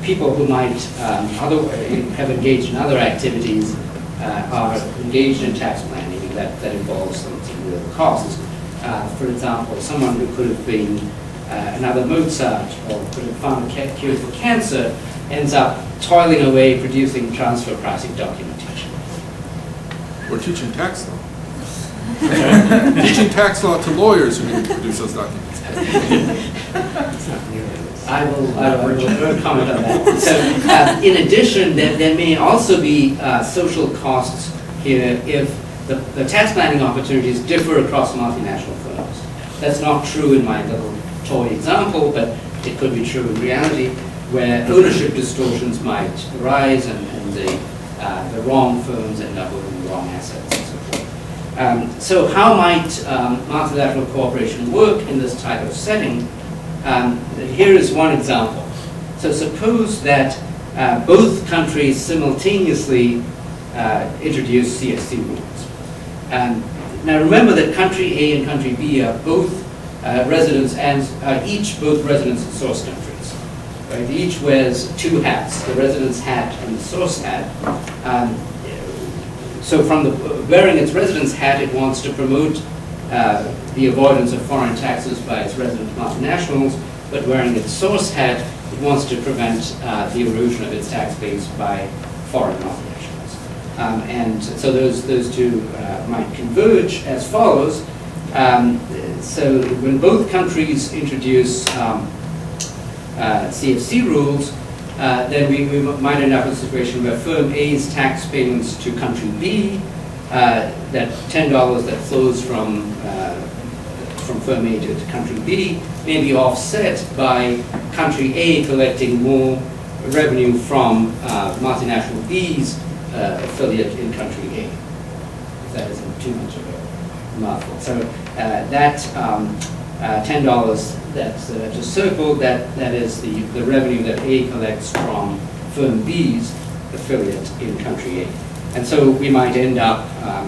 people who might have engaged in other activities are engaged in tax planning that involves some real costs. For example, someone who could have been another Mozart or could have found a cure for cancer ends up toiling away producing transfer pricing documentation.
Or teaching tax law. Teaching tax law to lawyers who need to produce those documents.
I will comment on that. So, in addition, there may also be social costs here if the tax planning opportunities differ across multinational firms. That's not true in my little toy example, but it could be true in reality, where ownership distortions might arise and the wrong firms end up owning the wrong assets and so forth. So how might multilateral cooperation work in this type of setting? Here is one example. So suppose that both countries simultaneously introduce CFC rules. Now remember that country A and country B are both residents and both residents and source countries. Right? Each wears two hats, the residence hat and the source hat. So from wearing its residence hat, it wants to promote the avoidance of foreign taxes by its resident multinationals, but wearing its source hat, it wants to prevent the erosion of its tax base by foreign multinationals. And so those two might converge as follows. So when both countries introduce CFC rules, then we might end up in a situation where firm A's tax payments to country B, that $10 that flows from firm A to country B, may be offset by country A collecting more revenue from multinational B's affiliate in country A. If that isn't too much of mouthful. So that $10 that I just circled, that is the revenue that A collects from firm B's affiliate in country A. And so we might end up,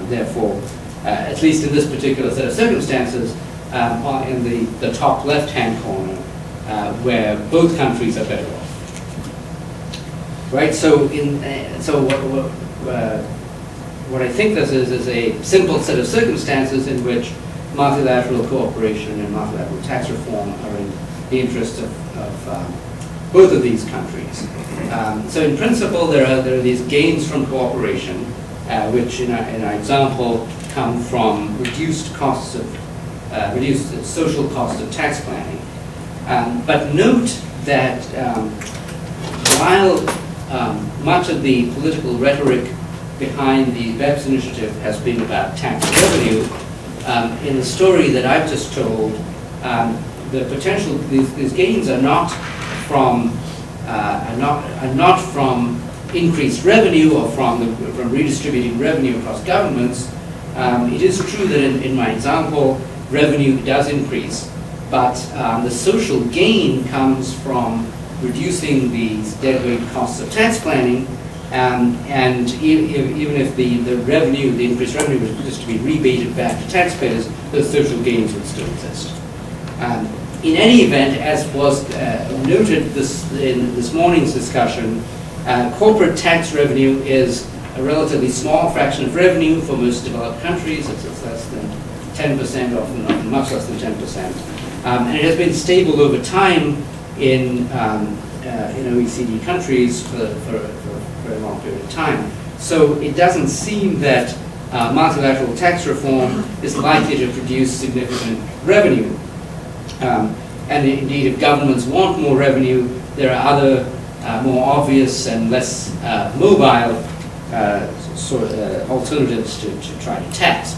therefore, at least in this particular set of circumstances, in the top left-hand corner, where both countries are better off. Right. So what I think this is a simple set of circumstances in which multilateral cooperation and multilateral tax reform are in the interest of both of these countries. So in principle, there are these gains from cooperation, which in our example come from reduced social costs of tax planning. But note that while much of the political rhetoric behind the BEPS initiative has been about tax revenue, in the story that I've just told, the potential these gains are not from increased revenue or from redistributing revenue across governments. It is true that in my example, revenue does increase, but the social gain comes from reducing the deadweight costs of tax planning, and even if the increased revenue was just to be rebated back to taxpayers, those social gains would still exist. In any event, as was noted in this morning's discussion, corporate tax revenue is a relatively small fraction of revenue for most developed countries. It's less than 10%, often much less than 10%. And it has been stable over time in OECD countries for a very long period of time. So it doesn't seem that multilateral tax reform is likely to produce significant revenue. And indeed, if governments want more revenue, there are other more obvious and less mobile alternatives to try to tax.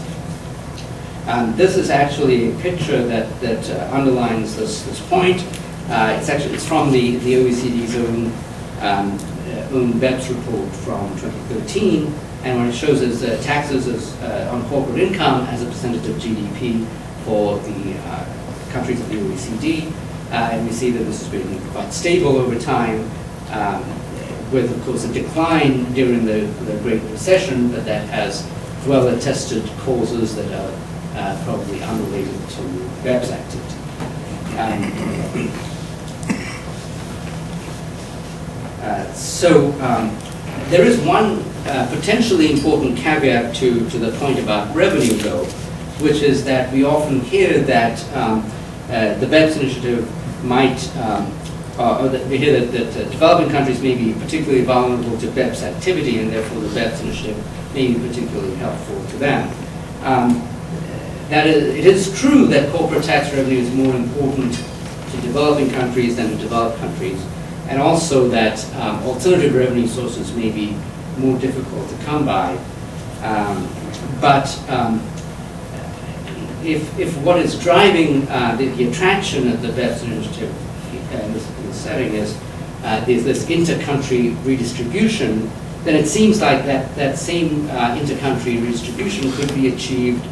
This is actually a picture that underlines this point. It's from the OECD's own BEPS report from 2013, and what it shows is taxes on corporate income as a percentage of GDP for the countries of the OECD, and we see that this has been quite stable over time, with, of course, a decline during the Great Recession, but that has well-attested causes that are probably unrelated to BEPS activity. There is one potentially important caveat to the point about revenue, though, which is that we often hear that the BEPS initiative might, or that we hear that developing countries may be particularly vulnerable to BEPS activity, and therefore the BEPS initiative may be particularly helpful to them. It is true that corporate tax revenue is more important to developing countries than to developed countries, and also that alternative revenue sources may be more difficult to come by. If what is driving the attraction of the BEPS initiative in this setting is this inter-country redistribution, then it seems like that same inter-country redistribution could be achieved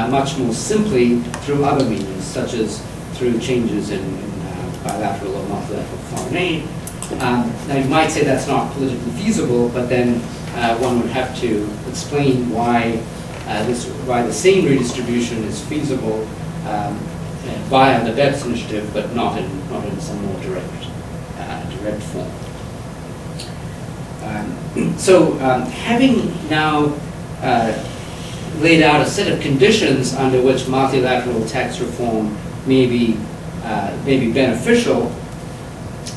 much more simply through other means, such as through changes in bilateral or multilateral foreign aid. Now you might say that's not politically feasible, but then one would have to explain why the same redistribution is feasible via the BEPS initiative, but not in some more direct form. Having now laid out a set of conditions under which multilateral tax reform may be beneficial,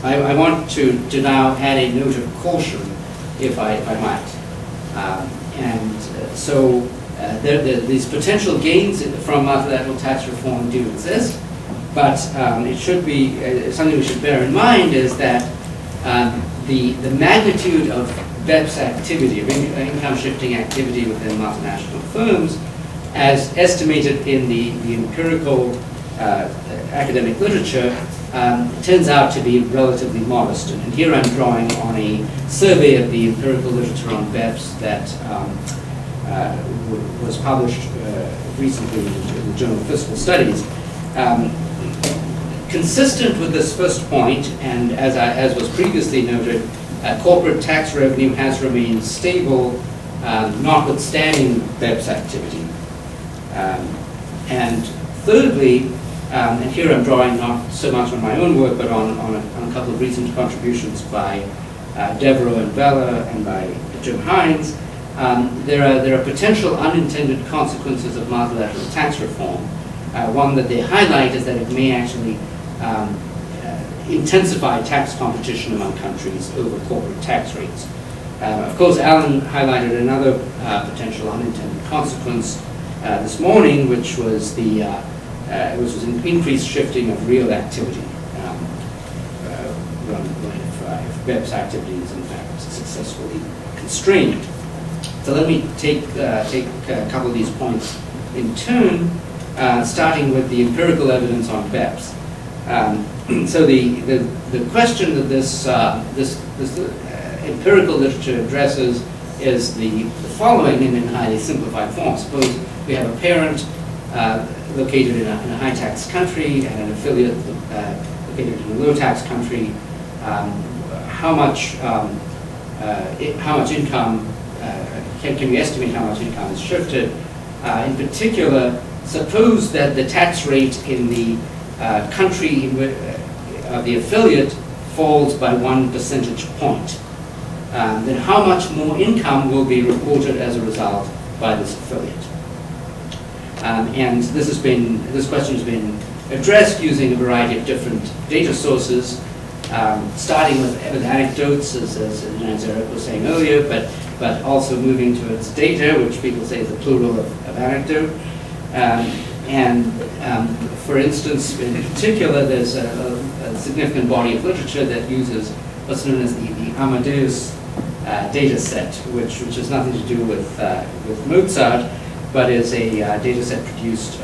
I want to now add a note of caution, if I might. These potential gains from multilateral tax reform do exist, but it should be something we should bear in mind is that the magnitude of BEPS activity, of income shifting activity within multinational firms, as estimated in the empirical academic literature, turns out to be relatively modest. And here I'm drawing on a survey of the empirical literature on BEPS that was published recently in the Journal of Fiscal Studies. Consistent with this first point, and as was previously noted, corporate tax revenue has remained stable, notwithstanding BEPS activity. And thirdly, and here I'm drawing not so much on my own work, but on a couple of recent contributions by Devereux and Bella and by Jim Hines, there are potential unintended consequences of multilateral tax reform. One that they highlight is that it may actually intensify tax competition among countries over corporate tax rates. Of course, Alan highlighted another potential unintended consequence this morning, which was an increased shifting of real activity if BEPS activity is in fact successfully constrained. So let me take a couple of these points in turn, starting with the empirical evidence on BEPS. So the question that this empirical literature addresses is the following in highly simplified form. Suppose we have a parent located in a high-tax country and an affiliate located in a low-tax country. How much income can we estimate how much income is shifted? In particular, suppose that the tax rate in the country of the affiliate falls by 1 percentage point. Then how much more income will be reported as a result by this affiliate? And this question has been addressed using a variety of different data sources, starting with anecdotes, as Eric was saying earlier, but also moving towards data, which people say is the plural of anecdote. For instance, in particular, there's a significant body of literature that uses what's known as the Amadeus data set, which has nothing to do with Mozart, but is a data set produced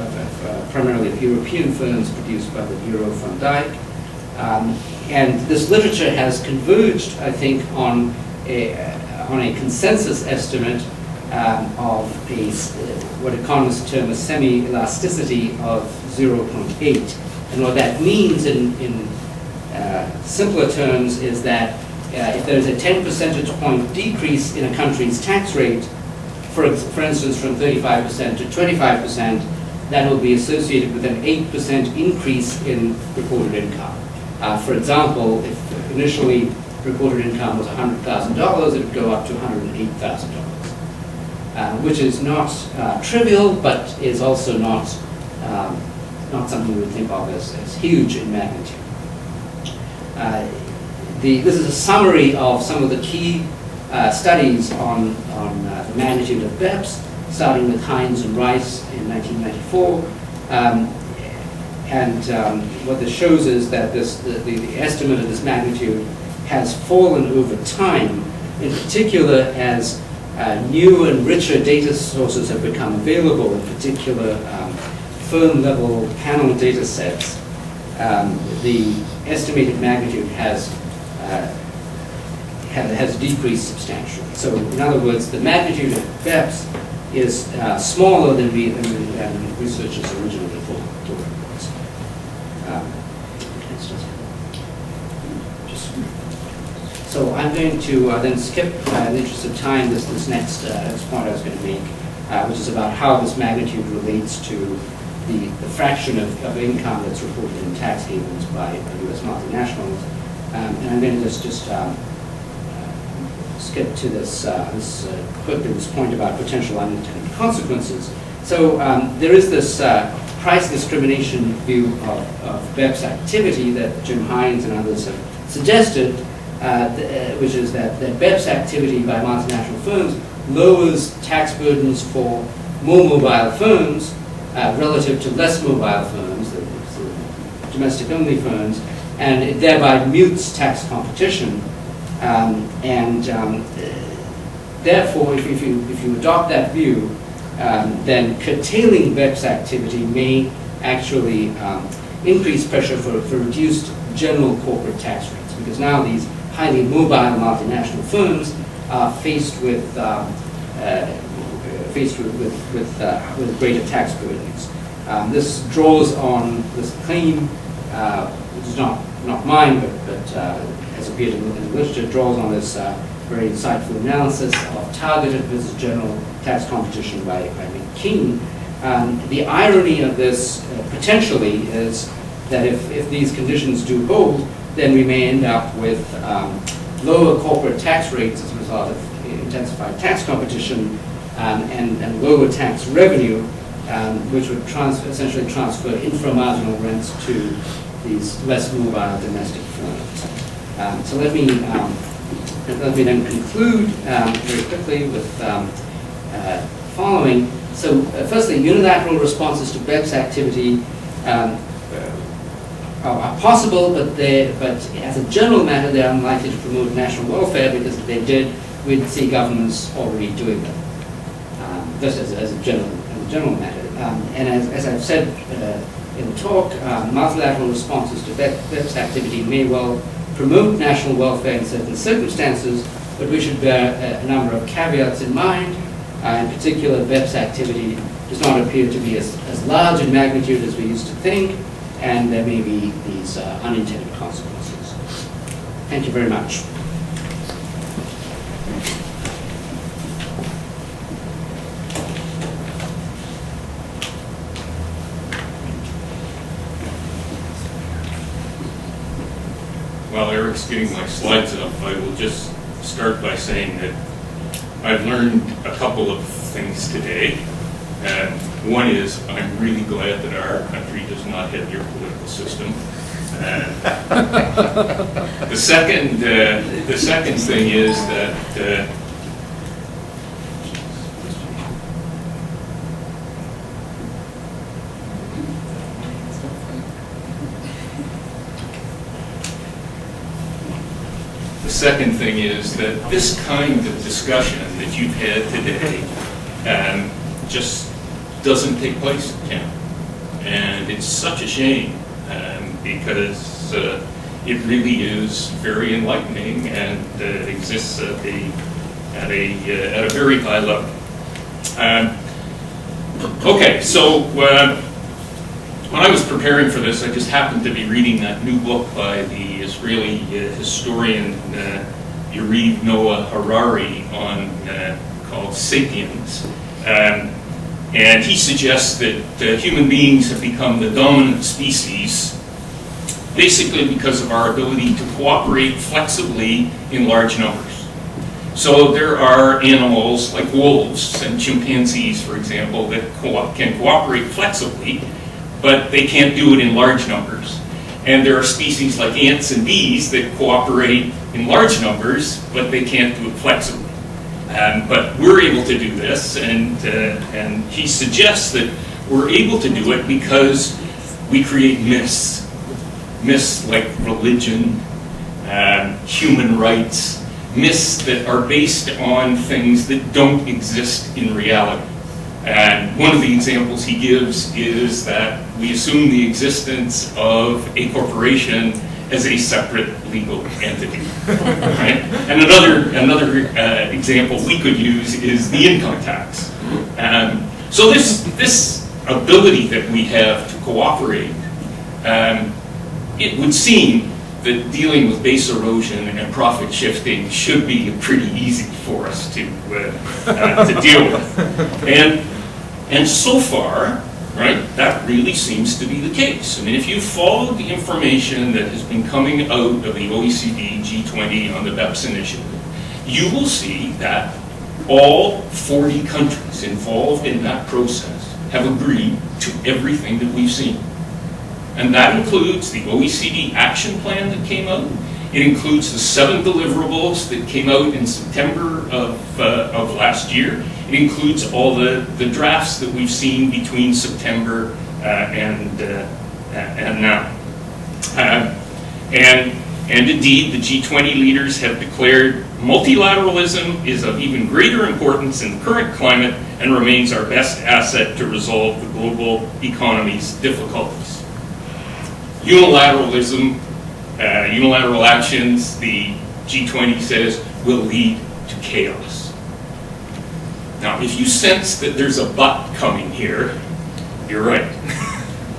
primarily of European firms produced by the Bureau van Dijk. And this literature has converged, I think, on a consensus estimate of what economists term a semi-elasticity of 0.8. And what that means in simpler terms is that if there's a 10 percentage point decrease in a country's tax rate, for instance, from 35% to 25%, that will be associated with an 8% increase in reported income. For example, if initially reported income was $100,000, it would go up to $108,000, which is not trivial, but is also not something we would think of as huge in magnitude. This is a summary of some of the key studies on the magnitude of BEPS, starting with Hines and Rice in 1994. What this shows is that the estimate of this magnitude has fallen over time, in particular as new and richer data sources have become available, in particular firm-level panel data sets. The estimated magnitude has decreased substantially. So, in other words, the magnitude of BEPS is smaller than researchers originally thought it was. So I'm going to then skip, in the interest of time, this next point I was going to make, which is about how this magnitude relates to the fraction of income that's reported in tax havens by U.S. multinationals. And I'm going to just skip to this quickly, this point about potential unintended consequences. So there is this price discrimination view of BEPS activity that Jim Hines and others have suggested, which is that BEPS activity by multinational firms lowers tax burdens for more mobile firms relative to less mobile firms, the domestic-only firms, and it thereby mutes tax competition. Therefore, if you adopt that view, then curtailing BEPS activity may actually increase pressure for reduced general corporate tax rates, because now these highly mobile multinational firms are faced with faced with greater tax burdens. This draws on this claim, which is not mine, but has appeared in the literature, draws on this very insightful analysis of targeted versus general tax competition by McKean. The irony of this potentially is that if these conditions do hold, then we may end up with lower corporate tax rates as a result of intensified tax competition and lower tax revenue, which would essentially transfer inframarginal rents to these less mobile domestic firms. So let me then conclude very quickly with following. So firstly, unilateral responses to BEPS activity are possible, but as a general matter, they're unlikely to promote national welfare, because if they did, we'd see governments already doing them. Just as a general matter. And as I've said in the talk, multilateral responses to BEPS activity may well promote national welfare in certain circumstances, but we should bear a number of caveats in mind. In particular, BEPS activity does not appear to be as large in magnitude as we used to think, and there may be these unintended consequences. Thank you very much.
While Eric's getting my slides up, I will just start by saying that I've learned a couple of things today. One is, I'm really glad that our country does not have your political system. The second thing is that this kind of discussion that you've had today just doesn't take place in town. And it's such a shame, because it really is very enlightening and exists at a very high level. Okay, so when I was preparing for this, I just happened to be reading that new book by the Israeli historian Yariv Noah Harari called Sapiens. And he suggests that human beings have become the dominant species basically because of our ability to cooperate flexibly in large numbers. So there are animals like wolves and chimpanzees, for example, that can cooperate flexibly, but they can't do it in large numbers. And there are species like ants and bees that cooperate in large numbers, but they can't do it flexibly. But we're able to do this, and he suggests that we're able to do it because we create myths. Myths like religion, human rights, myths that are based on things that don't exist in reality. And one of the examples he gives is that we assume the existence of a corporation as a separate legal entity. Right? And another example we could use is the income tax. So this ability that we have to cooperate, it would seem that dealing with base erosion and profit shifting should be pretty easy for us to deal with. And so far, right, that really seems to be the case. I mean, if you follow the information that has been coming out of the OECD G20 on the BEPS initiative, you will see that all 40 countries involved in that process have agreed to everything that we've seen. And that includes the OECD action plan that came out. It includes the 7 deliverables that came out in September of last year. It includes all the drafts that we've seen between September and now. And indeed, the G20 leaders have declared multilateralism is of even greater importance in the current climate and remains our best asset to resolve the global economy's difficulties. Unilateralism, unilateral actions, the G20 says, will lead to chaos. Now, if you sense that there's a but coming here, you're right.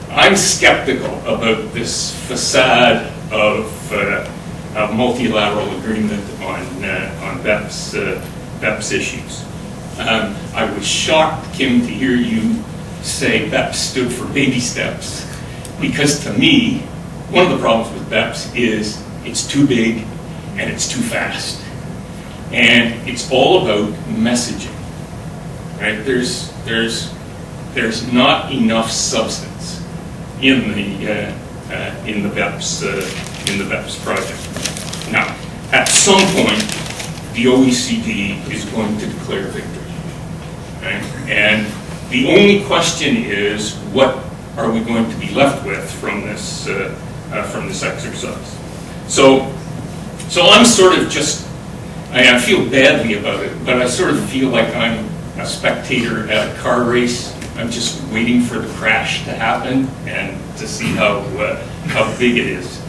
I'm skeptical about this facade of multilateral agreement on BEPS issues. I was shocked, Kim, to hear you say BEPS stood for baby steps, because to me, one of the problems with BEPS is it's too big and it's too fast. And it's all about messaging, right? There's not enough substance in the BEPS project. Now, at some point, the OECD is going to declare victory, right? And the only question is, what are we going to be left with from this exercise? So I'm sort of just, I feel badly about it, but I sort of feel like I'm a spectator at a car race. I'm just waiting for the crash to happen and to see how big it is.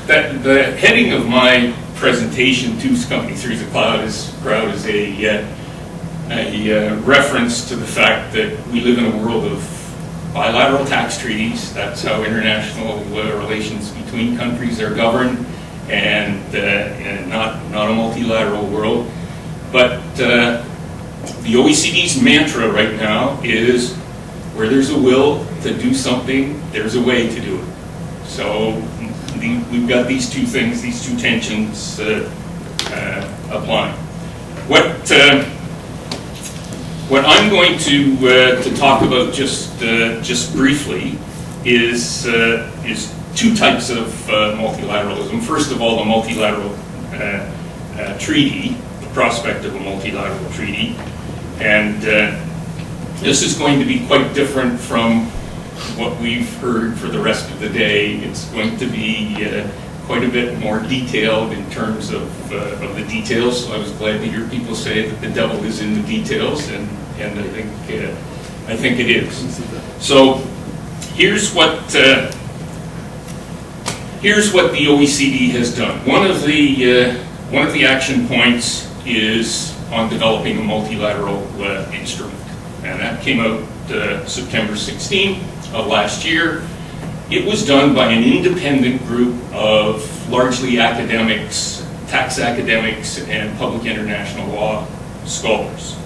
The heading of my presentation, Two's Company, Three's a Crowd, is a reference to the fact that we live in a world of bilateral tax treaties. That's how international relations between countries are governed, and not a multilateral world. But the OECD's mantra right now is, where there's a will to do something, there's a way to do it. So we've got these two things, these two tensions applying. What I'm going to talk about just briefly is two types of multilateralism. First of all, a multilateral treaty, the prospect of a multilateral treaty, and this is going to be quite different from what we've heard for the rest of the day. It's going to be quite a bit more detailed in terms of the details. So I was glad to hear people say that the devil is in the details, and I think it is. So here's what the OECD has done. One of the action points is on developing a multilateral instrument, and that came out September 16 of last year. It was done by an independent group of largely academics, tax academics, and public international law scholars.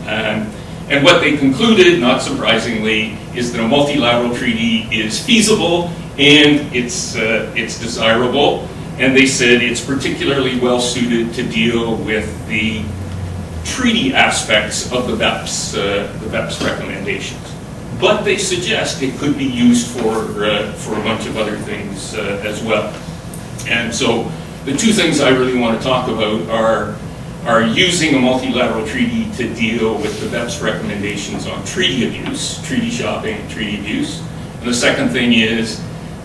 And what they concluded, not surprisingly, is that a multilateral treaty is feasible and it's desirable. And they said it's particularly well suited to deal with the treaty aspects of the BEPS recommendations. But they suggest it could be used for a bunch of other things as well. And so the two things I really want to talk about are using a multilateral treaty to deal with the BEPS recommendations on treaty abuse, treaty shopping, and treaty abuse. And the second thing is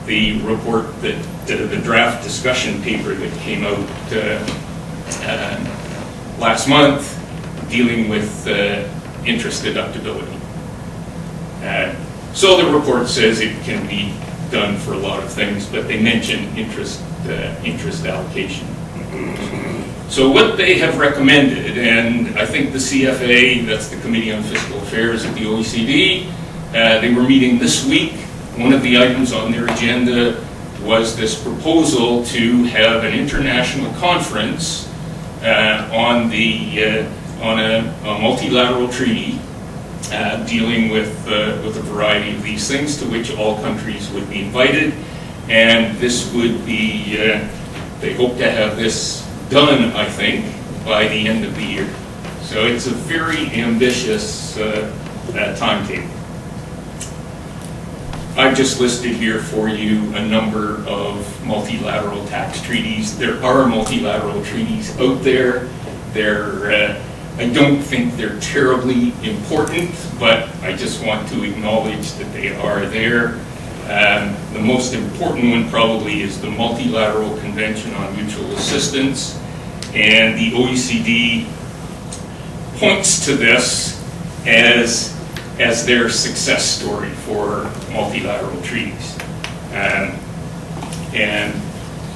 the report that the draft discussion paper that came out last month dealing with interest deductibility. So the report says it can be done for a lot of things, but they mention interest allocation. So what they have recommended, and I think the CFA, that's the Committee on Fiscal Affairs at the OECD, they were meeting this week. One of the items on their agenda was this proposal to have an international conference on a multilateral treaty dealing with a variety of these things, to which all countries would be invited. And this would be, they hope to have this done, I think, by the end of the year. So it's a very ambitious timetable. I've just listed here for you a number of multilateral tax treaties. There are multilateral treaties out there. I don't think they're terribly important, but I just want to acknowledge that they are there. The most important one probably is the Multilateral Convention on Mutual Assistance, and the OECD points to this as their success story for multilateral treaties. And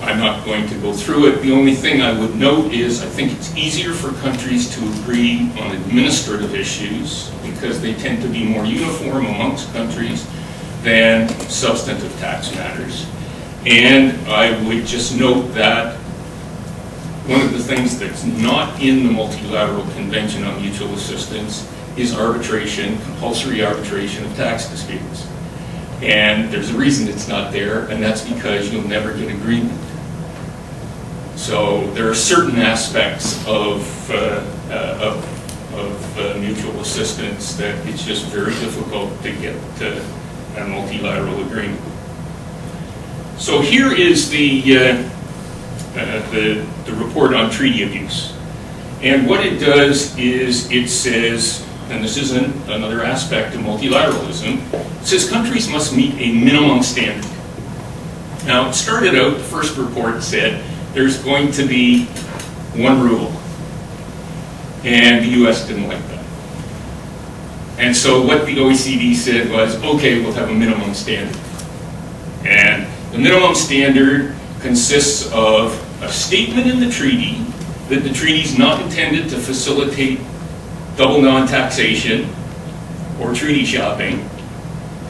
I'm not going to go through it. The only thing I would note is I think it's easier for countries to agree on administrative issues because they tend to be more uniform amongst countries than substantive tax matters. And I would just note that one of the things that's not in the Multilateral Convention on Mutual Assistance is arbitration, compulsory arbitration of tax disputes. And there's a reason it's not there, and that's because you'll never get agreement. So there are certain aspects of mutual assistance that it's just very difficult to get a multilateral agreement. So here is the report on treaty abuse. And what it does is it says, and this isn't another aspect of multilateralism, it says countries must meet a minimum standard. Now, it started out, the first report said, there's going to be one rule. And the US didn't like that. And so what the OECD said was, okay, we'll have a minimum standard. And the minimum standard consists of a statement in the treaty that the treaty is not intended to facilitate double non-taxation or treaty shopping.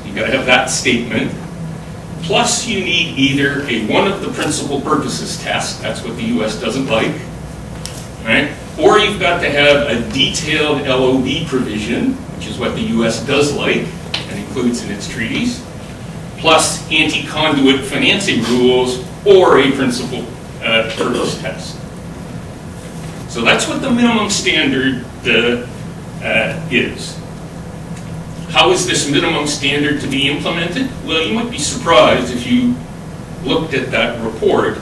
You've got to have that statement. Plus you need either a one of the principal purposes test, that's what the US doesn't like, right? Or you've got to have a detailed LOB provision, which is what the US does like and includes in its treaties, plus anti-conduit financing rules or a principal purpose test. So that's what the minimum standard is. How is this minimum standard to be implemented? Well, you might be surprised if you looked at that report.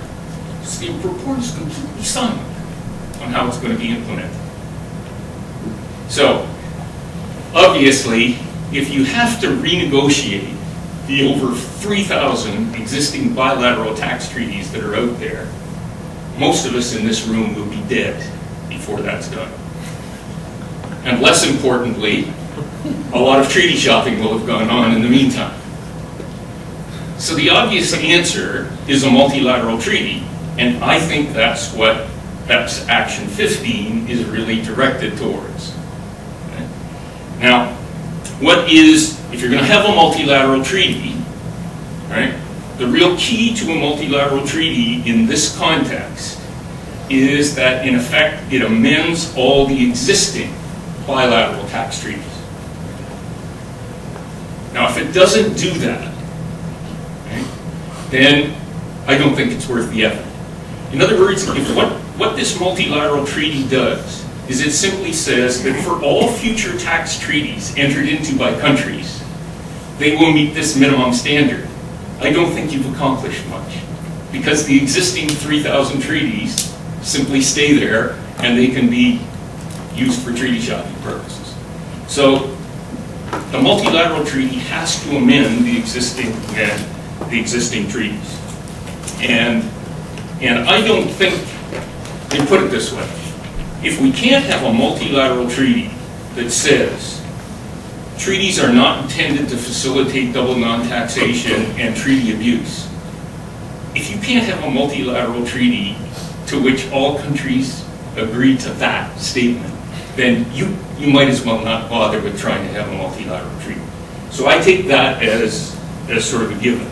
The report is completely silent on how it's going to be implemented. So, obviously, if you have to renegotiate the over 3,000 existing bilateral tax treaties that are out there, most of us in this room will be dead before that's done. And less importantly, a lot of treaty shopping will have gone on in the meantime. So the obvious answer is a multilateral treaty, and I think that's what BEPS Action 15 is really directed towards. Okay? Now, if you're going to have a multilateral treaty, right, the real key to a multilateral treaty in this context is that, in effect, it amends all the existing bilateral tax treaties. Now, if it doesn't do that, okay, then I don't think it's worth the effort. In other words, what this multilateral treaty does is it simply says that for all future tax treaties entered into by countries, they will meet this minimum standard. I don't think you've accomplished much, because the existing 3,000 treaties simply stay there and they can be used for treaty shopping purposes. So the multilateral treaty has to amend the existing treaties. And I don't think, they put it this way, if we can't have a multilateral treaty that says treaties are not intended to facilitate double non-taxation and treaty abuse, if you can't have a multilateral treaty to which all countries agree to that statement, then you might as well not bother with trying to have a multilateral treaty. So I take that as sort of a given.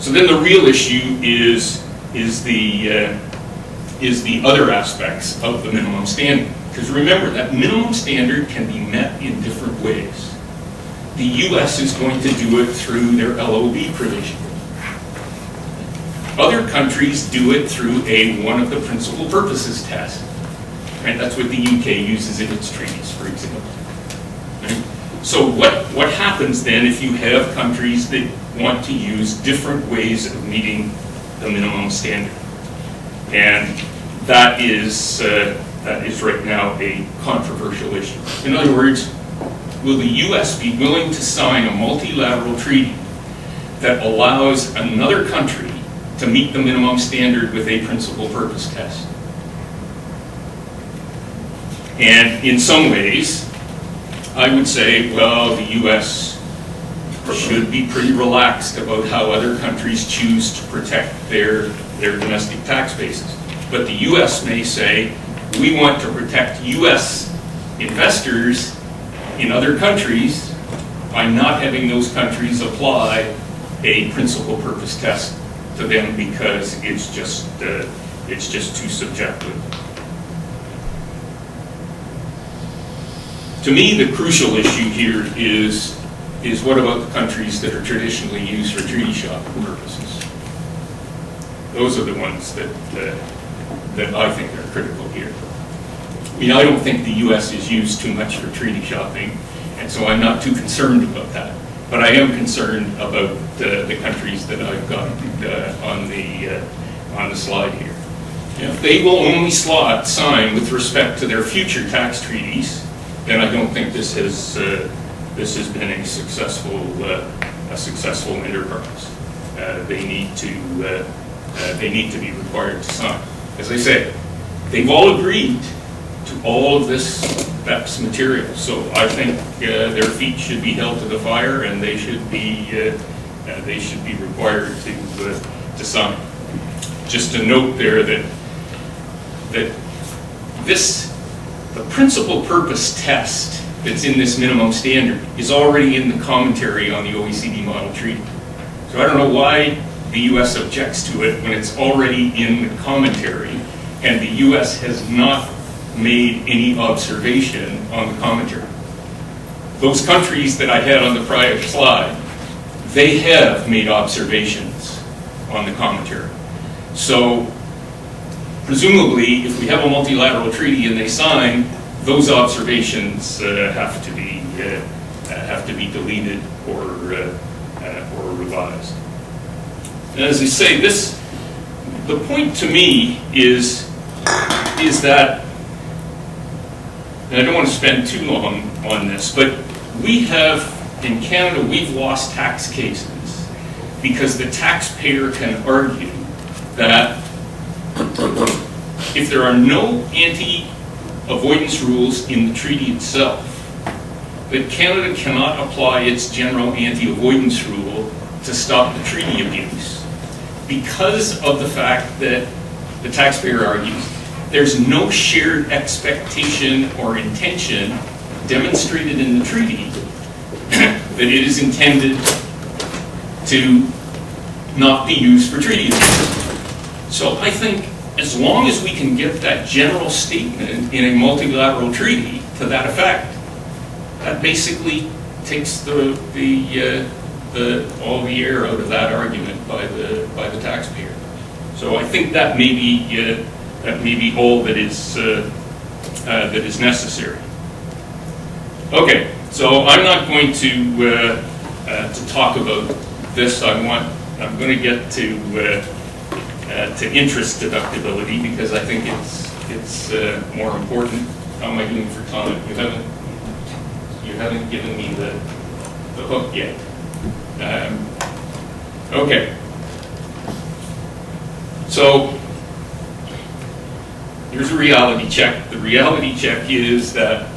So then the real issue is the other aspects of the minimum standard. Because remember, that minimum standard can be met in different ways. The US is going to do it through their LOB provision. Other countries do it through a one of the principal purposes test. Right? That's what the UK uses in its treaties, for example. Right? So what happens then if you have countries that want to use different ways of meeting the minimum standard? And that is right now a controversial issue. In other words, will the US be willing to sign a multilateral treaty that allows another country to meet the minimum standard with a principal purpose test? And in some ways, I would say, well, the US should be pretty relaxed about how other countries choose to protect their domestic tax bases. But the U.S. may say, we want to protect U.S. investors in other countries by not having those countries apply a principal purpose test to them because it's just too subjective. To me, the crucial issue here is what about the countries that are traditionally used for treaty shopping purposes? Those are the ones that I think are critical here. I mean, I don't think the U.S. is used too much for treaty shopping, and so I'm not too concerned about that. But I am concerned about the countries that I've got on the slide here. If they will only sign with respect to their future tax treaties, then I don't think this has been a successful enterprise. They need to be required to sign. As I say, they've all agreed to all of this BEPS material, so I think their feet should be held to the fire, and they should be required to sign. Just a note there that the principal purpose test that's in this minimum standard is already in the commentary on the OECD model treaty. So I don't know why the U.S. objects to it when it's already in the commentary, and the U.S. has not made any observation on the commentary. Those countries that I had on the prior slide, they have made observations on the commentary. So presumably, if we have a multilateral treaty and they sign, those observations have to be deleted or revised. And as I say, the point to me is that, and I don't want to spend too long on this, but we have, in Canada, we've lost tax cases because the taxpayer can argue that if there are no anti-avoidance rules in the treaty itself, that Canada cannot apply its general anti-avoidance rule to stop the treaty abuse because of the fact that the taxpayer argues there's no shared expectation or intention demonstrated in the treaty that it is intended to not be used for treaty abuse. So I think as long as we can get that general statement in a multilateral treaty to that effect, that basically takes all the air out of that argument by the taxpayer. So I think that may be all that is necessary. Okay, so I'm not going to talk about this. I'm going to get to interest deductibility because I think it's more important. How am I doing for time? You haven't given me the hook yet. Okay. So here's a reality check. The reality check is that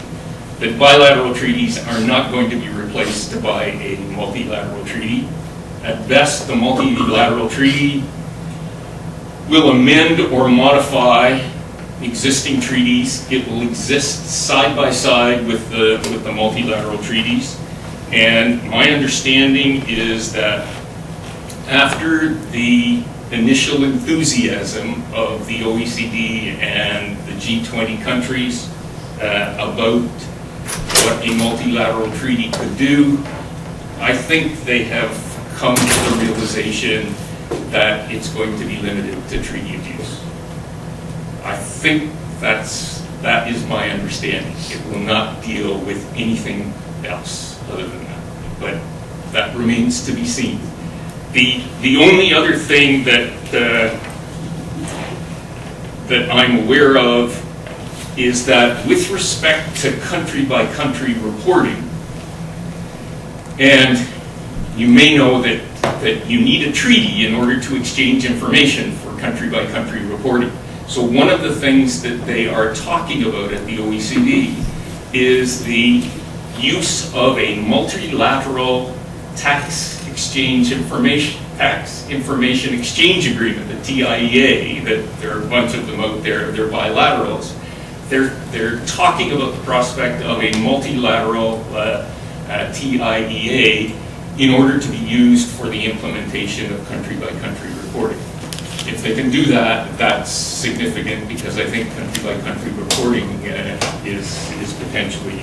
bilateral treaties are not going to be replaced by a multilateral treaty. At best, the multilateral treaty will amend or modify existing treaties. It will exist side by side with the multilateral treaties. And my understanding is that after the initial enthusiasm of the OECD and the G20 countries about what a multilateral treaty could do, I think they have come to the realization that it's going to be limited to treaty abuse. I think that is my understanding. It will not deal with anything else other than that. But that remains to be seen. The only other thing that I'm aware of is that with respect to country-by-country reporting, and you may know that you need a treaty in order to exchange information for country-by-country reporting. So one of the things that they are talking about at the OECD is the use of a multilateral tax information exchange agreement, the TIEA, that there are a bunch of them out there, they're bilaterals. They're talking about the prospect of a multilateral TIEA in order to be used for the implementation of country-by-country reporting. If they can do that, that's significant, because I think country-by-country reporting is potentially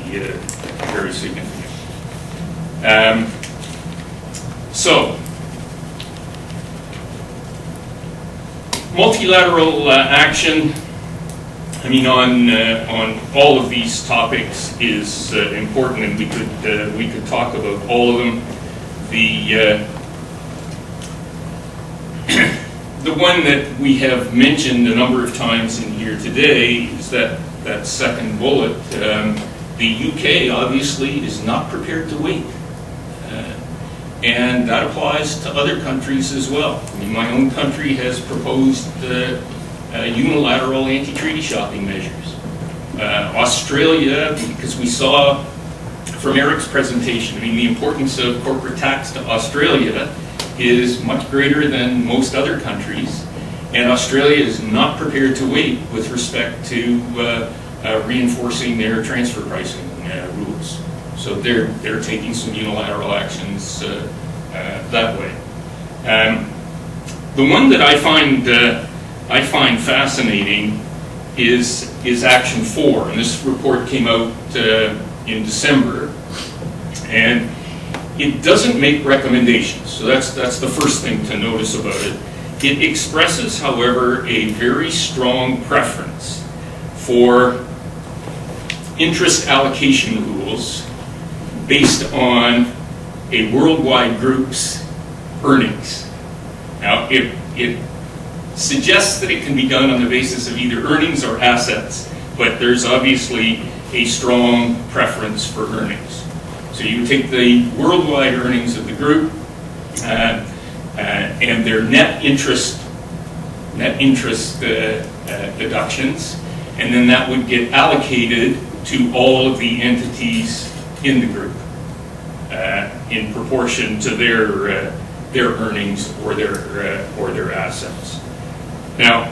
very significant. So, multilateral action, I mean, on all of these topics is important, and we could talk about all of them. The one that we have mentioned a number of times in here today is that second bullet. The UK obviously is not prepared to wait. And that applies to other countries as well. I mean, my own country has proposed unilateral anti-treaty shopping measures. Australia, because we saw from Eric's presentation, I mean, the importance of corporate tax to Australia is much greater than most other countries, and Australia is not prepared to wait with respect to reinforcing their transfer pricing rules. So they're taking some unilateral actions that way. The one that I find fascinating is Action 4, and this report came out in December, and it doesn't make recommendations. So that's the first thing to notice about it. It expresses, however, a very strong preference for interest allocation rules based on a worldwide group's earnings. Now, it suggests that it can be done on the basis of either earnings or assets, but there's obviously a strong preference for earnings. So you take the worldwide earnings of the group and their net interest deductions, and then that would get allocated to all of the entities in the group in proportion to their earnings or their assets. Now,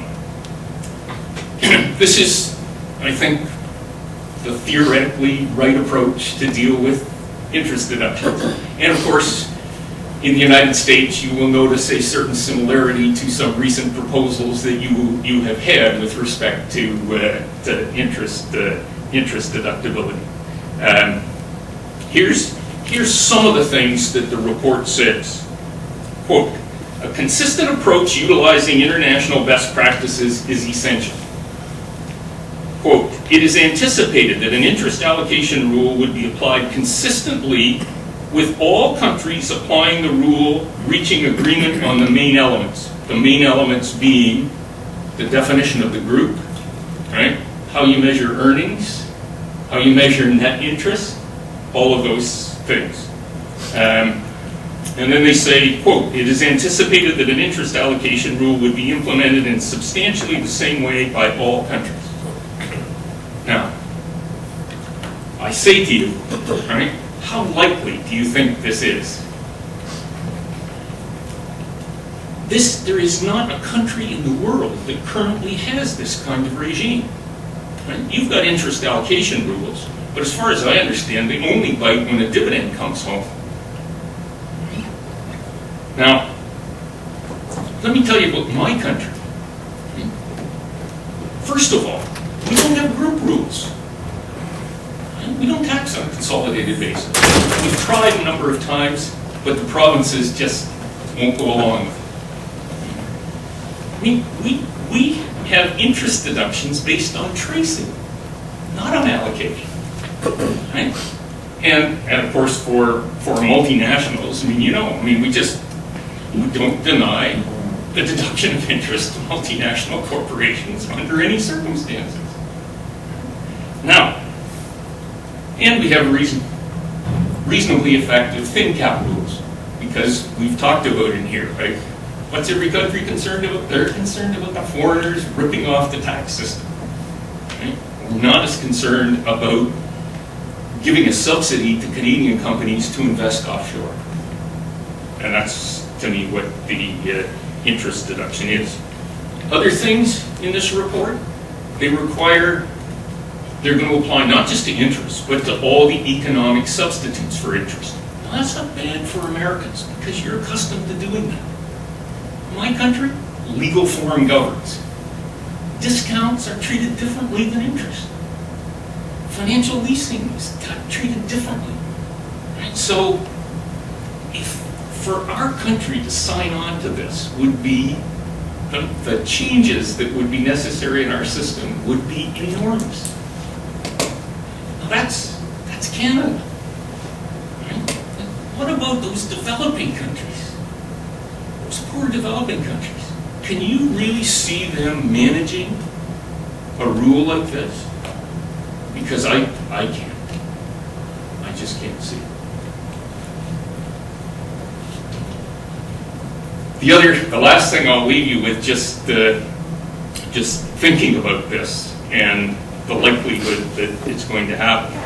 this is, I think, the theoretically right approach to deal with interest deductions. And of course, in the United States, you will notice a certain similarity to some recent proposals that you have had with respect to interest deductibility. Here's some of the things that the report says. Quote, a consistent approach utilizing international best practices is essential. Quote, it is anticipated that an interest allocation rule would be applied consistently with all countries applying the rule reaching agreement on the main elements. The main elements being the definition of the group, right? How you measure earnings, how you measure net interest, all of those things. And then they say, quote, it is anticipated that an interest allocation rule would be implemented in substantially the same way by all countries. Now, I say to you, right, how likely do you think this is? There is not a country in the world that currently has this kind of regime. Right? You've got interest allocation rules, but as far as I understand, they only bite when a dividend comes home. Now, let me tell you about my country. First of all, we don't have group rules. We don't tax on a consolidated basis. We've tried a number of times, but the provinces just won't go along with it. I mean, we have interest deductions based on tracing, not on allocation. Right? And of course, for multinationals, we don't deny the deduction of interest to multinational corporations under any circumstances. Now, and we have reasonably effective FinCap rules, because we've talked about in here, right? What's every country concerned about? They're concerned about the foreigners ripping off the tax system. Right? We're not as concerned about giving a subsidy to Canadian companies to invest offshore. And that's, to me, what the interest deduction is. Other things in this report, they're going to apply not just to interest, but to all the economic substitutes for interest. Now, that's not bad for Americans, because you're accustomed to doing that. In my country, legal form governs. Discounts are treated differently than interest. Financial leasing is treated differently. Right? So, if for our country to sign on to this would be, the changes that would be necessary in our system would be enormous. Now that's Canada. Right? What about those developing countries? Those poor developing countries? Can you really see them managing a rule like this? Because I can't. I just can't see it. The last thing I'll leave you with, just thinking about this and the likelihood that it's going to happen,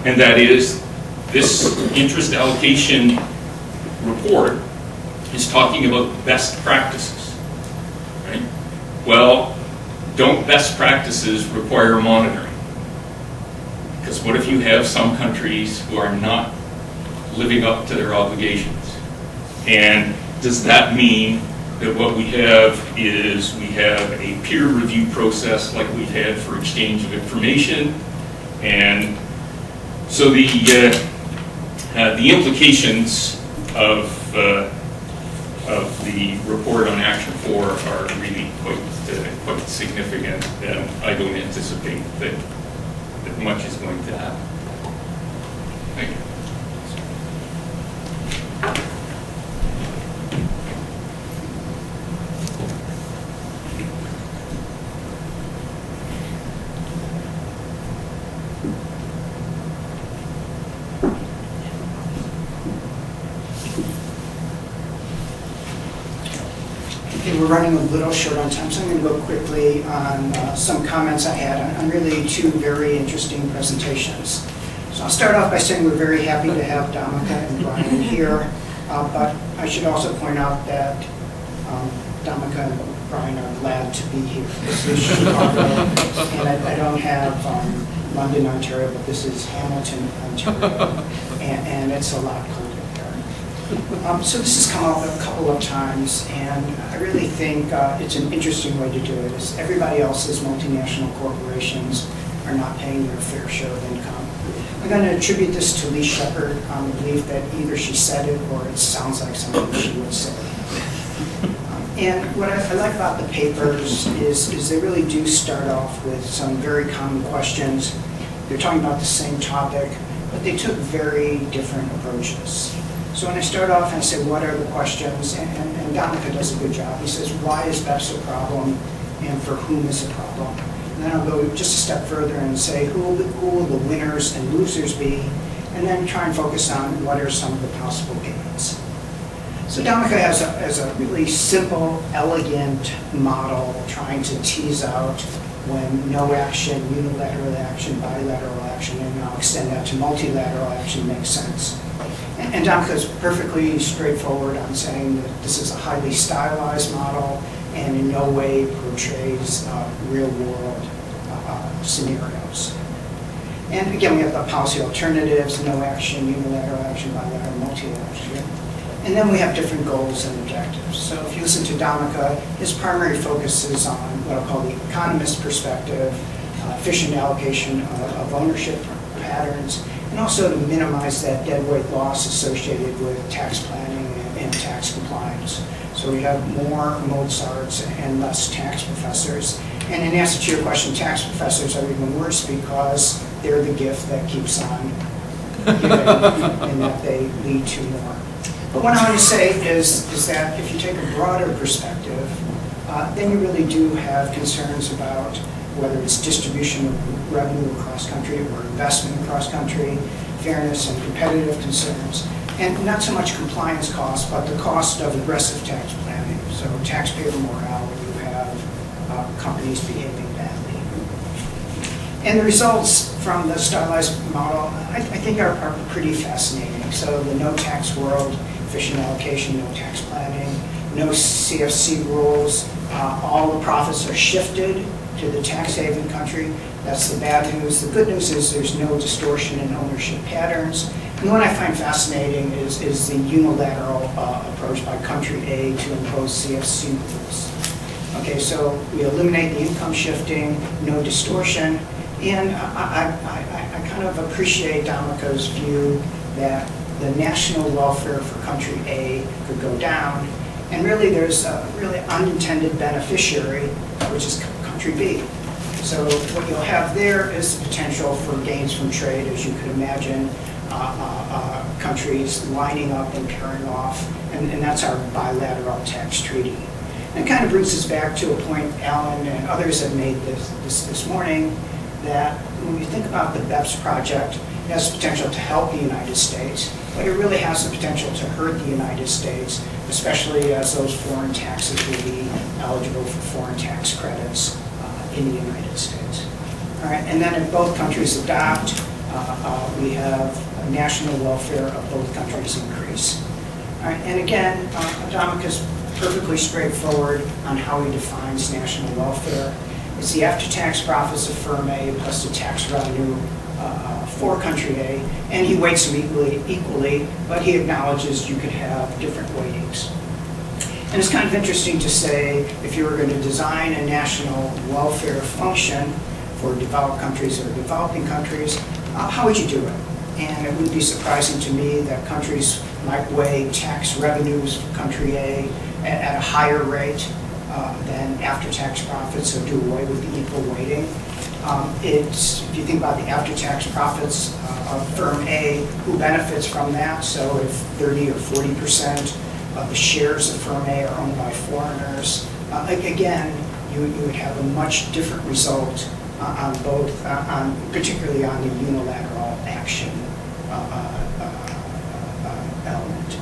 and that is this interest allocation report is talking about best practices, right? Well, don't best practices require monitoring? Because what if you have some countries who are not living up to their obligations? And does that mean that what we have is we have a peer review process like we've had for exchange of information? And so the implications of the report on Action 4 are really quite significant, and I don't anticipate that much is going to happen. Thank you.
Okay, we're running a little short on time, so I'm going to go quickly on some comments I had on really two very interesting presentations. So I'll start off by saying we're very happy to have Dhamika and Brian here, but I should also point out that Dhamika and Brian are glad to be here. This is Chicago, and I don't have London, Ontario, but this is Hamilton, Ontario, and it's a lot colder. So this has come up a couple of times, and I really think it's an interesting way to do it. Is everybody else's multinational corporations are not paying their fair share of income. I'm going to attribute this to Lee Shepard on the belief that either she said it or it sounds like something she would say. And what I like about the papers is they really do start off with some very common questions. They're talking about the same topic, but they took very different approaches. So when I start off and I say, what are the questions, and Dhamika does a good job. He says, why is BEPS a problem, and for whom is a problem? And then I'll go just a step further and say, who will the winners and losers be, and then try and focus on what are some of the possible gains. So Dhamika has a really simple, elegant model trying to tease out when no action, unilateral action, bilateral action, and I'll extend that to multilateral action makes sense. And Dhamika is perfectly straightforward on saying that this is a highly stylized model and in no way portrays real-world scenarios. And again, we have the policy alternatives, no action, unilateral action, bilateral, multilateral action. And then we have different goals and objectives. So if you listen to Dhamika, his primary focus is on what I'll call the economist perspective, efficient allocation of ownership patterns, and also to minimize that deadweight loss associated with tax planning and tax compliance. So we have more Mozarts and less tax professors. And in answer to your question, tax professors are even worse because they're the gift that keeps on giving and that they lead to more. But what I want to say is that if you take a broader perspective, then you really do have concerns about whether it's distribution of revenue across country or investment across country, fairness and competitive concerns, and not so much compliance costs, but the cost of aggressive tax planning. So taxpayer morale when you have companies behaving badly. And the results from the stylized model, I think are pretty fascinating. So the no tax world efficient allocation, no tax planning, no CFC rules. All the profits are shifted to the tax haven country. That's the bad news. The good news is there's no distortion in ownership patterns. And the one I find fascinating is the unilateral approach by country A to impose CFC rules. Okay, so we eliminate the income shifting, no distortion, and I kind of appreciate Dhamaka's view that the national welfare for country A could go down, and really there's a really unintended beneficiary, which is country B. So what you'll have there is the potential for gains from trade, as you could imagine, countries lining up and pairing off, and that's our bilateral tax treaty. And it kind of brings us back to a point Alan and others have made this morning, that when you think about the BEPS project, it has the potential to help the United States, but it really has the potential to hurt the United States, especially as those foreign taxes will be eligible for foreign tax credits in the United States. All right, and then if both countries adopt, we have national welfare of both countries increase. All right, and again, Dhamaka's perfectly straightforward on how he defines national welfare. It's the after-tax profits of firm A plus the tax revenue for country A, and he weights them equally, but he acknowledges you could have different weightings. And it's kind of interesting to say, if you were going to design a national welfare function for developed countries or developing countries, how would you do it? And it wouldn't be surprising to me that countries might weigh tax revenues for country A at a higher rate than after-tax profits, so do away with the equal weighting. If you think about the after-tax profits of firm A, who benefits from that? So if 30 or 40% of the shares of firm A are owned by foreigners, again, you would have a much different result on both, particularly on the unilateral action element.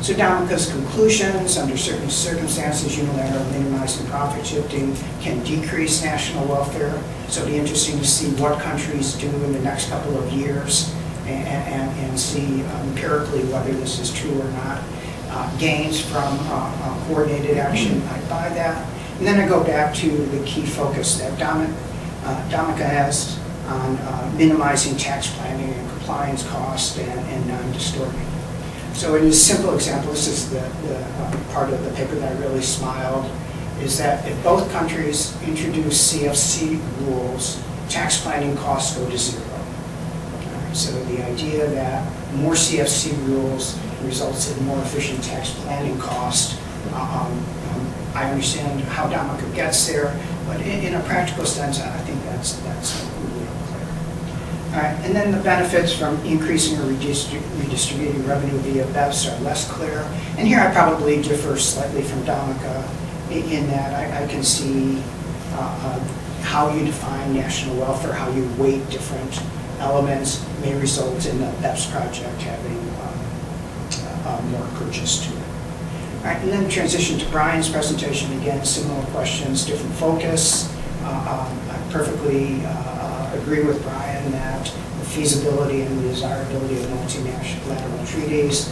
So Dhamaka's conclusions, under certain circumstances, unilateral minimizing profit shifting can decrease national welfare. So it'll be interesting to see what countries do in the next couple of years and see empirically whether this is true or not. Gains from coordinated action, I buy that. And then I go back to the key focus that Dhamaka has on minimizing tax planning and compliance cost and non-distorting. So in this simple example, this is the part of the paper that I really smiled, is that if both countries introduce CFC rules, tax planning costs go to zero. So the idea that more CFC rules results in more efficient tax planning cost, I understand how Dhamaka gets there, but in a practical sense, I think that's really clear. All right, and then the benefits from increasing or redistributing revenue via BEPS are less clear. And here I probably differ slightly from Dhamaka in that I can see how you define national welfare, how you weight different elements may result in the BEPS project having more purchase to it. All right, and then transition to Brian's presentation. Again, similar questions, different focus. I perfectly agree with Brian that the feasibility and the desirability of multilateral treaties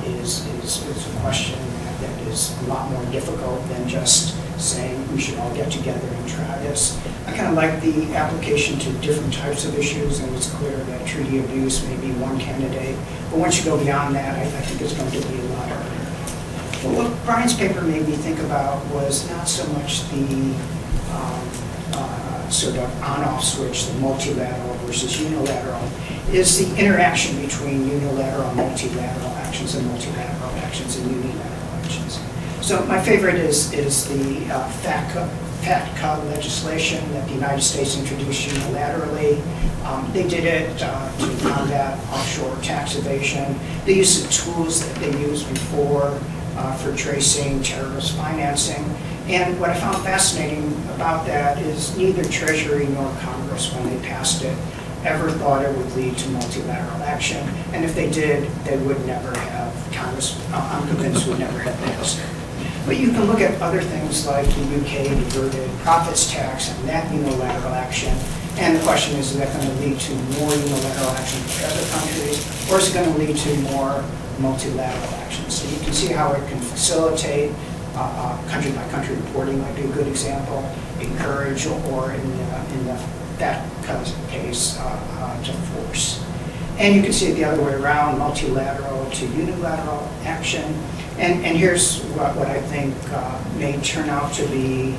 is a question that is a lot more difficult than just saying we should all get together and try this. I kind of like the application to different types of issues, and it's clear that treaty abuse may be one candidate. But once you go beyond that, I think it's going to be a lot harder. But what Brian's paper made me think about was not so much the sort of on-off switch, the multilateral versus unilateral, is the interaction between unilateral and multilateral actions and multilateral actions and unilateral actions. So my favorite is the FATCA legislation that the United States introduced unilaterally. They did it to combat offshore tax evasion. They used the tools that they used before for tracing terrorist financing. And what I found fascinating about that is neither Treasury nor Congress, when they passed it, ever thought it would lead to multilateral action. And if they did, they would never have, Congress, I'm convinced, would never have passed it. But you can look at other things like the UK diverted profits tax and that unilateral action, And the question is that going to lead to more unilateral action by other countries, or is it going to lead to more multilateral action? So you can see how it can facilitate country-by-country reporting might be a good example, encourage, or in that case, to force. And you can see it the other way around, multilateral to unilateral action. And here's what I think may turn out to be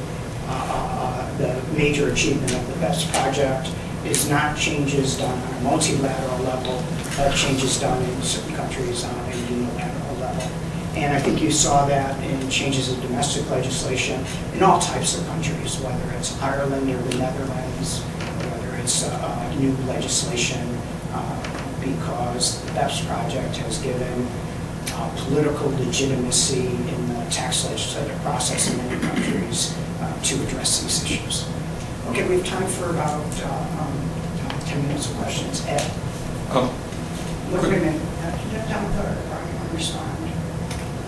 the major achievement of the BEPS project is not changes done on a multilateral level, but changes done in certain countries on a unilateral level. And I think you saw that in changes in domestic legislation in all types of countries, whether it's Ireland or the Netherlands, whether it's new legislation, because the BEPS project has given political legitimacy in the tax legislative process in many countries to address these issues. Okay, we have time for about 10 minutes of questions. Ed? Wait a minute. Dominica, are you want to respond?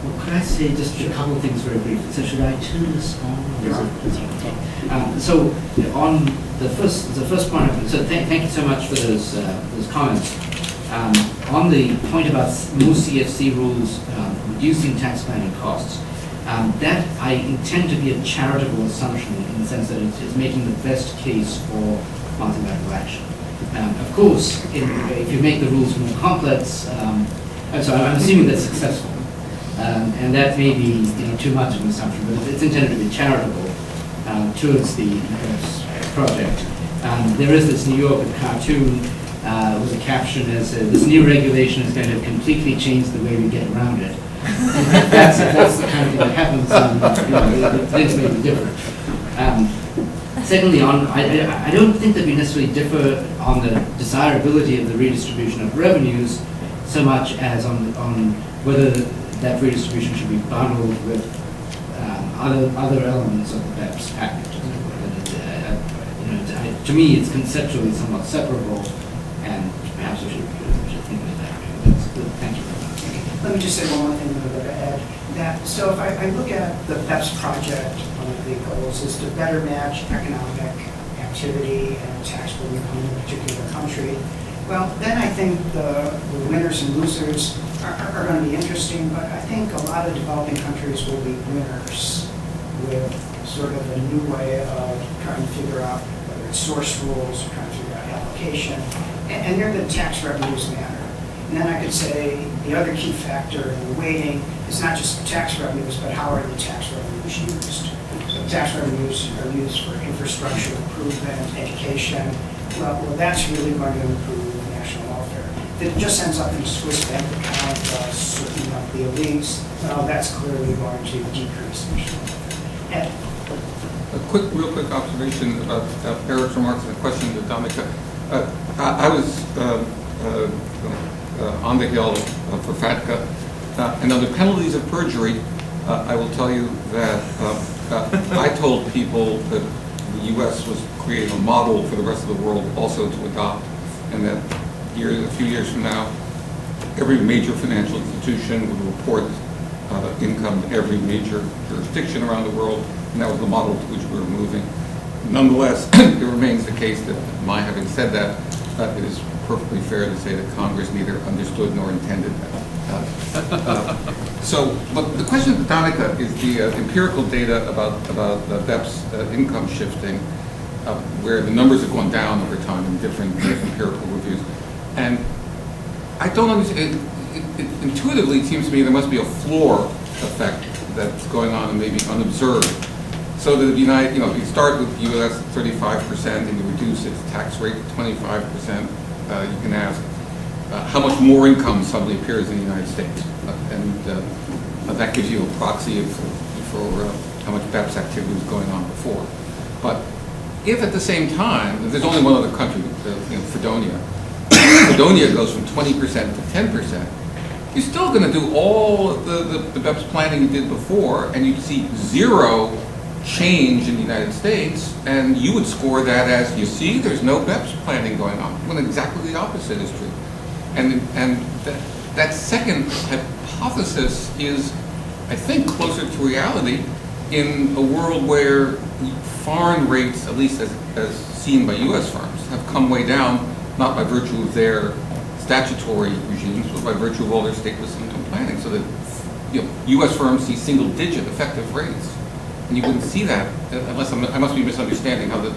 Well, could I say just a couple of things very briefly? So should I turn this on? So on the first point, so thank you so much for those comments. On the point about more CFC rules reducing tax planning costs, that I intend to be a charitable assumption in the sense that it's making the best case for multilateral action. Of course, if you make the rules more complex, I'm assuming that's successful. And that may be too much of an assumption, but it's intended to be charitable towards the project. There is this New Yorker cartoon with a caption as this new regulation is going to completely change the way we get around it. That's the kind of thing that happens, things may be different. Secondly, I don't think that we necessarily differ on the desirability of the redistribution of revenues so much as on whether that redistribution should be bundled with other elements of the BEPS package. To me, it's conceptually somewhat separable, and perhaps we should think of it that way. That's good. Thank you very much.
Let me just say one more thing to add. So if I look at the BEPS project, one of the goals is to better match economic activity and taxable income in a particular country. Well, then I think the winners and losers are going to be interesting, but I think a lot of developing countries will be winners with sort of a new way of trying to figure out whether it's source rules or trying to figure out allocation. And there the tax revenues matter. And then I could say the other key factor in the weighting is not just tax revenues, but how are the tax revenues used? So tax revenues are used for infrastructure improvement, education. Well, that's really going to improve national welfare. If it just ends up in a Swiss bank account of certain of the elites, well, that's clearly going to decrease national welfare. Ed?
A real quick observation about Eric's remarks and the question to Dominica. I was on the Hill for FATCA, and under penalties of perjury, I will tell you that I told people that the U.S. was creating a model for the rest of the world also to adopt, and that a few years from now, every major financial institution would report income to every major jurisdiction around the world, and that was the model to which we were moving. Nonetheless, it remains the case that, my having said that, it is perfectly fair to say that Congress neither understood nor intended that. But the question to Dominica is the empirical data about the BEPS income shifting, where the numbers have gone down over time in different empirical reviews. And I don't understand, it intuitively it seems to me there must be a floor effect that's going on and maybe unobserved. So that if you start with U.S. 35% and you reduce its tax rate to 25%, you can ask how much more income suddenly appears in the United States. And that gives you a proxy for how much BEPS activity was going on before. But if at the same time, there's only one other country, Fredonia. Fredonia goes from 20% to 10%. You're still going to do all of the BEPS planning you did before, and you'd see zero change in the United States, and you would score that as, you see, there's no BEPS planning going on, when exactly the opposite is true. And that second hypothesis is, I think, closer to reality in a world where foreign rates, at least as seen by U.S. firms, have come way down, not by virtue of their statutory regimes, but by virtue of all their stateless income planning, so that, you know, U.S. firms see single-digit effective rates. And you wouldn't see that unless I must be misunderstanding how the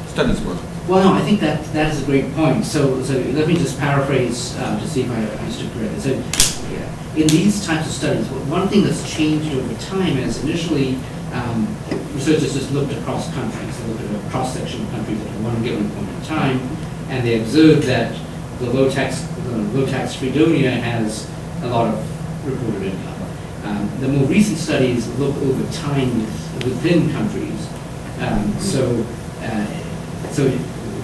studies work.
Well, no, I think that is a great point. So let me just paraphrase to see if I understood correctly. So, yeah, in these types of studies, one thing that's changed over time is initially researchers just looked across countries. They looked at a cross-section of countries at one given point in time, and they observed that the low-tax Fredonia has a lot of reported income. The more recent studies look over time within countries. So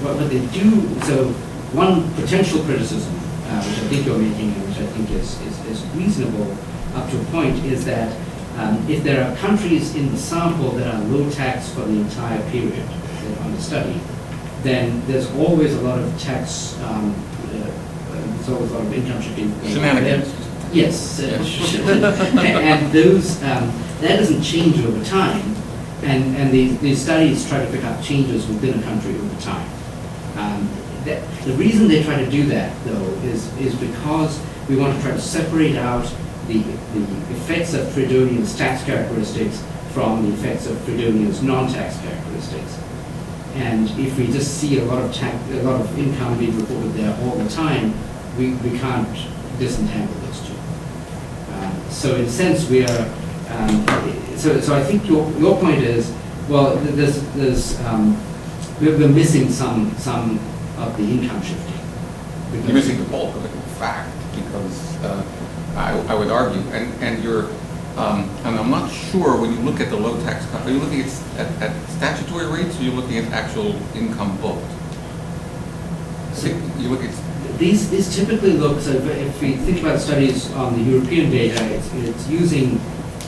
what they do, so one potential criticism, which I think you're making and which I think is reasonable up to a point, is that if there are countries in the sample that are low tax for the entire period on the study, then there's always a lot of tax, there's always a lot of income shifting.
Shenanigans.
Yes, and those, that doesn't change over time, and these studies try to pick up changes within a country over time. The reason they try to do that, though, is because we want to try to separate out the effects of Fredonia's tax characteristics from the effects of Fredonia's non-tax characteristics. And if we just see a lot of income being reported there all the time, we can't disentangle those two. So in a sense, we are. So I think your point is, well, we're missing some of the income shifting.
You're missing the bulk of it, in fact, because I would argue, and you're, and I'm not sure when you look at the low tax, are you looking at statutory rates, or are you looking at actual income booked? You look at
these typically look, so if we think about studies on the European data, it's using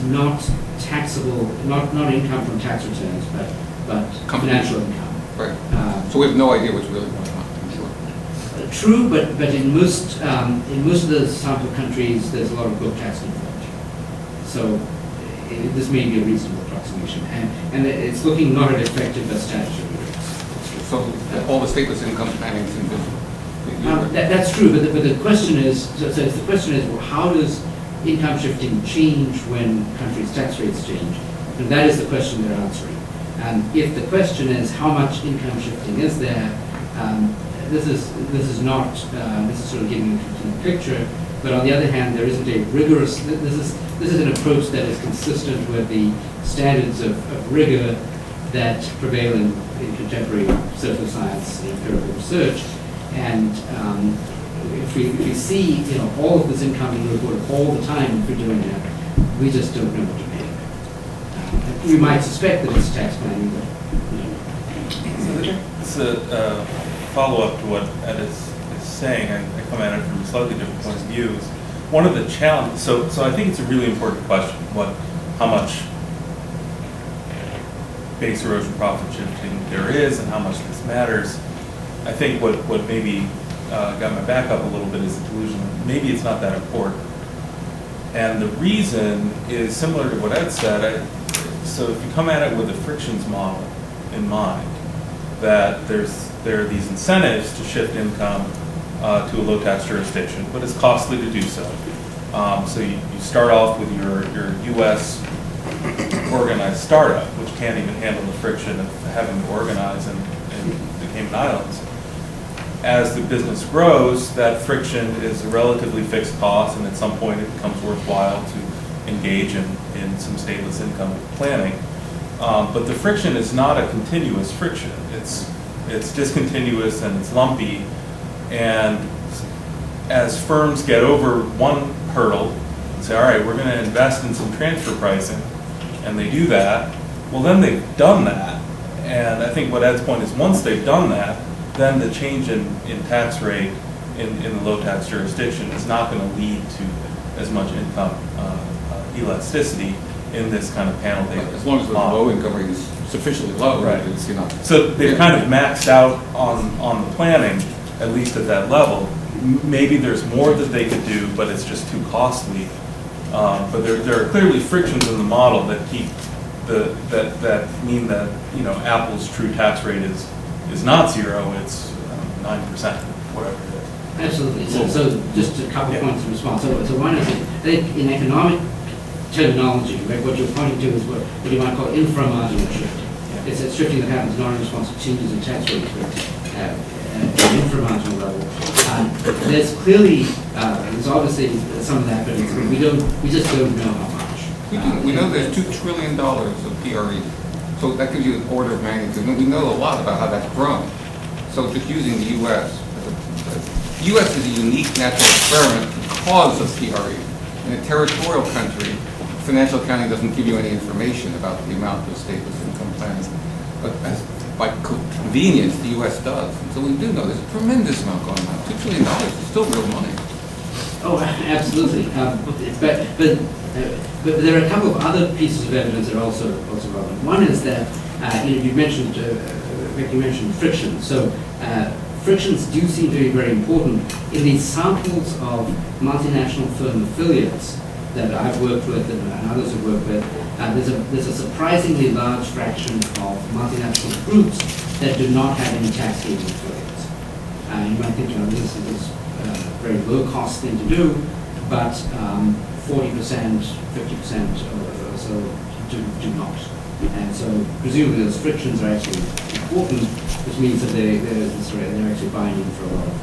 not taxable, not income from tax returns, but financial income.
Right. So we have no idea what's really going on, I'm sure.
True, but in most of the sample countries, there's a lot of book tax involved. So this may be a reasonable approximation, and it's looking not at effective but statutory rates.
So all the stateless income planning is invisible.
That's true, but the question is, well, how does income shifting change when countries' tax rates change? And that is the question they're answering. And if the question is how much income shifting is there, this is not necessarily giving a complete picture. But on the other hand, there isn't a rigorous. This is an approach that is consistent with the standards of rigor that prevail in contemporary social science and empirical research. And if we see, all of this income being reported all the time if we're doing that, we just don't know what to make. We might suspect that it's tax planning, but
It's a follow-up to what Ed is saying. I come at it from a slightly different point of view. One of the challenges, so I think it's a really important question, how much base erosion profit shifting there is and how much this matters. I think what maybe got my back up a little bit is the delusion that maybe it's not that important. And the reason is similar to what Ed said. So if you come at it with a frictions model in mind, that there are these incentives to shift income to a low tax jurisdiction, but it's costly to do so. So you start off with your U.S. organized startup, which can't even handle the friction of having to organize in the Cayman Islands. As the business grows, that friction is a relatively fixed cost, and at some point it becomes worthwhile to engage in some stateless income planning. But the friction is not a continuous friction. It's discontinuous and it's lumpy. And as firms get over one hurdle and say, all right, we're going to invest in some transfer pricing, and they do that, well, then they've done that. And I think what Ed's point is, once they've done that, then the change in tax rate in the low tax jurisdiction is not going to lead to as much income elasticity in this kind of panel data.
As long as the low income rate is sufficiently low,
right?
It's,
So they've kind of maxed out on the planning, at least at that level. Maybe there's more that they could do, but it's just too costly. But there are clearly frictions in the model that keep that mean that Apple's true tax rate is is not zero, it's 9%, whatever it is.
Absolutely. So just a couple points in response. So one is, I think in economic terminology, right, what you're pointing to is what you might call inframarginal shifting. It's a shifting that happens not in response to changes in tax rates, but at an inframarginal level. There's clearly, there's obviously some of that, but we just don't know how much.
We know there's $2 trillion of PRE. So that gives you an order of magnitude. And we know a lot about how that's grown. So just using the U.S. The U.S. is a unique natural experiment because of PRE. In a territorial country, financial accounting doesn't give you any information about the amount of stateless income plans. But by convenience, the U.S. does. And so we do know there's a tremendous amount going on. $2 trillion is still real money.
Oh, absolutely. But there are a couple of other pieces of evidence that are also relevant. One is that you mentioned friction. So frictions do seem to be very important in these samples of multinational firm affiliates that I've worked with and others have worked with. There's a surprisingly large fraction of multinational groups that do not have any tax haven affiliates. You might think, this is a very low-cost thing to do, but 40%, 50% or so do not. And so presumably those frictions are actually important, which means that they're actually binding for a lot of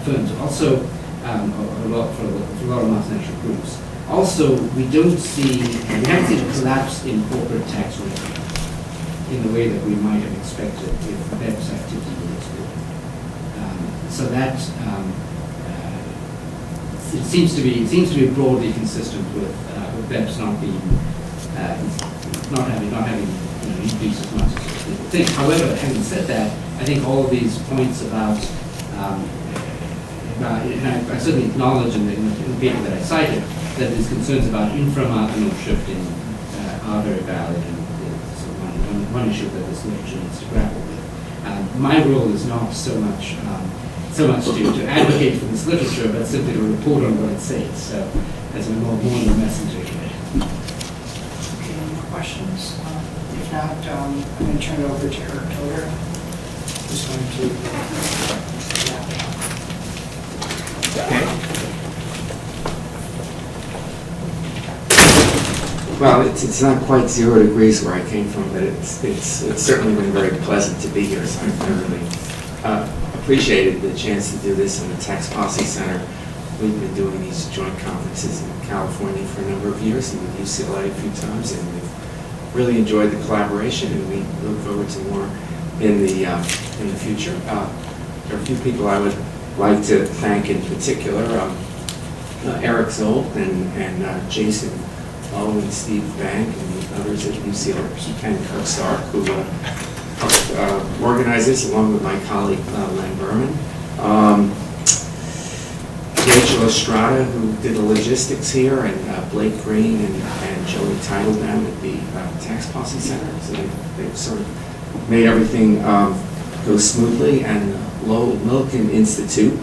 firms. Also, for a lot of multinational groups. Also, we haven't seen a collapse in corporate tax revenue in the way that we might have expected if BEPS activity were excluded. So that it seems to be broadly consistent with BEPS not having increased as much as people think. However, having said that, I think all of these points about and I certainly acknowledge in the paper that I cited that these concerns about inframarginal shifting are very valid, and it's one issue that this literature needs to grapple with. My role is not so much to advocate for this literature, but simply to report on what it says. So, as a more the messenger today.
Okay, any more questions? If not, I'm going to turn it over to Eric Toder, who's going to wrap it up.
Well, it's not quite 0 degrees where I came from, but it's certainly been very pleasant to be here. So I really appreciated the chance to do this in the Tax Policy Center. We've been doing these joint conferences in California for a number of years, and with UCLA a few times, and we've really enjoyed the collaboration, and we look forward to more in the future. There are a few people I would like to thank in particular, Eric Zolt and Jason Lowe and Steve Bank and the others at UCLA, Ken Kirkstark, who organized this along with my colleague Len Berman. Rachel Estrada, who did the logistics here, and Blake Green and Joey Teitelbaum at the Tax Policy Center. So they've sort of made everything go smoothly, and Lowell Milken Institute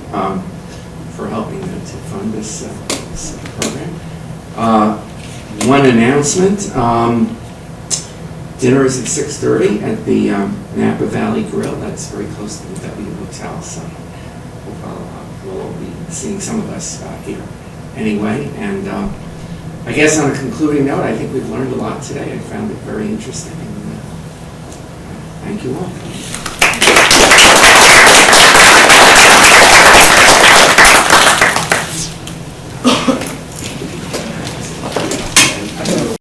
for helping them to fund this program. One announcement, dinner is at 6:30 at the Napa Valley Grill. That's very close to the W Hotel, so we'll all be seeing some of us here anyway. And I guess on a concluding note, I think we've learned a lot today. I found it very interesting. And, thank you all.